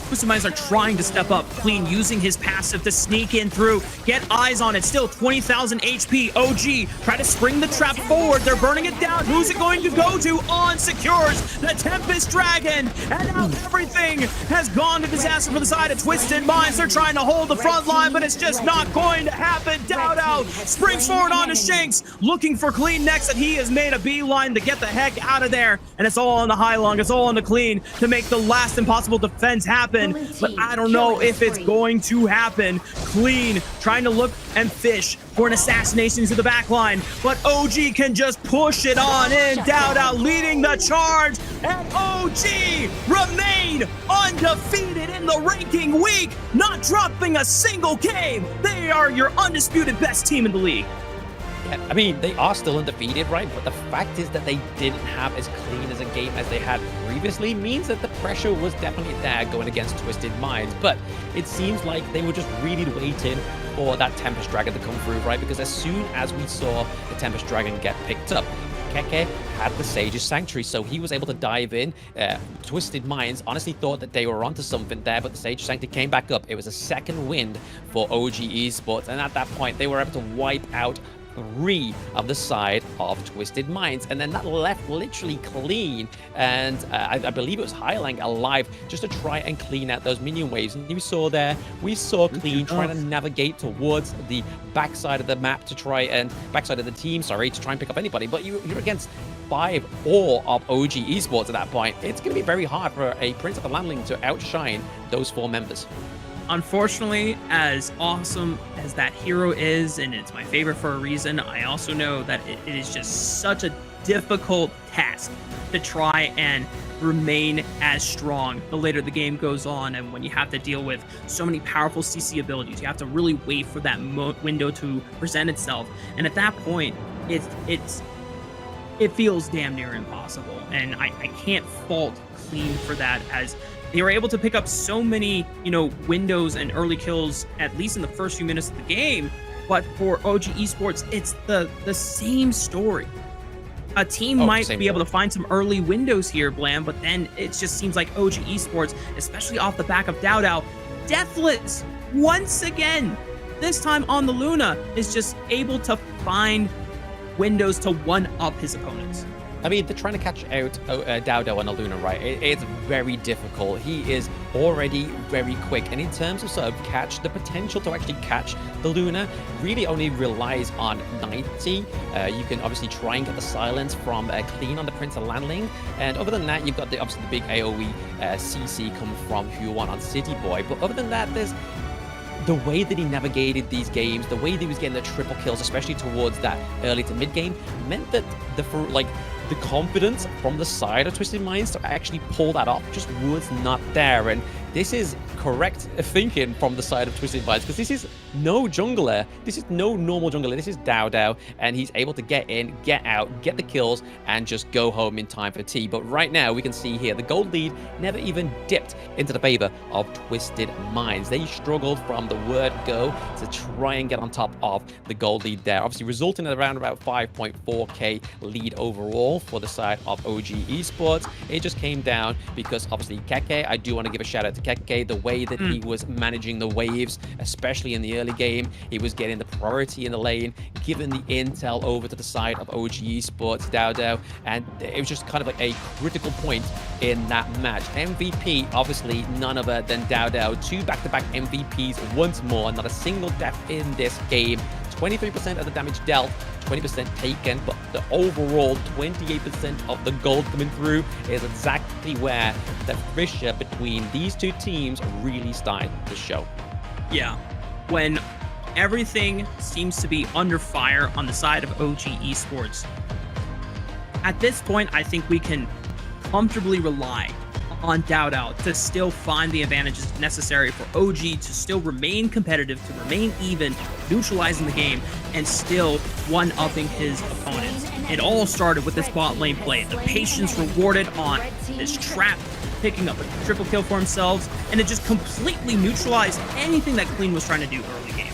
Twisted Minds are trying to step up. Clean using his passive to sneak in through, get eyes on it. Still 20,000 HP. OG try to spring the trap forward. They're burning it down. Who's it going to go to? On secures the Tempest Dragon, and now everything has gone to disaster for the side of Twisted Minds. They're trying to hold the front line, but it's just not going to happen. Down springs forward onto Shanks, looking for Clean next, and he has made a beeline to get the heck out of there. And it's all on the Highlong. It's all on the Clean to make the last impossible defense happen. But I don't know if it's going to happen. Clean trying to look and fish for an assassination to the back line, but OG can just push it on in. Dowd leading the charge, and OG remain undefeated in the ranking week, not dropping a single game. They are your undisputed best team in the league. I mean, they are still undefeated, right? But the fact is that they didn't have as clean as a game as they had previously means that the pressure was definitely there going against Twisted Minds. But it seems like they were just really waiting for that Tempest Dragon to come through, right? Because as soon as we saw the Tempest Dragon get picked up, Keke had the Sage's Sanctuary, so he was able to dive in. Twisted Minds honestly thought that they were onto something there, but the Sage's Sanctuary came back up. It was a second wind for OG Esports, and at that point, they were able to wipe out 3 of the side of Twisted Minds, and then that left literally Clean, and I believe it was Highlang alive just to try and clean out those minion waves. And we saw Clean trying to navigate towards the backside of the map to try and backside of the team, sorry, to try and pick up anybody. But you're against 5 or of OG Esports at that point. It's going to be very hard for a Prince of the Landling to outshine those 4 members. Unfortunately, as awesome as that hero is, and it's my favorite for a reason, I also know that it is just such a difficult task to try and remain as strong the later the game goes on. And when you have to deal with so many powerful CC abilities, you have to really wait for that window to present itself. And at that point, it feels damn near impossible. And I can't fault Clean for that, as they were able to pick up so many, windows and early kills, at least in the first few minutes of the game. But for OG Esports, it's the same story. A team might be able to find some early windows here, Blam, but then it just seems like OG Esports, especially off the back of Dowd, Deathless, once again, this time on the Luna, is just able to find windows to one-up his opponents. I mean, they're trying to catch out Dowd on a Luna, right? It's very difficult. He is already very quick. And in terms of sort of catch, the potential to actually catch the Luna really only relies on 90. You can obviously try and get the silence from Clean on the Prince of Landling. And other than that, you've got obviously the big AoE CC coming from Huan on City Boy. But other than that, there's the way that he navigated these games, the way that he was getting the triple kills, especially towards that early to mid game, meant that the confidence from the side of Twisted Minds to actually pull that off just was not there. And this is correct thinking from the side of Twisted Minds, because this is no jungler. This is no normal jungler. This is Dowd, and he's able to get in, get out, get the kills, and just go home in time for tea. But right now, we can see here, the gold lead never even dipped into the favor of Twisted Minds. They struggled from the word go to try and get on top of the gold lead there, obviously resulting in around about 5.4k lead overall for the side of OG Esports. It just came down because obviously Keke, I do want to give a shout out to Keke, the way that he was managing the waves, especially in the early game. He was getting the priority in the lane, giving the intel over to the side of OG Esports, Dowd, and it was just kind of like a critical point in that match. MVP, obviously none other than Dowd. 2 back-to-back MVPs once more, not a single death in this game. 23% of the damage dealt, 20% taken, but the overall 28% of the gold coming through is exactly where the fissure between these two teams really started to show. Yeah, when everything seems to be under fire on the side of OG Esports, at this point, I think we can comfortably rely on DAO to still find the advantages necessary for OG to still remain competitive, to remain even, neutralizing the game, and still one-upping his opponents. It all started with this bot lane play. The patience rewarded on this trap, picking up a triple kill for themselves, and it just completely neutralized anything that Clean was trying to do early game.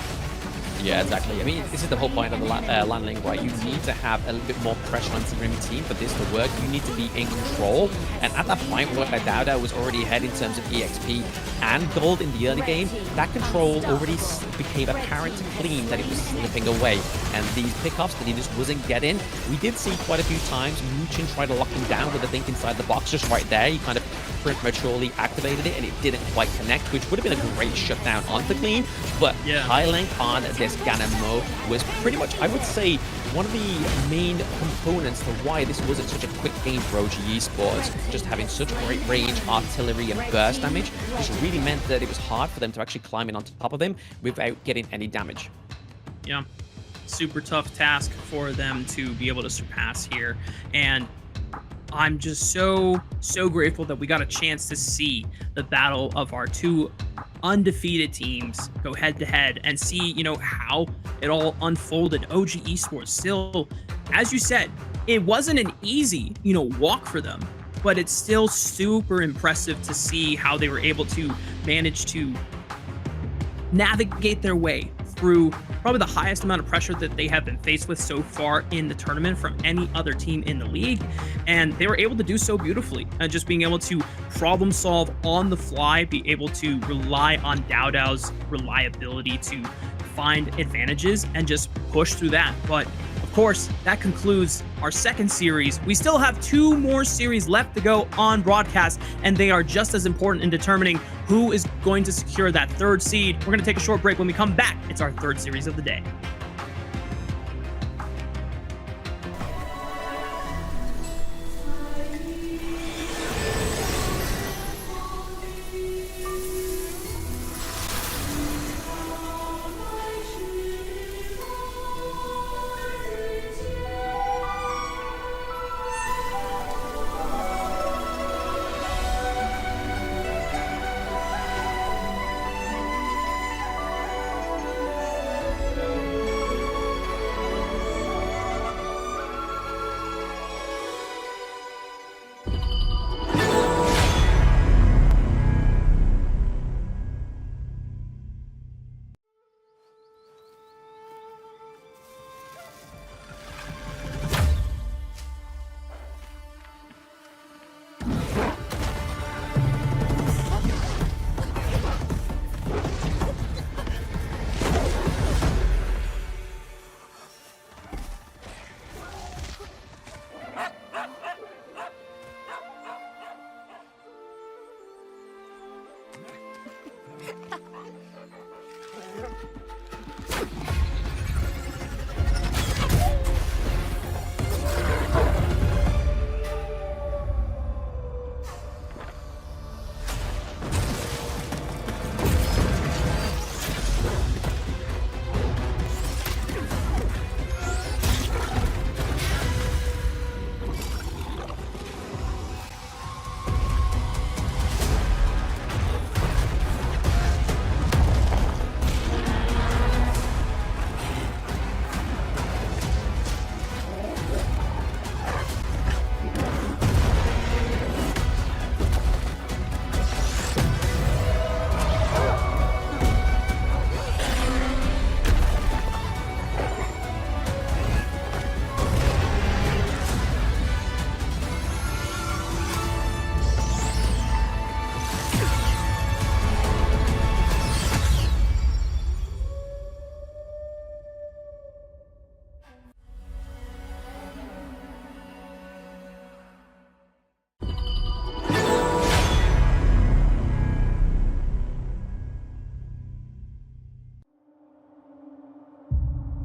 Yeah, exactly. I mean, this is the whole point of the land link, right? You need to have a little bit more pressure on your team for this to work. You need to be in control. And at that point where DAO was already ahead in terms of EXP and gold in the early game, that control already became apparent to Clean that it was slipping away. And these pickups that he just wasn't getting, we did see quite a few times Muchin try to lock him down with the Think inside the box just right there. He kind of prematurely activated it and it didn't quite connect, which would have been a great shutdown onto Clean. But high link on this Ganamo was pretty much, I would say, one of the main components to why this wasn't such a quick game for OG Esports. Just having such great range, artillery, and burst damage just really meant that it was hard for them to actually climb in on top of him without getting any damage. Yeah, super tough task for them to be able to surpass here. And I'm just so grateful that we got a chance to see the battle of our two undefeated teams go head to head and see, you know, how it all unfolded. OG Esports still, as you said, it wasn't an easy, you know, walk for them, but it's still super impressive to see how they were able to manage to navigate their way through probably the highest amount of pressure that they have been faced with so far in the tournament from any other team in the league. And they were able to do so beautifully. And just being able to problem solve on the fly, be able to rely on DAO's reliability to find advantages and just push through that. But of course, that concludes our second series. We still have 2 more series left to go on broadcast, and they are just as important in determining who is going to secure that 3rd seed. We're going to take a short break. When we come back, it's our 3rd series of the day.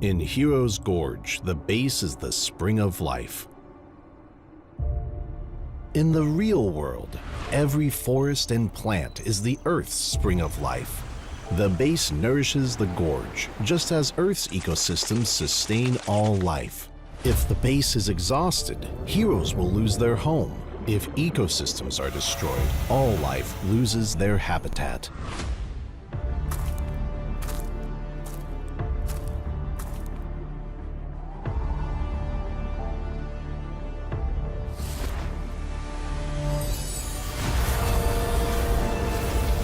In Hero's Gorge, the base is the spring of life. In the real world, every forest and plant is the Earth's spring of life. The base nourishes the gorge, just as Earth's ecosystems sustain all life. If the base is exhausted, heroes will lose their home. If ecosystems are destroyed, all life loses their habitat.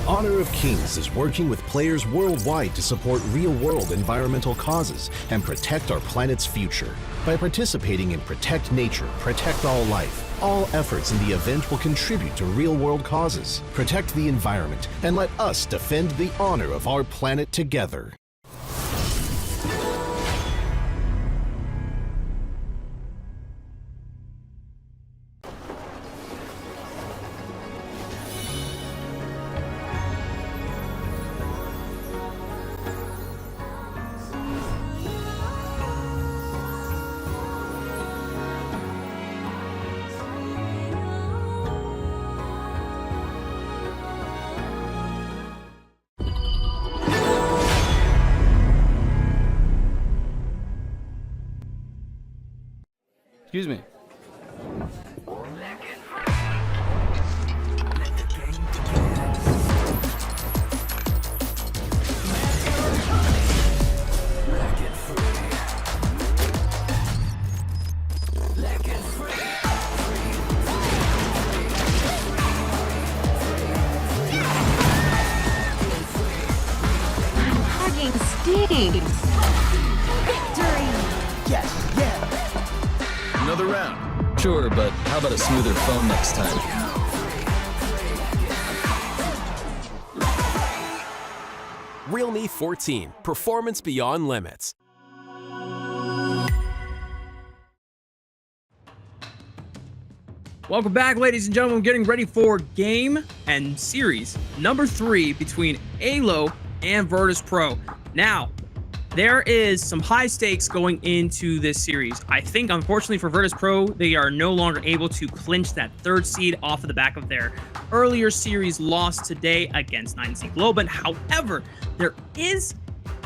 Honor of Kings is working with players worldwide to support real-world environmental causes and protect our planet's future. By participating in Protect Nature, Protect All Life, all efforts in the event will contribute to real-world causes, protect the environment, and let us defend the honor of our planet together. Excuse me. Hugging stings. Victory. Yes, yeah. Another round. Sure, but how about a smoother phone next time? Realme 14, performance beyond limits. Welcome back, ladies and gentlemen. We're getting ready for game and series number 3 between AYLO and Virtus.pro. Now, there is some high stakes going into this series. I think, unfortunately for Virtus.pro, they are no longer able to clinch that 3rd seed off of the back of their earlier series loss today against 9C Globant. However, there is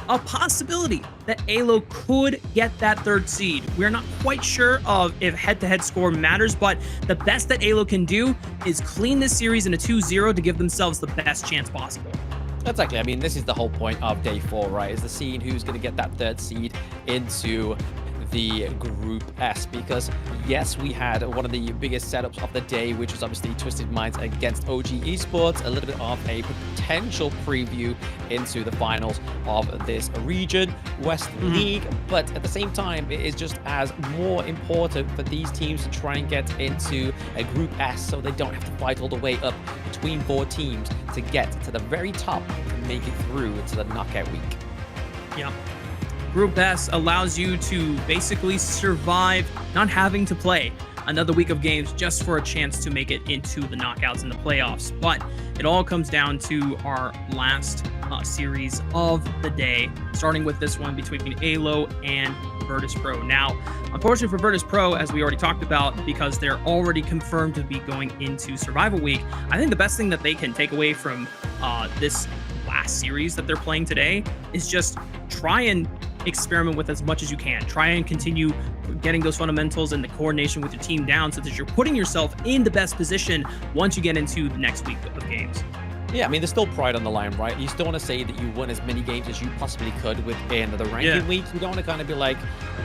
a possibility that AYLO could get that 3rd seed. We're not quite sure of if head-to-head score matters, but the best that AYLO can do is clean this series in a 2-0 to give themselves the best chance possible. Exactly. I mean, this is the whole point of day 4, right? Is the seeing who's going to get that 3rd seed into the Group S, because yes, we had one of the biggest setups of the day, which was obviously Twisted Minds against OG Esports, a little bit of a potential preview into the finals of this region West League, but at the same time, it is just as more important for these teams to try and get into a Group S so they don't have to fight all the way up between 4 teams to get to the very top to make it through to the knockout week. Yeah. Group S allows you to basically survive not having to play another week of games just for a chance to make it into the knockouts and the playoffs. But it all comes down to our last series of the day, starting with this one between AYLO and Virtus.pro. Now, unfortunately for Virtus.pro, as we already talked about, because they're already confirmed to be going into Survival Week, I think the best thing that they can take away from this last series that they're playing today is just try and experiment with as much as you can. Try and continue getting those fundamentals and the coordination with your team down so that you're putting yourself in the best position once you get into the next week of games. Yeah, I mean, there's still pride on the line, right? You still want to say that you won as many games as you possibly could within the ranking week. You don't want to kind of be like,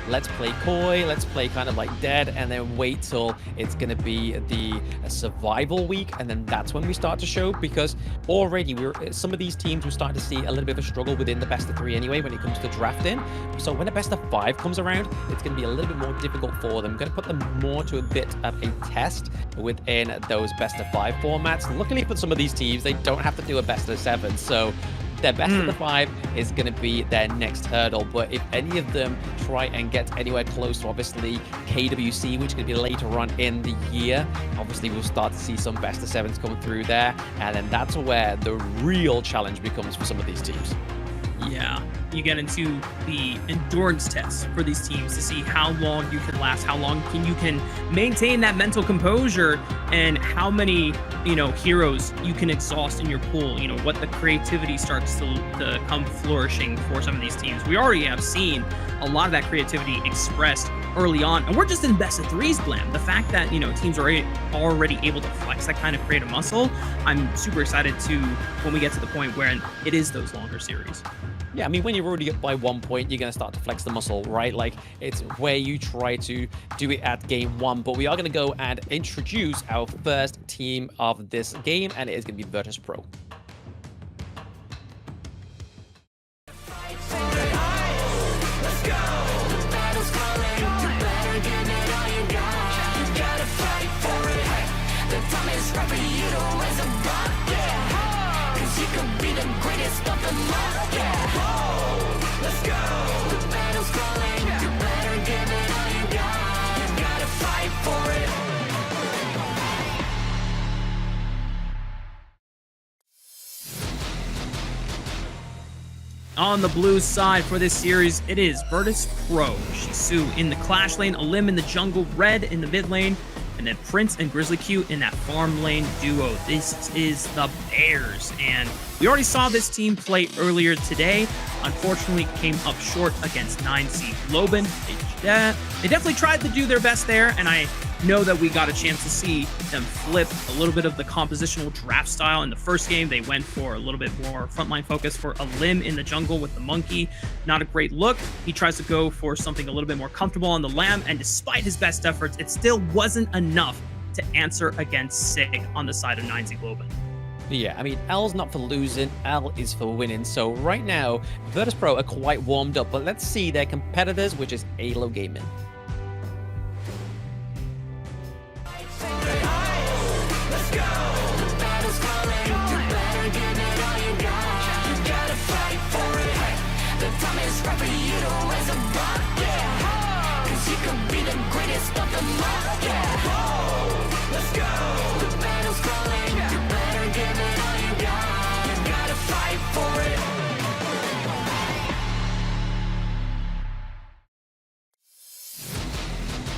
let's play coy, let's play kind of like dead, and then wait till it's going to be the survival week, and then that's when we start to show, because already some of these teams we're starting to see a little bit of a struggle within the best of 3 anyway when it comes to drafting. So when a best of 5 comes around, it's going to be a little bit more difficult for them. Going to put them more to a bit of a test within those best of 5 formats. Luckily for some of these teams, they don't have to do a best of 7, so their best of the 5 is going to be their next hurdle. But if any of them try and get anywhere close to obviously KWC, which is going to be later on in the year, obviously we'll start to see some best of 7s come through there, and then that's where the real challenge becomes for some of these teams. Yeah, you get into the endurance test for these teams to see how long you can last, how long you can maintain that mental composure, and how many, heroes you can exhaust in your pool. What the creativity starts to come flourishing for some of these teams. We already have seen a lot of that creativity expressed early on, and we're just in best of threes, Blam. The fact that teams are already able to flex that kind of creative muscle, I'm super excited to when we get to the point where it is those longer series. Yeah, I mean, when you're already up by 1 point, you're going to start to flex the muscle, right? Like, it's where you try to do it at game 1. But we are going to go and introduce our first team of this game, and it is going to be Virtus.pro. On the blue side for this series, it is Virtus.pro. Shisu in the Clash lane, Alim in the jungle, Red in the mid lane, and then Prince and Grizzly Q in that farm lane duo. This is the Bears, and we already saw this team play earlier today. Unfortunately, came up short against 9C Globant. They definitely tried to do their best there, and I know that we got a chance to see them flip a little bit of the compositional draft style. In the first game, they went for a little bit more frontline focus for Alim in the jungle with the monkey. Not a great look. He tries to go for something a little bit more comfortable on the Lamb, and despite his best efforts, it still wasn't enough to answer against Sig on the side of 9Z Globant. Yeah, I mean, L's not for losing, L is for winning. So right now, Virtus.pro are quite warmed up, but let's see their competitors, which is AYLO Gaming.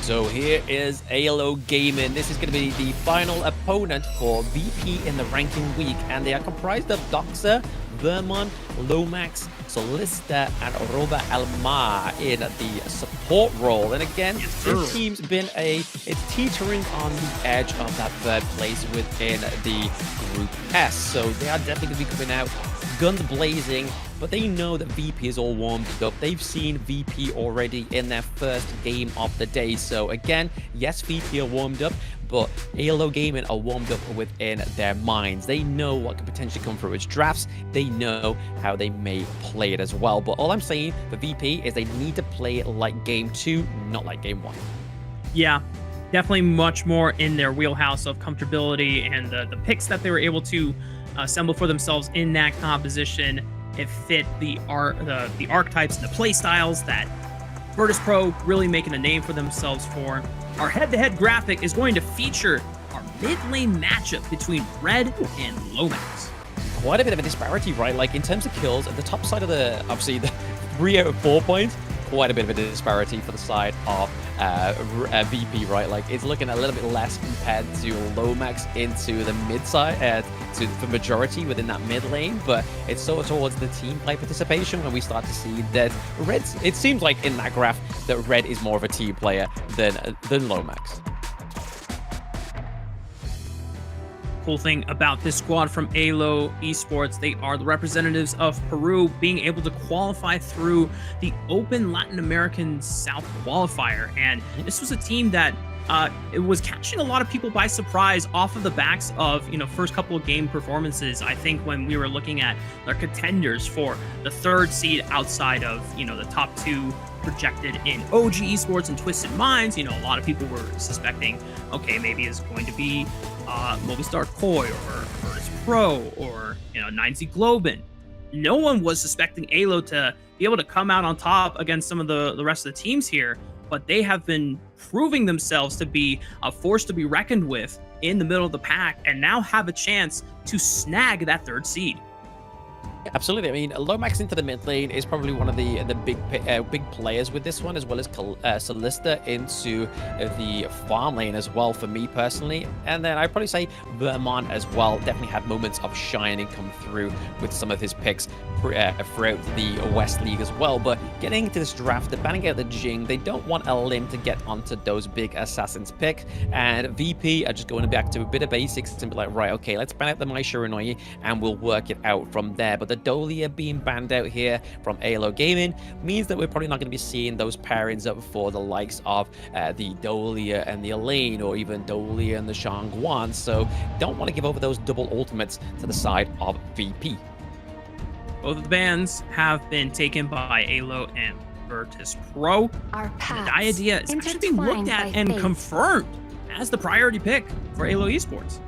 So here is AYLO Gaming. This is going to be the final opponent for VP in the ranking week, and they are comprised of Doxa, Vermont, Lomax, Solista, and Roba Almar in the support role. And again, this team's been it's teetering on the edge of that third place within the Group S. So they are definitely going to be coming out guns blazing, but they know that VP is all warmed up. They've seen VP already in their first game of the day. So again, yes, VP are warmed up, but AYLO Gaming are warmed up within their minds. They know what could potentially come through its drafts. They know how they may play it as well. But all I'm saying for VP is they need to play it like game 2, not like game 1. Yeah, definitely much more in their wheelhouse of comfortability, and the picks that they were able to assemble for themselves in that composition. It fit the archetypes and the play styles that Virtus.pro really making a name for themselves for. Our head-to-head graphic is going to feature our mid-lane matchup between Red and Lomax. Quite a bit of a disparity, right? Like in terms of kills, at the top side of the, obviously the 3 out of 4 points, quite a bit of a disparity for the side of VP, right? Like it's looking a little bit less compared to Lomax into the mid side, to the majority within that mid lane, but it's sort of towards the team play participation when we start to see that Red's, it seems like in that graph that Red is more of a team player than Lomax. Cool thing about this squad from AYLO Esports, they are the representatives of Peru, being able to qualify through the Open Latin American South qualifier. And this was a team that it was catching a lot of people by surprise off of the backs of, first couple of game performances. I think when we were looking at their contenders for the 3rd seed outside of, the top 2 projected in OG Esports and Twisted Minds, a lot of people were suspecting, okay, maybe it's going to be Movistar Koi or Virtus.pro or 9Z Globant. No one was suspecting AYLO to be able to come out on top against some of the rest of the teams here, but they have been proving themselves to be a force to be reckoned with in the middle of the pack, and now have a chance to snag that 3rd seed. Absolutely. I mean, Lomax into the mid lane is probably one of the big players with this one, as well as Solista into the farm lane as well for me personally. And then I'd probably say Vermont as well. Definitely had moments of shining come through with some of his picks throughout the West League as well. But getting into this draft, they're banning out the Jing. They don't want a limb to get onto those big assassins pick. And VP are just going back to a bit of basics and be like, right, okay, let's ban out the Mai Shiranui and we'll work it out from there. But the Dolia being banned out here from AYLO Gaming means that we're probably not going to be seeing those pairings up for the likes of the Dolia and the Elaine, or even Dolia and the Shangguan. So don't want to give over those double ultimates to the side of VP. Both of the bans have been taken by AYLO and Virtus.pro. Our The idea is actually being looked at and confirmed as the priority pick for AYLO Esports.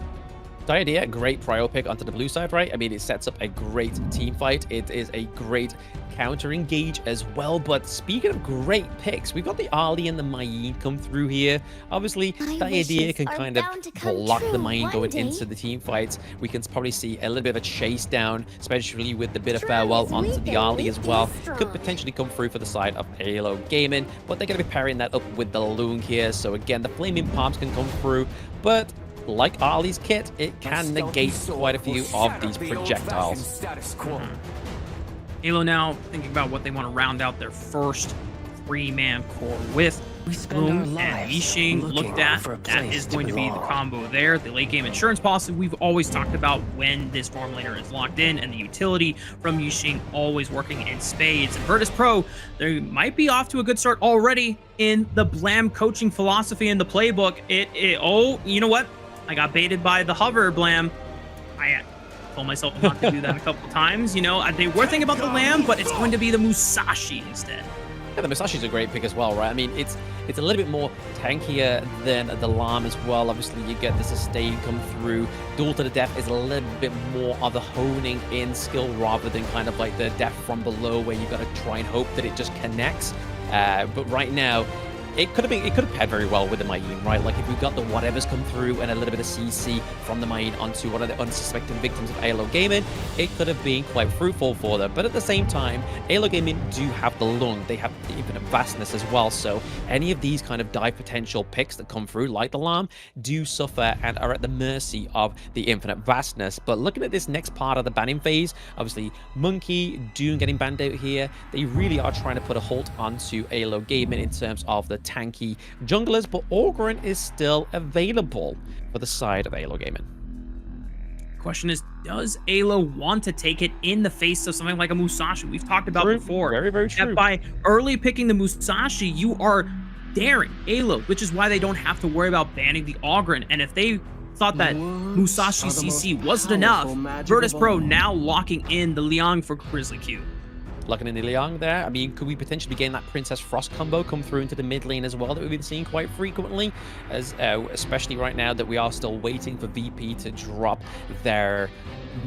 Idea, great prio pick onto the blue side, right? I mean, it sets up a great team fight. It is a great counter engage as well. But speaking of great picks, we've got the Ali and the Mayin come through here. Obviously, the idea can kind of block the Mayin going into the team fights. We can probably see a little bit of a chase down, especially with the bit of farewell onto the Ali as well. Could potentially come through for the side of AYLO Gaming, but they're going to be pairing that up with the Lung here. So again, the Flaming Palms can come through, but like Ali's kit, it can negate quite a few of these projectiles. AYLO now thinking about what they want to round out their first 3-man core with. Boom and Yixing looked at. That is going to be the combo there. The late game insurance policy we've always talked about when this farm laner is locked in, and the utility from Yixing always working in spades. And Virtus.pro, they might be off to a good start already in the Blam coaching philosophy in the playbook. Oh, you know what? I got baited by the hover, Blam. I told myself not to do that a couple times. You know, they were thinking about the Lamb, but it's going to be the Musashi instead. Yeah, the Musashi's a great pick as well, right? I mean, it's a little bit more tankier than the Lam as well. Obviously, you get the sustain come through. Duel to the death is a little bit more of the honing in skill rather than kind of like the death from below where you got to try and hope that it just connects. But right now, it could have paired very well with the Mayin, right? Like if we got the whatevers come through and a little bit of CC from the Mayin onto one of the unsuspecting victims of AYLO Gaming, it could have been quite fruitful for them. But at the same time, AYLO Gaming do have the Lung, they have the infinite vastness as well. So any of these kind of dive potential picks that come through, like the Lam, do suffer and are at the mercy of the infinite vastness. But looking at this next part of the banning phase, obviously Monkey, Dune getting banned out here, they really are trying to put a halt onto AYLO Gaming in terms of the tanky junglers, but Ogryn is still available for the side of AYLO Gaming. Question is, does AYLO want to take it in the face of something like a Musashi? We've talked about before. Very, very true. That by early picking the Musashi, you are daring AYLO, which is why they don't have to worry about banning the Ogryn. And if they thought that Musashi CC wasn't enough, Virtus.pro now locking in the Liang for Grizzly Q. Looking in the Liang there, I mean, could we potentially gain that Princess Frost combo come through into the mid lane as well that we've been seeing quite frequently, as especially right now that we are still waiting for VP to drop their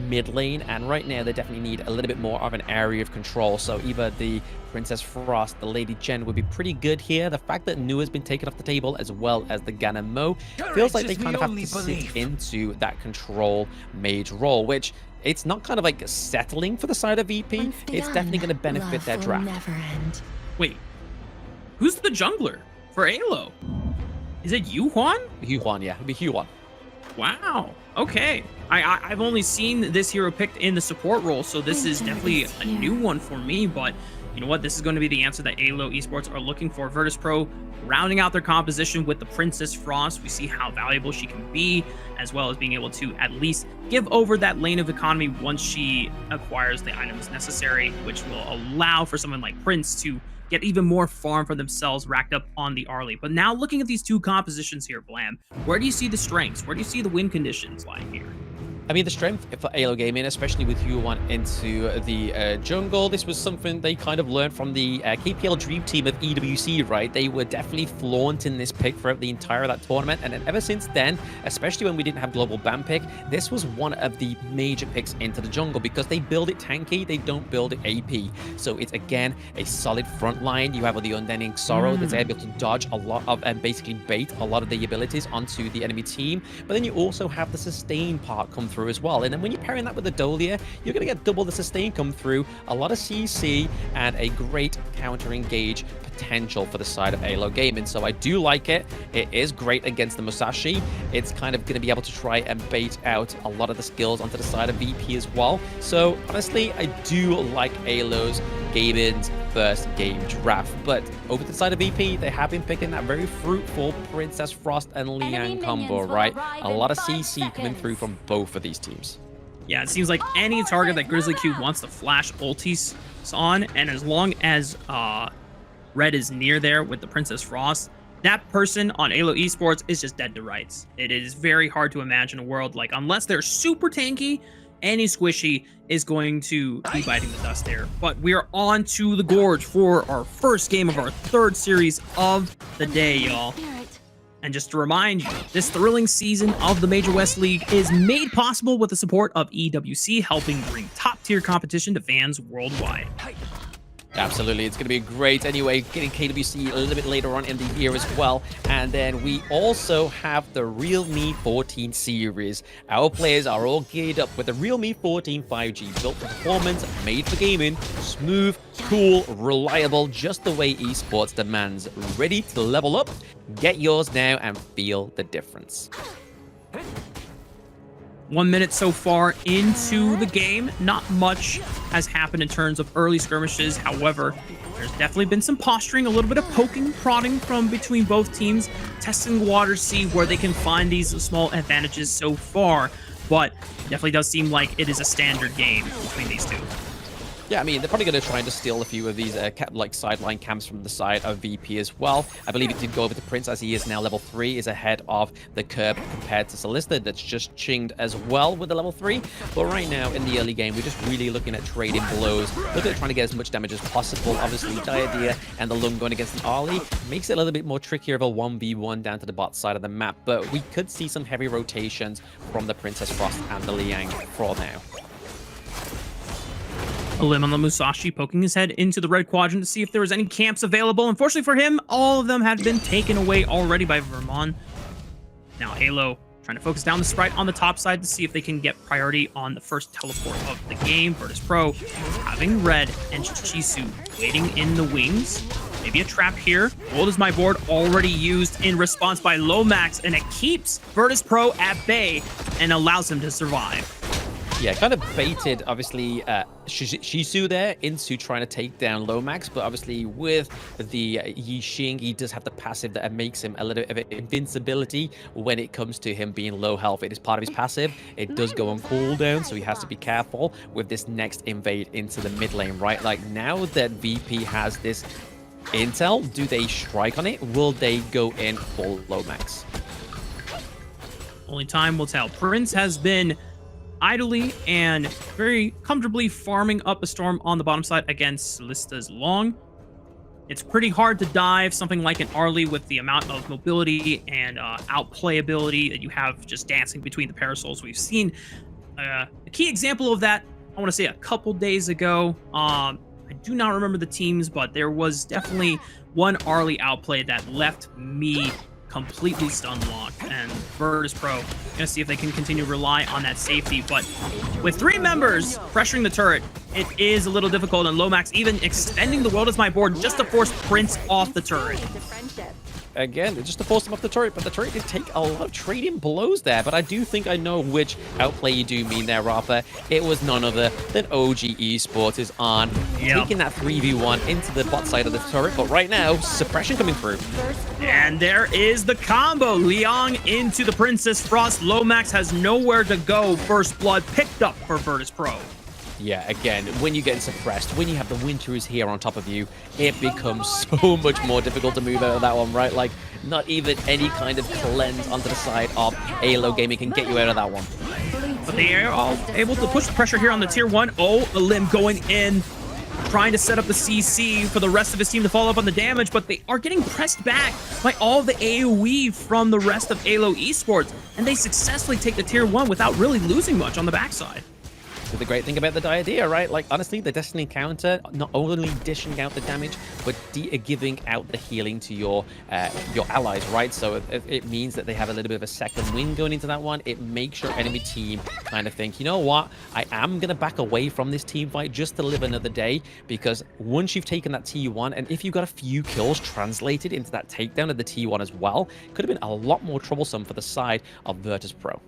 mid lane, and right now they definitely need a little bit more of an area of control. So either the Princess Frost, the Lady Jen would be pretty good here. The fact that Nu has been taken off the table as well as the Ganem Mo feels like they kind of have to sit into that control mage role, which it's not kind of like settling for the side of VP. It's definitely going to benefit their draft. Wait, who's the jungler for AYLO? Is it Yuhuan? Yuhuan, yeah, it'd be Yuhuan. Wow. Okay. I've only seen this hero picked in the support role, so this is definitely a new one for me. But you know what? This is going to be the answer that AYLO Esports are looking for. Virtus.pro rounding out their composition with the Princess Frost. We see how valuable she can be, as well as being able to at least give over that lane of economy once she acquires the items necessary, which will allow for someone like Prince to get even more farm for themselves racked up on the early. But now looking at these two compositions here, Blam, where do you see the strengths? Where do you see the win conditions lying here? I mean, the strength for AYLO Gaming, especially with Yuan into the jungle, this was something they kind of learned from the KPL Dream Team of EWC, right? They were definitely flaunting this pick throughout the entire of that tournament, and then ever since then, especially when we didn't have Global Ban pick, this was one of the major picks into the jungle because they build it tanky, they don't build it AP. So it's, again, a solid front line. You have the Unending Sorrow that's able to dodge a lot of, and basically bait a lot of the abilities onto the enemy team, but then you also have the sustain part come through as well. And then when you're pairing that with the Dolia, you're going to get double the sustain come through, a lot of CC, and a great counter-engage potential for the side of AYLO Gaming. So I do like it. It is great against the Musashi. It's kind of going to be able to try and bait out a lot of the skills onto the side of VP as well. So honestly, I do like AYLO's Gaming's first game draft. But over to the side of VP, they have been picking that very fruitful Princess Frost and Liang combo, right? A lot of CC coming through from both of these teams. Yeah, it seems like any target that Grizzly Q wants to flash ultis on, and as long as Red is near there with the Princess Frost, that person on AYLO Esports is just dead to rights. It is very hard to imagine a world like, unless they're super tanky, any squishy is going to be biting the dust there. But we are on to the Gorge for our first game of our third series of the day, y'all. And just to remind you, this thrilling season of the Major West League is made possible with the support of EWC, helping bring top-tier competition to fans worldwide. Absolutely, it's going to be great. Anyway, getting KWC a little bit later on in the year as well. And then we also have the Realme 14 series. Our players are all geared up with the Realme 14 5G, built for performance, made for gaming, smooth, cool, reliable, just the way esports demands. Ready to level up? Get yours now and feel the difference. 1 minute so far into the game. Not much has happened in terms of early skirmishes. However, there's definitely been some posturing, a little bit of poking, prodding from between both teams, testing the water, see where they can find these small advantages so far. But it definitely does seem like it is a standard game between these two. Yeah, I mean, they're probably going to try and steal a few of these like sideline camps from the side of VP as well. I believe it did go over to Prince, as he is now level 3, is ahead of the curb compared to Solista, that's just chinged as well with the level 3. But right now, in the early game, we're just really looking at trading blows, looking at trying to get as much damage as possible. Obviously, Diadea and the Lung going against an Arlie makes it a little bit more trickier of a 1v1 down to the bot side of the map. But we could see some heavy rotations from the Princess Frost and the Liang for now. Lim on the Musashi poking his head into the red quadrant to see if there was any camps available. Unfortunately for him, all of them had been taken away already by Vermont. Now AYLO trying to focus down the Sprite on the top side to see if they can get priority on the first teleport of the game. Virtus.pro having Red and Chisu waiting in the wings. Maybe a trap here. Gold is my board, already used in response by Lomax, and it keeps Virtus.pro at bay and allows him to survive. Yeah, kind of baited, obviously, Shisu there into trying to take down Lomax, but obviously with the Yixing, he does have the passive that makes him a little bit of invincibility when it comes to him being low health. It is part of his passive. It does go on cooldown, so he has to be careful with this next invade into the mid lane, right? Like, now that VP has this intel, do they strike on it? Will they go in full Lomax? Only time will tell. Prince has been idly and very comfortably farming up a storm on the bottom side against Lista's Long. It's pretty hard to dive something like an Arlie with the amount of mobility and outplayability that you have just dancing between the parasols. We've seen a key example of that, I want to say a couple days ago. I do not remember the teams, but there was definitely one Arlie outplay that left me completely stun locked, and Virtus.pro gonna see if they can continue to rely on that safety. But with 3 members pressuring the turret, it is a little difficult, and Lomax even extending the World is my board just to force Prince off the turret. Again, just to force him off the turret, but the turret did take a lot of trading blows there. But I do think I know which outplay you do mean there, Rafa. It was none other than OG Esports is on, taking that 3v1 into the bot side of the turret. But right now, suppression coming through. And there is the combo. Liang into the Princess Frost. Lomax has nowhere to go. First blood picked up for Virtus.pro. Yeah, again, when you get suppressed, when you have the Winterers here on top of you, it becomes so much more difficult to move out of that one, right? Like, not even any kind of cleanse onto the side of AYLO Gaming can get you out of that one. But they are all able to push the pressure here on the tier 1. Oh, a limb going in, trying to set up the CC for the rest of his team to follow up on the damage, but they are getting pressed back by all the AoE from the rest of AYLO Esports, and they successfully take the tier 1 without really losing much on the backside. honestly the great thing about the idea, right? Like, honestly, the Destiny counter, not only dishing out the damage, but giving out the healing to your allies, right? So it means that they have a little bit of a second wind going into that one. It makes your enemy team kind of think, you know what? I am going to back away from this team fight just to live another day, because once you've taken that T1, and if you've got a few kills translated into that takedown of the T1 as well, could have been a lot more troublesome for the side of Virtus.pro.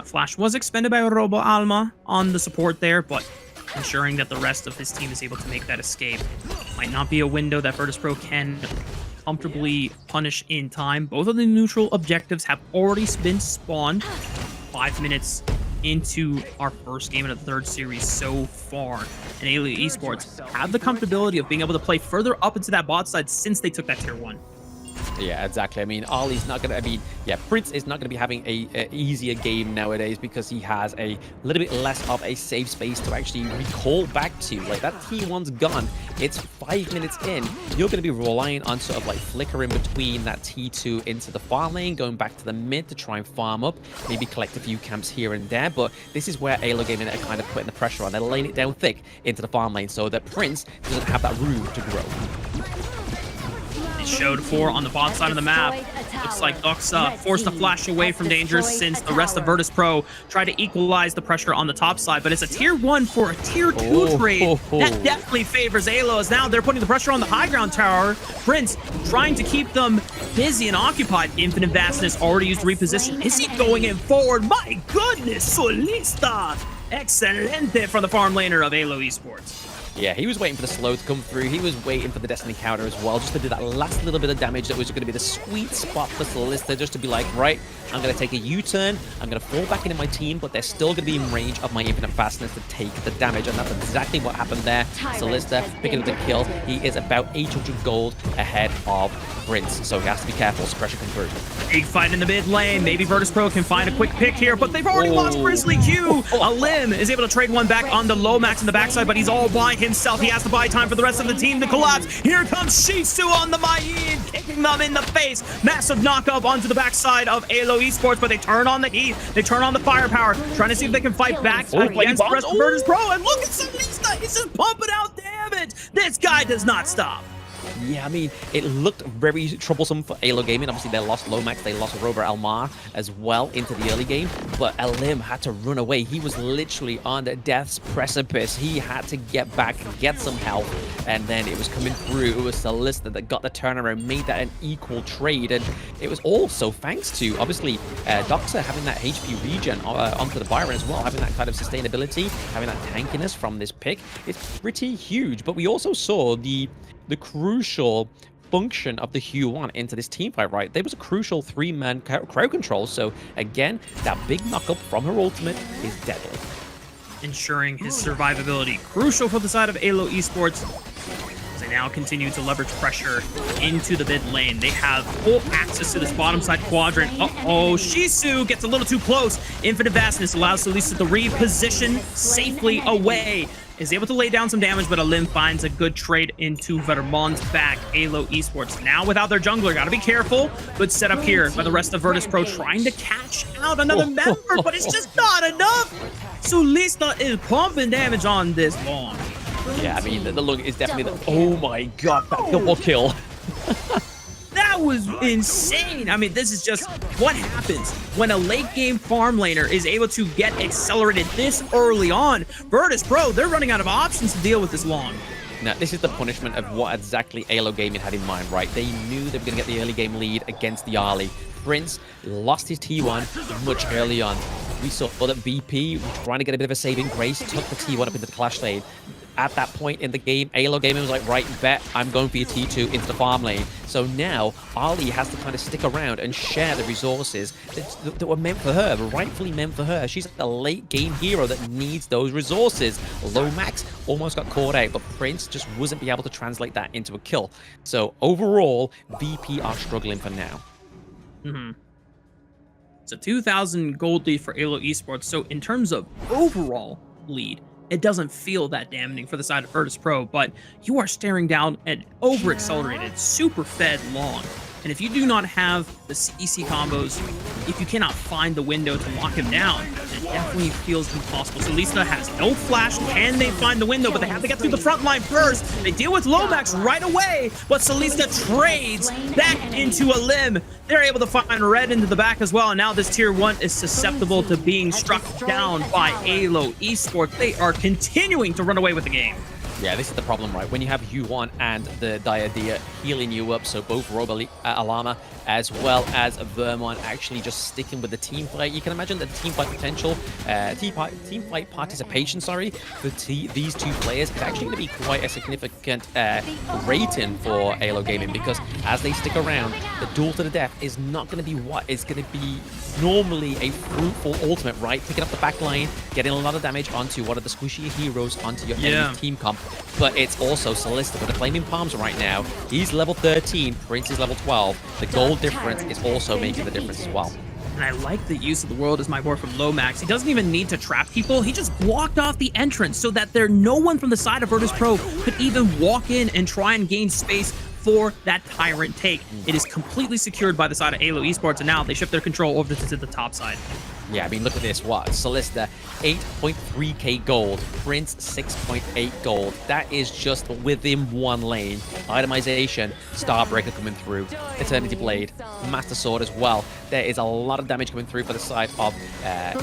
A flash was expended by Robo Alma on the support there, but ensuring that the rest of his team is able to make that escape might not be a window that Virtus.pro can comfortably punish in time. Both of the neutral objectives have already been spawned 5 minutes into our first game of the third series so far. And AYLO Esports have the comfortability of being able to play further up into that bot side since they took that tier 1. Yeah, exactly. I mean, Ali's not going to, Prince is not going to be having a easier game nowadays because he has a little bit less of a safe space to actually recall back to. Like, that T1's gone. It's 5 minutes in. You're going to be relying on sort of like flickering between that T2 into the farm lane, going back to the mid to try and farm up, maybe collect a few camps here and there. But this is where AYLO Gaming are kind of putting the pressure on. They're laying it down thick into the farm lane so that Prince doesn't have that room to grow. Showed 4 on the bottom side of the map. Looks like Doxa forced a flash away from danger since the rest of Virtus.pro tried to equalize the pressure on the top side, but it's a tier 1 for a tier 2 trade. That definitely favors AYLO, as now they're putting the pressure on the high ground tower. Prince trying to keep them busy and occupied. Infinite Vastness already used to reposition. Is he going in forward? My goodness, Solista! Excelente from the farm laner of AYLO Esports. Yeah, he was waiting for the slow to come through. He was waiting for the Destiny counter as well, just to do that last little bit of damage that was going to be the sweet spot for Solista, just to be like, right, I'm going to take a U-turn, I'm going to fall back into my team, but they're still going to be in range of my infinite fastness to take the damage, and that's exactly what happened there. Solista picking up the kill. He is about 800 gold ahead of Prince, so he has to be careful. Suppression come through. Big fight in the mid lane. Maybe Virtus.pro can find a quick pick here, but they've already lost Grizzly Q. Alim is able to trade one back on the low max in the backside, but he's all by himself. He has to buy time for the rest of the team to collapse. Here comes Shisu on the Mayin, kicking them in the face. Massive knock-up onto the backside of AYLO Esports, but they turn on the heat. They turn on the firepower, trying to see if they can fight back against the rest of Virtus.pro. And look at Solista, he's just pumping out damage. This guy does not stop. Yeah, I mean, it looked very troublesome for AYLO Gaming. Obviously, they lost Lomax, they lost Robert Almar as well into the early game, but Alim had to run away. He was literally on the death's precipice. He had to get back, get some help, and then it was coming through. It was Solista that got the turnaround, made that an equal trade, and it was also thanks to, obviously, Doxa having that HP regen onto the Byron as well, having that kind of sustainability, having that tankiness from this pick. It's pretty huge, but we also saw the crucial function of the Q1 into this team fight, right? There was a crucial 3-man crowd control, so again, that big knock-up from her ultimate is deadly. Ensuring his survivability. Crucial for the side of AYLO Esports. They now continue to leverage pressure into the mid lane. They have full access to this bottom side quadrant. Uh-oh, Shisu gets a little too close. Infinite Vastness allows Solista to reposition safely away. Is able to lay down some damage, but Alim finds a good trade into Vermont's back. AYLO Esports now without their jungler. Gotta be careful. Good setup here by the rest of Virtus.pro trying to catch out another member, but it's just not enough. Solista is pumping damage on this long. Yeah, I mean, the look is definitely the... Oh my god, that double kill. That was insane. I mean, this is just what happens when a late game farm laner is able to get accelerated this early on. Virtus.pro, they're running out of options to deal with this long. Now, this is the punishment of what exactly AYLO Gaming had in mind, right? They knew they were going to get the early game lead against the Arlie. Prince lost his T1 much early on. We saw that VP trying to get a bit of a saving grace, took the T1 up into the clash lane. At that point in the game, AYLO Gaming was like, right, bet I'm going for your T2 into the farm lane. So now, Ali has to kind of stick around and share the resources that were meant for her, rightfully meant for her. She's a late game hero that needs those resources. Lomax almost got caught out, but Prince just wasn't be able to translate that into a kill. So overall, VP are struggling for now. It's a 2,000 gold lead for AYLO Esports. So in terms of overall lead, it doesn't feel that damaging for the side of Virtus.pro, but you are staring down an over-accelerated, super-fed long. And if you do not have the CC combos, if you cannot find the window to lock him down, it definitely feels impossible. So Lisa has no flash. Can they find the window? But they have to get through the front line first. They deal with Lomax right away, but Solista trades back into a limb. They're able to find Red into the back as well, and now this tier 1 is susceptible to being struck down by AYLO Esports. They are continuing to run away with the game. Yeah, this is the problem, right? When you have Yu1 and the Diadea healing you up, so both Alama as well as Vermont actually just sticking with the team fight. You can imagine the team fight potential, team fight participation, sorry, for these two players is actually going to be quite a significant rating for AYLO Gaming, because as they stick around, the duel to the death is not going to be what is going to be normally a fruitful ultimate, right? Picking up the back line, getting a lot of damage onto one of the squishy heroes onto your enemy team comp. But it's also Solista with the Flaming Palms right now. He's level 13, Prince is level 12. The gold difference is also making the difference as well. And I like the use of the world as my board from Lomax. He doesn't even need to trap people. He just blocked off the entrance so that no one from the side of Virtus.pro could even walk in and try and gain space for that Tyrant take. It is completely secured by the side of AYLO Esports, and now they shift their control over to the top side. Yeah, I mean, look at this. What? Solista, 8.3k gold. Prince, 6.8 gold. That is just within one lane. Itemization, Starbreaker coming through. Eternity Blade, Master Sword as well. There is a lot of damage coming through for the side of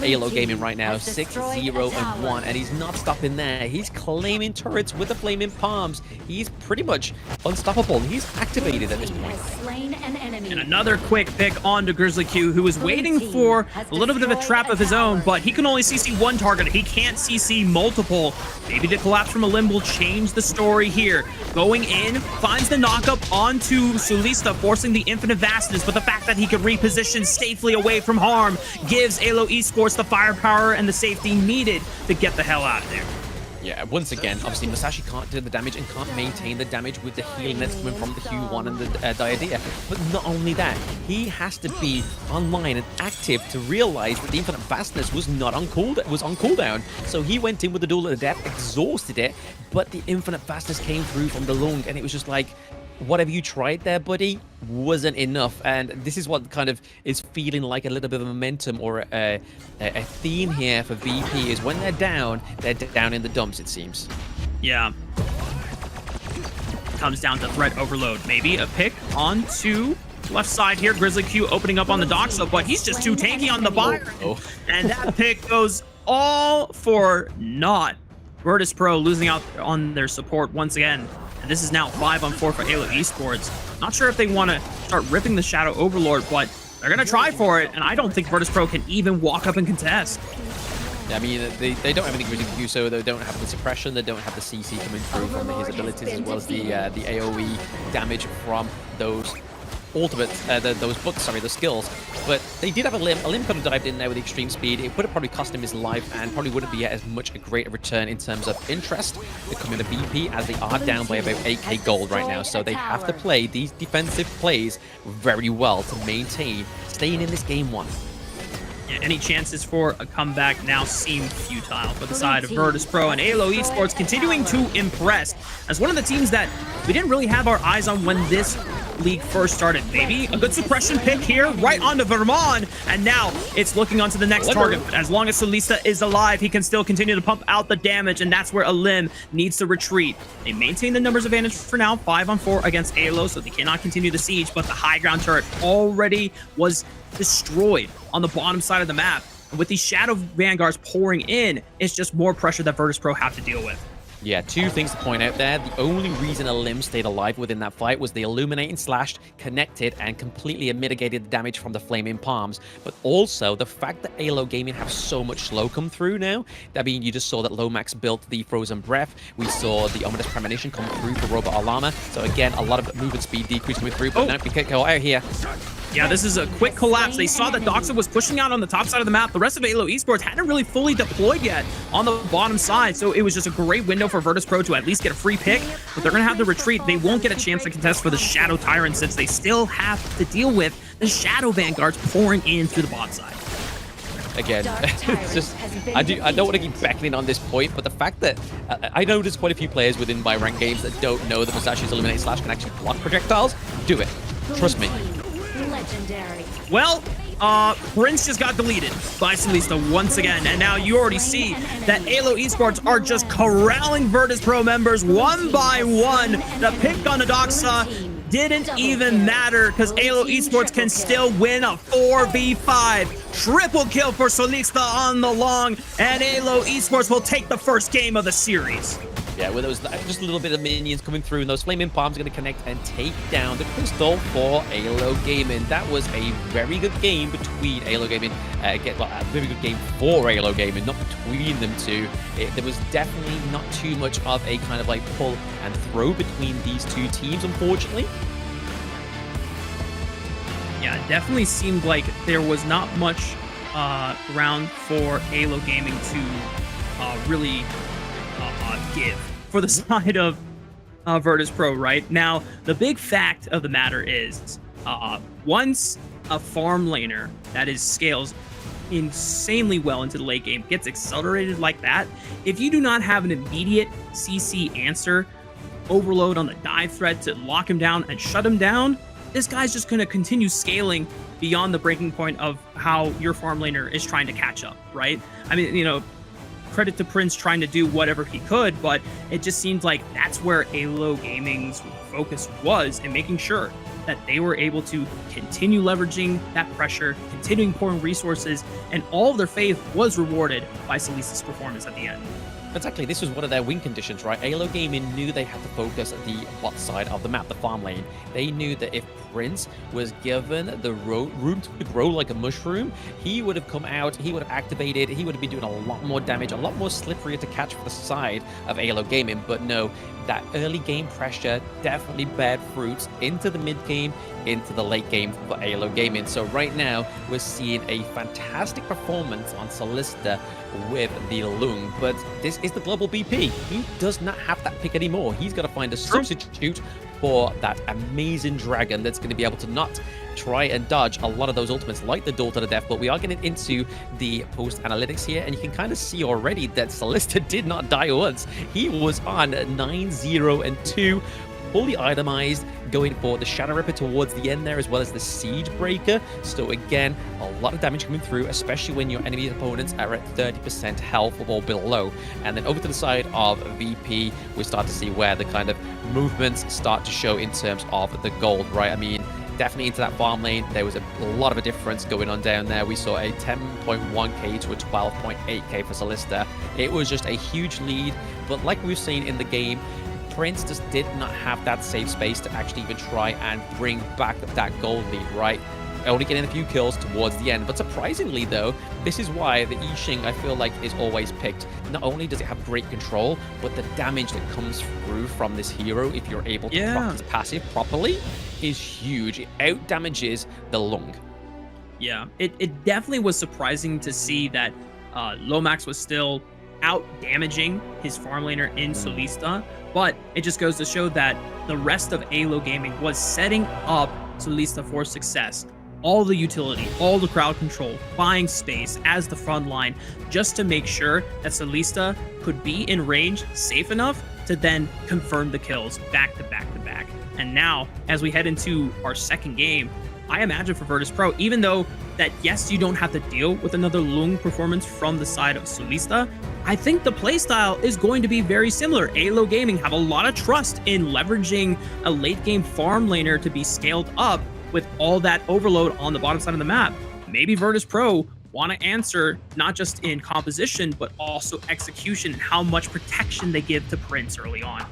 AYLO Gaming right now. 6-0-1, and he's not stopping there. He's claiming turrets with the Flaming Palms. He's pretty much unstoppable. He's activated at this point. And another quick pick on to Grizzly Q, who is waiting for a little bit of a trap of his own, but he can only CC one target. He can't CC multiple. Maybe the collapse from a limb will change the story here. Going in, finds the knockup onto Solista, forcing the infinite vastness, but the fact that he could reposition safely away from harm gives AYLO Esports the firepower and the safety needed to get the hell out of there. Yeah, once again, obviously Masashi can't do the damage and can't maintain the damage with the healing that's coming from the Q1 and the Diadea. But not only that, he has to be online and active to realize that the infinite vastness was not on cooldown. So he went in with the duel of the death, exhausted it, but the infinite vastness came through from the lung, and it was just like, whatever you tried there, buddy, wasn't enough. And this is what kind of is feeling like a little bit of momentum or a theme here for VP, is when they're down in the dumps, it seems. Yeah. Comes down to threat overload. Maybe a pick onto left side here. Grizzly Q opening up on the Doxa, but he's just too tanky on the buyer. And that pick goes all for naught. Virtus.pro losing out on their support once again. And this is now 5-on-4 for AYLO Esports. Not sure if they want to start ripping the Shadow Overlord, but they're going to try for it, and I don't think Virtus.pro can even walk up and contest. I mean, they don't have anything really to do so. They don't have the suppression, they don't have the CC coming through from his abilities, as well as the AoE damage from those ultimates, those skills. But they did have a limb. A limb could have dived in there with extreme speed. It would have probably cost him his life, and probably wouldn't be as much a great return in terms of interest to come into VP, as they are down by about 8k gold right now. So they have to play these defensive plays very well to maintain staying in this game one. Yeah, any chances for a comeback now seem futile for the side of Virtus.pro, and AYLO Esports continuing to impress as one of the teams that we didn't really have our eyes on when this league first started. Maybe a good suppression pick here right onto Vermont, and now it's looking onto the next target. But as long as Solista is alive, he can still continue to pump out the damage, and that's where a limb needs to retreat. They maintain the numbers advantage for now, 5-on-4 against AYLO, so they cannot continue the siege, but the high ground turret already was destroyed on the bottom side of the map. And with these Shadow Vanguards pouring in, it's just more pressure that Virtus.pro have to deal with. Yeah, two things to point out there. The only reason a limb stayed alive within that fight was the Illuminating Slash connected and completely mitigated the damage from the Flaming Palms. But also, the fact that AYLO Gaming have so much slow come through now. I mean, you just saw that Lomax built the Frozen Breath. We saw the Ominous Premonition come through for Robot Alama. So again, a lot of movement speed decrease coming through, but now we can't go out here. Yeah, this is a quick collapse. They saw that Doxa was pushing out on the top side of the map. The rest of AYLO Esports hadn't really fully deployed yet on the bottom side, so it was just a great window for Virtus.pro to at least get a free pick, but they're going to have to retreat. They won't get a chance to contest for the Shadow Tyrant, since they still have to deal with the Shadow Vanguards pouring in through the bot side. Again, it's just, I don't want to keep beckoning on this point, but the fact that I know there's quite a few players within my ranked games that don't know that Masashi's Illuminate Slash can actually block projectiles. Do it. Trust me. Legendary. Well, Prince just got deleted by Solista once again, and now you already see that AYLO Esports are just corralling Virtus.pro members one by one. The pick on the Doxa didn't even matter because AYLO Esports can still win a 4v5. Triple kill for Solista on the long, and AYLO Esports will take the first game of the series. Yeah, well, there was just a little bit of minions coming through, and those flaming palms are going to connect and take down the crystal for AYLO Gaming. That was a very good game between AYLO Gaming, a very good game for AYLO Gaming, not between them two. There was definitely not too much of a kind of like pull and throw between these two teams, unfortunately. Yeah, it definitely seemed like there was not much ground for AYLO Gaming to really give for the side of Virtus.pro, right? Now, the big fact of the matter is, once a farm laner that scales insanely well into the late game gets accelerated like that, if you do not have an immediate CC answer, overload on the dive threat to lock him down and shut him down, this guy's just going to continue scaling beyond the breaking point of how your farm laner is trying to catch up, right? I mean, you know, credit to Prince trying to do whatever he could, but it just seems like that's where AYLO Gaming's focus was, in making sure that they were able to continue leveraging that pressure, continuing pouring resources, and all of their faith was rewarded by Solista's performance at the end. Exactly, this was one of their win conditions, right? AYLO Gaming knew they had to focus the bot side of the map, the farm lane. They knew that if Prince was given the room to grow like a mushroom, he would have come out, he would have activated, he would have been doing a lot more damage, a lot more slipperier to catch for the side of AYLO Gaming. But no, that early game pressure definitely bared fruits into the mid game, into the late game for AYLO Gaming. So right now, we're seeing a fantastic performance on Solista with the Lung, but this is the global BP. He does not have that pick anymore. He's got to find a substitute for that amazing dragon that's going to be able to not try and dodge a lot of those ultimates like the Duel to the Death. But we are getting into the post analytics here, and you can kind of see already that Solista did not die once. He was on 9-0-2, fully itemized, going for the Shadow Ripper towards the end there, as well as the Siege Breaker. So again, a lot of damage coming through, especially when your enemy opponents are at 30% health or below. And then over to the side of VP, we start to see where the kind of movements start to show in terms of the gold, right? I mean, definitely into that farm lane, there was a lot of a difference going on down there. We saw a 10.1k to a 12.8k for Solista. It was just a huge lead, but like we've seen in the game, Prince just did not have that safe space to actually even try and bring back that gold lead, right? Only getting a few kills towards the end. But surprisingly, though, this is why the Yixing, I feel like, is always picked. Not only does it have great control, but the damage that comes through from this hero, if you're able to proc his passive properly, is huge. It out-damages the Lung. Yeah, it definitely was surprising to see that Lomax was still out-damaging his farm laner in Solista, but it just goes to show that the rest of AYLO Gaming was setting up Solista for success. All the utility, all the crowd control, buying space as the front line, just to make sure that Solista could be in range safe enough to then confirm the kills back to back to back. And now, as we head into our second game, I imagine for Virtus.pro, even though that, yes, you don't have to deal with another Lung performance from the side of Solista, I think the playstyle is going to be very similar. AYLO Gaming have a lot of trust in leveraging a late game farm laner to be scaled up with all that overload on the bottom side of the map. Maybe Virtus.pro want to answer not just in composition, but also execution and how much protection they give to Prince early on.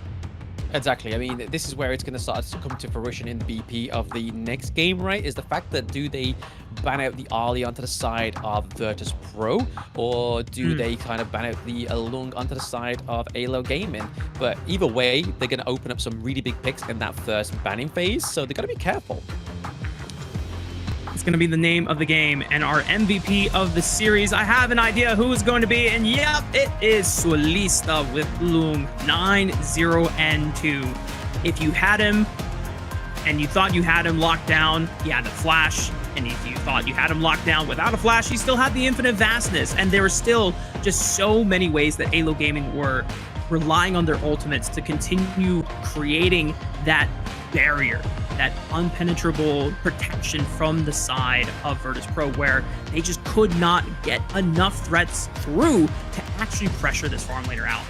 Exactly. I mean, this is where it's going to start to come to fruition in the BP of the next game, right? Is the fact that do they ban out the Arlie onto the side of Virtus.pro, or do they kind of ban out the Lung onto the side of AYLO Gaming? But either way, they're going to open up some really big picks in that first banning phase, so they got to be careful. It's going to be the name of the game, and our MVP of the series, I have an idea who is going to be, and yep, it is Solista with Lung, 9-0-2. If you had him, and you thought you had him locked down, he had the flash, and if you thought you had him locked down without a flash, he still had the infinite vastness, and there were still just so many ways that AYLO Gaming were relying on their ultimates to continue creating that barrier that unpenetrable protection from the side of Virtus.pro, where they just could not get enough threats through to actually pressure this farm laner out.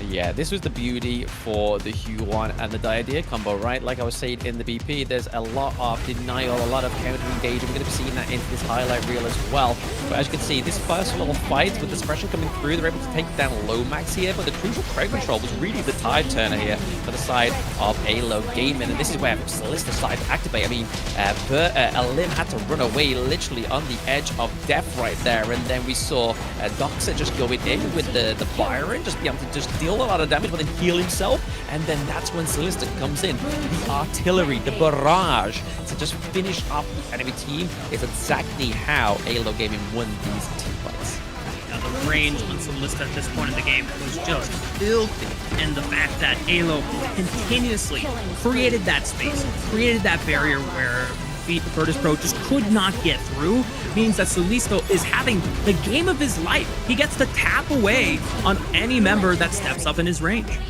Yeah, this was the beauty for the Hue1 and the Diadea combo, right? Like I was saying in the BP, there's a lot of denial, a lot of counter engagement. We're going to be seeing that into this highlight reel as well. But as you can see, this first little fight with the suppression coming through, they're able to take down Lomax here, but the crucial crowd control was really the tide turner here for the side of AYLO Gaming, and this is where Solista decided to activate. I mean, Lim had to run away literally on the edge of death right there, and then we saw Doxa just going in with the Byron, just be able to just deal a lot of damage, but then heal himself, and then that's when Solista comes in. The artillery, the barrage, to just finish off the enemy team is exactly how AYLO Gaming won these team fights. Now, the range on Solista at this point in the game was just filthy, and the fact that AYLO continuously created that space, created that barrier where Virtus.pro just could not get through, means that Solisto is having the game of his life. He gets to tap away on any member that steps up in his range.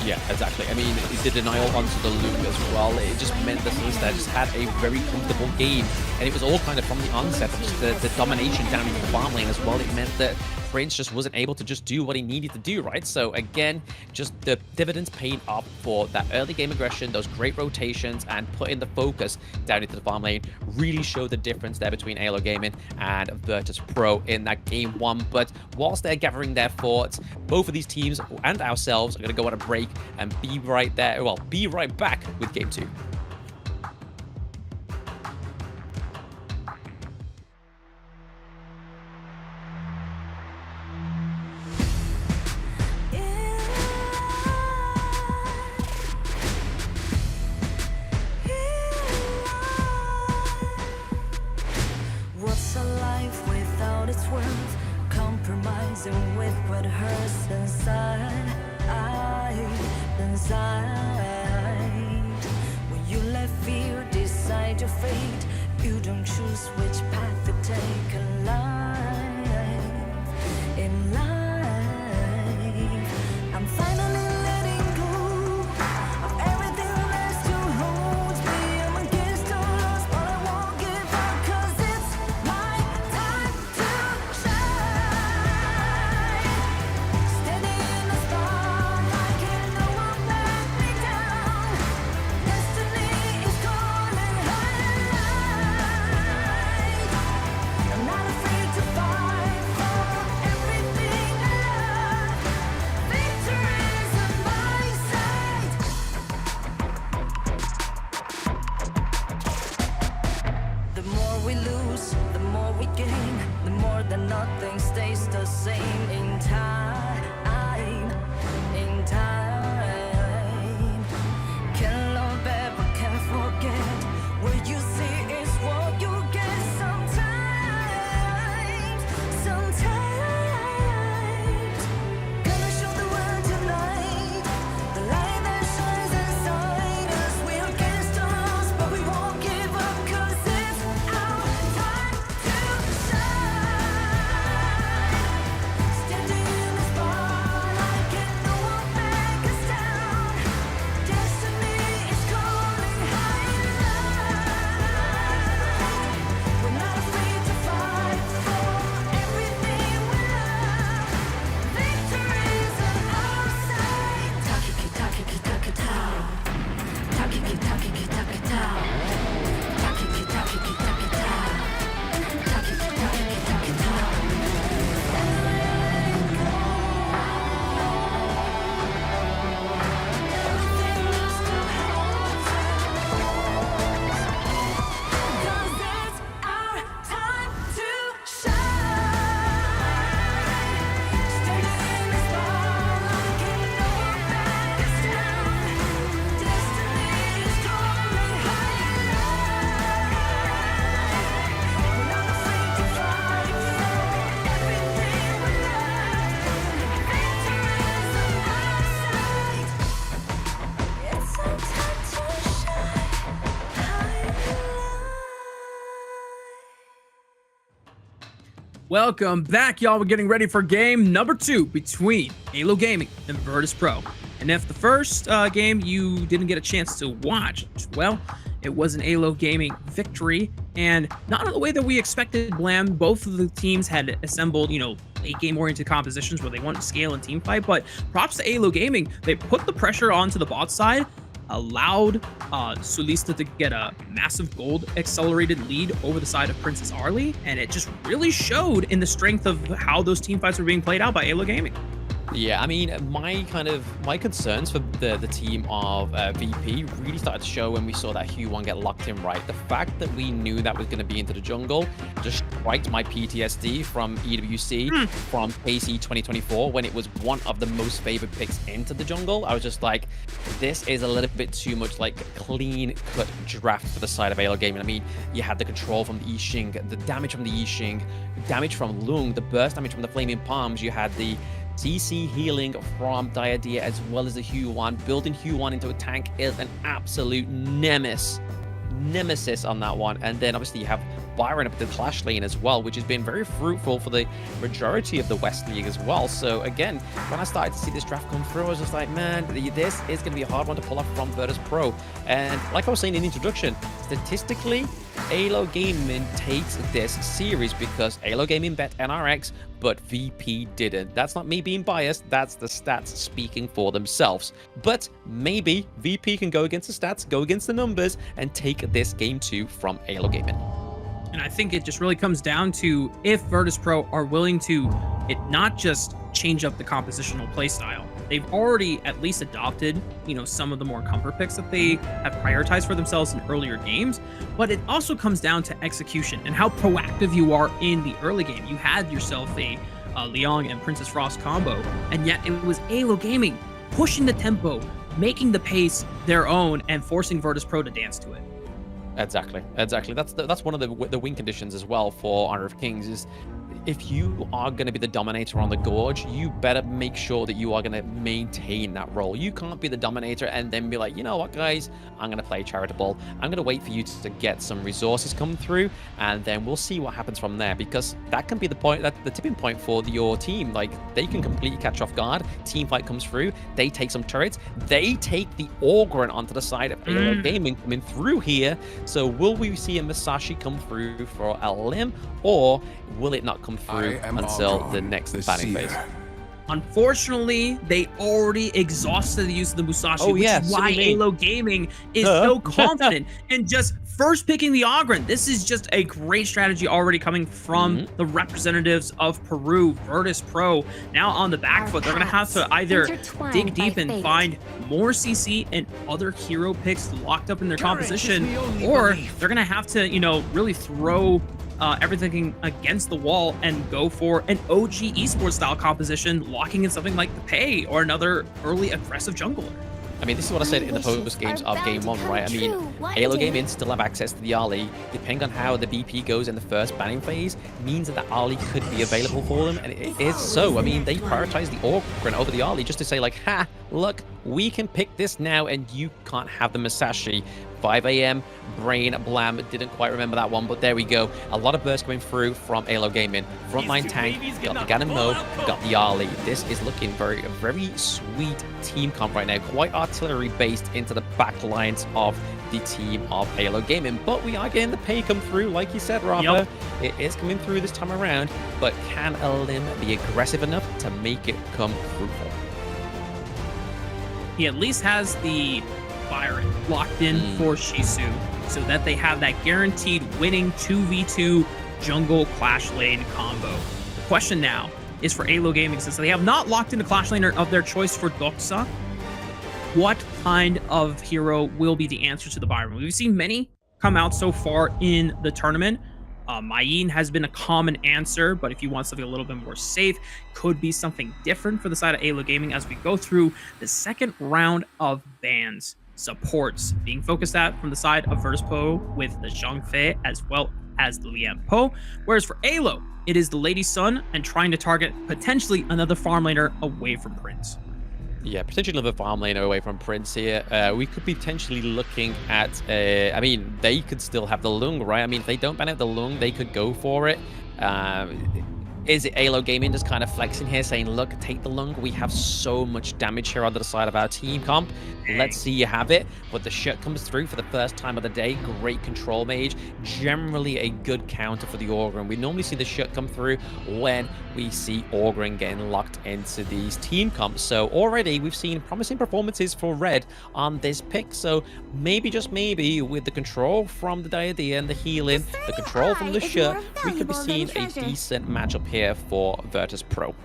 Yeah, exactly. I mean, the denial onto the loop as well, it just meant that Solista just had a very comfortable game, and it was all kind of from the onset, just the domination down in the farm lane as well. It meant that Prince just wasn't able to just do what he needed to do, right? So again, just the dividends paid off for that early game aggression, those great rotations, and putting the focus down into the farm lane really showed the difference there between AYLO Gaming and Virtus.pro in that game one. But whilst they're gathering their thoughts, both of these teams and ourselves are going to go on a break and be right there, well, be right back with game two. What's a life without its worth? Compromising with what hurts inside. When you let fear decide your fate, you don't choose which path to take in life. In life, I'm finally letting go of everything that still holds me. I'm against all odds, but I won't give up, 'cause it's my time to shine. Standing in the spotlight, can no one let me down. Destiny is calling high. I'm not afraid to fight for everything I love. Victory's on my side. The more we lose, the more we gain. The more that nothing stays the same. In time, in time. Can't love ever, can't forget. What you see is what you get. Sometimes, gonna show the world tonight. The light that shines inside us. We're against all odds, but we won't give up, 'cause it's our time to shine. Standing in the spotlight, can no one back us down. Destiny is calling high. We're not afraid to fight for everything we love. Victory's on our side. Takiki takiki takitao. Takiki takiki takitao. Takiki takiki takitao. Takiki takiki takitao. Everything still holds us. 'Cause it's our time to shine. Standing in the spotlight, can no one back us down. Destiny is calling higher. We're not afraid to fight for everything we love. Victory's on our side. It's our time to shine. Welcome back, y'all. We're getting ready for game number 2 between AYLO Gaming and Virtus.pro. And if the first game you didn't get a chance to watch, well, it was an AYLO Gaming victory, and not in the way that we expected, Blam. Both of the teams had assembled, late game-oriented compositions where they wanted to scale and team fight, but props to AYLO Gaming. They put the pressure onto the bot side, allowed Sulista to get a massive gold accelerated lead over the side of Princess Arlie, and it just really showed in the strength of how those team fights were being played out by AYLO Gaming. Yeah, I mean, my concerns for the team of VP really started to show when we saw that Hue1 get locked in right. The fact that we knew that was going to be into the jungle just striked my PTSD from EWC, from KC 2024, when it was one of the most favored picks into the jungle. I was just like, this is a little bit too much like clean-cut draft for the side of AYLO Gaming. I mean, you had the control from the Yixing, the damage from the Yixing, damage from Lung, the burst damage from the Flaming Palms. You had the CC healing from Diadea as well as the Hue1. Building Hue1 into a tank is an absolute nemesis on that one. And then obviously you have Byron up the Clash lane as well, which has been very fruitful for the majority of the West League as well. So again, when I started to see this draft come through, I was just like, man, this is going to be a hard one to pull off from Virtus.pro. And like I was saying in the introduction, statistically, AYLO Gaming takes this series because AYLO Gaming bet NRX, but VP didn't. That's not me being biased, that's the stats speaking for themselves. But maybe VP can go against the stats, go against the numbers, and take this game 2 from AYLO Gaming. And I think it just really comes down to if Virtus.pro are willing to not just change up the compositional playstyle. They've already at least adopted, some of the more comfort picks that they have prioritized for themselves in earlier games. But it also comes down to execution and how proactive you are in the early game. You had yourself a Liang and Princess Frost combo, and yet it was AYLO Gaming pushing the tempo, making the pace their own, and forcing Virtus.pro to dance to it. Exactly. That's one of the win conditions as well for Honor of Kings is if you are going to be the dominator on the Gorge, you better make sure that you are going to maintain that role. You can't be the dominator and then be like, you know what, guys, I'm going to play charitable. I'm going to wait for you to get some resources come through, and then we'll see what happens from there, because that can be the tipping point for your team. Like, they can completely catch off guard. Team fight comes through. They take some turrets. They take the Ogryn onto the side of AYLO Gaming coming through here. So will we see a Musashi come through for a limb, or will it not come through until the next banning phase? Unfortunately, they already exhausted the use of the Musashi, which yeah, is why AYLO Gaming is so confident in just first picking the Ogryn. This is just a great strategy already coming from the representatives of Peru, Virtus.pro. Now on the back foot, they're going to have to either dig deep and find more CC and other hero picks locked up in their composition, or they're going to have to, really throw everything against the wall and go for an OG esports style composition, locking in something like the Pei or another early aggressive jungler. I mean, this is what I said in the post games of Game 1, right? I mean, AYLO Gaming still have access to the Ali. Depending on how the BP goes in the first banning phase, means that the Ali could be available for them, and it is so. I mean, they prioritize the Ogryn over the Ali just to say, like, ha, look, we can pick this now, and you can't have the Musashi. 5 a.m. Brain Blam didn't quite remember that one, but there we go. A lot of bursts coming through from AYLO Gaming. Frontline tank, got the Ganon Mo, got the Ali. This is looking very sweet team comp right now. Quite artillery based into the back lines of the team of AYLO Gaming. But we are getting the Pei come through, like you said, Rafa. It is coming through this time around, but can a limb be aggressive enough to make it come fruitful? He at least has the Byron locked in for Shisu, so that they have that guaranteed winning 2v2 jungle Clash Lane combo. The question now is for AYLO Gaming, since they have not locked in a Clash Laner of their choice for Doxa, what kind of hero will be the answer to the Byron? We've seen many come out so far in the tournament. Mayin has been a common answer, but if you want something a little bit more safe, could be something different for the side of AYLO Gaming as we go through the second round of bans. Supports being focused at from the side of Virtus.pro with the Zhang Fei as well as the Lian Po, whereas for AYLO, it is the Lady Sun and trying to target potentially another farm laner away from Prince. Yeah, potentially another farm laner away from Prince here. We could be potentially looking at, I mean, they could still have the Lung, right? I mean, if they don't ban out the Lung, they could go for it. Is it AYLO Gaming just kind of flexing here, saying, look, take the lung. We have so much damage here on the side of our team comp. Let's see you have it. But the shot comes through for the first time of the day. Great control mage. Generally a good counter for the Ogryn. We normally see the shot come through when we see Ogryn getting locked into these team comps. So already we've seen promising performances for Red on this pick. So maybe, just maybe, with the control from the Diadea and the healing, the control from the shot, we could be seeing a decent matchup here for Virtus.pro.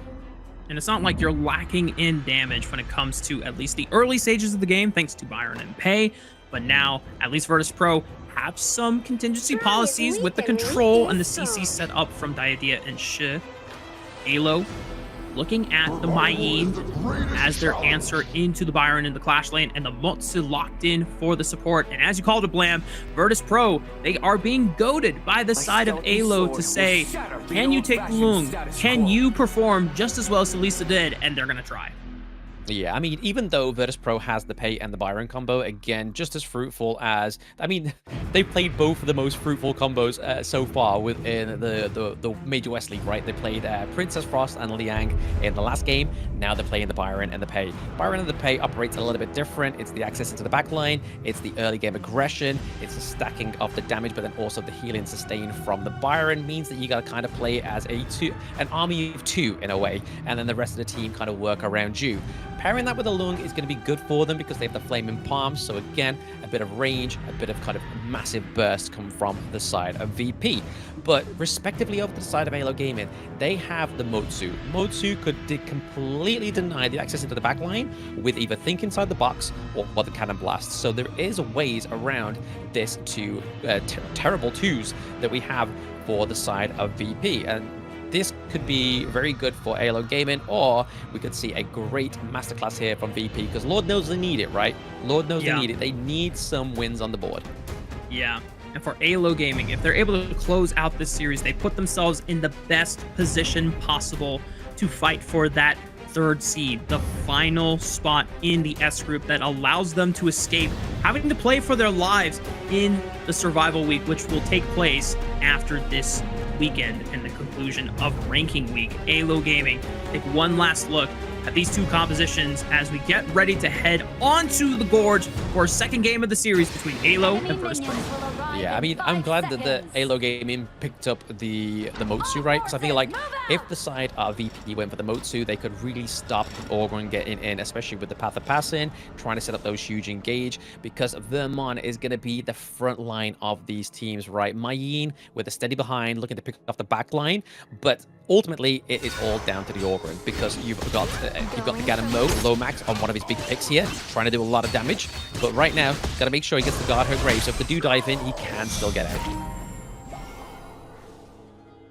And it's not like you're lacking in damage when it comes to at least the early stages of the game, thanks to Byron and Pei. But now, at least Virtus.pro have some contingency policies with the control and the CC set up from Diadea and Shi. AYLO looking at the Mayim as their answer into the Byron in the Clash lane, and the Motsu locked in for the support. And as you called it, Blam, Virtus.pro, they are being goaded by the side of AYLO to say, can you take Lung? Can you perform just as well as Salisa did? And they're going to try. Yeah, I mean, even though Virtus.pro has the Pei and the Byron combo, again, just as fruitful as... I mean, they played both of the most fruitful combos so far within the Major West League, right? They played Princess Frost and Liang in the last game. Now they're playing the Byron and the Pei. Byron and the Pei operates a little bit different. It's the access into the backline. It's the early game aggression. It's the stacking of the damage, but then also the healing sustain from the Byron means that you got to kind of play as an army of two in a way, and then the rest of the team kind of work around you. Pairing that with a Lung is going to be good for them because they have the Flaming Palms. So again, a bit of range, a bit of kind of massive burst come from the side of VP. But respectively over to the side of AYLO Gaming, they have the Motsu. Motsu could completely deny the access into the backline with either Think Inside the Box or the Cannon Blast. So there is ways around this terrible twos that we have for the side of VP. And this could be very good for AYLO Gaming, or we could see a great masterclass here from VP, because Lord knows they need it, right? Lord knows they need it. They need some wins on the board. Yeah, and for AYLO Gaming, if they're able to close out this series, they put themselves in the best position possible to fight for that third seed, the final spot in the S group that allows them to escape having to play for their lives in the survival week, which will take place after this weekend and the conclusion of ranking week. AYLO Gaming take one last look at these two compositions as we get ready to head onto the Gorge for a second game of the series between AYLO and Virtus.pro. Yeah, I mean, I'm glad that the AYLO Gaming picked up the Motsu, right? Because I feel like if the side of VP went for the Motsu, they could really stop Ogryn getting in, especially with the Path of Passing, trying to set up those huge engage, because Vermont is going to be the front line of these teams, right? Mayim with a steady behind, looking to pick off the back line, but ultimately it is all down to the Ogryn, because you've got the Ganon Mo, Lomax on one of his big picks here, trying to do a lot of damage, but right now, got to make sure he gets the guard her grave, so if they do dive in, he can still get out.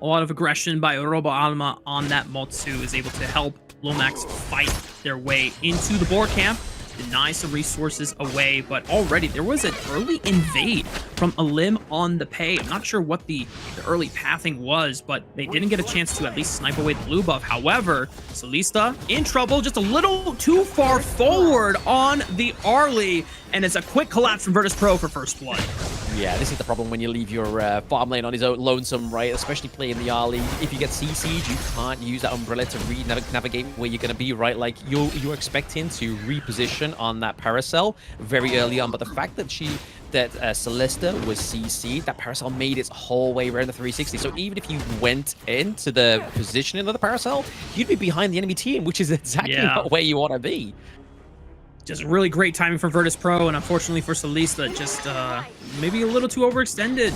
A lot of aggression by Robo Alma on that Motsu is able to help Lomax fight their way into the board camp, deny some resources away, but already there was an early invade from Alim on the Pei. I'm not sure what the early pathing was, but they didn't get a chance to at least snipe away the blue buff. However, Salista in trouble, just a little too far forward on the Arlie, and it's a quick collapse from Virtus.pro for first blood. Yeah, this is the problem when you leave your farm lane on his own lonesome, right? Especially playing the Arlie. If you get CC'd, you can't use that umbrella to navigate where you're going to be, right? Like, you're expecting to reposition on that Paracel very early on, but the fact that Celesta was CC'd, that Paracel made its whole way around the 360. So even if you went into the positioning of the Paracel, you'd be behind the enemy team, which is exactly not where you want to be. Just really great timing for Virtus.pro, and unfortunately for Salista, just maybe a little too overextended.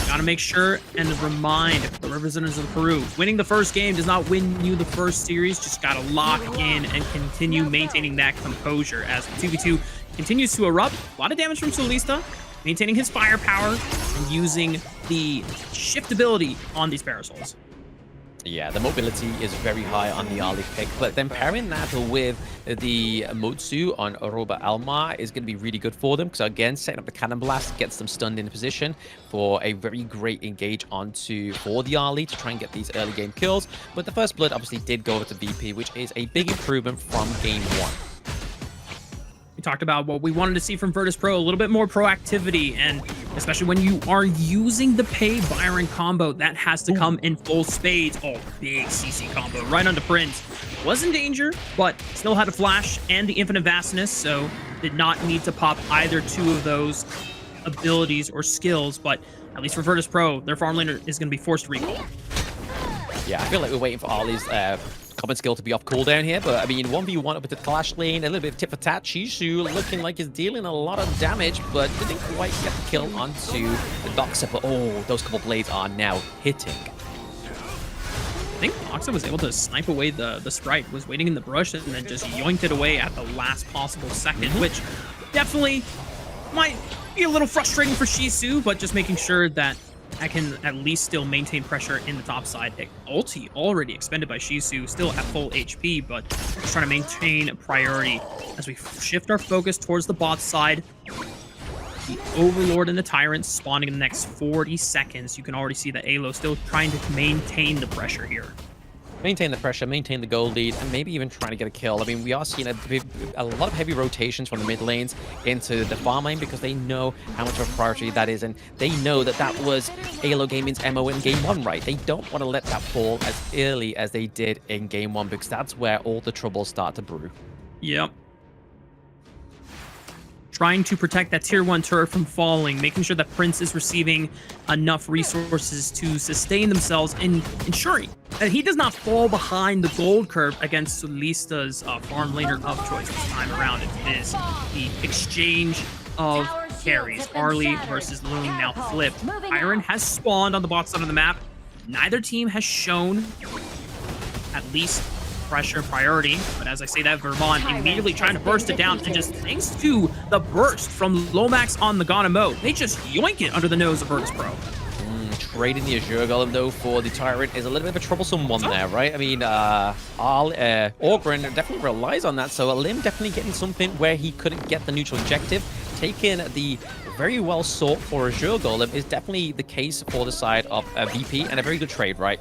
Gotta make sure and remind the representatives of Peru, winning the first game does not win you the first series. Just gotta lock in and continue maintaining that composure as the 2v2 continues to erupt. A lot of damage from Salista, maintaining his firepower and using the shiftability on these Parasols. Yeah, the mobility is very high on the Ali pick, but then pairing that with the Motsu on Oroba Alma is going to be really good for them, because again, setting up the Cannon Blast gets them stunned in position for a very great engage for the Ali to try and get these early game kills. But the first blood obviously did go over to VP, which is a big improvement from game one. We talked about what we wanted to see from Virtus.pro, a little bit more proactivity, and especially when you are using the Pei Byron combo. That has to come in full spades. Oh, big CC combo right onto Prince. Was in danger, but still had a flash and the infinite vastness, so did not need to pop either two of those abilities or skills. But at least for Virtus.pro, their farm laner is going to be forced to recall. Yeah, I feel like we're waiting for Ollie's common skill to be off cooldown here, but I mean, 1v1 up with the Clash lane, a little bit of tit for tat. Shishu looking like he's dealing a lot of damage, but didn't quite get the kill onto the Doxa. But oh, those couple blades are now hitting. I think Doxa was able to snipe away the Sprite, was waiting in the brush, and then just yoinked it away at the last possible second, which definitely might be a little frustrating for Shisu, but just making sure that I can at least still maintain pressure in the top side. Ulti already expended by Shisu, still at full HP, but just trying to maintain priority as we shift our focus towards the bot side. The Overlord and the Tyrant spawning in the next 40 seconds. You can already see that AYLO still trying to maintain the pressure here. Maintain the pressure, maintain the gold lead, and maybe even trying to get a kill. I mean, we are seeing a lot of heavy rotations from the mid lanes into the farm lane because they know how much of a priority that is, and they know that that was AYLO Gaming's MO in Game 1, right? They don't want to let that fall as early as they did in Game 1 because that's where all the troubles start to brew. Yep. Trying to protect that tier 1 turret from falling, making sure that Prince is receiving enough resources to sustain themselves, and ensuring that he does not fall behind the gold curve against Solista's farm laner of choice this time around. It is the exchange of carries. Arlie versus Loon now flipped. Iron has spawned on the bot side of the map. Neither team has shown at least pressure priority, but as I say that, Vermont immediately trying to burst it down, and just thanks to the burst from Lomax on the Ganamo, they just yoink it under the nose of Virtus.pro. Trading the Azure Golem, though, for the Tyrant is a little bit of a troublesome one there, right? I mean, Orgren definitely relies on that, so Lim definitely getting something where he couldn't get the neutral objective. Taking the very well sought for Azure Golem is definitely the case for the side of VP, and a very good trade, right?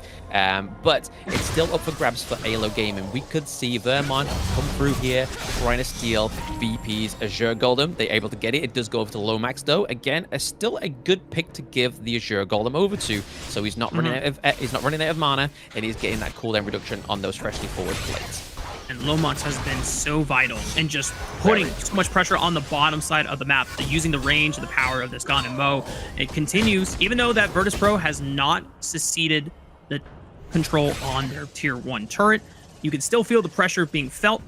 But it's still up for grabs for AYLO Gaming. We could see Vermont come through here trying to steal VP's Azure Golem. They're able to get it. It does go over to Lomax, though. Again, still a good pick to give the Azure Golem over to, so he's not running out of mana, and he's getting that cooldown reduction on those freshly forward plates. And Lomax has been so vital in just putting so much pressure on the bottom side of the map, using the range and the power of this Ganamo. It continues, even though that Virtus.pro has not seceded the control on their tier 1 turret, you can still feel the pressure being felt,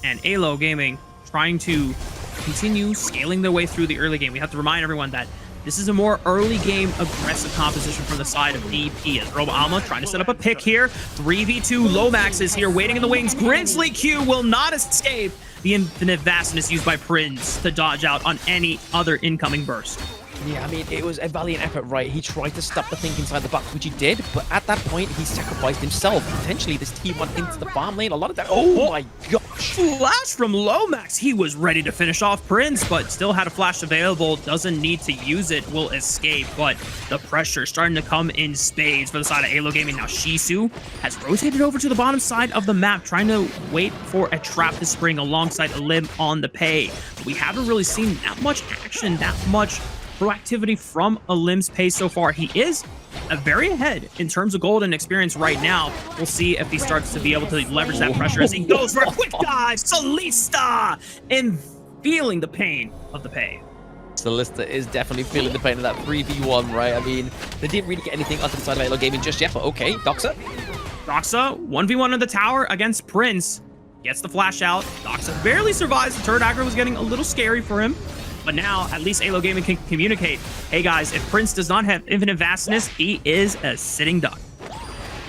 and AYLO Gaming trying to continue scaling their way through the early game. We have to remind everyone that this is a more early game aggressive composition from the side of VP, as Robo Alma trying to set up a pick here. 3v2, Lomax is here waiting in the wings. Grizzly Q will not escape the infinite vastness used by Prince to dodge out on any other incoming burst. Yeah, I mean, it was a valiant effort, right? He tried to stop the thing inside the box, which he did, but at that point, he sacrificed himself. Potentially, this T1 into the farm lane. A lot of that. Oh my gosh. Flash from Lomax. He was ready to finish off Prince, but still had a flash available. Doesn't need to use it. Will escape, but the pressure starting to come in spades for the side of AYLO Gaming. Now, Shisu has rotated over to the bottom side of the map, trying to wait for a trap to spring alongside a Lim on the Pei. We haven't really seen that much action, that much proactivity from Alim's pace so far. He is very ahead in terms of gold and experience right now. We'll see if he starts to be able to leverage that pressure as he goes for a quick dive. Solista and feeling the pain of the Pei. Solista is definitely feeling the pain of that 3v1, right? I mean, they didn't really get anything onto the side of AYLO Gaming just yet, but okay, Doxa. Doxa, 1v1 on the tower against Prince. Gets the flash out. Doxa barely survives. The turret aggro was getting a little scary for him. But now, at least AYLO Gaming can communicate, hey guys, if Prince does not have infinite vastness, he is a sitting duck.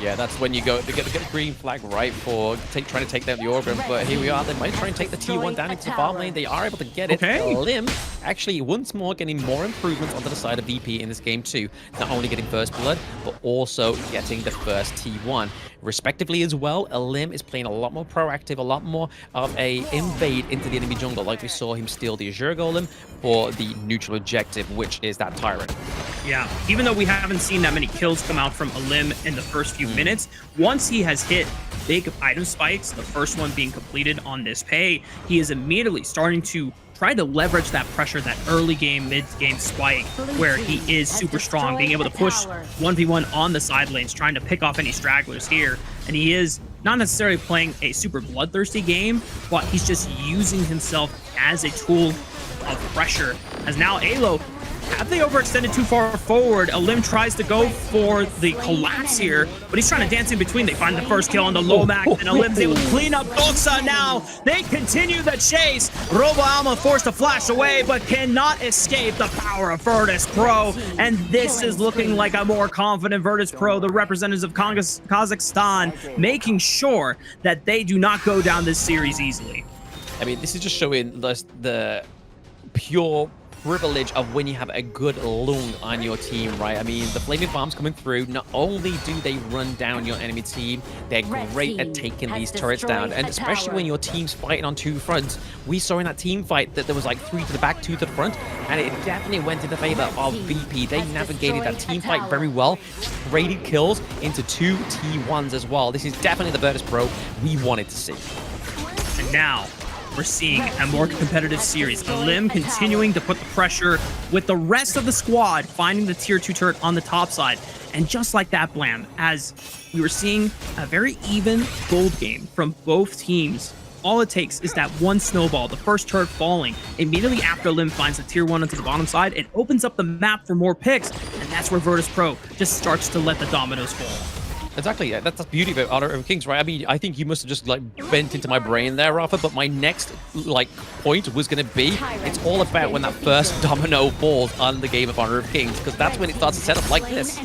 Yeah, that's when you go to get a green flag, right, for trying to take down the Organ. But here we are. They might try and take the T1 down into the farm lane. They are able to get it. Okay. Lim actually once more getting more improvements onto the side of VP in this game too. Not only getting first blood, but also getting the first T1. Respectively as well, Lim is playing a lot more proactive, a lot more of a invade into the enemy jungle, like we saw him steal the Azure Golem for the neutral objective, which is that Tyrant. Yeah, even though we haven't seen that many kills come out from Lim in the first few minutes, once he has hit big item spikes, the first one being completed on this Pei, he is immediately starting to try to leverage that pressure, that early game, mid-game spike, where he is super strong, being able to push 1v1 on the side lanes, trying to pick off any stragglers here. And he is not necessarily playing a super bloodthirsty game, but he's just using himself as a tool of pressure. As now AYLO, have they overextended too far forward? Alim tries to go for the collapse here, but he's trying to dance in between. They find the first kill on the Lomax, and Alim's able to clean up Doxa now. They continue the chase. Robo Alma forced to flash away, but cannot escape the power of Virtus.pro. And this is looking like a more confident Virtus.pro, the representatives of Kazakhstan, making sure that they do not go down this series easily. I mean, this is just showing the pure privilege of when you have a good lung on your team, right? I mean, the flaming bombs coming through, not only do they run down your enemy team, they're great at taking these turrets down, and especially when your team's fighting on two fronts. We saw in that team fight that there was like 3 to the back, 2 to the front, and it definitely went in the favor of VP. They navigated that team fight very well, traded kills into 2 T1s as well. This is definitely the Virtus.pro we wanted to see. And now, we're seeing a more competitive series. Alim continuing to put the pressure with the rest of the squad, finding the tier 2 turret on the top side. And just like that, Blam, as we were seeing a very even gold game from both teams, all it takes is that one snowball, the first turret falling. Immediately after Alim finds the tier 1 onto the bottom side, it opens up the map for more picks, and that's where Virtus.pro just starts to let the dominoes fall. Exactly, yeah. That's the beauty of Honor of Kings, right? I mean, I think you must have just like bent into my brain there, Rafa, but my next like point was going to be, it's all about when that first domino falls on the game of Honor of Kings, because that's when it starts to set up like this.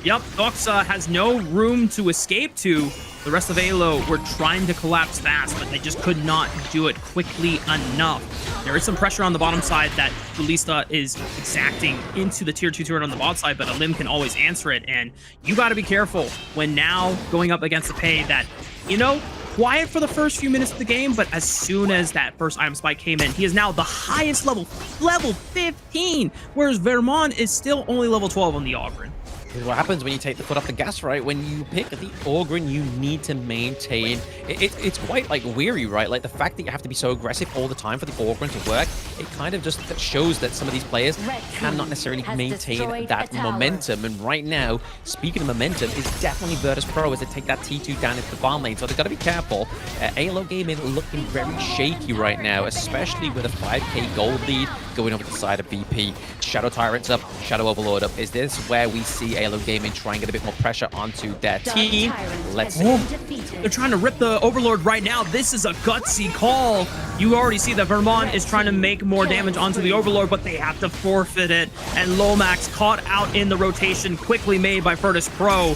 Yep, Doxa has no room to escape to. The rest of AYLO were trying to collapse fast, but they just could not do it quickly enough. There is some pressure on the bottom side that Buildup is exacting into the tier 2 turret on the bot side, but Alim can always answer it. And you got to be careful when now going up against the Pei that, you know, quiet for the first few minutes of the game, but as soon as that first item spike came in, he is now the highest level 15, whereas Vermont is still only level 12 on the Ogryn. What happens when you take the foot off the gas, right? When you pick the Ogryn, you need to maintain. It's quite like weary, right? Like the fact that you have to be so aggressive all the time for the Ogryn to work, it kind of just shows that some of these players cannot necessarily maintain that momentum. And right now, speaking of momentum, is definitely Virtus.pro as they take that T2 down into the bomb lane. So they've got to be careful. AYLO Gaming looking very shaky right now, especially with a 5k gold lead going over the side of VP. Shadow Tyrants up, Shadow Overlord up. Is this where we see AYLO Gaming try and get a bit more pressure onto their team? Let's see. They're trying to rip the Overlord right now. This is a gutsy call. You already see that Vermont is trying to make more damage onto the Overlord, but they have to forfeit it. And Lomax caught out in the rotation, quickly made by Virtus.pro.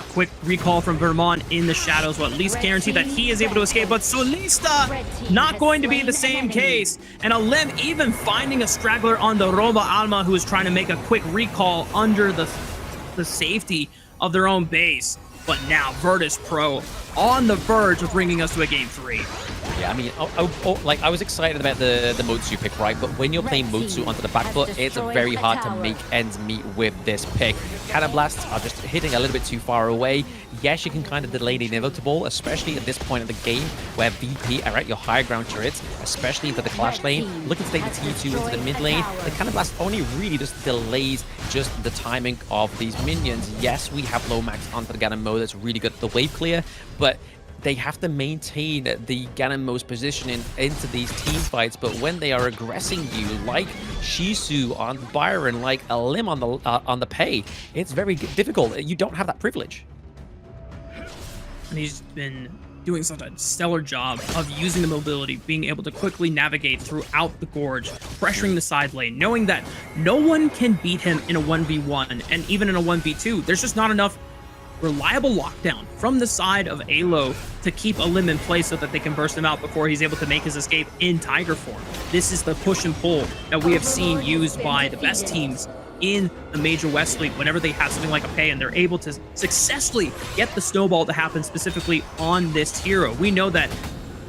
Quick recall from Vermont in the shadows will at least guarantee that he is able to escape, but Solista not going to be the same case. And Alim even finding a straggler on the Roba Alma, who is trying to make a quick recall under the safety of their own base. But now Virtus.pro on the verge of bringing us to a game 3. Yeah, I mean, I was excited about the Motsu pick, right? But when you're playing Motsu onto the back foot, it's very hard to make ends meet with this pick. Cannon Blasts are just hitting a little bit too far away. Yes, you can kind of delay the inevitable, especially at this point of the game where VP are at your higher ground turrets, especially into the Clash lane. Looking to take the T2 into the mid lane. The Cannon Blast only really just delays just the timing of these minions. Yes, we have Lomax onto the Ganon mode that's really good at the wave clear, but they have to maintain the Ganonmo's positioning into these team fights. But when they are aggressing you, like Shisu on Byron, like Alim on the Pei, it's very difficult. You don't have that privilege. And he's been doing such a stellar job of using the mobility, being able to quickly navigate throughout the gorge, pressuring the side lane, knowing that no one can beat him in a 1v1, and even in a 1v2. There's just not enough reliable lockdown from the side of AYLO to keep Alim in place so that they can burst him out before he's able to make his escape in Tiger form. This is the push and pull that we have seen used by the best teams in the Major West League whenever they have something like a Pei and they're able to successfully get the snowball to happen specifically on this hero. We know that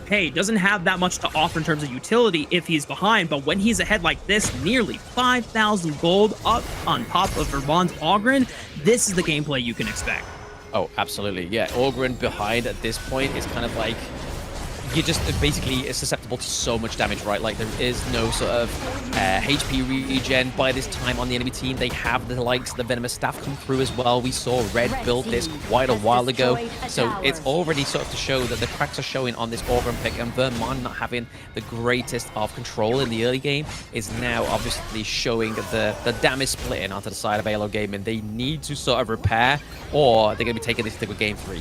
Pei doesn't have that much to offer in terms of utility if he's behind, but when he's ahead like this, nearly 5,000 gold up on top of Vermont's Ogryn, this is the gameplay you can expect. Oh, absolutely. Yeah, Ogryn behind at this point is kind of like you're just basically susceptible to so much damage, right? Like, there is no sort of HP regen by this time on the enemy team. They have the likes of the Venomous Staff come through as well. We saw Red build this quite a while ago, so it's already sort of to show that the cracks are showing on this Organ pick, and Vermont not having the greatest of control in the early game is now obviously showing the damage splitting onto the side of AYLO Gaming. They need to sort of repair, or they're going to be taking this to game 3.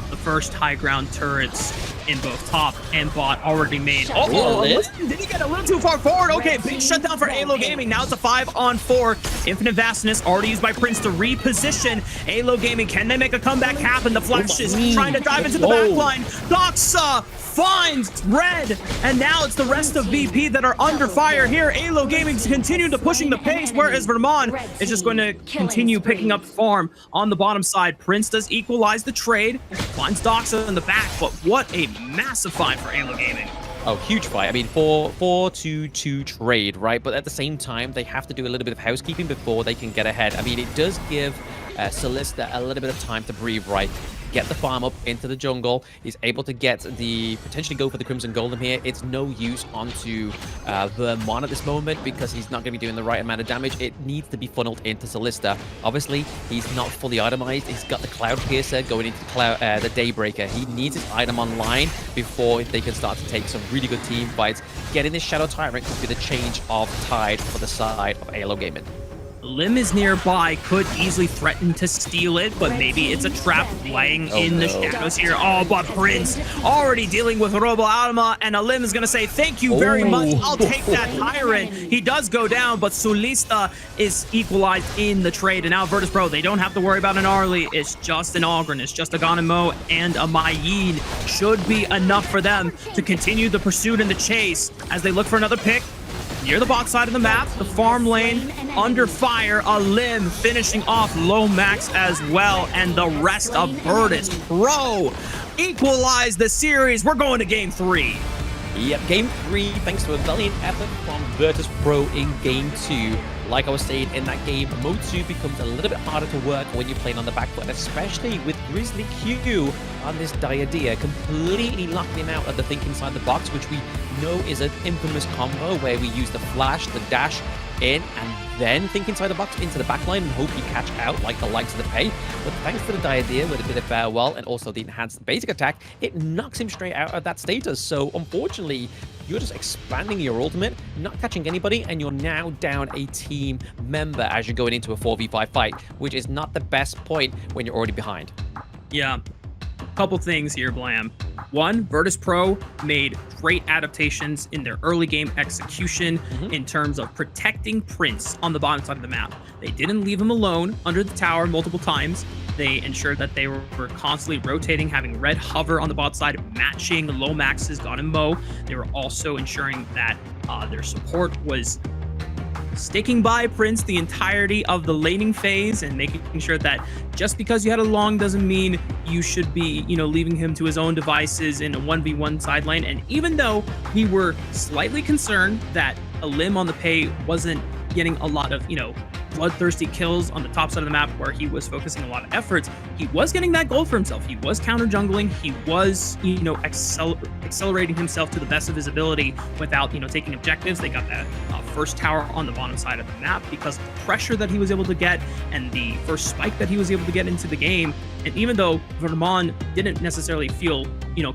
The first high ground turrets in both top and bot already made. Oh, did he get a little too far forward? Okay, big shutdown for AYLO Gaming. Now it's a 5-on-4. Infinite Vastness already used by Prince to reposition AYLO Gaming. Can they make a comeback happen? The Flash is trying to dive into the back line. Doxa finds Red, and now it's the rest of VP that are under fire here. AYLO Gaming's continuing to pushing the pace, whereas Vermont is just going to continue picking up farm on the bottom side. Prince does equalize the trade, finds Doxa in the back, but what a massive fight for AYLO Gaming. Oh, huge fight. I mean, 4-2-2 trade, right? But at the same time, they have to do a little bit of housekeeping before they can get ahead. I mean, it does give Solista a little bit of time to breathe, right? Get the farm up into the jungle. He's able to get potentially go for the Crimson Golem here. It's no use onto Vermont at this moment because he's not going to be doing the right amount of damage. It needs to be funneled into Solista. Obviously, he's not fully itemized. He's got the Cloud Piercer going into the Daybreaker. He needs his item online before they can start to take some really good team fights. Getting this Shadow Tyrant could be the change of tide for the side of AYLO Gaming. Lim is nearby, could easily threaten to steal it, but maybe it's a trap laying in the shadows here. Oh, but Prince already dealing with Robo Alma, and Lim is going to say, thank you very much. I'll take that Tyrant. He does go down, but Solista is equalized in the trade. And now Virtus.pro, they don't have to worry about an Arlie. It's just an Ogren. It's just a Ganemo and a Mayin. Should be enough for them to continue the pursuit and the chase as they look for another pick. Near the box side of the map, the farm lane under fire. A Lim finishing off Lomax as well, and the rest of Virtus.pro equalize the series. We're going to game 3. Yep, game 3, thanks to a valiant effort from Virtus.pro in game 2. Like I was saying, in that game, Mode 2 becomes a little bit harder to work when you're playing on the back foot, especially with Grizzly Q on this Diadea, completely locking him out of the think inside the box, which we know is an infamous combo where we use the flash, the dash in, and then think inside the box into the back line and hope you catch out like the likes of the Pay. But thanks to the Diadea with a bit of farewell and also the enhanced basic attack, it knocks him straight out of that status. So unfortunately, you're just expanding your ultimate, not catching anybody, and you're now down a team member as you're going into a 4v5 fight, which is not the best point when you're already behind. Yeah. Couple things here, Blam. One, Virtus.pro made great adaptations in their early game execution in terms of protecting Prince on the bottom side of the map. They didn't leave him alone under the tower multiple times. They ensured that they were constantly rotating, having Red hover on the bot side, matching Lomax's God and Mo. They were also ensuring that their support was sticking by Prince the entirety of the laning phase and making sure that just because you had a long doesn't mean you should be, leaving him to his own devices in a 1v1 side lane. And even though we were slightly concerned that a Lim on the Pay wasn't getting a lot of, bloodthirsty kills on the top side of the map where he was focusing a lot of efforts, he was getting that gold for himself. He was counter jungling. He was, accelerating himself to the best of his ability without, taking objectives. They got that first tower on the bottom side of the map because of the pressure that he was able to get and the first spike that he was able to get into the game. And even though Vermont didn't necessarily feel,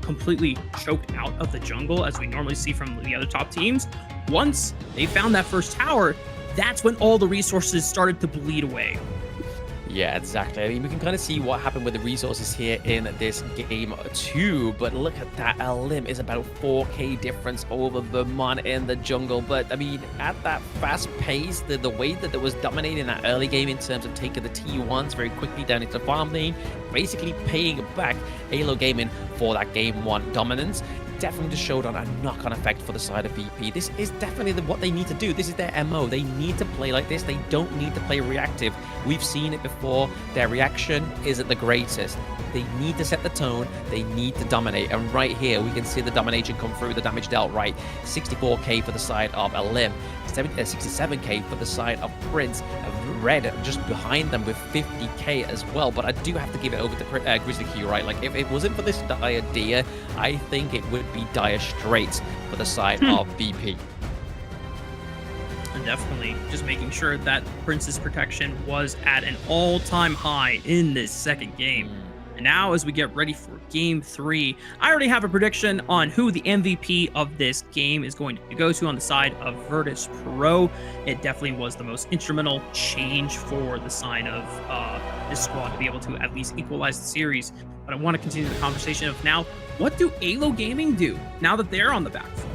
completely choked out of the jungle as we normally see from the other top teams, once they found that first tower, that's when all the resources started to bleed away. Yeah, exactly. I mean, we can kind of see what happened with the resources here in this game 2, but look at that. Lim is about 4k difference over Vermont in the jungle. But, I mean, at that fast pace, the way that it was dominating that early game in terms of taking the T1s very quickly down into the farm lane, basically paying back AYLO Gaming for that game 1 dominance, definitely just showed on a knock-on effect for the side of VP. This is definitely what they need to do. This is their MO. They need to play like this. They don't need to play reactive. We've seen it before. Their reaction isn't the greatest. They need to set the tone. They need to dominate. And right here, we can see the domination come through, the damage dealt right. 64k for the side of Lim. 67k for the side of Prince. Red just behind them with 50k as well. But I do have to give it over to Grizzly Q, right? Like, if it wasn't for this dire Dia, I think it would be dire straits for the side of VP. And definitely just making sure that Prince's protection was at an all-time high in this second game. And now as we get ready for game 3, I already have a prediction on who the MVP of this game is going to go to on the side of Virtus.pro. It definitely was the most instrumental change for the side of this squad to be able to at least equalize the series. But I want to continue the conversation of now, what do AYLO Gaming do now that they're on the back foot?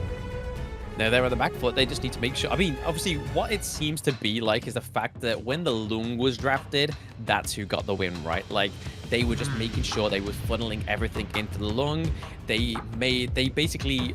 Now they're on the back foot. They just need to make sure. I mean, obviously, what it seems to be like is the fact that when the Lung was drafted, that's who got the win, right? Like, they were just making sure they were funneling everything into the Lung. They basically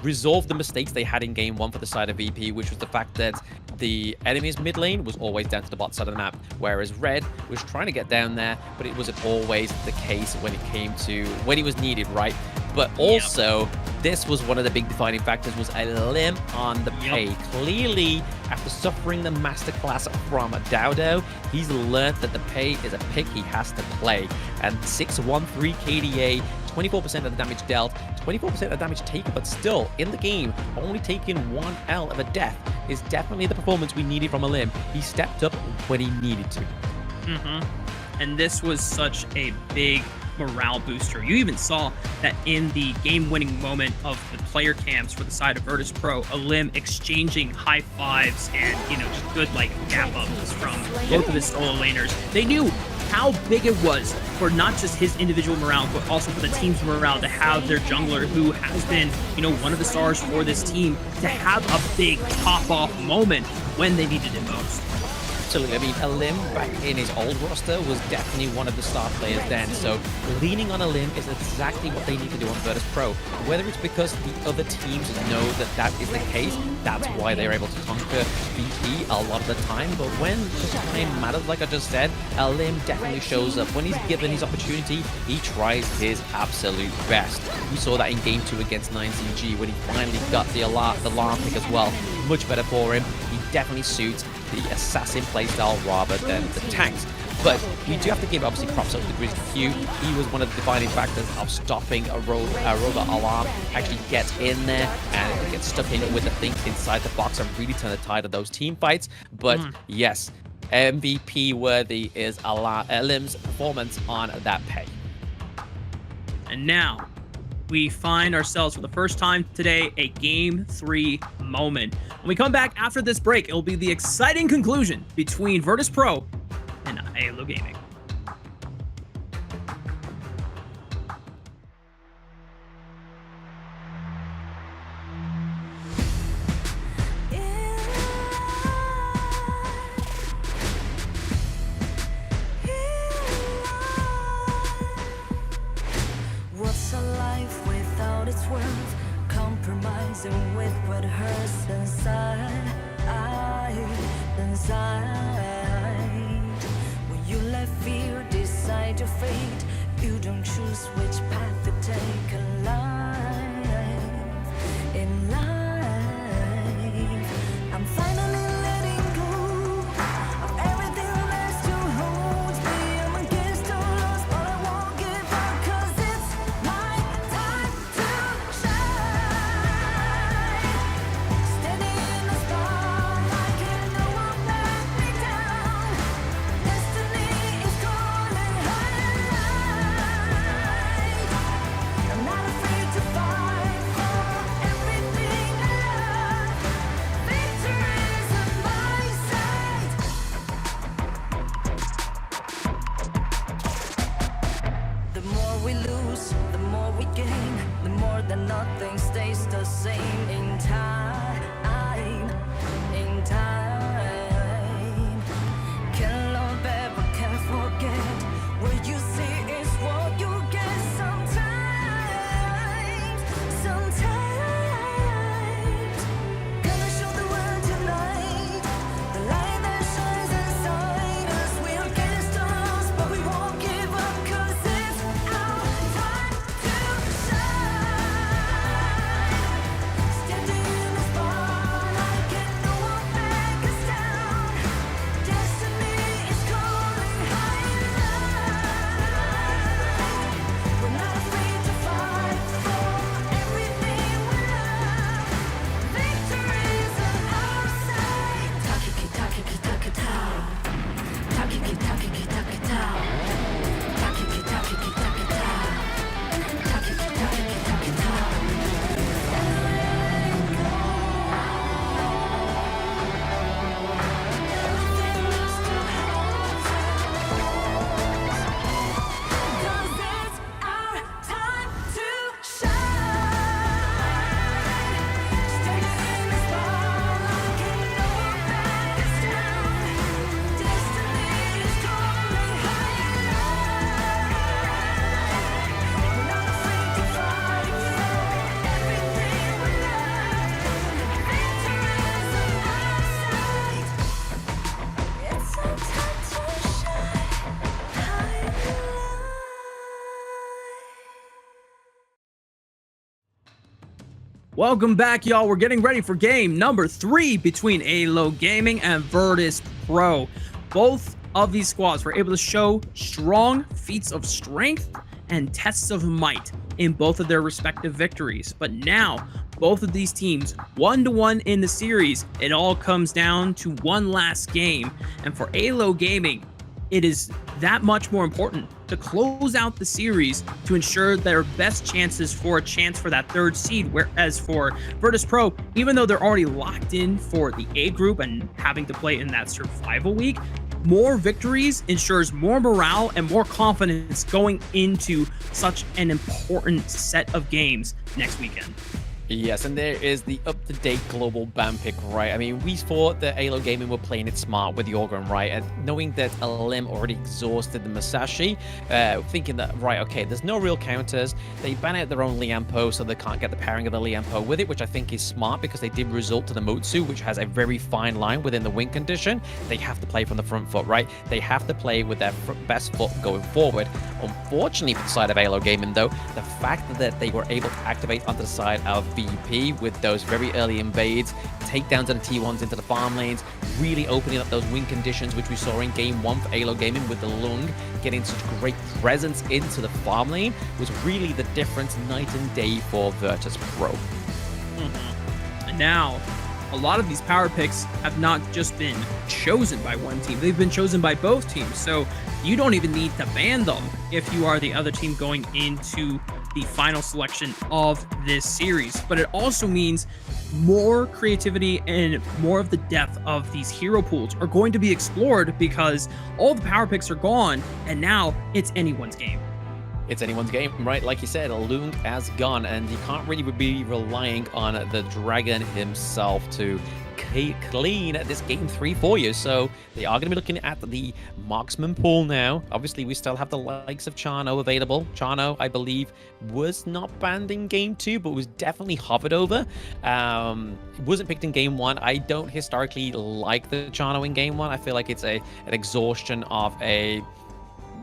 resolved the mistakes they had in game 1 for the side of VP, which was the fact that the enemy's mid lane was always down to the bot side of the map, whereas Red was trying to get down there, but it wasn't always the case when it was needed, right? But also, this was one of the big defining factors, was a limp on the pay. Clearly, after suffering the masterclass from Dowdo, he's learned that the pay is a pick he has to play. And 613 KDA, 24% of the damage dealt, 24% of the damage taken, but still, in the game, only taking 1 L of a death is definitely the performance we needed from Alim. He stepped up when he needed to. And this was such a big morale booster. You even saw that in the game-winning moment of the player cams for the side of Virtus.pro, Alim exchanging high fives and, you know, just good, like, gap-ups from both of his solo laners. They knew how big it was for not just his individual morale, but also for the team's morale to have their jungler, who has been, you know, one of the stars for this team, to have a big pop-off moment when they needed it most. Absolutely. I mean, Alim back in his old roster was definitely one of the star players then, so leaning on Alim is exactly what they need to do on Virtus.pro. Whether it's because the other teams know that that is the case, that's why they're able to conquer VP a lot of the time, but when the time matters, like I just said, Alim definitely shows up. When he's given his opportunity, he tries his absolute best. We saw that in game 2 against 9CG when he finally got the alarm pick as well. Much better for him. He definitely suits the assassin playstyle rather than the tanks. But we do have to give obviously props up to Grizzly Q. He was one of the defining factors of stopping a robot alarm, actually gets in there and gets stuck in with the things inside the box and really turn the tide of those team fights. But yes, MVP worthy is Alim's performance on that pay. And now we find ourselves for the first time today a game 3 moment. When we come back after this break, it'll be the exciting conclusion between Virtus.pro and AYLO Gaming. What's a life without its worth? Compromising with what hurts inside. When you let fear decide your fate, you don't choose which path to take in life. In life, I'm finally letting go of everything that still holds me. I'm against all odds, but I won't give up, 'cause it's my time to shine. Standing in the spotlight, and no one let me down. Destiny is calling high. Welcome back, y'all. We're getting ready for game number 3 between AYLO Gaming and Virtus.pro. Both of these squads were able to show strong feats of strength and tests of might in both of their respective victories. But now, both of these teams, 1-1 in the series, it all comes down to one last game. And for AYLO Gaming, it is that much more important to close out the series to ensure their best chances for a chance for that 3rd seed. Whereas for Virtus.pro, even though they're already locked in for the A group and having to play in that survival week, more victories ensures more morale and more confidence going into such an important set of games next weekend. Yes, and there is the up-to-date global ban pick, right? I mean, we thought that AYLO Gaming were playing it smart with the Organ, right? And knowing that Lim already exhausted the Musashi, thinking that, right, okay, there's no real counters. They ban out their own Liampo, so they can't get the pairing of the Liampo with it, which I think is smart because they did result to the Mutsu, which has a very fine line within the win condition. They have to play from the front foot, right? They have to play with their best foot going forward. Unfortunately, for the side of AYLO Gaming, though, the fact that they were able to activate onto the side of VP with those very early invades, takedowns of the T1s into the farm lanes, really opening up those win conditions, which we saw in game 1 for AYLO Gaming with the Lung getting such great presence into the farm lane, was really the difference night and day for Virtus.pro. And now, a lot of these power picks have not just been chosen by one team, they've been chosen by both teams. So you don't even need to ban them if you are the other team going into the final selection of this series. But it also means more creativity and more of the depth of these hero pools are going to be explored because all the power picks are gone and now it's anyone's game. It's anyone's game, right? Like you said, Lung has gone, and you can't really be relying on the Dragon himself to clean this game 3 for you. So they are going to be looking at the marksman pool now. Obviously, we still have the likes of Chano available. Chano, I believe, was not banned in game 2, but was definitely hovered over. Wasn't picked in game 1. I don't historically like the Chano in game 1. I feel like it's an exhaustion of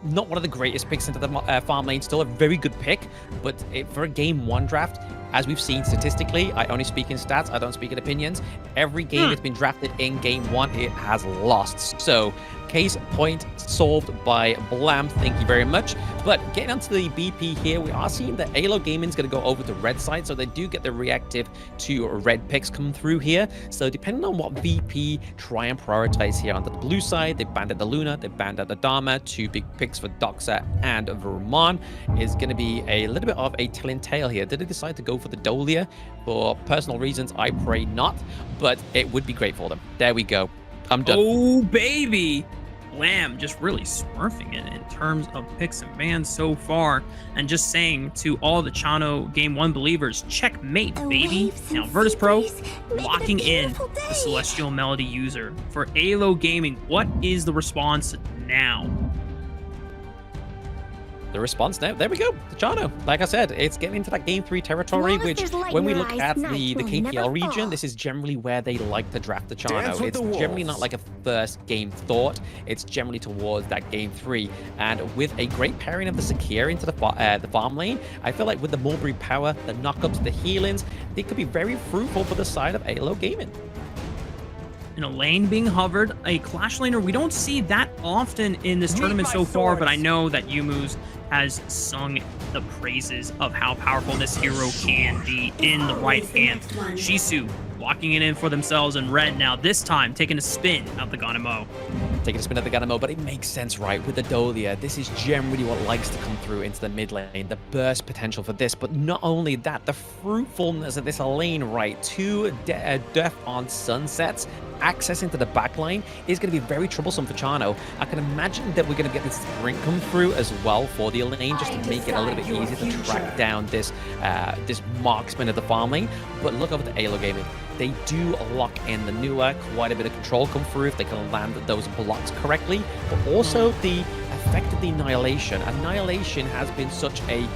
not one of the greatest picks into the farm lane. Still a very good pick, but for a game 1 draft, as we've seen statistically, I only speak in stats, I don't speak in opinions. Every game that's been drafted in game 1, it has lost. So, case point solved by Blam, thank you very much. But getting onto the BP here, we are seeing that AYLO Gaming is going to go over to red side, so they do get the reactive to red picks come through here. So depending on what VP try and prioritize here, on the blue side, they banned out the Luna, they banned out the Dharma, 2 big picks for Doxa and Vermon. Is going to be a little bit of a telling tale here. Did they decide to go for the Dolia? For personal reasons, I pray not, but it would be great for them. There we go. I'm done. Oh, baby! Lamb just really smurfing it in terms of picks and bans so far, and just saying to all the Chano Game 1 believers, checkmate, baby. Now, Virtus.pro locking in the Celestial Melody user. For AYLO Gaming, what is the response now? The response now, there we go, the Chano. Like I said, it's getting into that game 3 territory, which when we look at the KPL region, this is generally where they like to draft the Chano. It's generally not like a first game thought, it's generally towards that game 3. And with a great pairing of the Sakir into the farm lane, I feel like with the Mulberry power, the knockups, the healings, they could be very fruitful for the side of AYLO Gaming. In a lane being hovered, a Clash laner, we don't see that often in this tournament so far, but I know that Yumu's has sung the praises of how powerful this hero can be in the right hand. Shisu locking it in for themselves in red now, this time taking a spin at the Ganemo. Taking a spin at the Ganemo, but it makes sense, right? With the Dolia, this is generally what likes to come through into the mid lane, the burst potential for this, but not only that, the fruitfulness of this lane, right? 2 Death on Sunsets, access into the backline is going to be very troublesome for Chano. I can imagine that we're going to get this sprint come through as well for the lane, just to make it a little bit easier to track down this this marksman of the farm lane. But look over to AYLO Gaming. They do lock in the Nua, quite a bit of control come through if they can land those blocks correctly, but also the effect of the Annihilation. Annihilation has been such a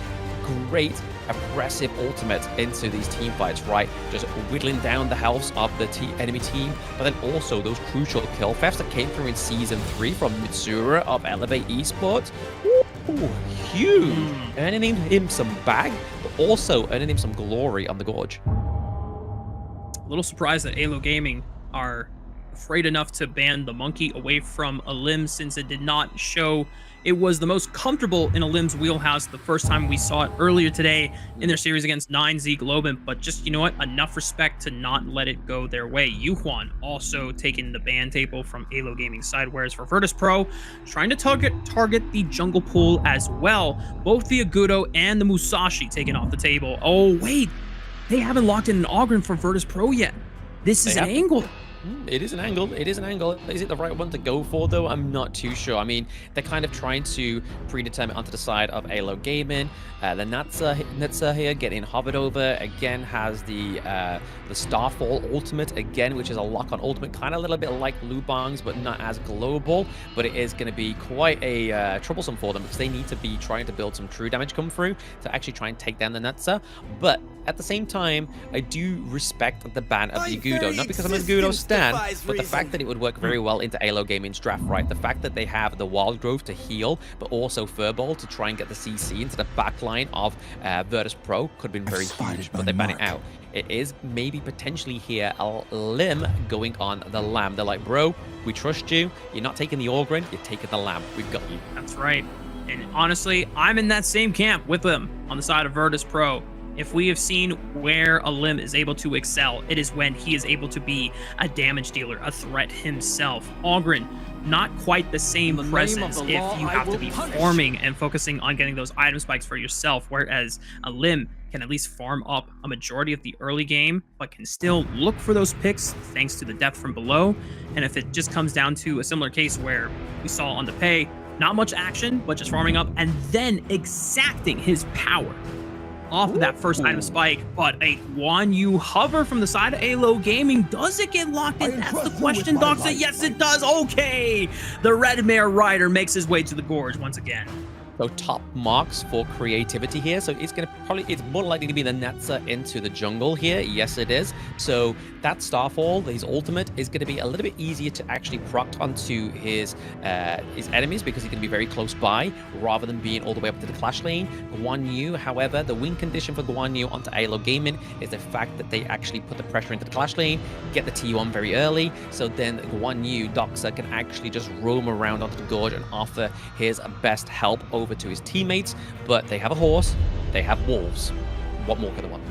great oppressive ultimate into these team fights, right? Just whittling down the health of the enemy team, but then also those crucial kill thefts that came through in Season 3 from Mitsura of Elevate Esports. Ooh, huge! Earning him some bag, but also earning him some glory on the Gorge. A little surprised that AYLO Gaming are afraid enough to ban the monkey away from Alim, since it did not show it was the most comfortable in Alim's wheelhouse the first time we saw it earlier today in their series against 9Z Globant. But just, you know what, enough respect to not let it go their way. Yuhuan also taking the ban table from AYLO Gaming's side, whereas for Virtus.pro, trying to target the jungle pool as well. Both the Agudo and the Musashi taken off the table. Oh, wait, they haven't locked in an Ogren for Virtus.pro yet. This is an angle. It is an angle. It is an angle. Is it the right one to go for, though? I'm not too sure. I mean, they're kind of trying to predetermine onto the side of AYLO Gaming. The Netza here getting hovered over. Again, has the Starfall ultimate, again, which is a lock-on ultimate. Kind of a little bit like Lubang's, but not as global. But it is going to be quite a troublesome for them, because they need to be trying to build some true damage come through to actually try and take down the Netza. But at the same time, I do respect the ban of the Agudo. Not because I'm an Agudo stan, but the fact that it would work very well into AYLO Gaming's draft, right? The fact that they have the Wild Growth to heal, but also Furball to try and get the CC into the backline of Virtus.pro could have been very huge, but they ban it out. It is maybe potentially here a limb going on the Lamb. They're like, bro, we trust you. You're not taking the Ogren, you're taking the Lamb. We've got you. That's right. And honestly, I'm in that same camp with them on the side of Virtus.pro. If we have seen where Alim is able to excel, it is when he is able to be a damage dealer, a threat himself. Ogren, not quite the same presence if you have to be farming and focusing on getting those item spikes for yourself, whereas Alim can at least farm up a majority of the early game, but can still look for those picks thanks to the depth from below. And if it just comes down to a similar case where we saw on the pay, not much action, but just farming up and then exacting his power off of that first item spike, but a Guan Yu hover from the side of AYLO Gaming. Does it get locked in? That's the question, Doxa. Yes, it does. Okay. The Red Mare Rider makes his way to the Gorge once again. So top marks for creativity here. So it's going to probably, it's more likely to be the Netza into the jungle here. Yes, it is. So that Starfall, his ultimate, is going to be a little bit easier to actually proc onto his enemies, because he can be very close by rather than being all the way up to the clash lane. Guan Yu, however, the win condition for Guan Yu onto AYLO Gaming is the fact that they actually put the pressure into the clash lane, get the T1 very early, so then Guan Yu, Doxa, can actually just roam around onto the Gorge and offer his best help over to his teammates. But they have a horse, they have wolves. What more could they want?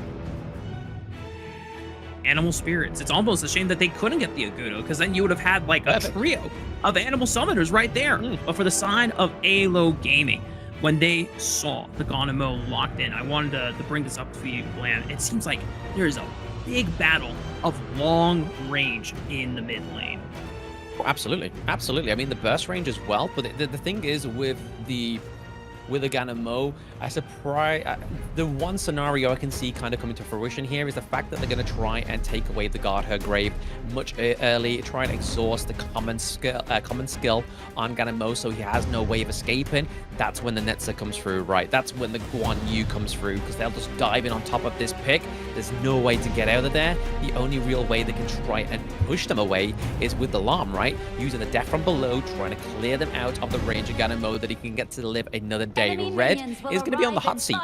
Animal spirits. It's almost a shame that they couldn't get the Agudo, because then you would have had like a trio of animal summoners right there. But for the side of AYLO Gaming, when they saw the Gonamo locked in, I wanted to bring this up to you, Bland. It seems like there's a big battle of long range in the mid lane. Oh, absolutely, absolutely. I mean, the burst range as well. But the thing is with the Ganamo, the one scenario I can see kind of coming to fruition here is the fact that they're going to try and take away the Guard Her Grave much early, try and exhaust the common skill on Ganamo, so he has no way of escaping. That's when the Netza comes through, right? That's when the Guan Yu comes through, because they'll just dive in on top of this pick. There's no way to get out of there. The only real way they can try and push them away is with the Lam, right? Using the death from below, trying to clear them out of the range of Ganamo that he can get to live another day. Red is going to be on the hot seat.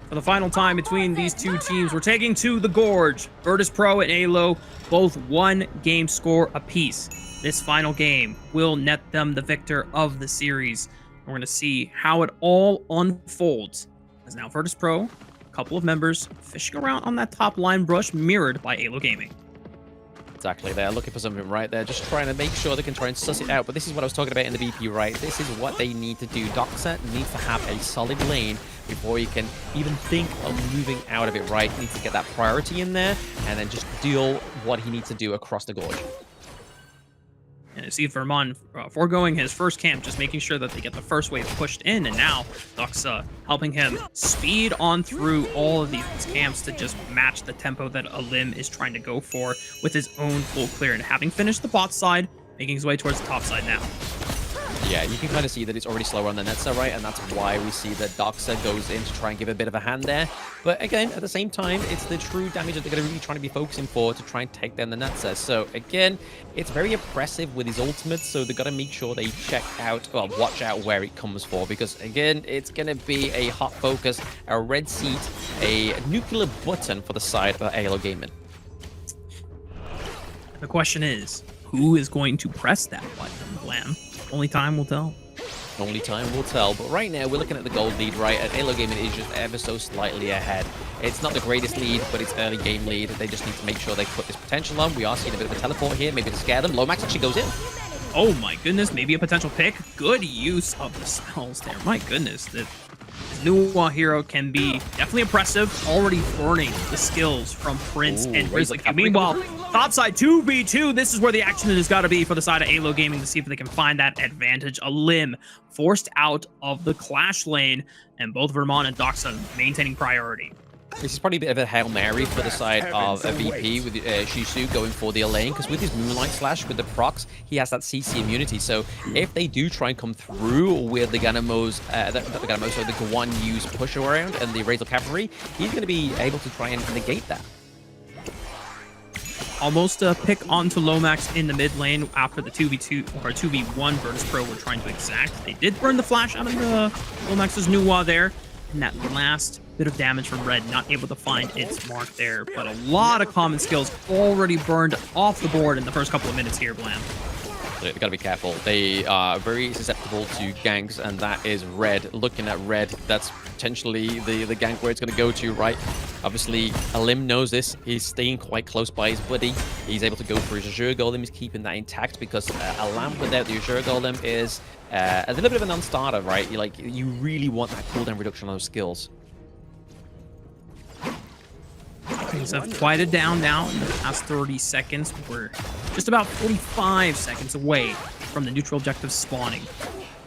For the final time between these two teams, we're taking to the Gorge. Virtus.pro and AYLO, both 1 game score apiece. This final game will net them the victor of the series. We're going to see how it all unfolds. As now Virtus.pro, a couple of members fishing around on that top line brush, mirrored by AYLO Gaming. Exactly, they're looking for something right there, just trying to make sure they can try and suss it out. But this is what I was talking about in the BP, right? This is what they need to do. Doxa needs to have a solid lane before you can even think of moving out of it, right? He needs to get that priority in there and then just deal what he needs to do across the Gorge. And you see Vermont foregoing his first camp, just making sure that they get the first wave pushed in, and now Doxa helping him speed on through all of these camps to just match the tempo that Alim is trying to go for with his own full clear. And having finished the bot side, making his way towards the top side now. Yeah, you can kind of see that it's already slower on the Netza, right? And that's why we see that Doxa goes in to try and give a bit of a hand there. But again, at the same time, it's the true damage that they're going to really trying to be focusing for to try and take down the Netza. So again, it's very oppressive with his ultimates, so they've got to make sure they check out, well, watch out where it comes for, because again, it's going to be a hot focus, a red seat, a nuclear button for the side of AYLO Gaming. The question is, who is going to press that button, Blam? Only time will tell. Only time will tell. But right now, we're looking at the gold lead, right? And AYLO Gaming is just ever so slightly ahead. It's not the greatest lead, but it's early game lead. They just need to make sure they put this potential on. We are seeing a bit of a teleport here, maybe to scare them. Lomax actually goes in. Oh my goodness, maybe a potential pick. Good use of the spells there. My goodness, the Nuwa hero can be definitely impressive. Already burning the skills from Prince and Grizzly. Meanwhile, topside 2v2. This is where the action has got to be for the side of AYLO Gaming to see if they can find that advantage. A limb forced out of the clash lane, and both Vermont and Doxa maintaining priority. This is probably a bit of a Hail Mary for the side of a VP with Shisu going for the lane, because with his Moonlight Slash, with the procs, he has that CC immunity. So if they do try and come through with the Ganamos, the Guan Yu's push around and the Razor Cavalry, he's going to be able to try and negate that. Almost a pick onto Lomax in the mid lane after the 2v2 or 2v1 Virtus.pro were trying to exact. They did burn the flash out of the Lomax's Nuwa there, and that last bit of damage from Red, not able to find its mark there, but a lot of common skills already burned off the board in the first couple of minutes here, Blam. They've got to be careful. They are very susceptible to ganks, and that is Red. Looking at Red, that's potentially the gank where it's going to go to, right? Obviously, Alim knows this. He's staying quite close by his buddy. He's able to go for his Azure Golem. He's keeping that intact, because a lamp without the Azure Golem is a little bit of a non-starter, right? You really want that cooldown reduction on those skills. Things have quieted down now in the past 30 seconds. We're just about 45 seconds away from the neutral objective spawning.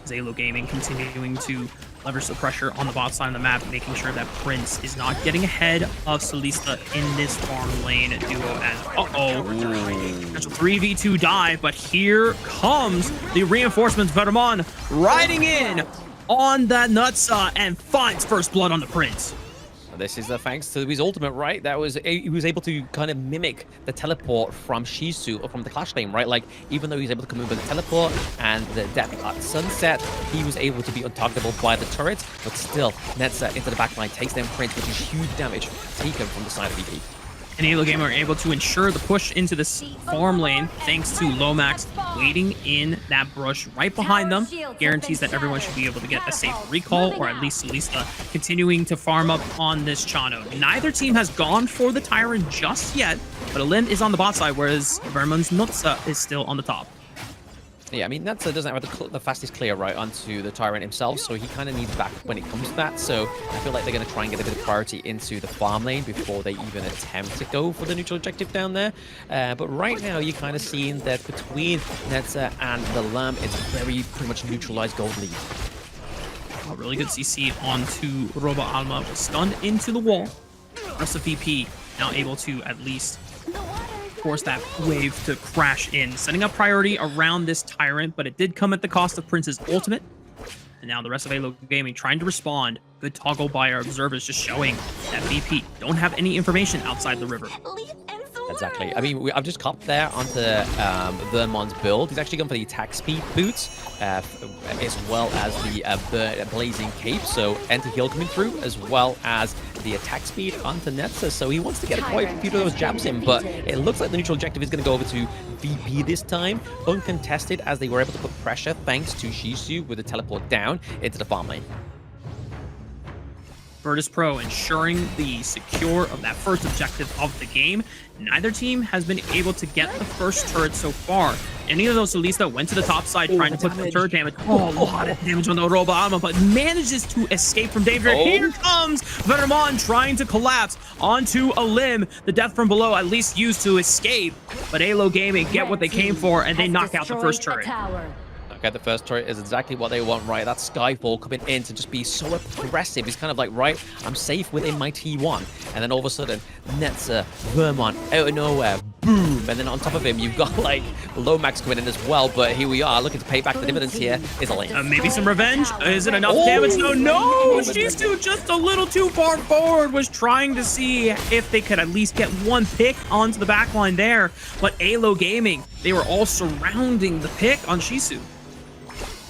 AYLO Gaming continuing to leverage the pressure on the bot side of the map, making sure that Prince is not getting ahead of Solista in this farm lane duo as, potential 3v2 dive, but here comes the reinforcements. Vermont riding in on that Nutsa and finds first blood on the Prince. This is thanks to his ultimate, right? He was able to kind of mimic the teleport from Shisu or from the Clash lane, right? Like, even though he was able to come in with the teleport and the death at sunset, he was able to be untargetable by the turrets, but still, Netza into the backline takes down Prince, which is huge damage taken from the side of VP. And AYLO Gaming are able to ensure the push into this farm lane thanks to Lomax waiting in that brush right behind them. Guarantees that everyone should be able to get a safe recall, or at least Solista continuing to farm up on this Chano. Neither team has gone for the Tyrant just yet, but Alim is on the bot side, whereas Vermon's Nutsa is still on the top. Yeah, I mean, Netza doesn't have the fastest clear right onto the Tyrant himself, so he kind of needs back when it comes to that. So I feel like they're going to try and get a bit of priority into the farm lane before they even attempt to go for the neutral objective down there. But right now, you're kind of seeing that between Netza and the Lamb, it's very pretty much neutralized gold lead. A really good CC onto Roba Alma, stunned into the wall. Rest of VP now able to at least force that wave to crash in, setting up priority around this Tyrant, but it did come at the cost of Prince's ultimate. And now the rest of AYLO Gaming trying to respond. Good toggle by our observers, just showing that VP don't have any information outside the river. Exactly. I mean, I've just copped there onto Vermon's build. He's actually gone for the attack speed boots, as well as the blazing cape. So anti-heal coming through, as well as the attack speed onto Netza. So he wants to get quite a few of those jabs in, but it looks like the neutral objective is going to go over to VP this time, uncontested, as they were able to put pressure thanks to Shisu with the teleport down into the farm lane. Virtus.pro ensuring the secure of that first objective of the game. Neither team has been able to get the first turret so far. Any of those Solista went to the top side trying to put the turret damage. Oh, a lot of damage on the Roba Alma, but manages to escape from danger. Here comes Vermont trying to collapse onto a limb. The death from below at least used to escape, but AYLO Gaming get what they came for, and they knock out the first turret. Okay, the first turret is exactly what they want, right? That Skyfall coming in to just be so aggressive. He's kind of like, right, I'm safe within my T1. And then all of a sudden, Netza, Vermont, out of nowhere, boom. And then on top of him, you've got like Lomax coming in as well. But here we are looking to pay back the dividends here. Is a lane. Maybe some revenge? Is it enough damage? No! Shisu just a little too far forward, was trying to see if they could at least get one pick onto the backline there. But AYLO Gaming, they were all surrounding the pick on Shisu.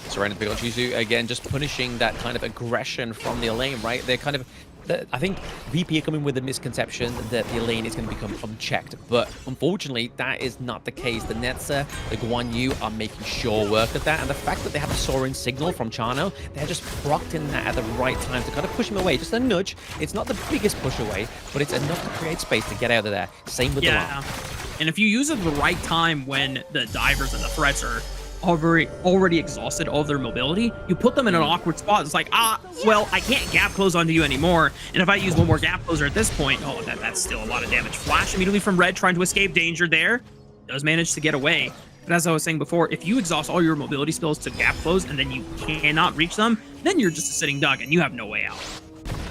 Surrounding the pick on Shisu, again, just punishing that kind of aggression from the lane, right? They're kind of... I think VP are coming with a misconception that the lane is going to become unchecked, but unfortunately, that is not the case. The Netzer, the Guan Yu are making sure work of that, and the fact that they have a soaring signal from Chano, they're just procced in that at the right time to kind of push him away. Just a nudge. It's not the biggest push away, but it's enough to create space to get out of there. Same with the line. And if you use it at the right time when the divers and the threats are already exhausted all of their mobility, you put them in an awkward spot. It's like, well, I can't gap close onto you anymore. And if I use one more gap closer at this point, that's still a lot of damage. Flash immediately from Red, trying to escape danger there. Does manage to get away. But as I was saying before, if you exhaust all your mobility spells to gap close and then you cannot reach them, then you're just a sitting duck and you have no way out.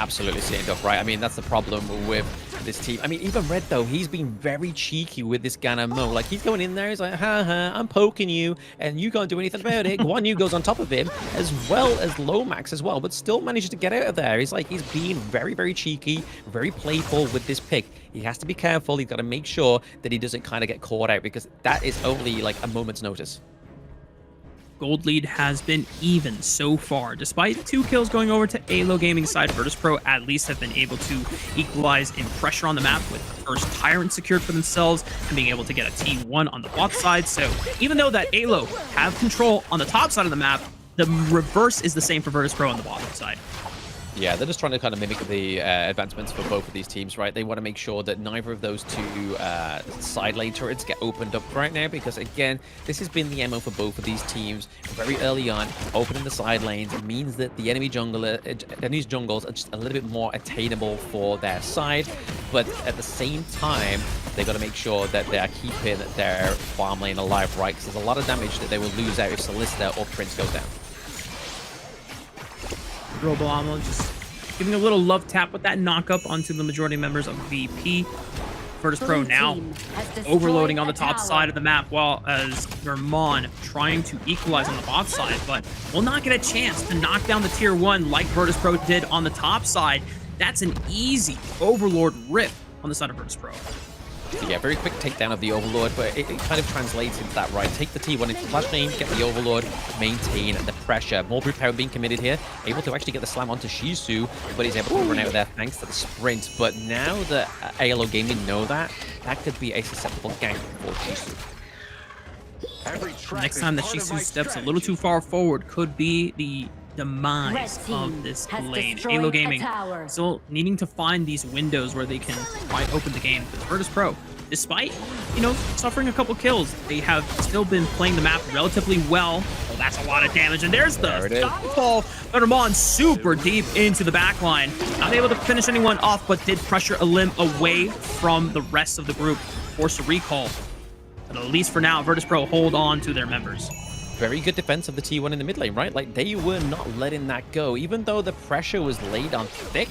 Absolutely sitting duck, right? I mean, that's the problem with this team. I mean, even Red, though, he's been very cheeky with this Gana Mo. Like, he's going in there, he's like, I'm poking you, and you can't do anything about it. Guan Yu goes on top of him, as well as Lomax as well, but still manages to get out of there. He's like, he's being very, very cheeky, very playful with this pick. He has to be careful. He's got to make sure that he doesn't kind of get caught out, because that is only, like, a moment's notice. Gold lead has been even so far. Despite 2 kills going over to AYLO Gaming side, Virtus.pro at least have been able to equalize in pressure on the map with the first Tyrant secured for themselves and being able to get a T1 on the bot side. So even though that AYLO have control on the top side of the map, the reverse is the same for Virtus.pro on the bottom side. Yeah, they're just trying to kind of mimic the advancements for both of these teams, right? They want to make sure that neither of those 2 side lane turrets get opened up right now, because, again, this has been the MO for both of these teams. Very early on, opening the side lanes means that the enemy jungles are just a little bit more attainable for their side, but at the same time, they've got to make sure that they are keeping their farm lane alive, right? Because there's a lot of damage that they will lose out if Solista or Prince goes down. Robo just giving a little love tap with that knock-up onto the majority members of VP. Virtus.pro now overloading on the top side of the map, while as Vermon trying to equalize on the bot side, but will not get a chance to knock down the tier 1 like Virtus.pro did on the top side. That's an easy Overlord rip on the side of Virtus.pro. So yeah, very quick takedown of the Overlord, but it kind of translates into that, right? Take the T1 into flash lane, get the Overlord, maintain the pressure. More brute power being committed here, able to actually get the slam onto Shisu, but he's able to run out there thanks to the sprint. But now that AYLO Gaming know that could be a susceptible gank for Shisu. Next time that Shisu steps a little too far forward could be the demise of this lane. AYLO Gaming still needing to find these windows where they can quite open the game. Because Virtus.pro, despite, suffering a couple kills, they have still been playing the map relatively well. Oh, that's a lot of damage. And there's the downfall. Vermon super deep into the backline. Not able to finish anyone off, but did pressure a limb away from the rest of the group. Force a recall. But at least for now, Virtus.pro hold on to their members. Very good defense of the T1 in the mid lane, right? Like, they were not letting that go. Even though the pressure was laid on thick,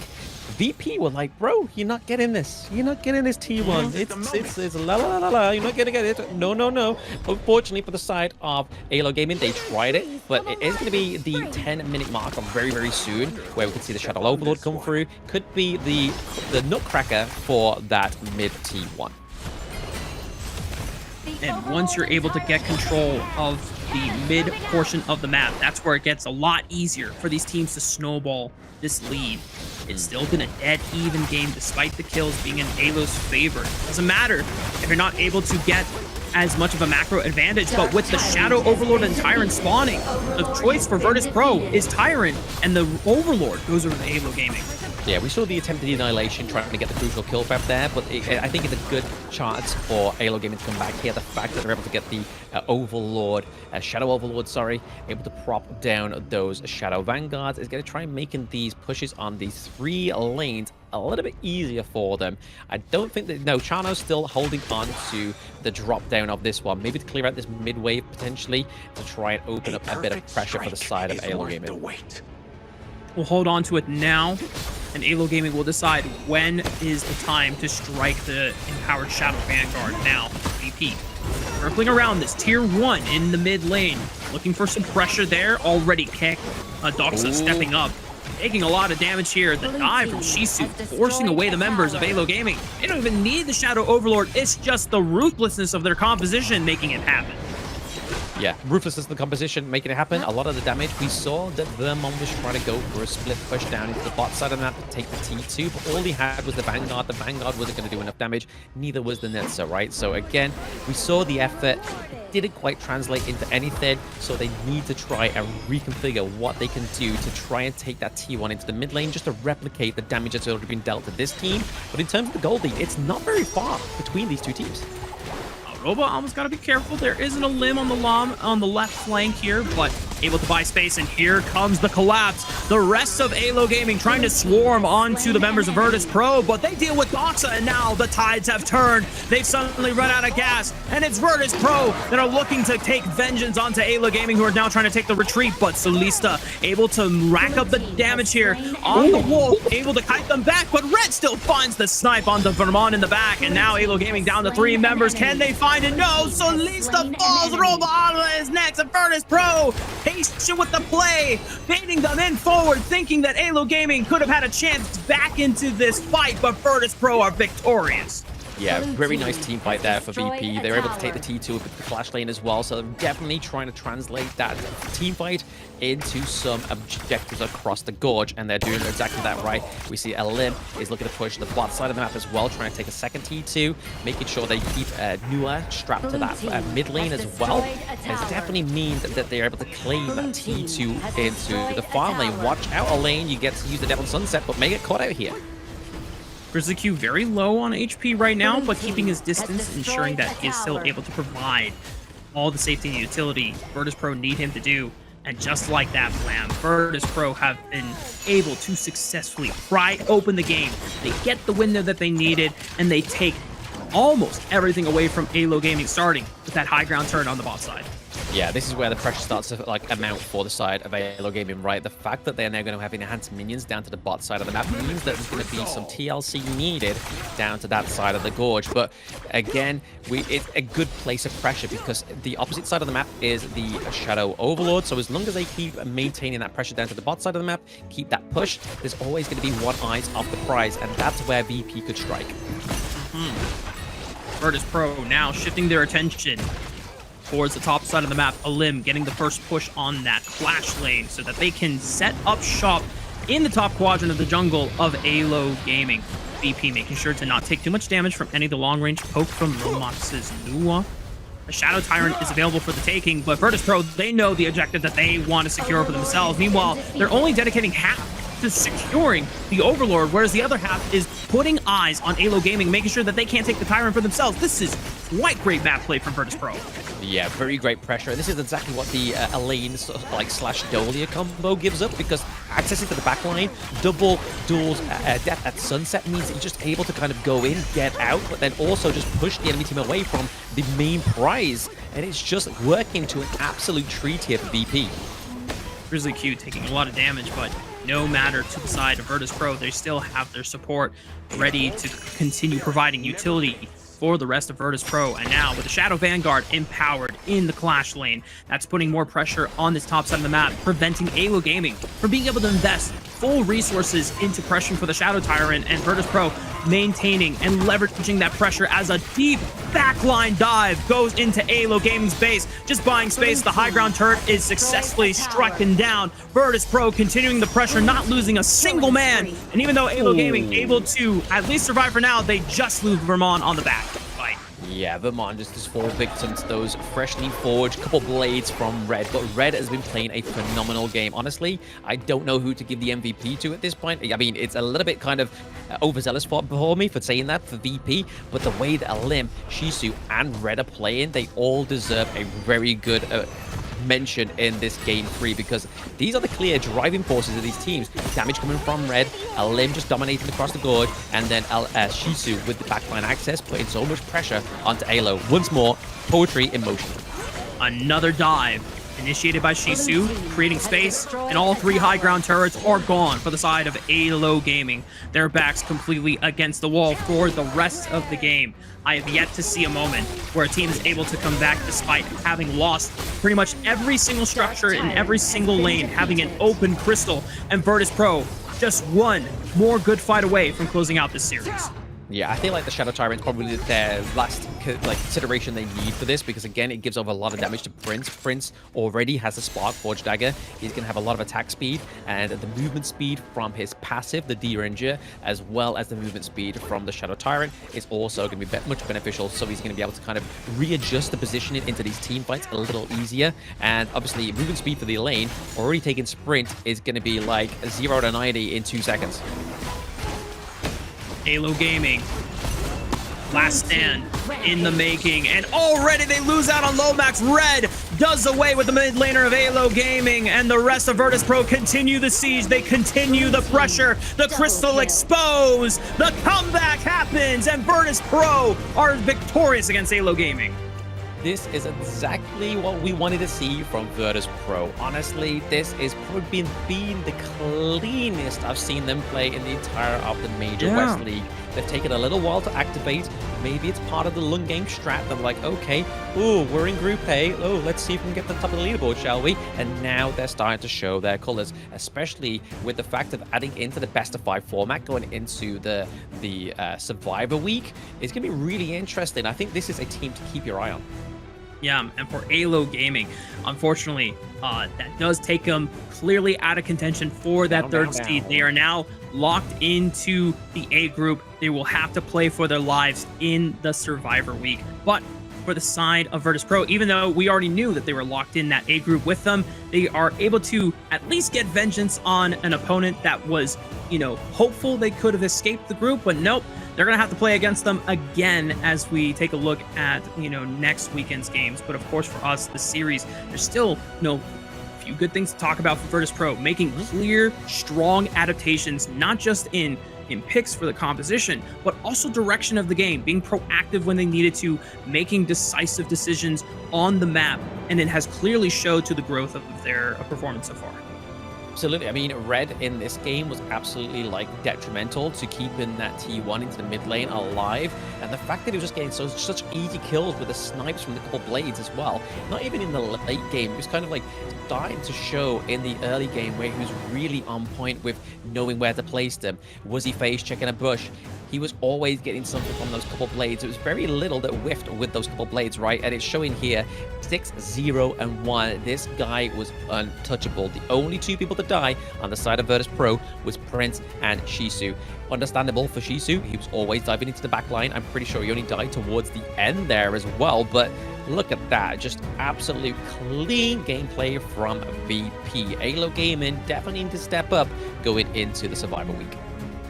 VP were like, bro, you're not getting this. You're not getting this T1. It's la la la la. You're not gonna get it. No, no, no. Unfortunately for the side of AYLO Gaming, they tried it, but it is gonna be the 10-minute mark of very, very soon, where we can see the Shadow Overlord come through. Could be the nutcracker for that mid T1. And once you're able to get control of the mid portion of the map, that's where it gets a lot easier for these teams to snowball this lead. It's still been a dead even game despite the kills being in AYLO's favor. Doesn't matter if you're not able to get as much of a macro advantage, but with the Shadow Overlord and Tyrant spawning, the choice for Virtus.pro is Tyrant, and the Overlord goes over to AYLO Gaming. Yeah, we saw the attempted annihilation trying to get the crucial kill grab there, but I think it's a good chance for AYLO Gaming to come back here. The fact that they're able to get the Overlord, Shadow Overlord, sorry, able to prop down those Shadow Vanguards is going to try making these pushes on these 3 lanes a little bit easier for them. I don't think that... No, Chano's still holding on to the drop down of this one. Maybe to clear out this mid-wave potentially to try and open up a bit of pressure for the side of AYLO Gaming. We'll hold on to it now. and AYLO Gaming will decide when is the time to strike the empowered Shadow Vanguard. Now, VP circling around this tier 1 in the mid lane, looking for some pressure there. Already kicked. Doxa stepping up, taking a lot of damage here. The dive from Shisu forcing away the members of AYLO Gaming. They don't even need the Shadow Overlord. It's just the ruthlessness of their composition making it happen. Yeah, ruthlessness in the composition, making it happen. A lot of the damage. We saw that Vermont was trying to go for a split push down into the bot side of the map to take the T2, but all he had was the Vanguard. The Vanguard wasn't going to do enough damage. Neither was the Netza, right? So again, we saw the effort. It didn't quite translate into anything, so they need to try and reconfigure what they can do to try and take that T1 into the mid lane, just to replicate the damage that's already been dealt to this team. But in terms of the gold lead, it's not very far between these two teams. Robo almost got to be careful. There isn't a limb on the left flank here, but able to buy space, and here comes the collapse. The rest of AYLO Gaming trying to swarm onto the members of Virtus.pro, but they deal with Doxa, and now the tides have turned. They've suddenly run out of gas, and it's Virtus.pro that are looking to take vengeance onto AYLO Gaming, who are now trying to take the retreat, but Solista able to rack up the damage here on the Wolf, able to kite them back, but Red still finds the snipe onto Vermont in the back, and now AYLO Gaming down to 3 members. Can they find it? No, Solista falls. Robo is next, and Virtus.pro patient with the play, baiting them in forward, thinking that AYLO Gaming could have had a chance back into this fight, but Virtus.pro are victorious. Yeah, very nice team fight there for VP. They were able to take the T2 with the flash lane as well, so they're definitely trying to translate that team fight into some objectives across the gorge, and they're doing exactly that right. We see Elim is looking to push the bot side of the map as well, trying to take a second T2, making sure they keep Nua strapped to that mid lane as well. And it definitely means that they're able to claim that T2 into the farm lane. Watch out, Elaine, you get to use the Devil Sunset, but may get caught out here. Grizzly Q very low on HP right now, but keeping his distance, ensuring that he is still able to provide all the safety and utility Virtus.pro need him to do. And just like that, Blam, Virtus.pro have been able to successfully pry open the game. They get the window that they needed, and they take almost everything away from AYLO Gaming, starting with that high ground turn on the bot side. Yeah, this is where the pressure starts to amount for the side of AYLO Gaming, right? The fact that they're now going to have enhanced minions down to the bot side of the map means that there's going to be some TLC needed down to that side of the gorge. But again, it's a good place of pressure because the opposite side of the map is the Shadow Overlord. So as long as they keep maintaining that pressure down to the bot side of the map, keep that push, there's always going to be one eyes off the prize, and that's where VP could strike. Virtus.pro now shifting their attention towards the top side of the map. Elim getting the first push on that flash lane so that they can set up shop in the top quadrant of the jungle of AYLO Gaming. VP making sure to not take too much damage from any of the long-range poke from Romox's Nua. The Shadow Tyrant is available for the taking, but Virtus.pro, they know the objective that they want to secure for themselves. Meanwhile, they're only dedicating half to securing the Overlord, whereas the other half is putting eyes on AYLO Gaming, making sure that they can't take the Tyrant for themselves. This is quite great map play from Virtus.pro. Yeah, very great pressure. This is exactly what the Elaine slash Dolia combo gives up, because accessing to the backline, double duels death at sunset means that you're just able to kind of go in, get out, but then also just push the enemy team away from the main prize. And it's just working to an absolute treat here for VP. Grizzly Q taking a lot of damage, but no matter to the side of Virtus.pro, they still have their support ready to continue providing utility for the rest of Virtus.pro. And now with the Shadow Vanguard empowered in the Clash lane, that's putting more pressure on this top side of the map, preventing AYLO Gaming from being able to invest full resources into pressuring for the Shadow Tyrant, and Virtus.pro maintaining and leveraging that pressure as a deep backline dive goes into AYLO Gaming's base, just buying space. The high ground turret is successfully stricken down. Virtus.pro continuing the pressure, not losing a single man, and even though AYLO Gaming able to at least survive for now, they just lose Vermont on the back fight. Yeah, Vermont just fall victim to those freshly forged couple blades from Red, but Red has been playing a phenomenal game. Honestly, I don't know who to give the MVP to at this point. I mean, it's a little bit kind of overzealous for me for saying that for VP, but the way that Elim, Shisu, and Red are playing, they all deserve a very good mention in this game 3, because these are the clear driving forces of these teams. Damage coming from Red, Elim just dominating across the gorge, and then Shisu with the backline access, putting so much pressure onto AYLO. Once more, poetry in motion. Another dive initiated by Shisu, creating space, and all 3 high ground turrets are gone for the side of AYLO Gaming. Their backs completely against the wall for the rest of the game. I have yet to see a moment where a team is able to come back despite having lost pretty much every single structure in every single lane, having an open crystal, and Virtus.pro just one more good fight away from closing out this series. Yeah, I feel like the Shadow Tyrant's probably their last consideration they need for this, because again, it gives over a lot of damage to Prince. Prince already has a Spark Forge Dagger. He's going to have a lot of attack speed, and the movement speed from his passive, the D-Ranger, as well as the movement speed from the Shadow Tyrant is also going to be much beneficial. So he's going to be able to kind of readjust the positioning into these team fights a little easier. And obviously, movement speed for the lane, already taking sprint, is going to be like 0 to 90 in 2 seconds. AYLO Gaming, last stand in the making, and already they lose out on Lomax. Red does away with the mid laner of AYLO Gaming, and the rest of Virtus.pro continue the siege. They continue the pressure. The crystal exposed. The comeback happens, and Virtus.pro are victorious against AYLO Gaming. This is exactly what we wanted to see from Virtus.pro. Honestly, this is probably been the cleanest I've seen them play in the entire of the Major West League. They've taken a little while to activate. Maybe it's part of the Lung game strat. They're like, okay, ooh, we're in Group A. Oh, let's see if we can get to the top of the leaderboard, shall we? And now they're starting to show their colors, especially with the fact of adding into the best of 5 format, going into the Survivor Week. It's going to be really interesting. I think this is a team to keep your eye on. Yeah, and for AYLO Gaming, unfortunately, that does take them clearly out of contention for that third seed. They are now locked into the A group. They will have to play for their lives in the Survivor Week. But for the side of Virtus.pro, even though we already knew that they were locked in that A group with them, they are able to at least get vengeance on an opponent that was, you know, hopeful they could have escaped the group, but nope. They're going to have to play against them again as we take a look at, you know, next weekend's games. But of course, for us, the series, there's still, you know, a few good things to talk about for Virtus.pro, making clear, strong adaptations, not just in picks for the composition, but also direction of the game, being proactive when they needed to, making decisive decisions on the map, and it has clearly showed to the growth of their performance so far. Absolutely. I mean, Red in this game was absolutely like detrimental to keeping that T1 into the mid lane alive, and the fact that he was just getting such easy kills with the snipes from the couple blades as well, not even in the late game. It was kind of like starting to show in the early game where he was really on point with knowing where to place them. Was he face checking a bush? He was always getting something from those couple blades. It was very little that whiffed with those couple blades, right? And it's showing here 6, 0, and 1. This guy was untouchable. The only 2 people to die on the side of Virtus.pro was Prince and Shisu. Understandable for Shisu. He was always diving into the back line. I'm pretty sure he only died towards the end there as well. But look at that. Just absolute clean gameplay from VP. AYLO Gaming definitely need to step up going into the Survivor Week.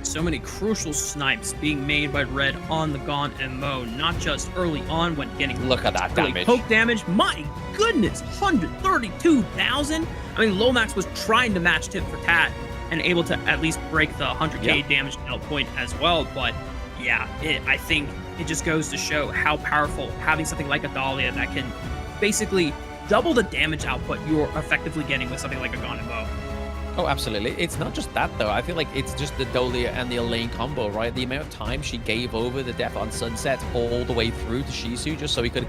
So many crucial snipes being made by Red on the Gaunt MO, not just early on when getting look at that damage. Poke damage. My goodness, 132,000. I mean, Lomax was trying to match tit for tat and able to at least break the 100k damage nail point as well. But yeah, I think it just goes to show how powerful having something like a Dahlia that can basically double the damage output you're effectively getting with something like a Gaunt MO. Oh, absolutely. It's not just that, though. I feel like it's just the Dahlia and the Elaine combo, right? The amount of time she gave over the death on Sunset all the way through to Shisu just so he could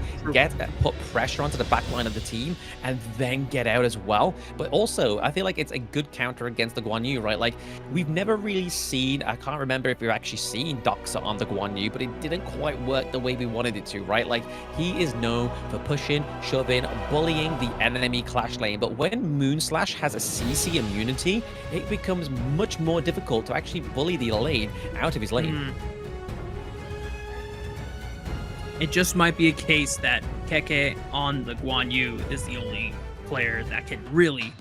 put pressure onto the back line of the team and then get out as well. But also, I feel like it's a good counter against the Guan Yu, right? Like, we've never really seen, I can't remember if we've actually seen Doxa on the Guan Yu, but it didn't quite work the way we wanted it to, right? Like, he is known for pushing, shoving, bullying the enemy clash lane. But when Moonslash has a CC immunity, it becomes much more difficult to actually bully the lane out of his lane. It just might be a case that Keke on the Guan Yu is the only player that can really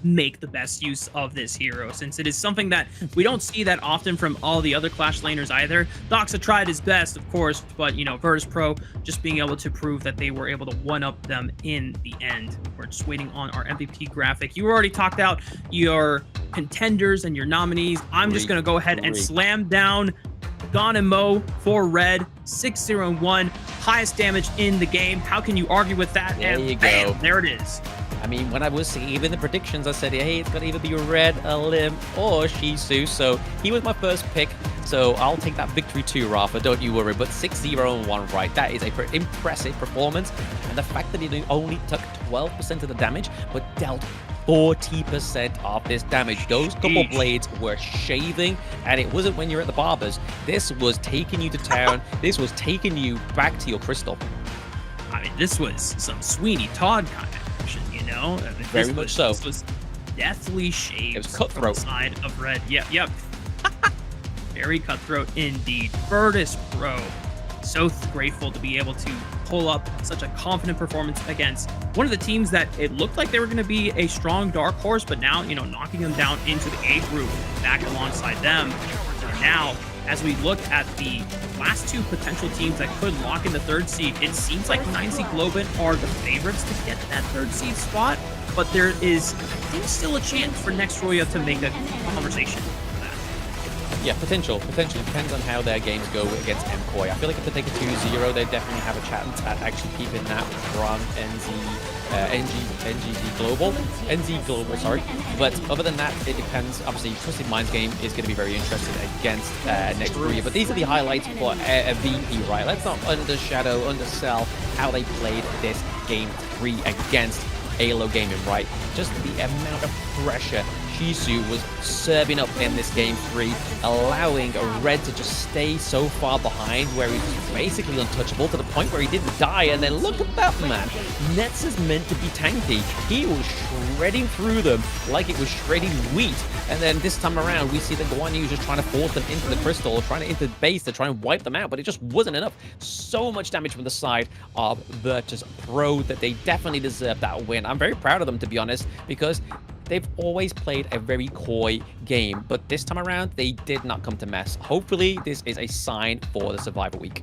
make the best use of this hero, since it is something that we don't see that often from all the other Clash laners either. Doxa tried his best, of course, but, you know, Virtus.pro just being able to prove that they were able to one-up them in the end. We're just waiting on our MVP graphic. You already talked out your contenders and your nominees. I'm just going to go ahead and slam down Gaunt MO for Red, 6-0-1, highest damage in the game. How can you argue with that? There you bam, go. there it is. I mean, when I was saving the predictions, I said, hey, it's going to either be Red, Lim, or Shisu. So he was my first pick. So I'll take that victory too, Rafa. Don't you worry. But 6-0 and 1 right. That is a impressive performance. And the fact that he only took 12% of the damage, but dealt 40% of this damage. Those couple blades were shaving, and it wasn't when you're at the barbers. This was taking you to town. This was taking you back to your crystal. I mean, this was some Sweeney Todd kind of action, you know? I mean, Very much so. This was deathly shaved. It was cutthroat. From the side of Red. Yep. Very cutthroat indeed. Virtus.pro. So grateful to be able to pull up such a confident performance against one of the teams that it looked like they were going to be a strong dark horse, but now, you know, knocking them down into the A group back alongside them. And now, as we look at the last two potential teams that could lock in the 3rd seed, it seems like 9C Globant are the favorites to get that 3rd seed spot, but there is, I think, still a chance for next RÜYA to make a conversation. Yeah, potential. Depends on how their games go against MCOY. I feel like if they take a 2-0, they definitely have a chance at actually keeping that from NZ Global, sorry. But other than that, it depends. Obviously, Twisted Mind's game is going to be very interesting against next RÜYA. But these are the highlights for a VP, right? Let's not undersell how they played this game 3 against AYLO Gaming, right? Just the amount of pressure Shisu was serving up in this game 3, allowing Red to just stay so far behind where he was basically untouchable to the point where he didn't die. And then look at that, man. Nets is meant to be tanky. He was shredding through them like it was shredding wheat. And then this time around, we see the Guan Yu just trying to force them into the crystal, trying to into the base to try and wipe them out, but it just wasn't enough. So much damage from the side of Virtus.pro that they definitely deserve that win. I'm very proud of them, to be honest, because they've always played a very coy game, but this time around, they did not come to mess. Hopefully, this is a sign for the Survivor Week.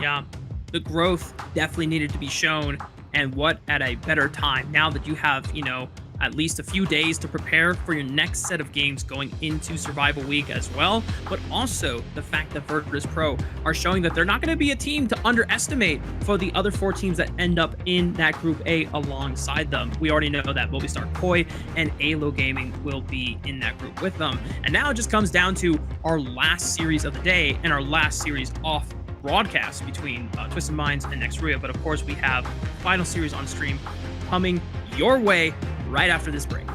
Yeah, the growth definitely needed to be shown, and what at a better time now that you have, you know, at least a few days to prepare for your next set of games going into Survival Week as well, but also the fact that Virtus.pro are showing that they're not going to be a team to underestimate for the other 4 teams that end up in that Group A alongside them. We already know that Movistar Koi and AYLO Gaming will be in that group with them. And now it just comes down to our last series of the day and our last series off broadcast between Twisted Minds and next RÜYA. But of course, we have final series on stream coming your way right after this break.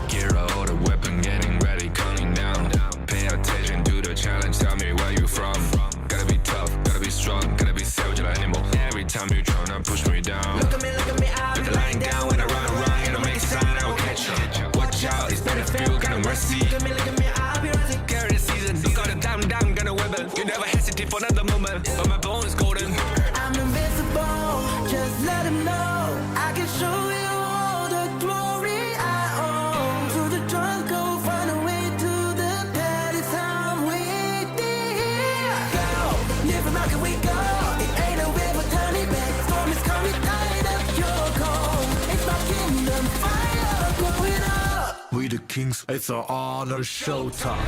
Gear out the weapon, getting ready, counting down. Pay attention to the challenge, tell me where you from. Gotta be tough, gotta be strong, gotta be savage like animal. Every time you tryna push me down. Look at me, I'll be lying down when I run, you don't make a sign, I will catch you. Watch out, it's better feel, kind of mercy. Look at me, I'll be rising. Carry the season, look out the down, gonna weapon. You never hesitate for another moment, but my bone is golden. I'm invincible, just let him know I can show you all the glory I own. To the drunk, go find a way to the pad. It's time we did. Go, live from how can we go? It ain't a river, turn it back. Storm is coming, tired of your cold. It's my kingdom, fire, blowing up. We the kings, it's our honor showtime.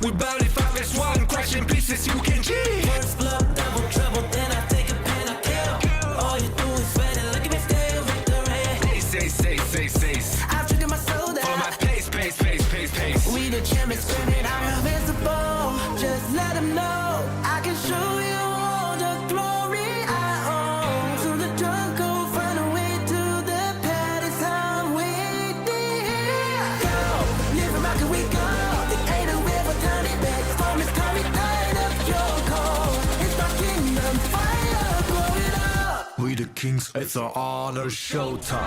We bout it 5-1, crashing pieces, you can cheat. First blood, double trouble, then I take a pen, I kill. All you do is sweat and look at me still victory. Say. I've triggered my soul down. For my pace. We the champions, screaming, I'm invincible. Just let them know I can show you all the glory I own. To the drunk, go find a way to the pad. It's time we did. Go, live from how can we go? It ain't a river, turn it back. Storm is coming, tired of your cold. It's my kingdom, fire, blow it up. kings, it's our honor showtime.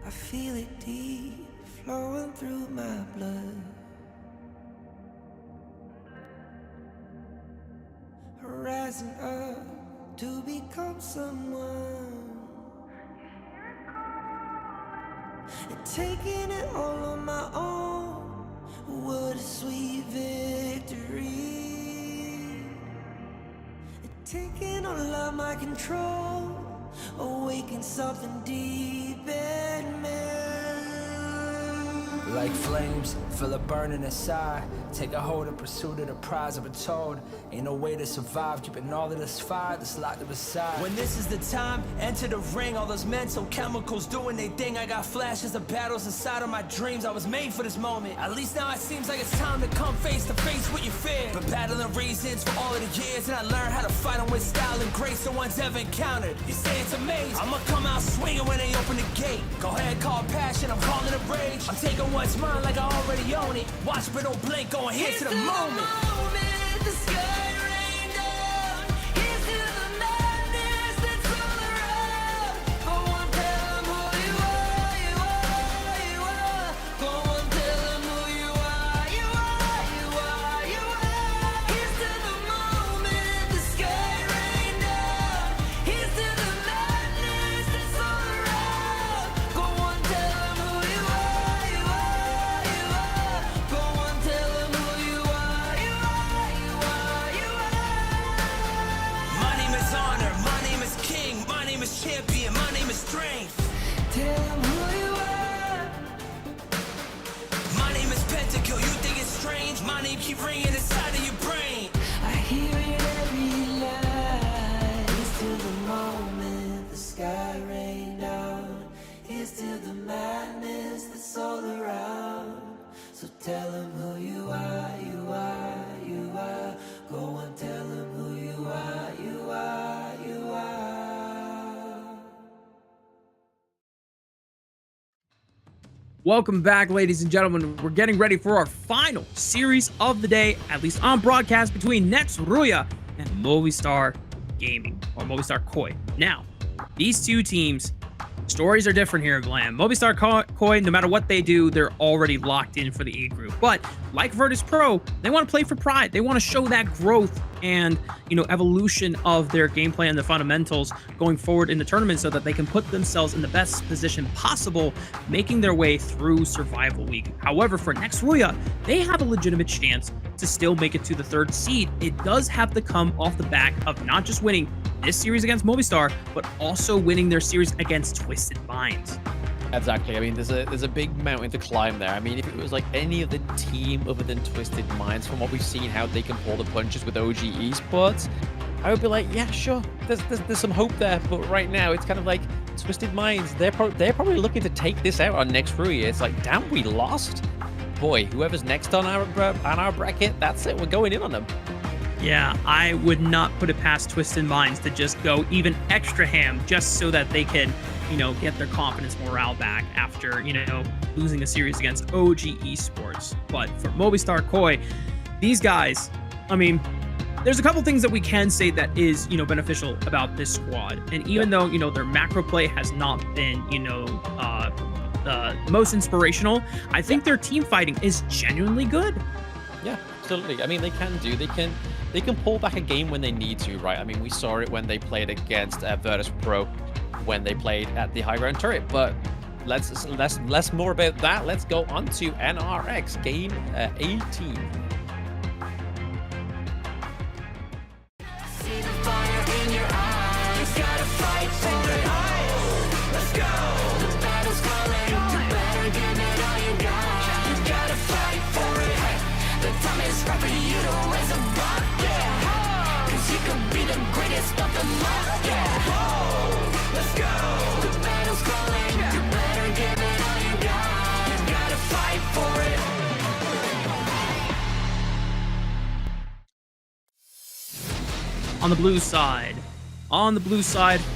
I feel it deep flowing through my blood. Rising up to become someone. And taking it all on my own. What a sweet victory. And taking all of my control. Awaken something deep in me. Like flames, feel it burning inside. Take a hold in pursuit of the prize. I've been told, ain't no way to survive. Keeping all of this fire that's locked up aside. When this is the time, enter the ring. All those mental chemicals doing they thing. I got flashes of battles inside of my dreams. I was made for this moment. At least now it seems like it's time to come face to face with your fear. Been battling reasons for all of the years, and I learned how to fight them with style and grace no one's ever encountered. You say it's amazing, I'ma come out swinging when they open the gate. Go ahead, call passion, I'm calling it rage. I'm taking what's mine like I already own it. Watch but don't blink, going here to the moment. The sky rained down. Here's to the madness that's all around. Go on, tell them who you are, you are, you are. Go on, tell them who you are, you are, you are, you are. Here's to the moment. The sky rained down. Here's to the madness that's all around. Go on, tell them who you are, you are, you are. Go on, tell them who you are, you are, you are, you are. My name is honor, my name is king, my name is champion, my name is strength. Tell them who you are. My name is Pentakill, you think it's strange? My name keep ringing inside of your brain. I hear it every night. It's till the moment the sky rained down. It's till the madness that's all around. So tell them who you are, you are, you are. Go and tell them who you are, you are, you are. Welcome back, ladies and gentlemen. We're getting ready for our final series of the day, at least on broadcast, between Nets RÜYA and Movistar Gaming, or Movistar Koi. Now, these two teams, stories are different here, Glam. Movistar Koi, no matter what they do, they're already locked in for the A group. But like Virtus.pro, they want to play for pride. They want to show that growth and, evolution of their gameplay and the fundamentals going forward in the tournament so that they can put themselves in the best position possible, making their way through Survival Week. However, for next RÜYA, they have a legitimate chance to still make it to the 3rd seed. It does have to come off the back of not just winning this series against Movistar, but also winning their series against Twisted Minds. Exactly. I mean, there's a big mountain to climb there. I mean, if it was like any other team other than Twisted Minds, from what we've seen, how they can pull the punches with OG Esports, I would be like, yeah, sure. There's some hope there. But right now, it's kind of like Twisted Minds. They're probably looking to take this out on next RÜYA. It's like, damn, we lost. Boy, whoever's next on our bracket, that's it. We're going in on them. Yeah, I would not put it past Twisted Minds to just go even extra ham just so that they can, get their confidence morale back after, losing a series against OG Esports. But for Movistar Koi, these guys, I mean, there's a couple things that we can say that is, beneficial about this squad. And even though, their macro play has not been, the most inspirational, I think their team fighting is genuinely good. Yeah, absolutely. I mean, they can pull back a game when they need to, right? I mean, we saw it when they played against Virtus.pro, when they played at the high ground turret. But less more about that. Let's go on to NRX game 18. See the fire in your eyes. You gotta fight for it. Let's go. The battle's calling. You better give it all you got. You gotta fight for it. The time is right for you to raise a bar. Yeah. 'Cause could be the greatest of them all. Yeah. Oh, let's go. The battle's calling. You better give it all you got. You gotta fight for it. On the blue side,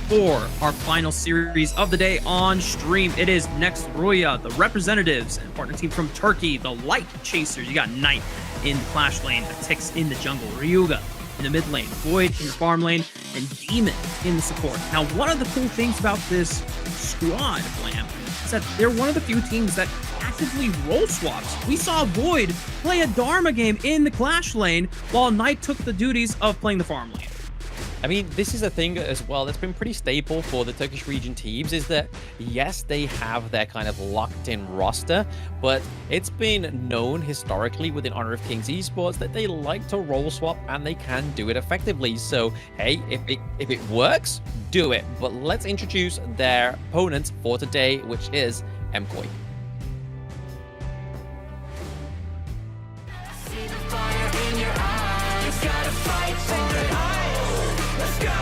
for our final series of the day on stream, it is next RÜYA, the representatives and partner team from Turkey, the Light Chasers. You got Knight in the Clash lane, Tix in the jungle, RÜYA in the mid lane, Void in the farm lane, and Demon in the support. Now, one of the cool things about this squad, Blam, is that they're one of the few teams that actively role swaps. We saw Void play a Dharma game in the Clash lane, while Knight took the duties of playing the farm lane. I mean, this is a thing as well that's been pretty staple for the Turkish region teams, is that, yes, they have their kind of locked-in roster, but it's been known historically within Honor of Kings Esports that they like to role swap, and they can do it effectively. So, hey, if it works, do it. But let's introduce their opponents for today, which is MKOI. See the fire in your eyes. Gotta fight for it. Let's go.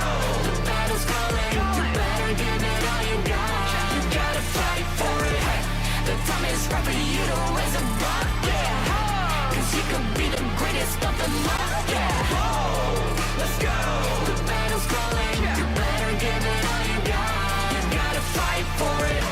The battle's calling. You better give it all you got. You gotta fight for it. The time is right for you to raise a bar. Yeah. Cause you could be the greatest of them all. Yeah. Let's go. The battle's calling. You better give it all you got. You gotta fight for it.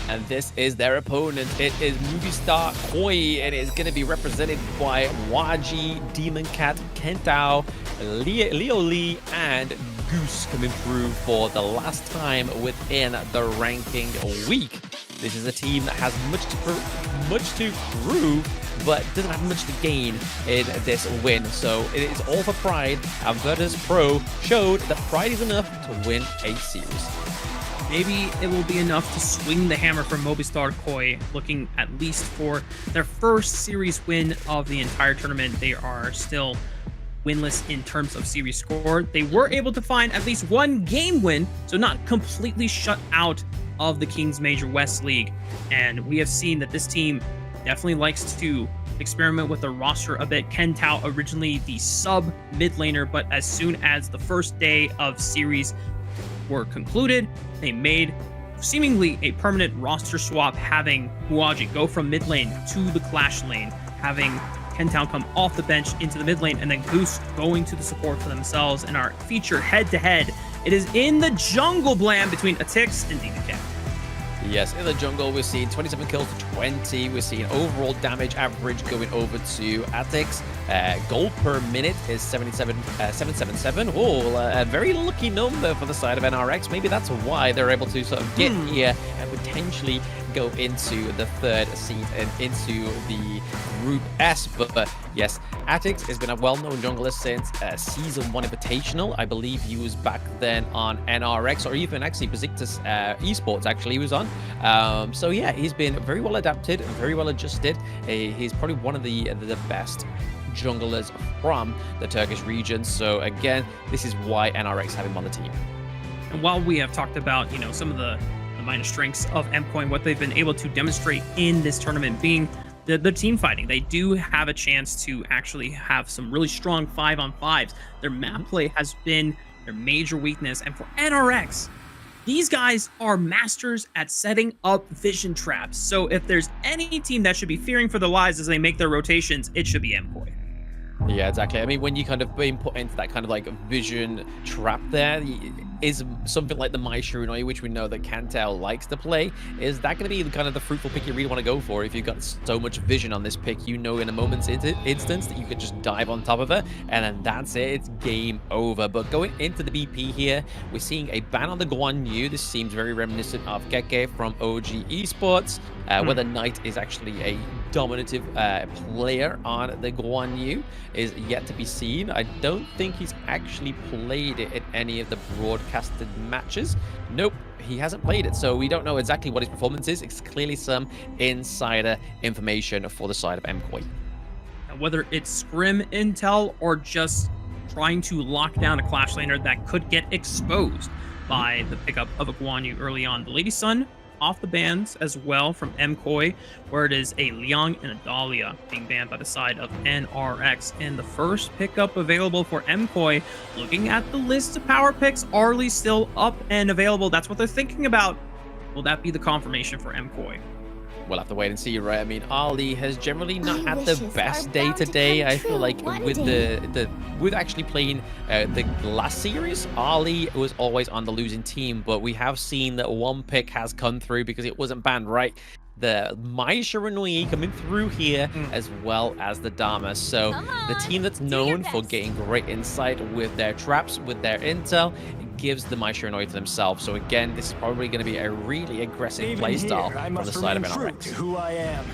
And this is their opponent. It is Movistar Koi, and it is going to be represented by Waji, Demon Cat, Kentao, Leo Lee, and Goose coming through for the last time within the ranking week. This is a team that has much to prove, but doesn't have much to gain in this win. So it is all for pride, and Virtus.pro showed that pride is enough to win a series. Maybe it will be enough to swing the hammer for Movistar Koi, looking at least for their first series win of the entire tournament. They are still winless in terms of series score. They were able to find at least one game win, so not completely shut out of the Kings Major West League. And we have seen that this team definitely likes to experiment with the roster a bit. Kentao, originally the sub mid laner, but as soon as the first day of series were concluded, they made seemingly a permanent roster swap, having Huaji go from mid lane to the Clash lane, having Kentao come off the bench into the mid lane, and then Goose going to the support for themselves. In our feature head-to-head, it is in the jungle, Blam, between Atix and Demon Cat. Yes, in the jungle, we're seeing 27 kills to 20. We're seeing overall damage average going over to Atix. Gold per minute is 777. Oh, a very lucky number for the side of NRX. Maybe that's why they're able to sort of get here and potentially go into the third seed and into the Group S. But yes, Atix has been a well-known jungler since Season 1 Invitational. I believe he was back then on NRX, or even actually Besiktas Esports, actually, he was on. So yeah, he's been very well adapted, very well adjusted. He's probably one of the best junglers from the Turkish region. So again, this is why NRX have him on the team. And while we have talked about, you know, some of the minor strengths of MKOI and what they've been able to demonstrate in this tournament being the team fighting, they do have a chance to actually have some really strong 5-on-5s. Their map play has been their major weakness, and for NRX, these guys are masters at setting up vision traps. So if there's any team that should be fearing for their lives as they make their rotations, it should be MKOI. Yeah, exactly. I mean, when you kind of being put into that kind of like vision trap there, is something like the My Shirunoi, which we know that Kentao likes to play, is that going to be kind of the fruitful pick you really want to go for? If you've got so much vision on this pick, you know in a moment's instance that you could just dive on top of it, and then that's it, it's game over. But going into the BP here, we're seeing a ban on the Guan Yu. This seems very reminiscent of Keke from OG Esports. Whether Knight is actually a dominative player on the Guan Yu is yet to be seen. I don't think he's actually played it in any of the broadcasted matches. Nope, he hasn't played it, so we don't know exactly what his performance is. It's clearly some insider information for the side of MKOI. Whether it's scrim intel or just trying to lock down a Clash laner that could get exposed by the pickup of a Guan Yu early on. The Lady Sun off the bans as well from MKOI, where it is a Liang and a Dahlia being banned by the side of NRX. And the first pickup available for MKOI, looking at the list of power picks, Arlie still up and available. That's what they're thinking about. Will that be the confirmation for MKOI? We'll have to wait and see, right? I mean, Ali has generally not had the best day today. I feel like with actually playing the last series, Ali was always on the losing team, but we have seen that one pick has come through because it wasn't banned, right? The Maishiranui coming through here, as well as the Dharma. So the team that's known for getting great insight with their traps, with their intel, gives the Maishiranui to themselves. So again, this is probably going to be a really aggressive playstyle from the side of NRX. Who I am.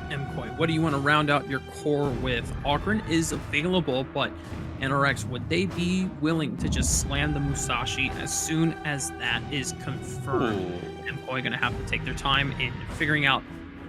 MKOI, what do you want to round out your core with? Ogren is available, but NRX, would they be willing to just slam the Musashi as soon as that is confirmed? MKOI going to have to take their time in figuring out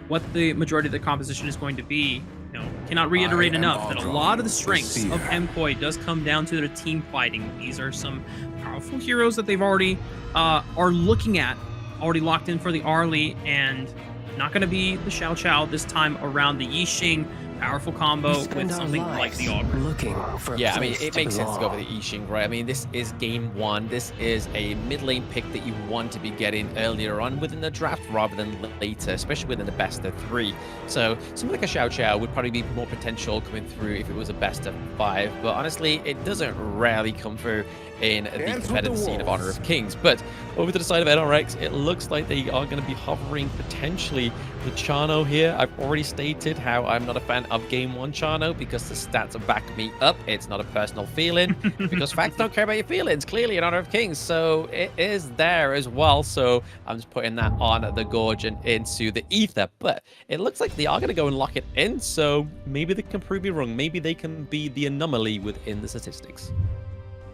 what the majority of the composition is going to be. You know, cannot reiterate enough that a lot of the strengths of MKOI does come down to their team fighting. These are some powerful heroes that they've already are looking at, already locked in for the Arlie, and not going to be the Xiao Qiao this time around. The Yixing, powerful combo with something like the Ogre. Yeah, I mean, it makes sense to go for the Yixing, right? I mean, this is game one. This is a mid lane pick that you want to be getting earlier on within the draft rather than later, especially within the best of 3. So something like a Xiao Qiao would probably be more potential coming through if it was a best of 5. But honestly, it doesn't rarely come through in the competitive scene of Honor of Kings. But over to the side of NRX, it looks like they are going to be hovering potentially with Chano here. I've already stated how I'm not a fan of Game 1 Chano because the stats back me up. It's not a personal feeling because facts don't care about your feelings, clearly, in Honor of Kings. So it is there as well. So I'm just putting that on the Gorge and into the Ether. But it looks like they are going to go and lock it in. So maybe they can prove me wrong. Maybe they can be the anomaly within the statistics.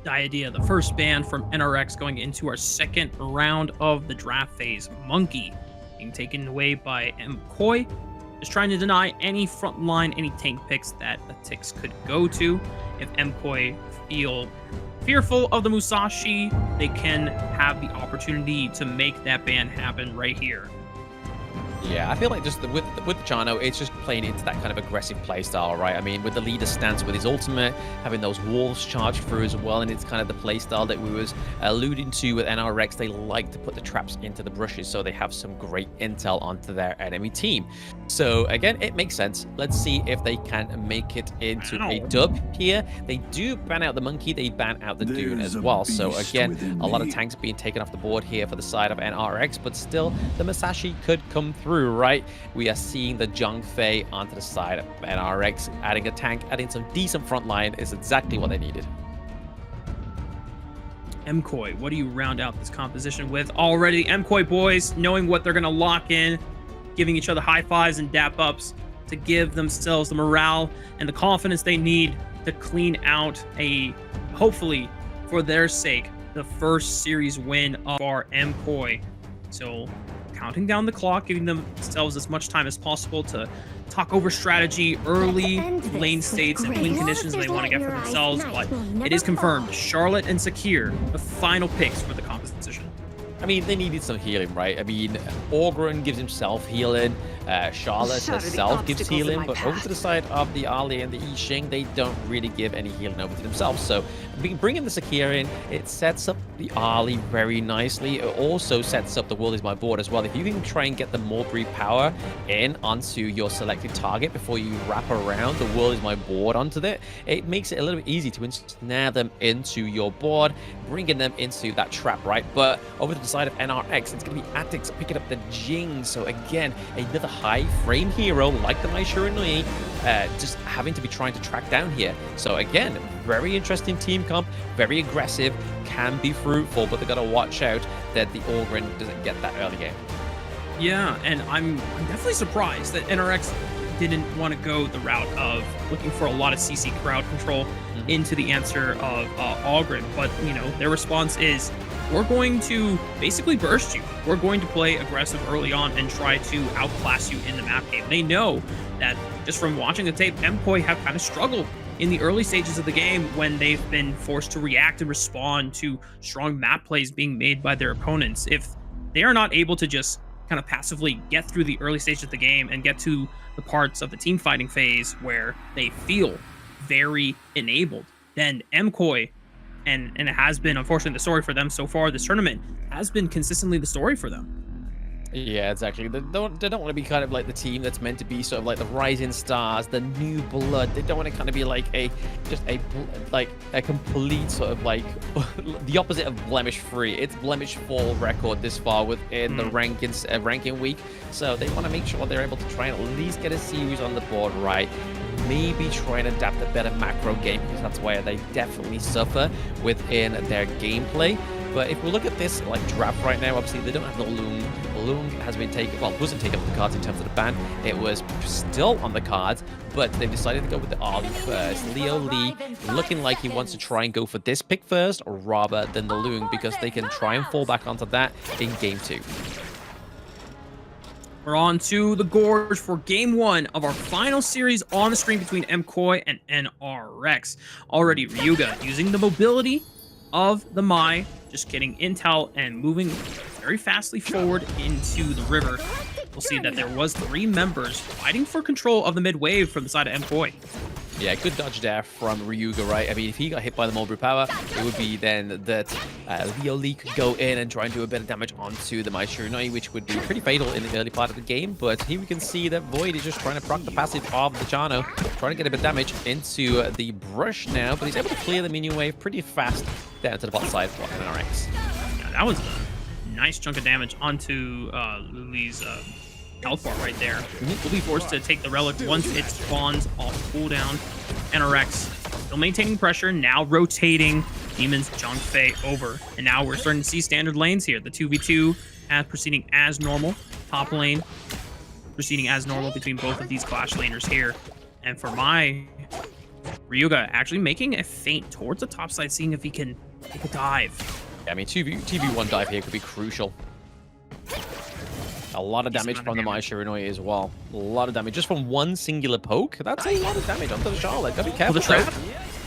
Idea, the first ban from NRX going into our second round of the draft phase. Monkey being taken away by MKOI, just trying to deny any front line, any tank picks that the Tix could go to. If MKOI feel fearful of the Musashi, they can have the opportunity to make that ban happen right here. Yeah, I feel like just with the Chano, it's just playing into that kind of aggressive playstyle, right? I mean, with the leader stance with his ultimate, having those walls charged through as well, and it's kind of the playstyle that we was alluding to with NRX. They like to put the traps into the brushes so they have some great intel onto their enemy team. So again, it makes sense. Let's see if they can make it into a dub here. They do ban out the Monkey, they ban out the Dune as well. So again, a lot of tanks being taken off the board here for the side of NRX, but still the Musashi could come through, right? We are seeing the Zhang Fei onto the side of NRX, adding a tank, adding some decent front line is exactly what they needed. MKOI, what do you round out this composition with? Already, MKOI boys knowing what they're going to lock in, giving each other high fives and dap ups to give themselves the morale and the confidence they need to clean out hopefully for their sake, the first series win of our MKOI. So counting down the clock, giving themselves as much time as possible to talk over strategy, early lane states, and win conditions they want to get for themselves. But it is confirmed, Charlotte and Sakir, the final picks for the composition. I mean, they needed some healing, right? I mean, Orgren gives himself healing. Charlotte herself gives healing. But over to the side of the Ali and the Yixing, they don't really give any healing over to themselves. So bringing the Sakir in, it sets up the Ali very nicely. It also sets up the World is My Board as well. If you can try and get the Mulberry power in onto your selected target before you wrap around the World is My Board onto it, it makes it a little bit easy to snare them into your board, bringing them into that trap, right? But over to the side of NRX, it's going to be Atix picking up the Jing. So again, another high frame hero like the Maishiranui, just having to be trying to track down here. So again, very interesting team comp, very aggressive, can be fruitful, but they got to watch out that the Orgren doesn't get that early game. Yeah, and I'm definitely surprised that NRX didn't want to go the route of looking for a lot of CC crowd control into the answer of Ogren. But, you know, their response is, we're going to basically burst you. We're going to play aggressive early on and try to outclass you in the map game. They know that just from watching the tape, MKOI have kind of struggled in the early stages of the game when they've been forced to react and respond to strong map plays being made by their opponents. If they are not able to just kind of passively get through the early stages of the game and get to the parts of the team fighting phase where they feel very enabled, then MKOI, and it has been unfortunately the story for them so far this tournament, has been consistently the story for them. Yeah, exactly. They don't want to be kind of like the team that's meant to be sort of like the rising stars, the new blood. They don't want to kind of be like a complete sort of like the opposite of blemish free. It's blemish full record this far within the ranking week. So they want to make sure they're able to try and at least get a series on the board right. Maybe try and adapt a better macro game, because that's where they definitely suffer within their gameplay. But if we look at this like draft right now, obviously they don't have the Loom. Loom has been taken, well, wasn't taken off the cards in terms of the ban. It was still on the cards, but they decided to go with the Arlie first. Leo Lee looking like he wants to try and go for this pick first rather than the Loom, because they can try and fall back onto that in game 2. We're on to the Gorge for game 1 of our final series on the screen between MKOI and NRX. Already RÜYA using the mobility of the Mai, just getting intel and moving very fastly forward into the river. We'll see that there was 3 members fighting for control of the mid wave from the side of MKOI. Yeah, good dodge there from RÜYA, right? I mean, if he got hit by the Mulberry Power, it would be then that Leo Lee could go in and try and do a bit of damage onto the Mai Shiranui, which would be pretty fatal in the early part of the game. But here we can see that Void is just trying to proc the passive of the Chano, trying to get a bit of damage into the brush now, but he's able to clear the minion wave pretty fast down to the bot side for NRX. Yeah, that was a nice chunk of damage onto Luli's health bar right there. We'll be forced to take the relic once it spawns off cooldown. NRX still maintaining pressure, now rotating Demon's Zhongfei over. And now we're starting to see standard lanes here. The 2v2 proceeding as normal. Top lane proceeding as normal between both of these Clash laners here. And for my RÜYA actually making a feint towards the top side, seeing if he can take a dive. Yeah, I mean, 2v1 dive here could be crucial. A lot of damage from the Mai Shiranui as well. A lot of damage just from one singular poke. That's a lot of damage onto the Charlotte. Gotta be careful. The trap.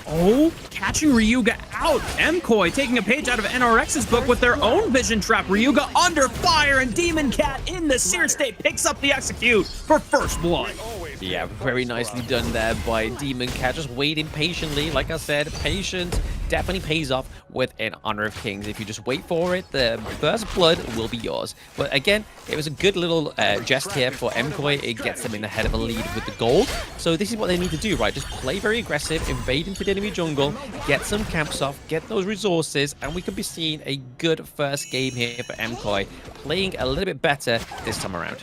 Oh, catching RÜYA out. MKOI taking a page out of NRX's book with their own vision trap. RÜYA under fire, and Demon Cat in the seared state picks up the execute for first blood. Yeah, very nicely done there by Demon Cat, just waiting patiently. Like I said, patience definitely pays off with an Honor of Kings. If you just wait for it, the first blood will be yours. But again, it was a good little jest here for MKOI. It gets them in ahead of a lead with the gold. So this is what they need to do, right? Just play very aggressive, invade into the enemy jungle, get some camps off, get those resources, and we could be seeing a good first game here for MKOI, playing a little bit better this time around.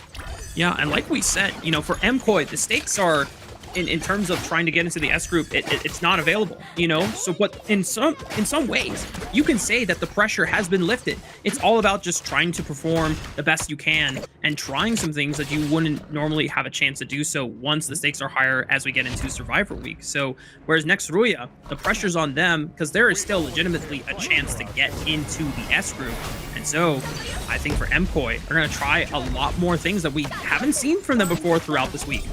Yeah, and like we said, you know, for MKOI, the stakes are, in terms of trying to get into the S group, it's not available, you know? So what in some ways, you can say that the pressure has been lifted. It's all about just trying to perform the best you can and trying some things that you wouldn't normally have a chance to do so once the stakes are higher as we get into Survivor Week. So whereas next RÜYA, the pressure's on them because there is still legitimately a chance to get into the S group. And so I think for MKOI, they're going to try a lot more things that we haven't seen from them before throughout this week.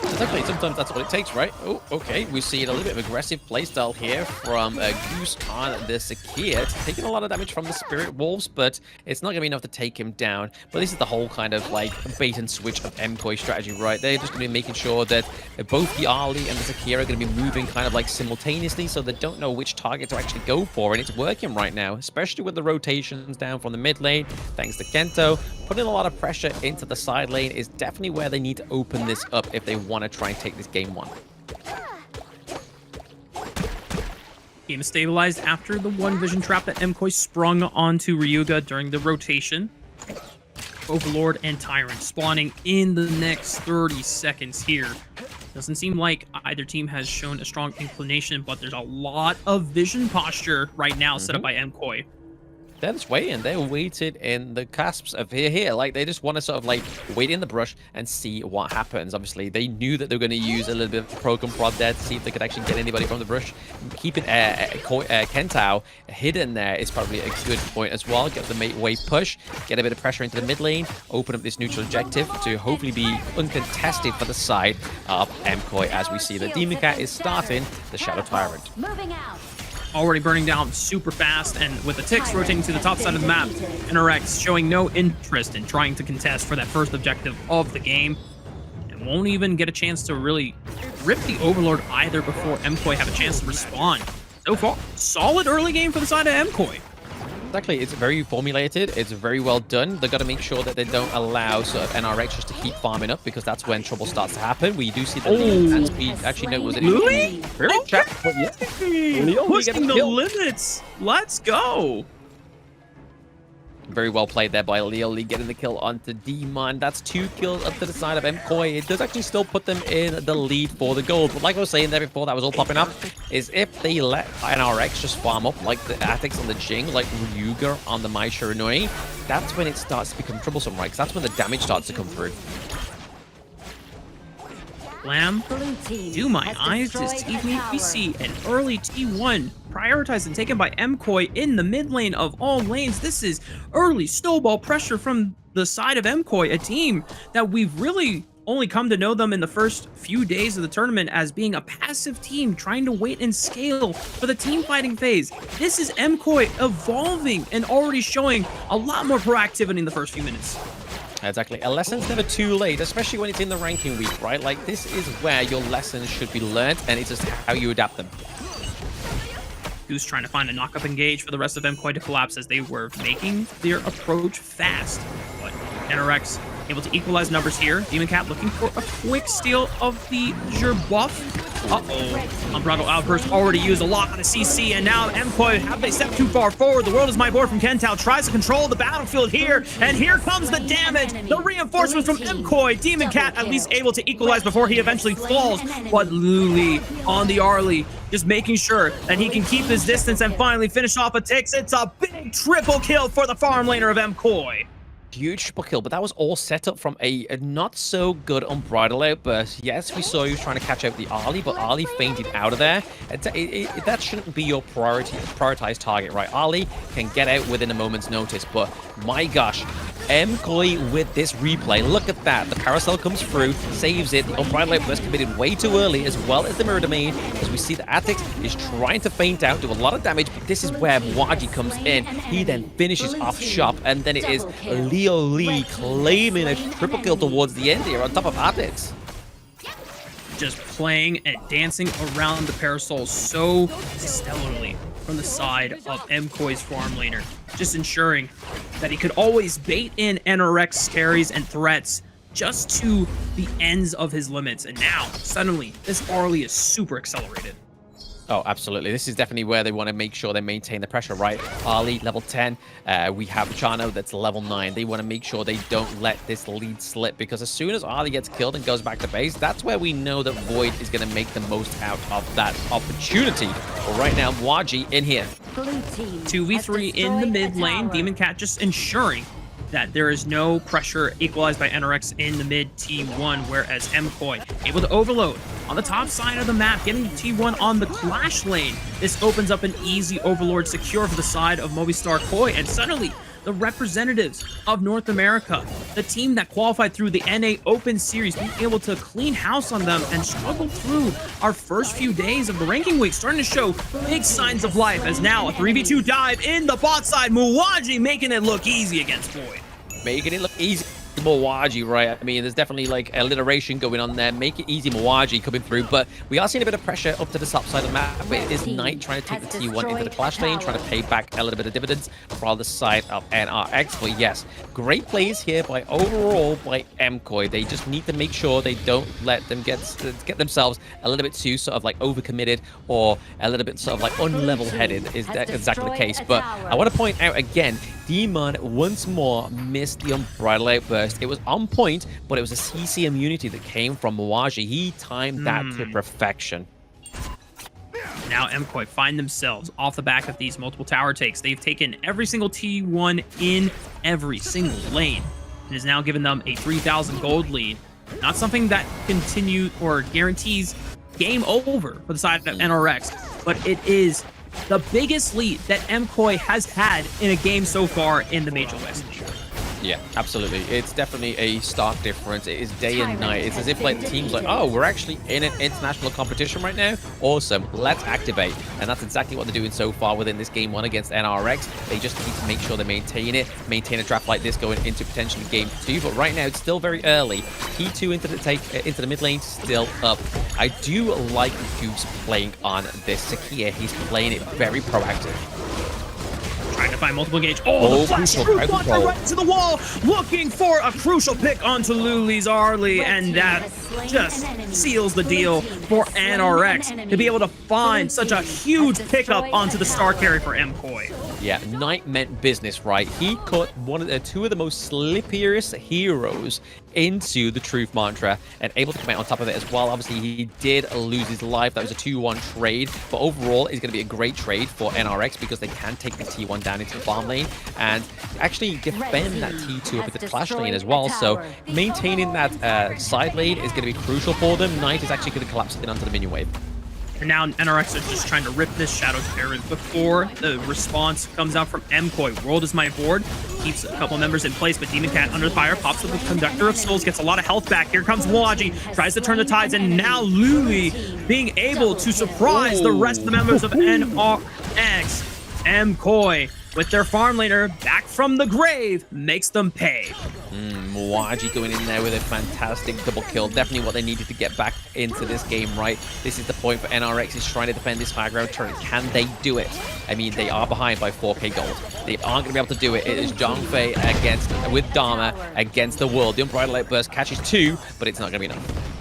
Exactly, sometimes that's what it takes, right? Oh, okay, we see a little bit of aggressive playstyle here from Goose on the Sakir. It's taking a lot of damage from the Spirit Wolves, but it's not going to be enough to take him down. But this is the whole kind of like bait and switch of MKOI strategy, right? They're just going to be making sure that both the Arlie and the Sakir are going to be moving kind of like simultaneously, so they don't know which target to actually go for, and it's working right now, especially with the rotations down from the mid lane, thanks to Kento. Putting a lot of pressure into the side lane is definitely where they need to open this up if they want to try and take this game 1. Game is stabilized after the one vision trap that MKOI sprung onto RÜYA during the rotation. Overlord and Tyrant spawning in the next 30 seconds here. Doesn't seem like either team has shown a strong inclination, but there's a lot of vision posture right now set up by MKOI. They're just waiting. They're waiting in the cusps of here. Like, they just want to sort of, like, wait in the brush and see what happens. Obviously, they knew that they were going to use a little bit of proc and prod there to see if they could actually get anybody from the brush. Keeping Kentao hidden there is probably a good point as well. Get the mate wave push, get a bit of pressure into the mid lane, open up this neutral objective to hopefully be uncontested for the side of MKOI, as we see the Demon Cat is starting the Shadow Tyrant. Moving out. Already burning down super fast, and with the ticks rotating to the top side of the map, NRX showing no interest in trying to contest for that first objective of the game, and won't even get a chance to really rip the Overlord either before MKOI have a chance to respond. So far, solid early game for the side of MKOI. Exactly, it's very formulated, it's very well done. They've got to make sure that they don't allow sort of NRX just to keep farming up, because that's when trouble starts to happen. We do see the lead, as we actually know was it Louis? very chat, but yeah. Pushing the limits. Let's go. Very well played there by Leoli, getting the kill onto Demon. That's 2 kills up to the side of MKOI. It does actually still put them in the lead for the gold. But like I was saying there before, that was all popping up, is if they let NRX just farm up like the Attics on the Jing, like RÜYA on the Mai Shiranui, that's when it starts to become troublesome, right? Because that's when the damage starts to come through. Lamb, do my eyes deceive me? We see an early T1 prioritized and taken by MKOI in the mid lane of all lanes. This is early snowball pressure from the side of MKOI, a team that we've really only come to know them in the first few days of the tournament as being a passive team trying to wait and scale for the team fighting phase. This is MKOI evolving and already showing a lot more proactivity in the first few minutes. Exactly. A lesson's never too late, especially when it's in the ranking week, right? Like, this is where your lessons should be learned, and it's just how you adapt them. Goose trying to find a knock-up engage for the rest of MKOI to collapse as they were making their approach fast. But NRX able to equalize numbers here. Demon Cat looking for a quick steal of the buff. Uh-oh. Unbridled Outburst already used a lot on the CC, and now MKOI, have they stepped too far forward? The world is my board from Kentao, tries to control the battlefield here, and here comes the damage. The reinforcements from MKOI. Demon Cat at least able to equalize before he eventually falls, but Luli on the Arlie, just making sure that he can keep his distance and finally finish off a Tix. It's a big triple kill for the farm laner of MKOI. Huge triple kill, but that was all set up from a not so good Unbridled Outburst. Yes, we saw he was trying to catch out the Arlie, but Arlie fainted out of there. That shouldn't be your prioritized target, right? Arlie can get out within a moment's notice, but my gosh, MKOI with this replay, look at that. The Paracel comes through, saves it. The Unbridled Outburst committed way too early, as well as the Mirror Domain, as we see the Attics is trying to feint out, do a lot of damage, but this is where Mwaji comes in. He then finishes off shop, and then it is Leo Lee claiming a triple kill towards the end here on top of Attics. Just playing and dancing around the Parasol so stellarly from the side of MKOI's farm laner, just ensuring that he could always bait in NRX carries and threats just to the ends of his limits. And now, suddenly, this Arlie is super accelerated. Oh, absolutely. This is definitely where they want to make sure they maintain the pressure, right? Arlie, level 10. We have Chano that's level 9. They want to make sure they don't let this lead slip, because as soon as Arlie gets killed and goes back to base, that's where we know that Void is going to make the most out of that opportunity. But right now, Mwaji in here. 2v3 in the mid lane. Demon Cat just ensuring that there is no pressure equalized by NRX in the mid T1, whereas MKOI able to overload on the top side of the map, getting T1 on the Clash lane. This opens up an easy overlord secure for the side of Movistar Koi, and suddenly the representatives of North America, the team that qualified through the NA Open Series, being able to clean house on them and struggle through our first few days of the ranking week, starting to show big signs of life, as now a 3v2 dive in the bot side. Mwaji making it look easy against Void. Making it look easy. Mwaji, right? I mean, there's definitely like alliteration going on there. Make it easy, Mwaji coming through, but we are seeing a bit of pressure up to the top side of the map. It is Knight trying to take the T1 into the Clash lane, trying to pay back a little bit of dividends for the side of NRX. But yes, great plays here by MKOI. They just need to make sure they don't let them get themselves a little bit too sort of like overcommitted or a little bit sort of like unlevel-headed. Is that exactly the case? But I want to point out again, Demon once more missed the Unbridled Outburst. It was on point, but it was a CC immunity that came from Mwaji. He timed that to perfection. Now MKOI find themselves off the back of these multiple tower takes. They've taken every single T1 in every single lane. It has now given them a 3,000 gold lead. Not something that continue or guarantees game over for the side of NRX, but it is the biggest lead that MKOI has had in a game so far in the Major West League. Yeah, absolutely. It's definitely a stark difference. It is day and night. It's as if like the team's like, oh, we're actually in an international competition right now. Awesome. Let's activate. And that's exactly what they're doing so far within this game 1 against NRX. They just need to make sure they maintain it, maintain a draft like this going into potentially game 2. But right now, it's still very early. T2 into the mid lane, still up. I do like Goose playing on this Sakia. He's playing it very proactive. Trying to find multiple engage. Oh, the flash through Quanta right to the wall, looking for a crucial pick onto Luli's Arlie, and that just seals the deal for NRX to be able to find such a huge pickup onto the star carry for MKOI. Yeah, Knight meant business, right? He caught two of the most slippiest heroes into the Truth Mantra and able to come out on top of it as well. Obviously, he did lose his life. That was a 2-1 trade, but overall, it's going to be a great trade for NRX because they can take the T1 down into the farm lane and actually defend that T2 up at the clash lane as well. So maintaining that side lane is going to be crucial for them. Knight is actually going to collapse it onto the minion wave. And now NRX are just trying to rip this Shadow Tyrant before the response comes out from MKOI. World is my board. Keeps a couple members in place, but Demon Cat under fire, pops up the Conductor of Souls, gets a lot of health back. Here comes Waji, tries to turn the tides, and now Luli being able to surprise the rest of the members of NRX. MKOI, with their farm laner back from the grave, makes them pay. Waji going in there with a fantastic double kill. Definitely what they needed to get back into this game, right? This is the point for NRX, is trying to defend this high ground turret. Can they do it? I mean, they are behind by 4k gold. They aren't going to be able to do it. It is Zhangfei with Dharma against the world. The Unbridled Light Burst catches 2, but it's not going to be enough.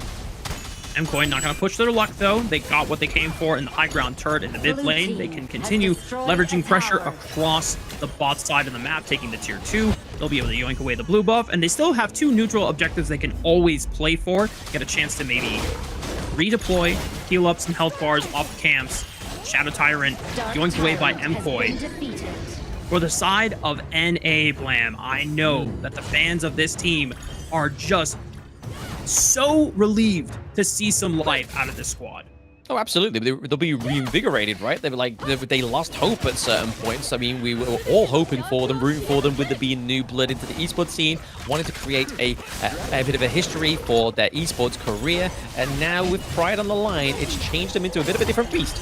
MKOI not going to push their luck, though. They got what they came for in the high ground turret in the mid lane. They can continue leveraging pressure across the bot side of the map, taking the tier 2. They'll be able to yoink away the blue buff, and they still have 2 neutral objectives they can always play for. Get a chance to maybe redeploy, heal up some health bars off camps. Shadow Tyrant yoinked away by MKOI. For the side of NA Blam, I know that the fans of this team are just so relieved to see some life out of this squad. Oh, absolutely. They'll be reinvigorated, right? They lost hope at certain points. I mean, we were all hoping for them, rooting for them with there being new blood into the esports scene, wanting to create a bit of a history for their esports career. And now with pride on the line, it's changed them into a bit of a different beast.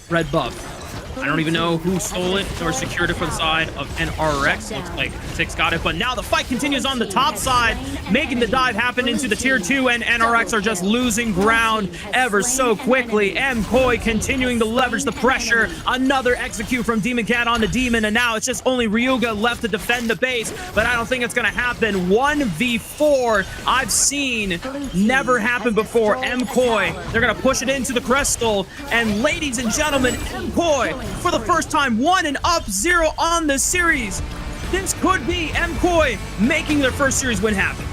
Red buff. I don't even know who stole it or secured it for the side of NRX. Looks like Six got it, but now the fight continues on the top side, making the dive happen into the tier 2, and NRX are just losing ground ever so quickly. MKOI continuing to leverage the pressure. Another execute from Demon Cat on the Demon, and now it's just only RÜYA left to defend the base, but I don't think it's going to happen. 1v4 I've seen never happen before. MKOI, they're going to push it into the Crystal, and ladies and gentlemen, MKOI, for the first time, 1-0 on the series. This could be MKOI making their first series win happen.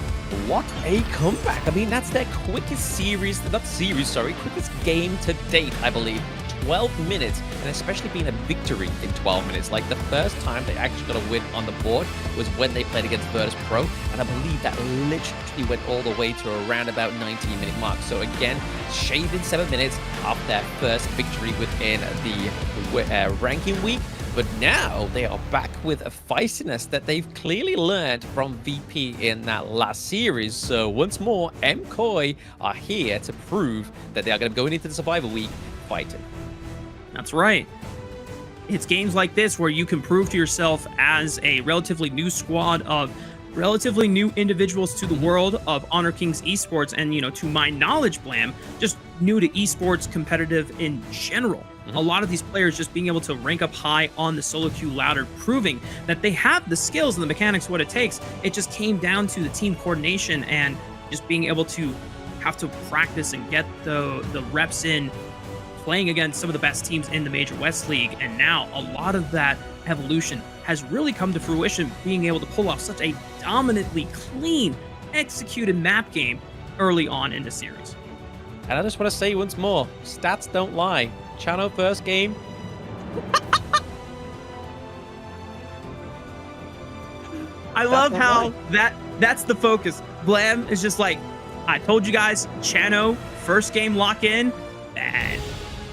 What a comeback. I mean, that's their quickest quickest game to date, I believe. 12 minutes, and especially being a victory in 12 minutes. Like, the first time they actually got a win on the board was when they played against Virtus.pro, and I believe that literally went all the way to around about 19-minute mark. So again, shaving 7 minutes off their first victory within the ranking week. But now they are back with a feistiness that they've clearly learned from VP in that last series. So once more, MKOI are here to prove that they are going to be going into the survival week fighting. That's right. It's games like this where you can prove to yourself as a relatively new squad of relatively new individuals to the world of Honor Kings Esports, and, you know, to my knowledge, Blam, just new to esports competitive in general. A lot of these players just being able to rank up high on the solo queue ladder, proving that they have the skills and the mechanics, what it takes. It just came down to the team coordination and just being able to have to practice and get the reps in, playing against some of the best teams in the Major West League. And now a lot of that evolution has really come to fruition, being able to pull off such a dominantly clean, executed map game early on in the series. And I just want to say once more, stats don't lie. Chano first game. I love how that's the focus. Blam is just like, I told you guys, Chano, first game lock in, and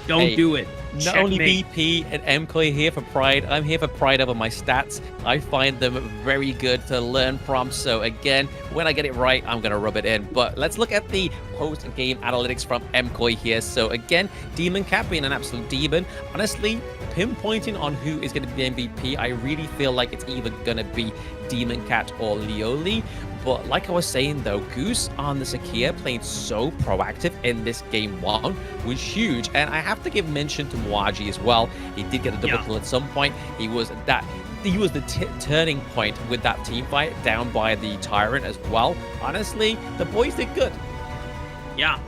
don't do it. Not only BP and MKOI here for pride, I'm here for pride over my stats. I find them very good to learn from. So again, when I get it right, I'm going to rub it in. But let's look at the post-game analytics from MKOI here. So again, Demon Cat being an absolute demon. Honestly, pinpointing on who is going to be MVP, I really feel like it's either going to be Demon Cat or Leoli. But like I was saying though, Goose on the Sakia playing so proactive in this game 1 was huge. And I have to give mention to Mwaji as well. He did get a double kill at some point. He was the turning point with that team fight down by the Tyrant as well. Honestly, the boys did good. Yeah,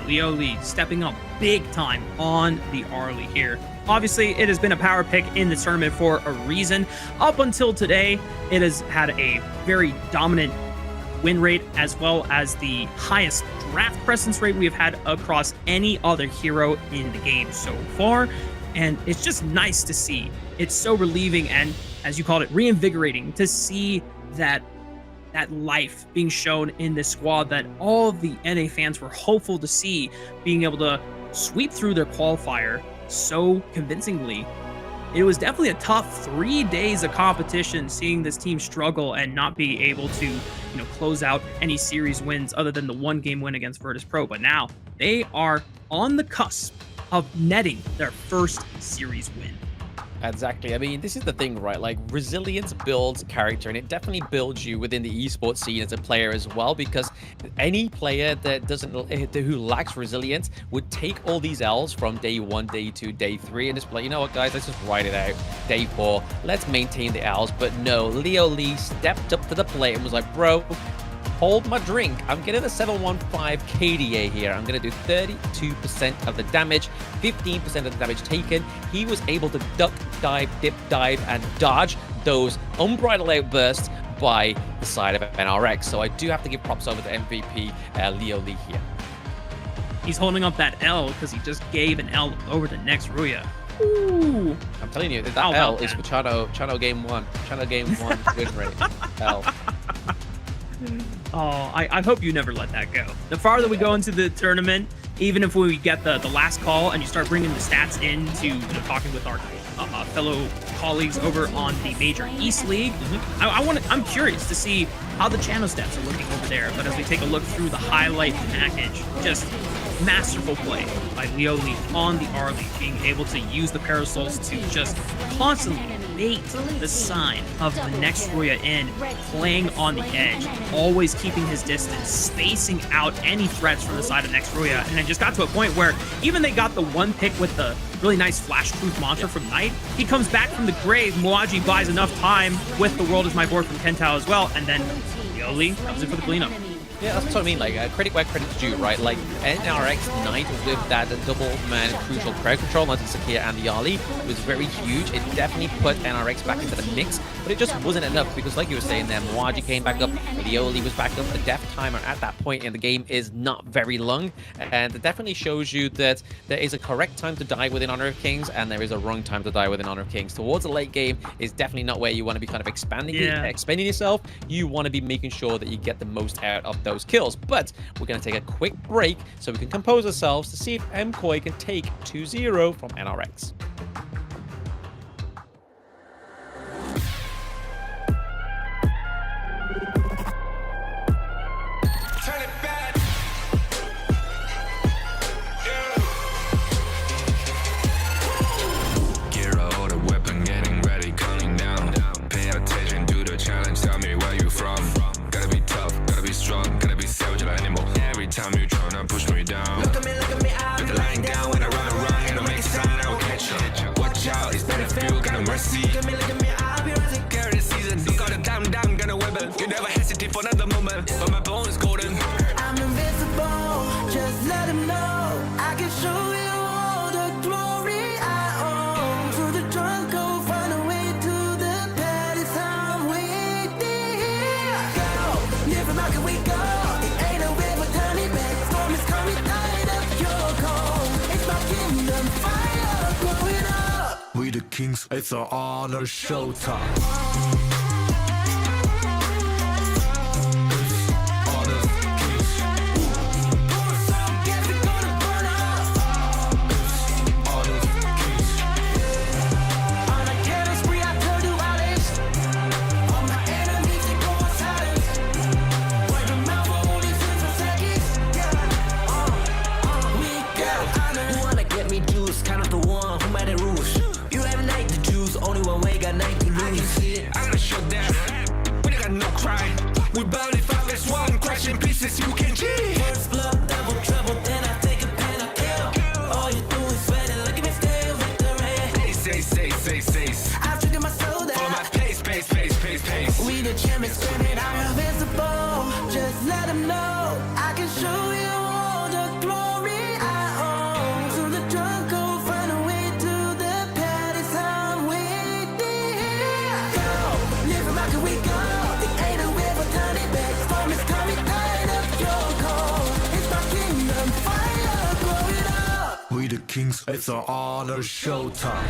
Leoli stepping up big time on the Arlie here. Obviously, it has been a power pick in the tournament for a reason. Up until today, it has had a very dominant win rate as well as the highest draft presence rate we have had across any other hero in the game so far. And it's just nice to see. It's so relieving and, as you called it, reinvigorating to see that life being shown in this squad that all of the NA fans were hopeful to see, being able to sweep through their qualifier so convincingly. It was definitely a tough 3 days of competition, seeing this team struggle and not be able to, close out any series wins other than the 1-game win against Virtus.pro. But now they are on the cusp of netting their first series win. Exactly. I mean, this is the thing, right? Like, resilience builds character, and it definitely builds you within the esports scene as a player as well, because any player that who lacks resilience would take all these L's from day 1, day 2, day 3, and just be like, you know what, guys, let's just ride it out. Day 4, let's maintain the L's. But no, Leoli stepped up to the plate and was like, bro, hold my drink. I'm getting the 715 KDA here. I'm going to do 32% of the damage, 15% of the damage taken. He was able to duck, dive, dip, dive, and dodge those unbridled outbursts by the side of NRX. So I do have to give props over to MVP Leoli here. He's holding up that L because he just gave an L over to next RÜYA. Ooh. I'm telling you, that L is for Chano game 1. Chano game 1 win rate. L. Oh, I hope you never let that go. The farther we go into the tournament, even if we get the last call and you start bringing the stats into talking with our fellow colleagues over on the Major East League, I'm curious to see how the channel stats are looking over there. But as we take a look through the highlight package, just masterful play by Leoli on the Arlie, being able to use the parasols to just constantly bait the sign of the next RÜYA in, playing on the edge, always keeping his distance, spacing out any threats from the side of next RÜYA. And it just got to a point where even they got the one pick with the really nice flash-proof mantra from Knight, he comes back from the grave, Mwaji buys enough time with the World is My Board from Kentao as well, and then Leoli comes in for the cleanup. Yeah, that's what I mean. Like, credit where credit's due, right? Like, NRX Knight with that double-man crucial crowd control onto Sakia and the Ali was very huge. It definitely put NRX back into the mix, but it just wasn't enough because, like you were saying there, Mwaji came back up, Leoli was back up. The death timer at that point in the game is not very long, and it definitely shows you that there is a correct time to die within Honor of Kings, and there is a wrong time to die within Honor of Kings. Towards the late game is definitely not where you want to be kind of expanding yourself. You want to be making sure that you get the most out of those kills. But we're going to take a quick break so we can compose ourselves to see if MKOI can take 2-0 from NRX. Gear out a weapon, getting ready, coming down. Pay attention to the challenge, tell me where you from. Gotta be tough, gotta be strong, gotta be savage animal. Every time you try to push me down. Look at me, put the line down when I run around, and I make a sign, I will catch you. Watch out, it's better feel, got no mercy. Look at me, I'll be rising. Carry the season, look all the time down, gonna wibble. You never hesitate for another moment, but my bones golden. I'm invincible, just let him know. I can show you all the glory I own. Through the jungle, find a way to the palace. I'm waiting here. Go, never mind, can we go? It ain't a way but turning back. Storm is coming, tired of kings, it's an honor showtime. We barely found this one, crashing pieces you can cheat. First blood, double trouble, then I take a pen, I kill. All you do is sweat and look at me stay victory. Say. I've taken my soul down. Follow my pace. We the champions, screaming, I'm invincible. Just let them know I can show you all the glory I own. To the drunk, go find a way to the pad. It's how we did. Go, live from how can we go? We the kings, it's an honor showtime.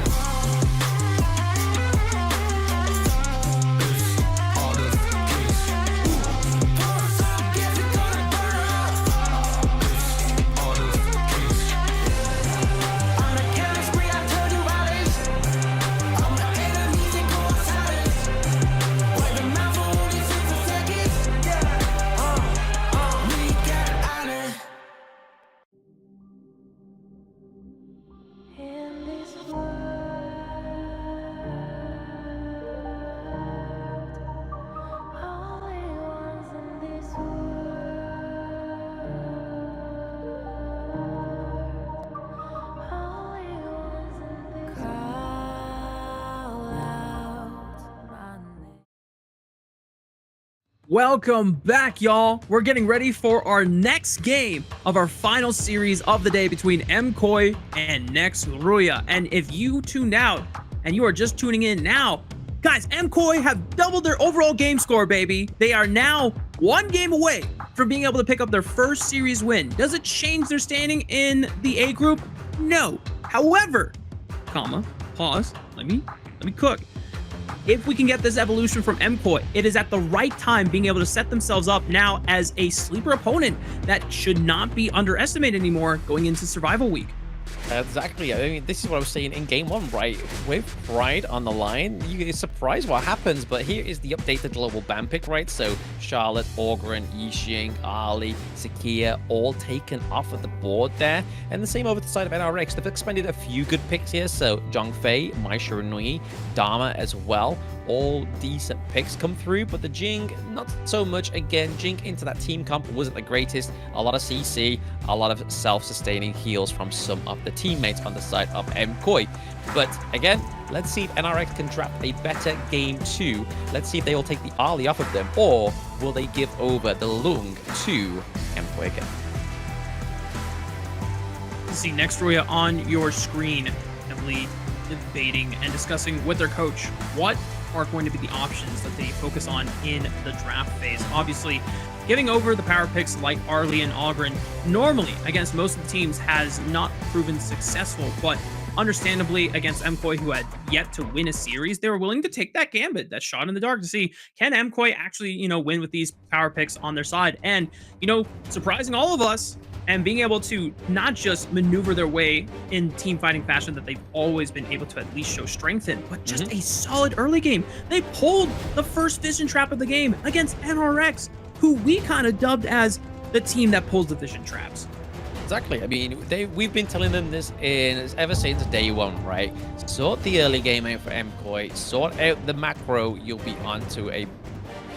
Welcome back, y'all. We're getting ready for our next game of our final series of the day between MKOI and next RÜYA. And if you tuned out and you are just tuning in now, guys, MKOI have doubled their overall game score, baby. They are now one game away from being able to pick up their first series win. Does it change their standing in the A group? No. However, pause, let me cook. If we can get this evolution from MKOI, it is at the right time being able to set themselves up now as a sleeper opponent that should not be underestimated anymore going into Survival Week. Exactly. I mean, this is what I was saying in game one, right? With Pride on the line, you get surprised what happens, but here is the updated global ban pick, right? So Charlotte, Orgren, Yixing, Ali, Zakia, all taken off of the board there. And the same over the side of NRX. They've expanded a few good picks here. So Zhongfei, Mai Shiranui, Dharma as well. All decent picks come through, but the Jing, not so much. Again, Jing into that team comp wasn't the greatest. A lot of CC, a lot of self-sustaining heals from some of the teammates on the side of MKOI. But again, let's see if NRX can draft a better game 2. Let's see if they will take the Ali off of them, or will they give over the Lung to MKOI again? See next RÜYA on your screen, heavily debating and discussing with their coach what are going to be the options that they focus on in the draft phase. Obviously, giving over the power picks like Arlie and Ogren normally against most of the teams has not proven successful, but understandably against MKOI, who had yet to win a series, they were willing to take that gambit, that shot in the dark, to see can MKOI actually, win with these power picks on their side. And, surprising all of us, and being able to not just maneuver their way in team fighting fashion that they've always been able to at least show strength in, but just a solid early game. They pulled the first vision trap of the game against NRX, who we kind of dubbed as the team that pulls the vision traps. Exactly. I mean, we've been telling them this ever since day one, right? Sort the early game out for MKOI, sort out the macro, you'll be onto a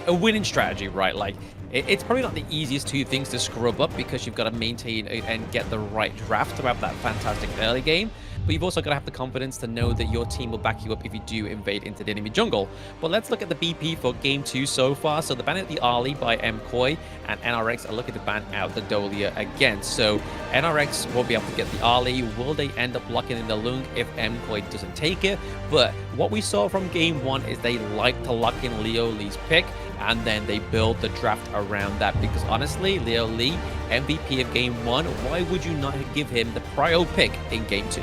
winning strategy, right? Like, it's probably not the easiest two things to scrub up, because you've got to maintain and get the right draft to have that fantastic early game. But you've also got to have the confidence to know that your team will back you up if you do invade into the enemy jungle. But let's look at the BP for game 2 so far. So the ban out the Ali by MKOI, and NRX are looking to ban out the Dolia again. So NRX won't be able to get the Ali. Will they end up locking in the Lung if MKOI doesn't take it? But what we saw from game 1 is they like to lock in Leo Lee's pick, and then they build the draft around that, because honestly, Leo Lee, MVP of game 1, why would you not give him the prio pick in game 2?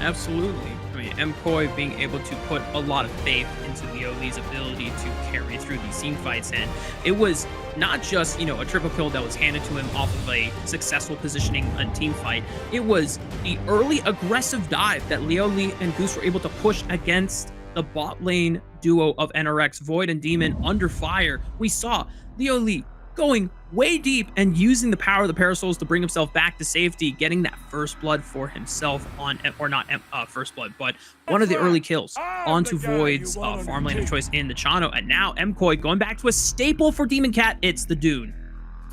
Absolutely. I mean, MKOI being able to put a lot of faith into Leo Lee's ability to carry through these team fights. And it was not just, you know, a triple kill that was handed to him off of a successful positioning and team fight. It was the early aggressive dive that Leo Lee and Goose were able to push against the bot lane duo of NRX, Void and Demon, under fire. We saw Leo Lee going way deep and using the power of the Parasols to bring himself back to safety, getting that first blood for himself on, or not first blood, but one of the early kills onto Void's farm lane of choice in the Chano. And now MKOI going back to a staple for Demon Cat, it's the Dune.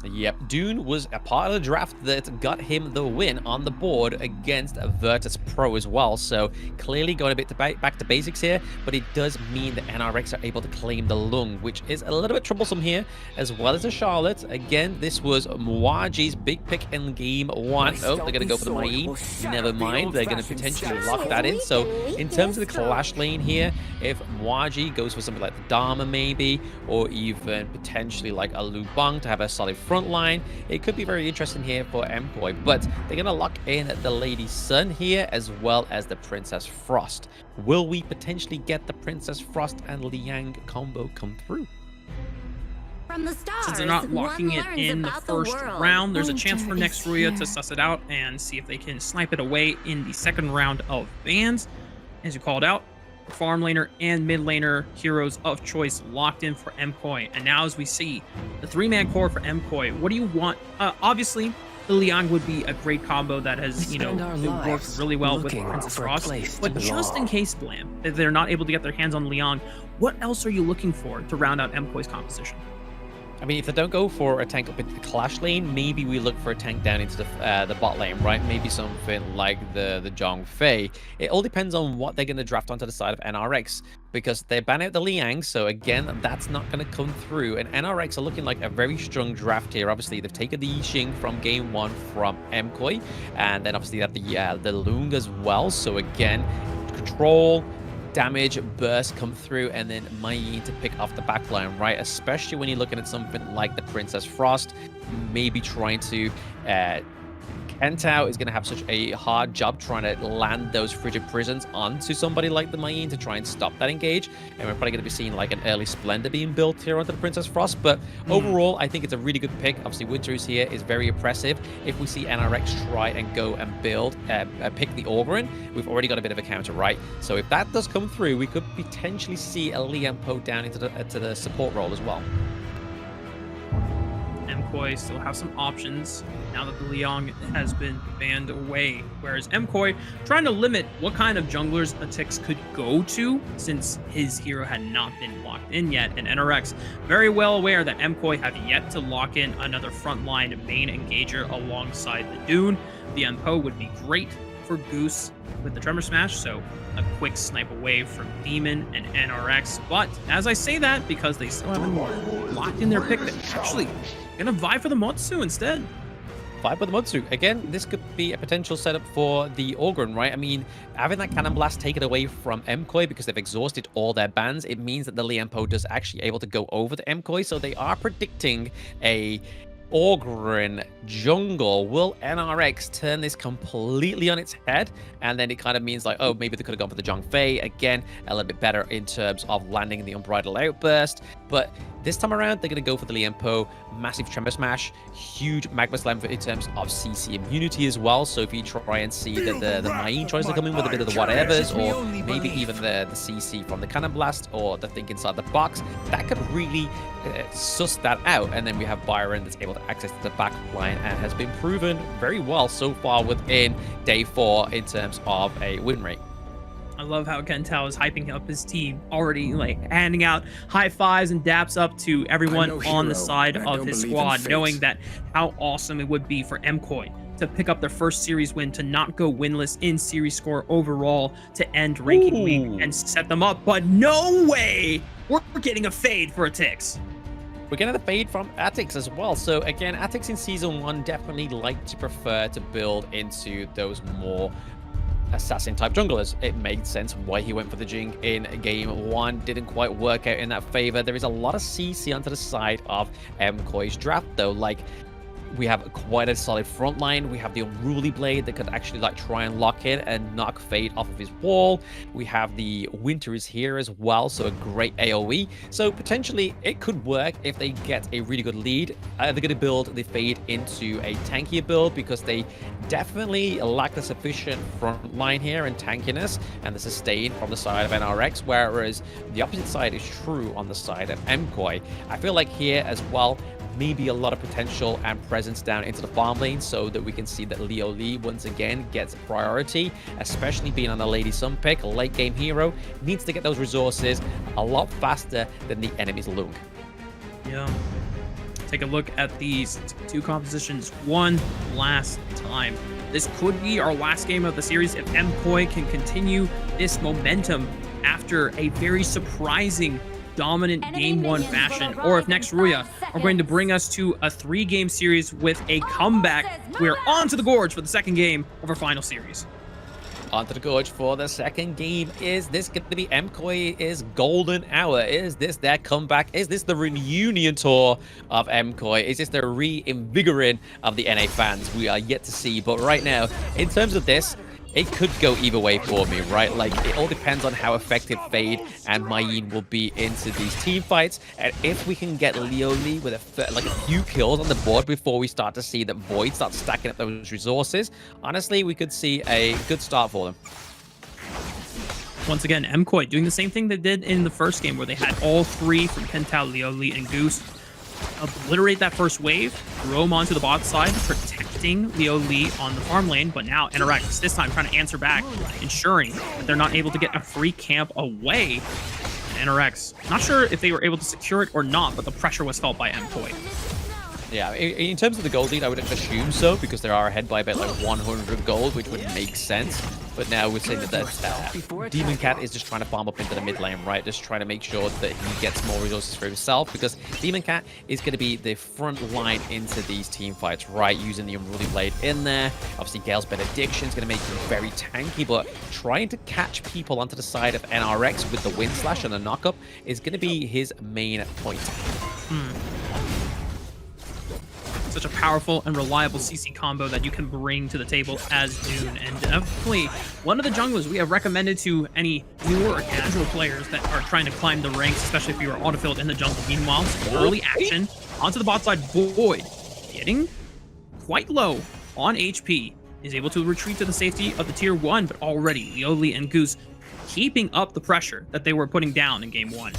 Yep, Dune was a part of the draft that got him the win on the board against Virtus.pro as well. So clearly going a bit back to basics here, but it does mean that NRX are able to claim the Lung, which is a little bit troublesome here, as well as a Charlotte. Again, this was Mwaji's big pick in game one. Oh, they're going to go for the Mayin. Never mind, they're going to potentially lock that in. So in terms of the clash lane here, if Mwaji goes for something like the Dharma maybe, or even potentially like a Lu Bang to have a solid front line, it could be very interesting here for MKOI, but they're going to lock in the Lady Sun here as well as the Princess Frost. Will we potentially get the Princess Frost and Liang combo come through? From the stars, since they're not locking it in the first round, there's a chance for next RÜYA to suss it out and see if they can snipe it away in the second round of bans. As you called out, farm laner and mid laner heroes of choice locked in for MKOI. And now as we see the three-man core for MKOI, what do you want? Obviously the Liang would be a great combo that has, you know, worked really well with Princess Frost. But just in case, Blam, that they're not able to get their hands on Liang, what else are you looking for to round out MKOI's composition? I mean, if they don't go for a tank up into the clash lane, maybe we look for a tank down into the bot lane, right? Maybe something like the Zhong Fei. It all depends on what they're going to draft onto the side of NRX, because they ban out the Liang, so again, that's not going to come through. And NRX are looking like a very strong draft here. Obviously, they've taken the Yixing from game one from MKOI, and then obviously they have the Lung as well. So again, control, damage, burst come through, and then Mayin to pick off the backline, right? Especially when you're looking at something like the Princess Frost, maybe trying to Kentao is going to have such a hard job trying to land those frigid prisons onto somebody like the Mayin to try and stop that engage. And we're probably going to be seeing like an early Splendor being built here onto the Princess Frost. But overall, I think it's a really good pick. Obviously, Winter's here is very oppressive. If we see NRX try and go and build, pick the Ogryn, we've already got a bit of a counter, right? So if that does come through, we could potentially see a Liang Po down into the support role as well. MKOI still have some options now that the Liang has been banned away, whereas MKOI trying to limit what kind of junglers Atix could go to since his hero had not been locked in yet. And NRX very well aware that MKOI have yet to lock in another frontline main engager alongside the Dune. The MPO would be great for Goose with the Tremor Smash, so a quick snipe away from Demon and NRX. But as I say that, because they still haven't locked in their pick, they're actually gonna vie for the Motsu instead. Vie for the Motsu. Again, this could be a potential setup for the Ogryn, right? I mean, having that Cannon Blast taken away from MKOI because they've exhausted all their bans, it means that the Liang-Po does actually able to go over to MKOI, so they are predicting a Ogryn jungle. Will NRX turn this completely on its head? And then it kind of means like, oh, maybe they could have gone for the Zhong Fei. Again, a little bit better in terms of landing the Unbridled Outburst. But this time around, they're going to go for the Liang-Po. Massive Tremor Smash, huge Magma Slam in terms of CC immunity as well. So if you try and see that the Mayin tries to come in with a bit of the whatevers, or maybe even the CC from the Cannon Blast, or the thing inside the box, that could really suss that out. And then we have Byron that's able to access the back line and has been proven very well so far within day 4 in terms of a win rate. I love how Kentao is hyping up his team, already like handing out high fives and daps up to everyone on the side of his squad, knowing that how awesome it would be for MKOI to pick up their first series win, to not go winless in series score overall, to end ranking league and set them up. But no way we're getting a fade for Atix. We're getting the fade from Atix as well. So again, Atix in Season 1 definitely like to prefer to build into those more assassin type junglers. It made sense why he went for the Jing in game 1. Didn't quite work out in that favor. There is a lot of CC onto the side of MKOI's draft though. Like, We have quite a solid front line. We have the Unruly Blade that could actually like try and lock in and knock Fade off of his wall. We have the Winter is here as well, so a great AoE. So potentially it could work if they get a really good lead. They're going to build the Fade into a tankier build because they definitely lack the sufficient front line here and tankiness and the sustain from the side of NRX, whereas the opposite side is true on the side of MKOI. I feel like here as well, maybe a lot of potential and presence down into the farm lane so that we can see that Leo Lee once again gets priority, especially being on a Lady Sun pick, a late game hero, needs to get those resources a lot faster than the enemy's Lung. Yeah. Take a look at these two compositions one last time. This could be our last game of the series if MKOI can continue this momentum after a very surprising dominant game one fashion, or if next RÜYA are going to bring us to a 3-game series with a comeback. We're on to the Gorge for the second game of our final series. Onto the Gorge for the second game. Is this going to be MKOI's golden hour? Is this their comeback? Is this the reunion tour of MKOI? Is this the reinvigorating of the NA fans? We are yet to see, but right now, in terms of this, it could go either way for me, right? Like, it all depends on how effective Fade and Mayeen will be into these team fights. And if we can get Leo Lee with a few kills on the board before we start to see that Void start stacking up those resources, honestly, we could see a good start for them. Once again, MKOI doing the same thing they did in the first game where they had all three from Kentao, Leo Lee, and Goose obliterate that first wave, throw him onto the bot side, protecting Leo Lee on the farm lane, but now NRX this time trying to answer back, ensuring that they're not able to get a free camp away. And NRX, not sure if they were able to secure it or not, but the pressure was felt by MKOI. Yeah, in terms of the gold lead, I would assume so, because they are ahead by about like 100 gold, which would make sense. But now we're saying that Demon Cat is just trying to farm up into the mid lane, right? Just trying to make sure that he gets more resources for himself, because Demon Cat is going to be the front line into these team fights, right? Using the Unruly Blade in there. Obviously, Gale's Benediction is going to make him very tanky, but trying to catch people onto the side of NRX with the Wind Slash and the knockup is going to be his main point. Such a powerful and reliable CC combo that you can bring to the table as Dune. And definitely one of the junglers we have recommended to any newer or casual players that are trying to climb the ranks, especially if you are autofilled in the jungle. Meanwhile, some early action onto the bot side. Void getting quite low on HP, is able to retreat to the safety of the tier 1, but already Leo Lee and Goose keeping up the pressure that they were putting down in game 1.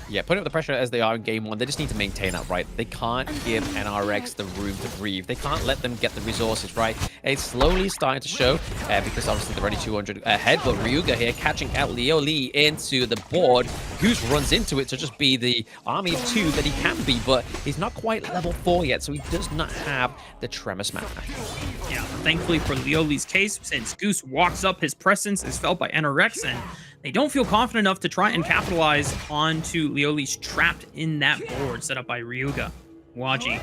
Yeah, putting up the pressure as they are in game 1, they just need to maintain that, right? They can't give NRX the room to breathe. They can't let them get the resources, right? It's slowly starting to show, because obviously they're already 200 ahead, but RÜYA here catching out Leo Lee into the board. Goose runs into it to just be the army of 2 that he can be, but he's not quite level 4 yet, so he does not have the Tremor Smash. Yeah, thankfully for Leo Lee's case, since Goose walks up, his presence is felt by NRX, and they don't feel confident enough to try and capitalize onto Leo Lee's trapped in that board set up by RÜYA. Waji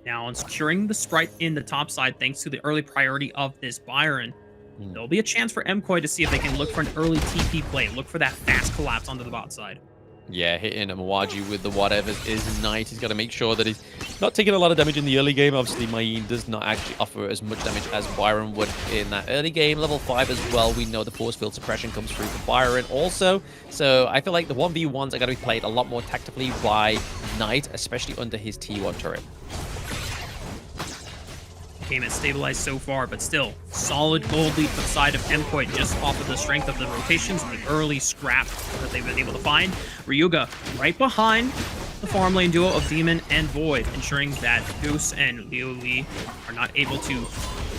now on securing the Sprite in the top side thanks to the early priority of this Byron. There'll be a chance for MKOI to see if they can look for an early TP play, look for that fast collapse onto the bot side. Yeah, hitting Mwaji with the whatever is nice. He's got to make sure that he's not taking a lot of damage in the early game. Obviously, Mayeen does not actually offer as much damage as Byron would in that early game. Level 5 as well. We know the force field suppression comes through for Byron also. So I feel like the 1v1s are going to be played a lot more tactically by Knight, especially under his T1 turret. Game has stabilized so far, but still solid gold lead for the side of MKOI just off of the strength of the rotations and the early scrap that they've been able to find. RÜYA right behind the farm lane duo of Demon and Void, ensuring that Goose and Leo Lee are not able to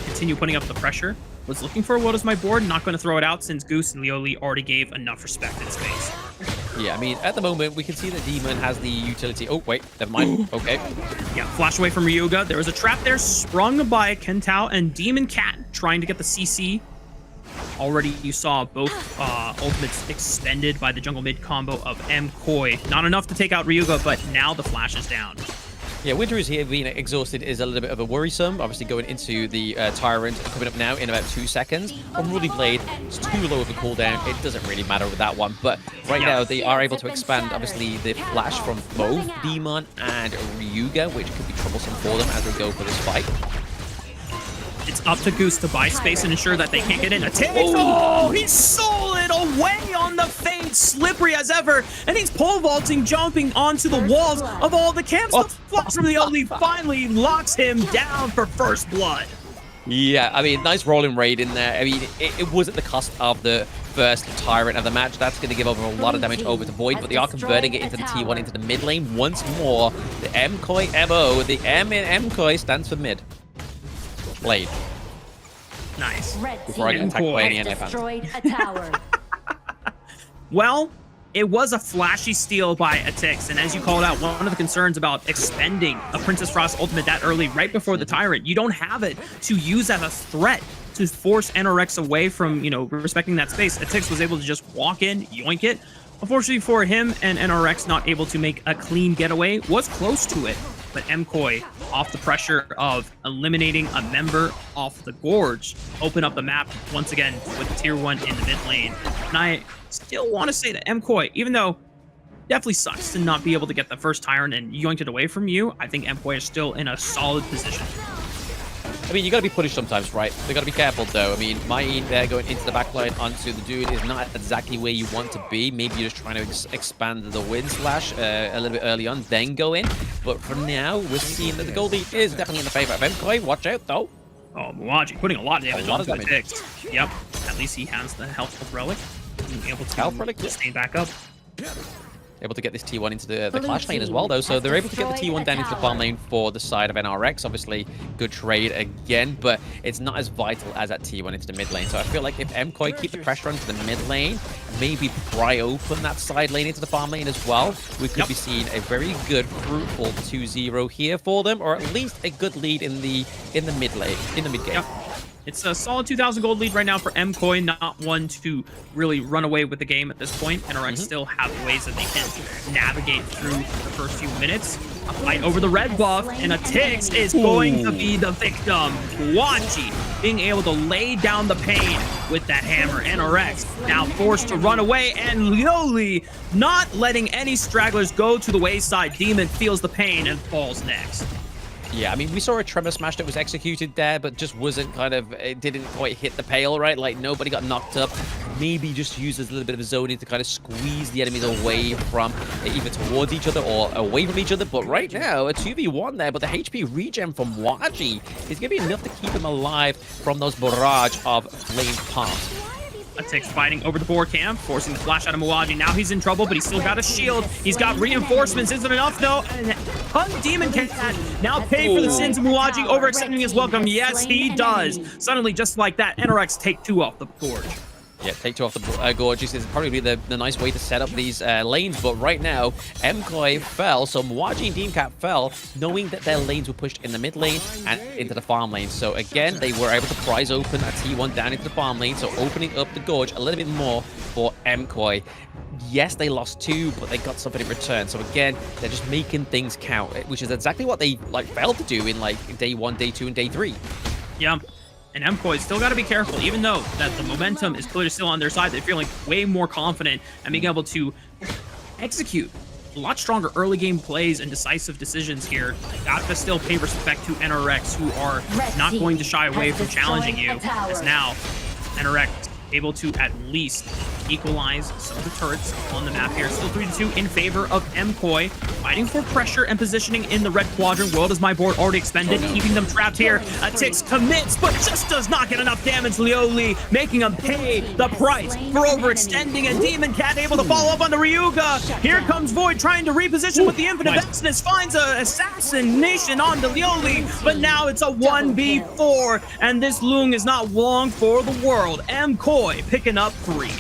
continue putting up the pressure. Was looking for what is my board, not going to throw it out since Goose and Leo Lee already gave enough respect in space. Yeah, I mean, at the moment, we can see that Demon has the utility. Oh, wait, never mind. Okay. Yeah, flash away from RÜYA. There was a trap there sprung by Kentao and Demon Cat trying to get the CC. Already, you saw both ultimates expended by the jungle mid combo of MKOI. Not enough to take out RÜYA, but now the flash is down. Yeah, Winter is here being exhausted is a little bit of a worrisome. Obviously going into the Tyrant coming up now in about 2 seconds. Unruly Blade, it's too low of a cooldown. It doesn't really matter with that one. But right now they are able to expand, obviously, the flash from both Demon and RÜYA, which could be troublesome for them as they go for this fight. It's up to Goose to buy space and ensure that they can't get in. A take. Oh, he stole it away on the fade, slippery as ever, and he's pole vaulting, jumping onto the walls of all the camps. The flash from the Oli finally locks him down for first blood. Yeah, I mean, nice rolling raid in there. I mean, it was at the cost of the first Tyrant of the match. That's going to give over a lot of damage over to Void, but they are converting it into the T1 into the mid lane once more. The MKOI MO, the M in MKOI stands for mid. Blade. Nice. Before I get attacked by any destroyed a tower. Well, it was a flashy steal by Atix, and as you called out, one of the concerns about expending a Princess Frost ultimate that early, right before the Tyrant, you don't have it to use as a threat to force NRX away from, you know, respecting that space. Atix was able to just walk in, yoink it. Unfortunately for him and NRX, not able to make a clean getaway, was close to it. But MKOI, off the pressure of eliminating a member off the Gorge, open up the map once again with tier 1 in the mid lane. And I still want to say that MKOI, even though definitely sucks to not be able to get the first Tyrant and yoinked it away from you, I think MKOI is still in a solid position. I mean, you got to be punished sometimes, right? They got to be careful, though. I mean, my in there going into the backline onto the dude is not exactly where you want to be. Maybe you're just trying to expand the wind slash a little bit early on, then go in. But for now, we're seeing that the gold lead is definitely in the favor of MKOI. Watch out, though. Oh, Muaji putting a lot of damage onto Atix. Yep. At least he has the health relic. Being able to health relic, stay back up. Able to get this T1 into the clash lane as well, though. So they're able to get the T1 down into the farm lane for the side of NRX. Obviously, good trade again, but it's not as vital as that T1 into the mid lane. So I feel like if MKOI keep the pressure onto the mid lane, maybe pry open that side lane into the farm lane as well, we could be seeing a very good, fruitful 2-0 here for them, or at least a good lead in the mid lane, in the mid game. It's a solid 2,000 gold lead right now for MKOI, not one to really run away with the game at this point. NRX still have ways that they can navigate through the first few minutes. A fight over the red buff, and Atix is going to be the victim. Wachi being able to lay down the pain with that hammer. NRX now forced to run away, and Lioli not letting any stragglers go to the wayside. Demon feels the pain and falls next. Yeah, I mean, we saw a Tremor Smash that was executed there, but just wasn't it didn't quite hit the pale, right? Like, nobody got knocked up. Maybe just uses a little bit of a zoning to kind of squeeze the enemies away from either towards each other or away from each other. But right now, a 2v1 there, but the HP regen from Waji is going to be enough to keep him alive from those barrage of flamed palms. Atix fighting over the board camp, forcing the flash out of Muaji. Now he's in trouble, but he's still got a shield. He's got reinforcements. Isn't enough, though. And Demon can now pay for the sins of Muaji, overextending his welcome. Yes, he does. Suddenly, just like that, NRX take 2 off the Gorge. Yeah, take 2 off the Gorge. This is probably the nice way to set up these lanes, but right now, MKOI fell, so Muaji and Deemcat fell, knowing that their lanes were pushed in the mid lane and into the farm lane. So again, they were able to prise open that T1 down into the farm lane, so opening up the Gorge a little bit more for MKOI. Yes, they lost 2, but they got something in return. So again, they're just making things count, which is exactly what they failed to do in day 1, day 2, and day 3. Yeah. And MKOI still got to be careful, even though that the momentum is clearly still on their side. They're feeling way more confident and being able to execute a lot stronger early game plays and decisive decisions here. Got to still pay respect to NRX, who are not going to shy away from challenging you. As now, NRX able to at least equalize some of the turrets on the map here. Still 3-2 in favor of MKOI, fighting for pressure and positioning in the red quadrant. World is my board already expended, keeping them trapped here. Atix commits, but just does not get enough damage. Lioli making him pay the price for overextending, and Demon Cat able to follow up on the RÜYA. Here comes Void trying to reposition with the infinite vastness, finds an assassination on the Lioli, but now it's a 1v4, and this Lung is not long for the world. MKOI picking up 3.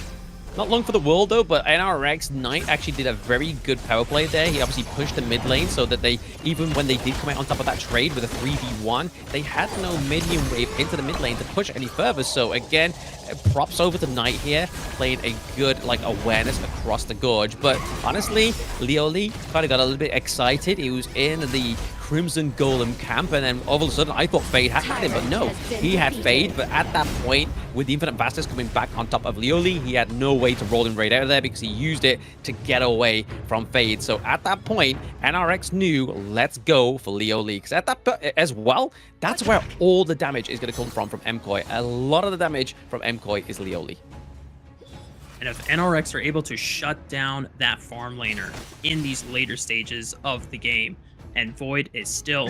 Not long for the world though, but NRX Knight actually did a very good power play there. He obviously pushed the mid lane so that they, even when they did come out on top of that trade with a 3v1, they had no minion wave into the mid lane to push any further. So again, props over to Knight here, playing a good like awareness across the gorge. But honestly, Leoli kind of got a little bit excited. He was in the Crimson Golem camp, and then all of a sudden I thought Fade had him, but no, he had Fade. But at that point, with the Infinite Vastness coming back on top of Leoli, he had no way to roll and raid out of there because he used it to get away from Fade. So at that point, NRX knew, let's go for Leoli. Because at that as well, that's where all the damage is going to come from MKOI. A lot of the damage from MKOI is Leoli. And if NRX are able to shut down that farm laner in these later stages of the game, and Void is still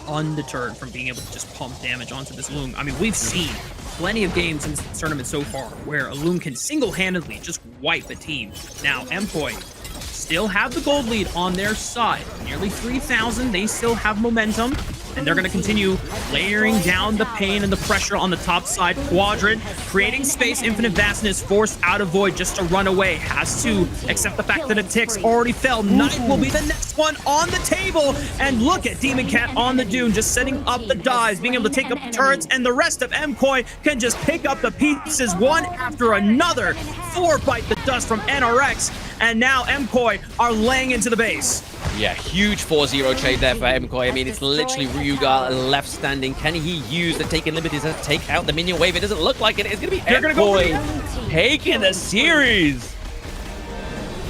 undeterred from being able to just pump damage onto this Loom. I mean, we've seen plenty of games in this tournament so far where a Loom can single-handedly just wipe a team. Now, MKOI still have the gold lead on their side. Nearly 3,000, they still have momentum, and they're going to continue layering down the pain and the pressure on the top side quadrant, creating space. Infinite Vastness forced out of Void just to run away. Has to accept the fact that a Tix already fell. Knight will be the next one on the table, and look at Demon Cat on the dune, just setting up the dives, being able to take up turrets, and the rest of MKOI can just pick up the pieces one after another. 4 bite the dust from NRX, and now MKOI are laying into the base. Yeah, huge 4-0 trade there for MKOI. I mean, it's literally RÜYA left standing. Can he use the taking liberties to take out the minion wave? It doesn't look like it. It's going to be MKOI taking the series.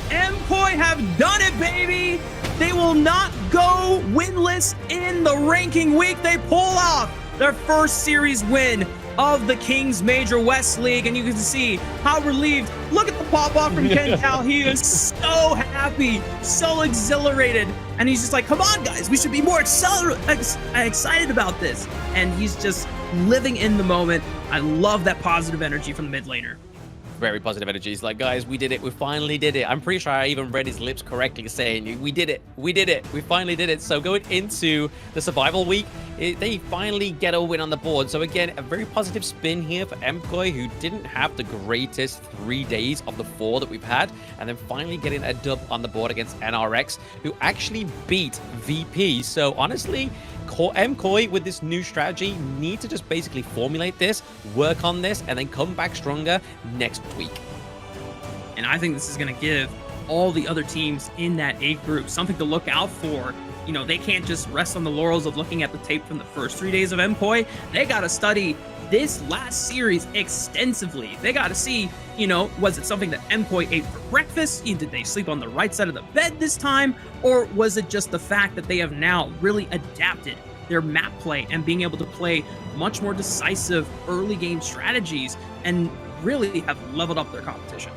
MKOI have done it, baby. They will not go winless in the ranking week. They pull off their first series win of the Kings Major West League, and you can see how relieved. Look at the pop-off from Ken Cal. He is so happy, so exhilarated, and he's just like, come on, guys, we should be more excited about this. And he's just living in the moment. I love that positive energy from the mid laner. Very positive energy. He's like, guys, we did it. We finally did it. I'm pretty sure I even read his lips correctly saying, we did it. We did it. We finally did it. So going into the survival week, they finally get a win on the board. So again, a very positive spin here for MKOI, who didn't have the greatest 3 days of the 4 that we've had. And then finally getting a dub on the board against NRX, who actually beat VP. So honestly, MKOI with this new strategy need to just basically formulate this, work on this, and then come back stronger next week. And I think this is going to give all the other teams in that A group something to look out for. You know, they can't just rest on the laurels of looking at the tape from the first 3 days of MKOI. They got to study this last series extensively. They got to see, you know, was it something that MKOI ate for breakfast? Did they sleep on the right side of the bed this time? Or was it just the fact that they have now really adapted their map play and being able to play much more decisive early game strategies and really have leveled up their competition?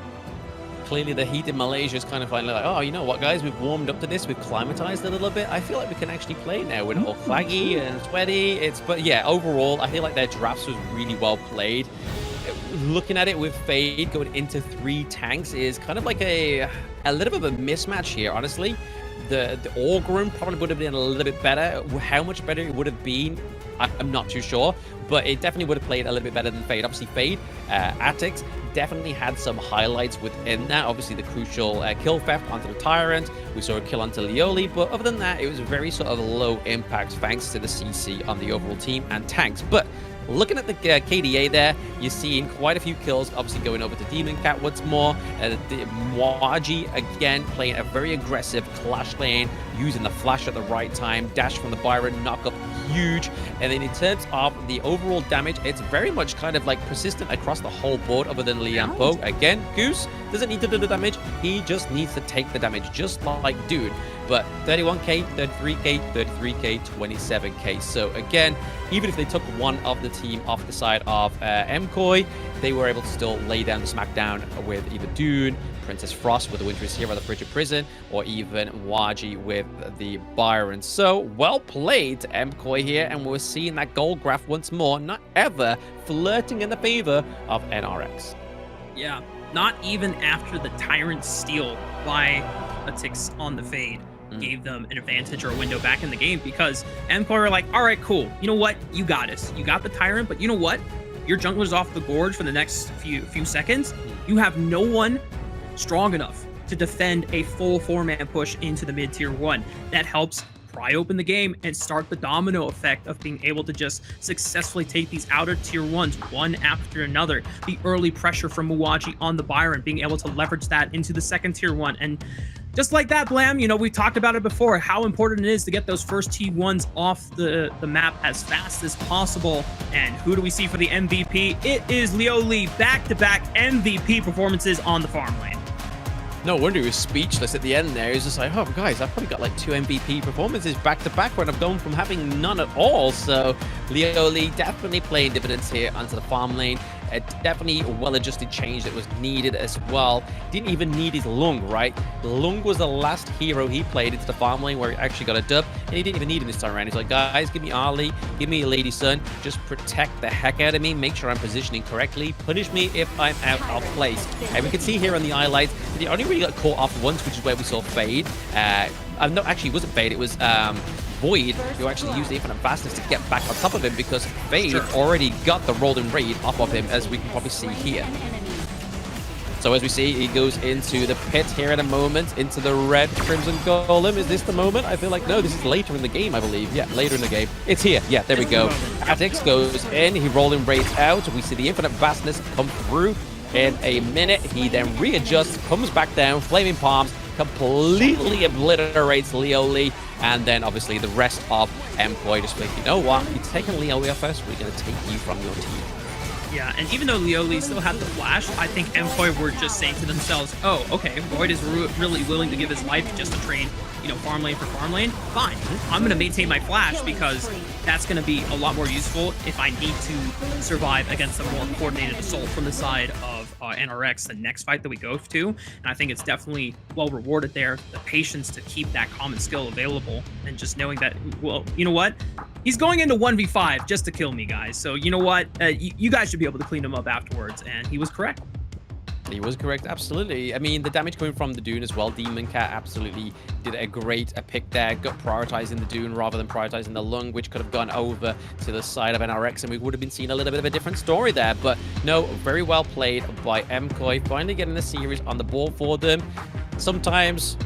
Clearly the heat in Malaysia is kind of finally like, oh, you know what, guys, we've warmed up to this, we've climatized a little bit. I feel like we can actually play now with all flaggy and sweaty. But yeah, overall, I feel like their drafts was really well played. Looking at it with Fade going into 3 tanks is kind of like a little bit of a mismatch here, honestly. The Orgrim probably would have been a little bit better. How much better it would have been, I'm not too sure, but it definitely would have played a little bit better than Fade. Obviously, Fade, Atix definitely had some highlights within that. Obviously, the crucial kill theft onto the Tyrant. We saw a kill onto Leoli, but other than that, it was very sort of low impact thanks to the CC on the overall team and tanks. But looking at the KDA there, you're seeing quite a few kills, obviously going over to Demon Cat once more. Mwaji, again, playing a very aggressive clash lane, using the flash at the right time. Dash from the Byron, knock up huge. And then in terms of the overall damage, it's very much kind of like persistent across the whole board other than Liampo. Again, Goose doesn't need to do the damage. He just needs to take the damage, just like Dude. But 31k, 33k, 33k, 27k. So again, even if they took one of the team off the side of MKOI, they were able to still lay down the smackdown with either Dune, Princess Frost with the Winter is Here by the Frigid Prison, or even Waji with the Byron. So well played to MKOI here, and we're seeing that gold graph once more, not ever flirting in the favor of NRX. Yeah, not even after the Tyrant steal by a Tix on the Fade gave them an advantage or a window back in the game, because MKOI are like, all right, cool. You know what? You got us. You got the Tyrant, but you know what? your jungler's off the gorge for the next few seconds, you have no one strong enough to defend a full 4-man push into the mid tier 1. That helps pry open the game and start the domino effect of being able to just successfully take these outer tier 1s one after another. The early pressure from Muwaji on the Byron, being able to leverage that into the second tier 1. And just like that, Blam, you know, we talked about it before, how important it is to get those first T1s off the map as fast as possible. And who do we see for the MVP? It is Leoli, back-to-back MVP performances on the farm lane. No wonder he was speechless at the end there. He was just like, oh, guys, I've probably got like 2 MVP performances back-to-back when I've gone from having none at all. So Leoli definitely playing dividends here onto the farm lane. Definitely a well-adjusted change that was needed as well. Didn't even need his Lung, right? Lung was the last hero he played into the farm lane where he actually got a dub, and he didn't even need him this time around. He's like, guys, give me Ali, give me a Lady Sun, just protect the heck out of me, make sure I'm positioning correctly, punish me if I'm out of place. And we can see here on the highlights that he only really got caught off once, which is where we saw Fade. No, actually, it wasn't Fade, it was Void, who actually used the infinite fastness to get back on top of him because Fade already got the rolling raid off of him, as we can probably see here. So as we see, he goes into the pit here in a moment, into the red Crimson Golem. Is this the moment? I feel like, no, this is later in the game, I believe. Yeah, later in the game. It's here. Yeah, there we go. Atix goes in, he rolling raids out. We see the infinite vastness come through in a minute. He then readjusts, comes back down, Flaming Palms, completely obliterates Leoli, and then obviously the rest of Employ just like, you know what, you're taking Leoli off us, we're going to take you from your team. Yeah, and even though Leoli still had the flash, I think Employ were just saying to themselves, oh, okay, Void is really willing to give his life just to trade, you know, farm lane for farm lane. Fine, I'm going to maintain my flash because that's going to be a lot more useful if I need to survive against a more coordinated assault from the side of NRX the next fight that we go to. And I think it's definitely well rewarded there, the patience to keep that common skill available, and just knowing that, well, you know what? He's going into 1v5 just to kill me, guys. So you know what? You guys should be able to clean him up afterwards. And he was correct. He was correct, absolutely. I mean, the damage coming from the Dune as well. Demon Cat absolutely did a great pick there. Got prioritizing the Dune rather than prioritizing the Lung, which could have gone over to the side of NRX, and we would have been seeing a little bit of a different story there. But no, very well played by MKOI. Finally getting the series on the board for them. Sometimes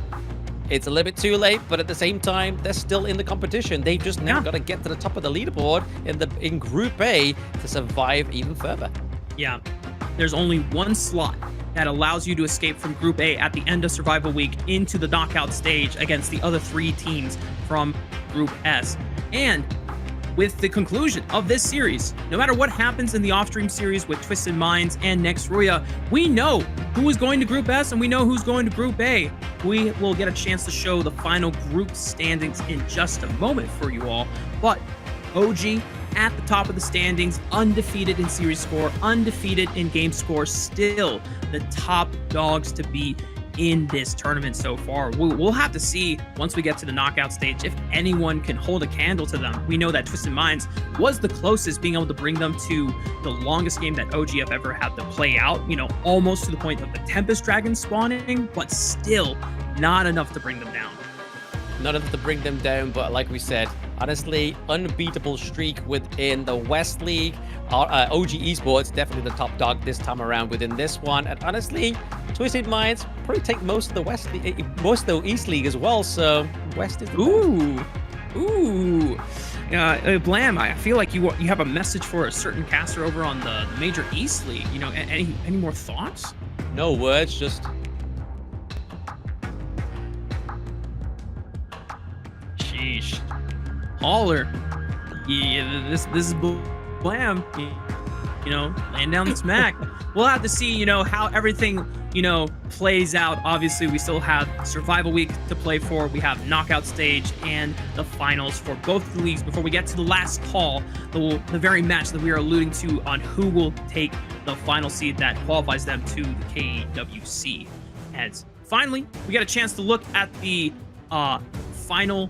it's a little bit too late, but at the same time, they're still in the competition. They've just now got to get to the top of the leaderboard in Group A to survive even further. Yeah, there's only one slot that allows you to escape from Group A at the end of Survival Week into the knockout stage against the other 3 teams from Group S. And with the conclusion of this series, no matter what happens in the off-stream series with Twisted Minds and next RÜYA, we know who is going to Group S and we know who's going to Group A. We will get a chance to show the final group standings in just a moment for you all. But OG at the top of the standings, undefeated in series score, undefeated in game score, still the top dogs to beat in this tournament so far. We'll have to see once we get to the knockout stage if anyone can hold a candle to them. We know that Twisted Minds was the closest, being able to bring them to the longest game that OG have ever had to play out, you know, almost to the point of the Tempest Dragon spawning, but still not enough to bring them down. Not enough to bring them down, but like we said, honestly, unbeatable streak within the West League. OG Esports definitely the top dog this time around within this one, and honestly, Twisted Minds probably take most of the West League, most of the East League as well. So West is the best. Blam, I feel like you have a message for a certain caster over on the Major East League. You know, any more thoughts? No words, just. Sheesh. Hauler. Yeah, this is Blam. You know, laying down the smack. We'll have to see, you know, how everything, you know, plays out. Obviously, we still have Survival Week to play for. We have knockout stage and the finals for both the leagues before we get to the last call, the very match that we are alluding to on who will take the final seed that qualifies them to the KWC. And finally, we got a chance to look at the final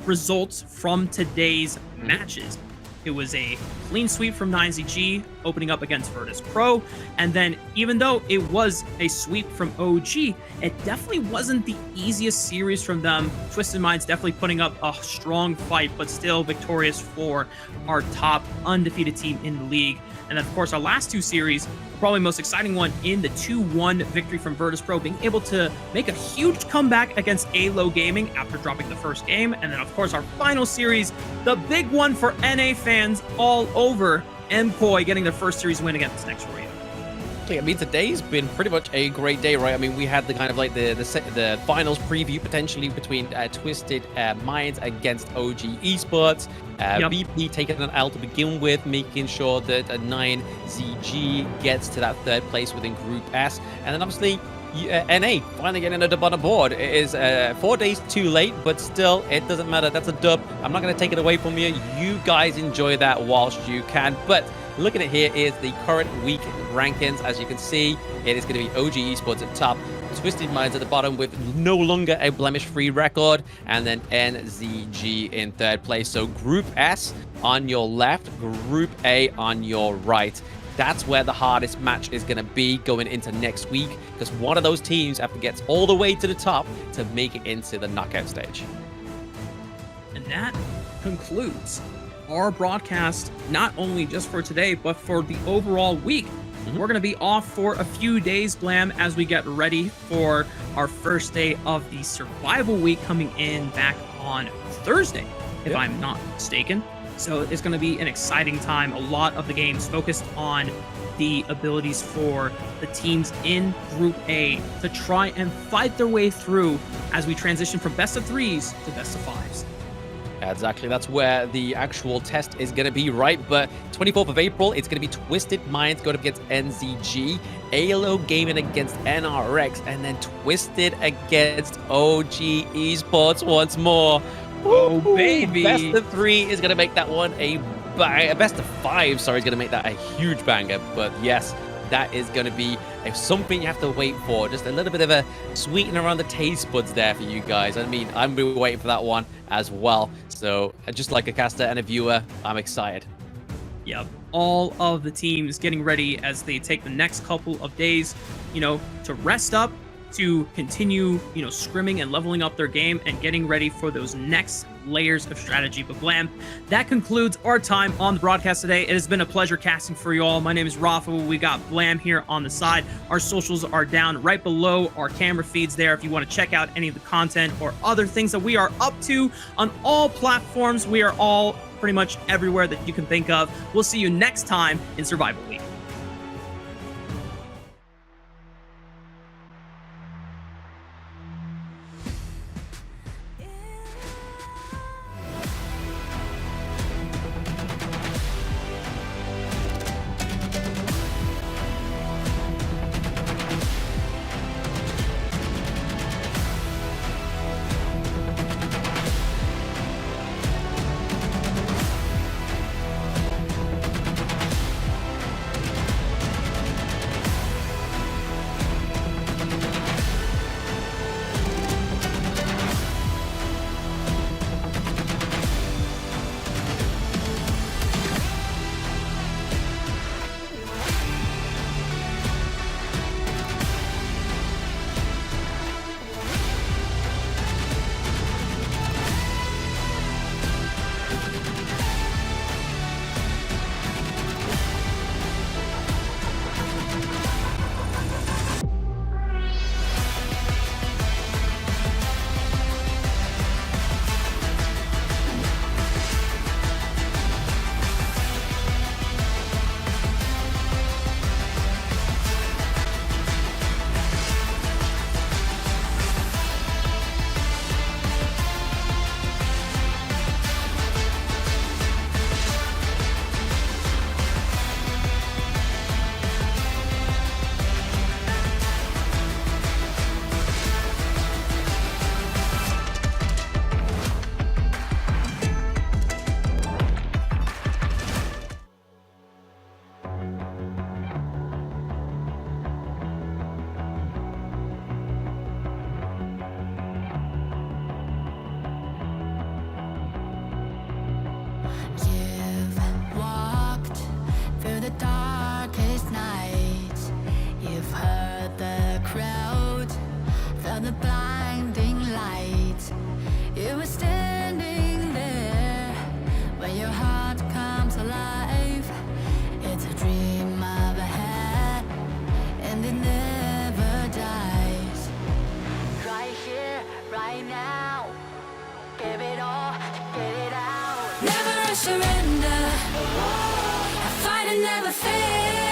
results from today's matches. It was a clean sweep from 9ZG, opening up against Virtus.pro. And then even though it was a sweep from OG, it definitely wasn't the easiest series from them. Twisted Minds definitely putting up a strong fight, but still victorious for our top undefeated team in the league. And then, of course, our last two series, probably most exciting one in the 2-1 victory from Virtus.pro, being able to make a huge comeback against AYLO Gaming after dropping the first game. And then, of course, our final series, the big one for NA fans all over, MPOI getting their first series win against next RÜYA. I mean, today's been pretty much a great day, right? I mean, we had the kind of like the finals preview potentially between Twisted Minds against OG Esports. VP taking an L to begin with, making sure that 9ZG gets to that third place within Group S. And then obviously NA finally getting a dub on the board. It is 4 days too late, but still, it doesn't matter. That's a dub. I'm not going to take it away from you. You guys enjoy that whilst you can. But looking at here is the current week rankings. As you can see, it is going to be OG Esports at top, Twisted Minds at the bottom with no longer a blemish-free record, and then NZG in third place. So Group S on your left, Group A on your right. That's where the hardest match is going to be going into next week, because one of those teams have to get all the way to the top to make it into the knockout stage. And that concludes our broadcast, not only just for today, but for the overall week. We're going to be off for a few days, Blam, as we get ready for our first day of the survival week coming in back on Thursday, if I'm not mistaken. So it's going to be an exciting time. A lot of the games focused on the abilities for the teams in Group A to try and fight their way through as we transition from best of threes to best of fives. Exactly, that's where the actual test is going to be, right? But 24th of April, it's going to be Twisted Minds going up against NZG, AYLO Gaming against NRX, and then Twisted against OG Esports once more. Oh, baby. Best of 3 is going to make that one a best of 5, sorry, is going to make that a huge banger. But yes, that is going to be something you have to wait for. Just a little bit of a sweetener around the taste buds there for you guys. I mean, I'm going to be waiting for that one as well. So just like a caster and a viewer, I'm excited. Yep. All of the teams getting ready as they take the next couple of days, to rest up, to continue, scrimming and leveling up their game and getting ready for those next layers of strategy. But Blam, that concludes our time on the broadcast today. It has been a pleasure casting for you all. My name is Rafa. We got Blam here on the side. Our socials are down right below our camera feeds there if you want to check out any of the content or other things that we are up to on all platforms. We are all pretty much everywhere that you can think of. We'll see you next time in Survival Week. of the blinding light. You were standing there when your heart comes alive. It's a dream I've had, and it never dies. Right here, right now, give it all, get it out. Never surrender, I fight and never fail.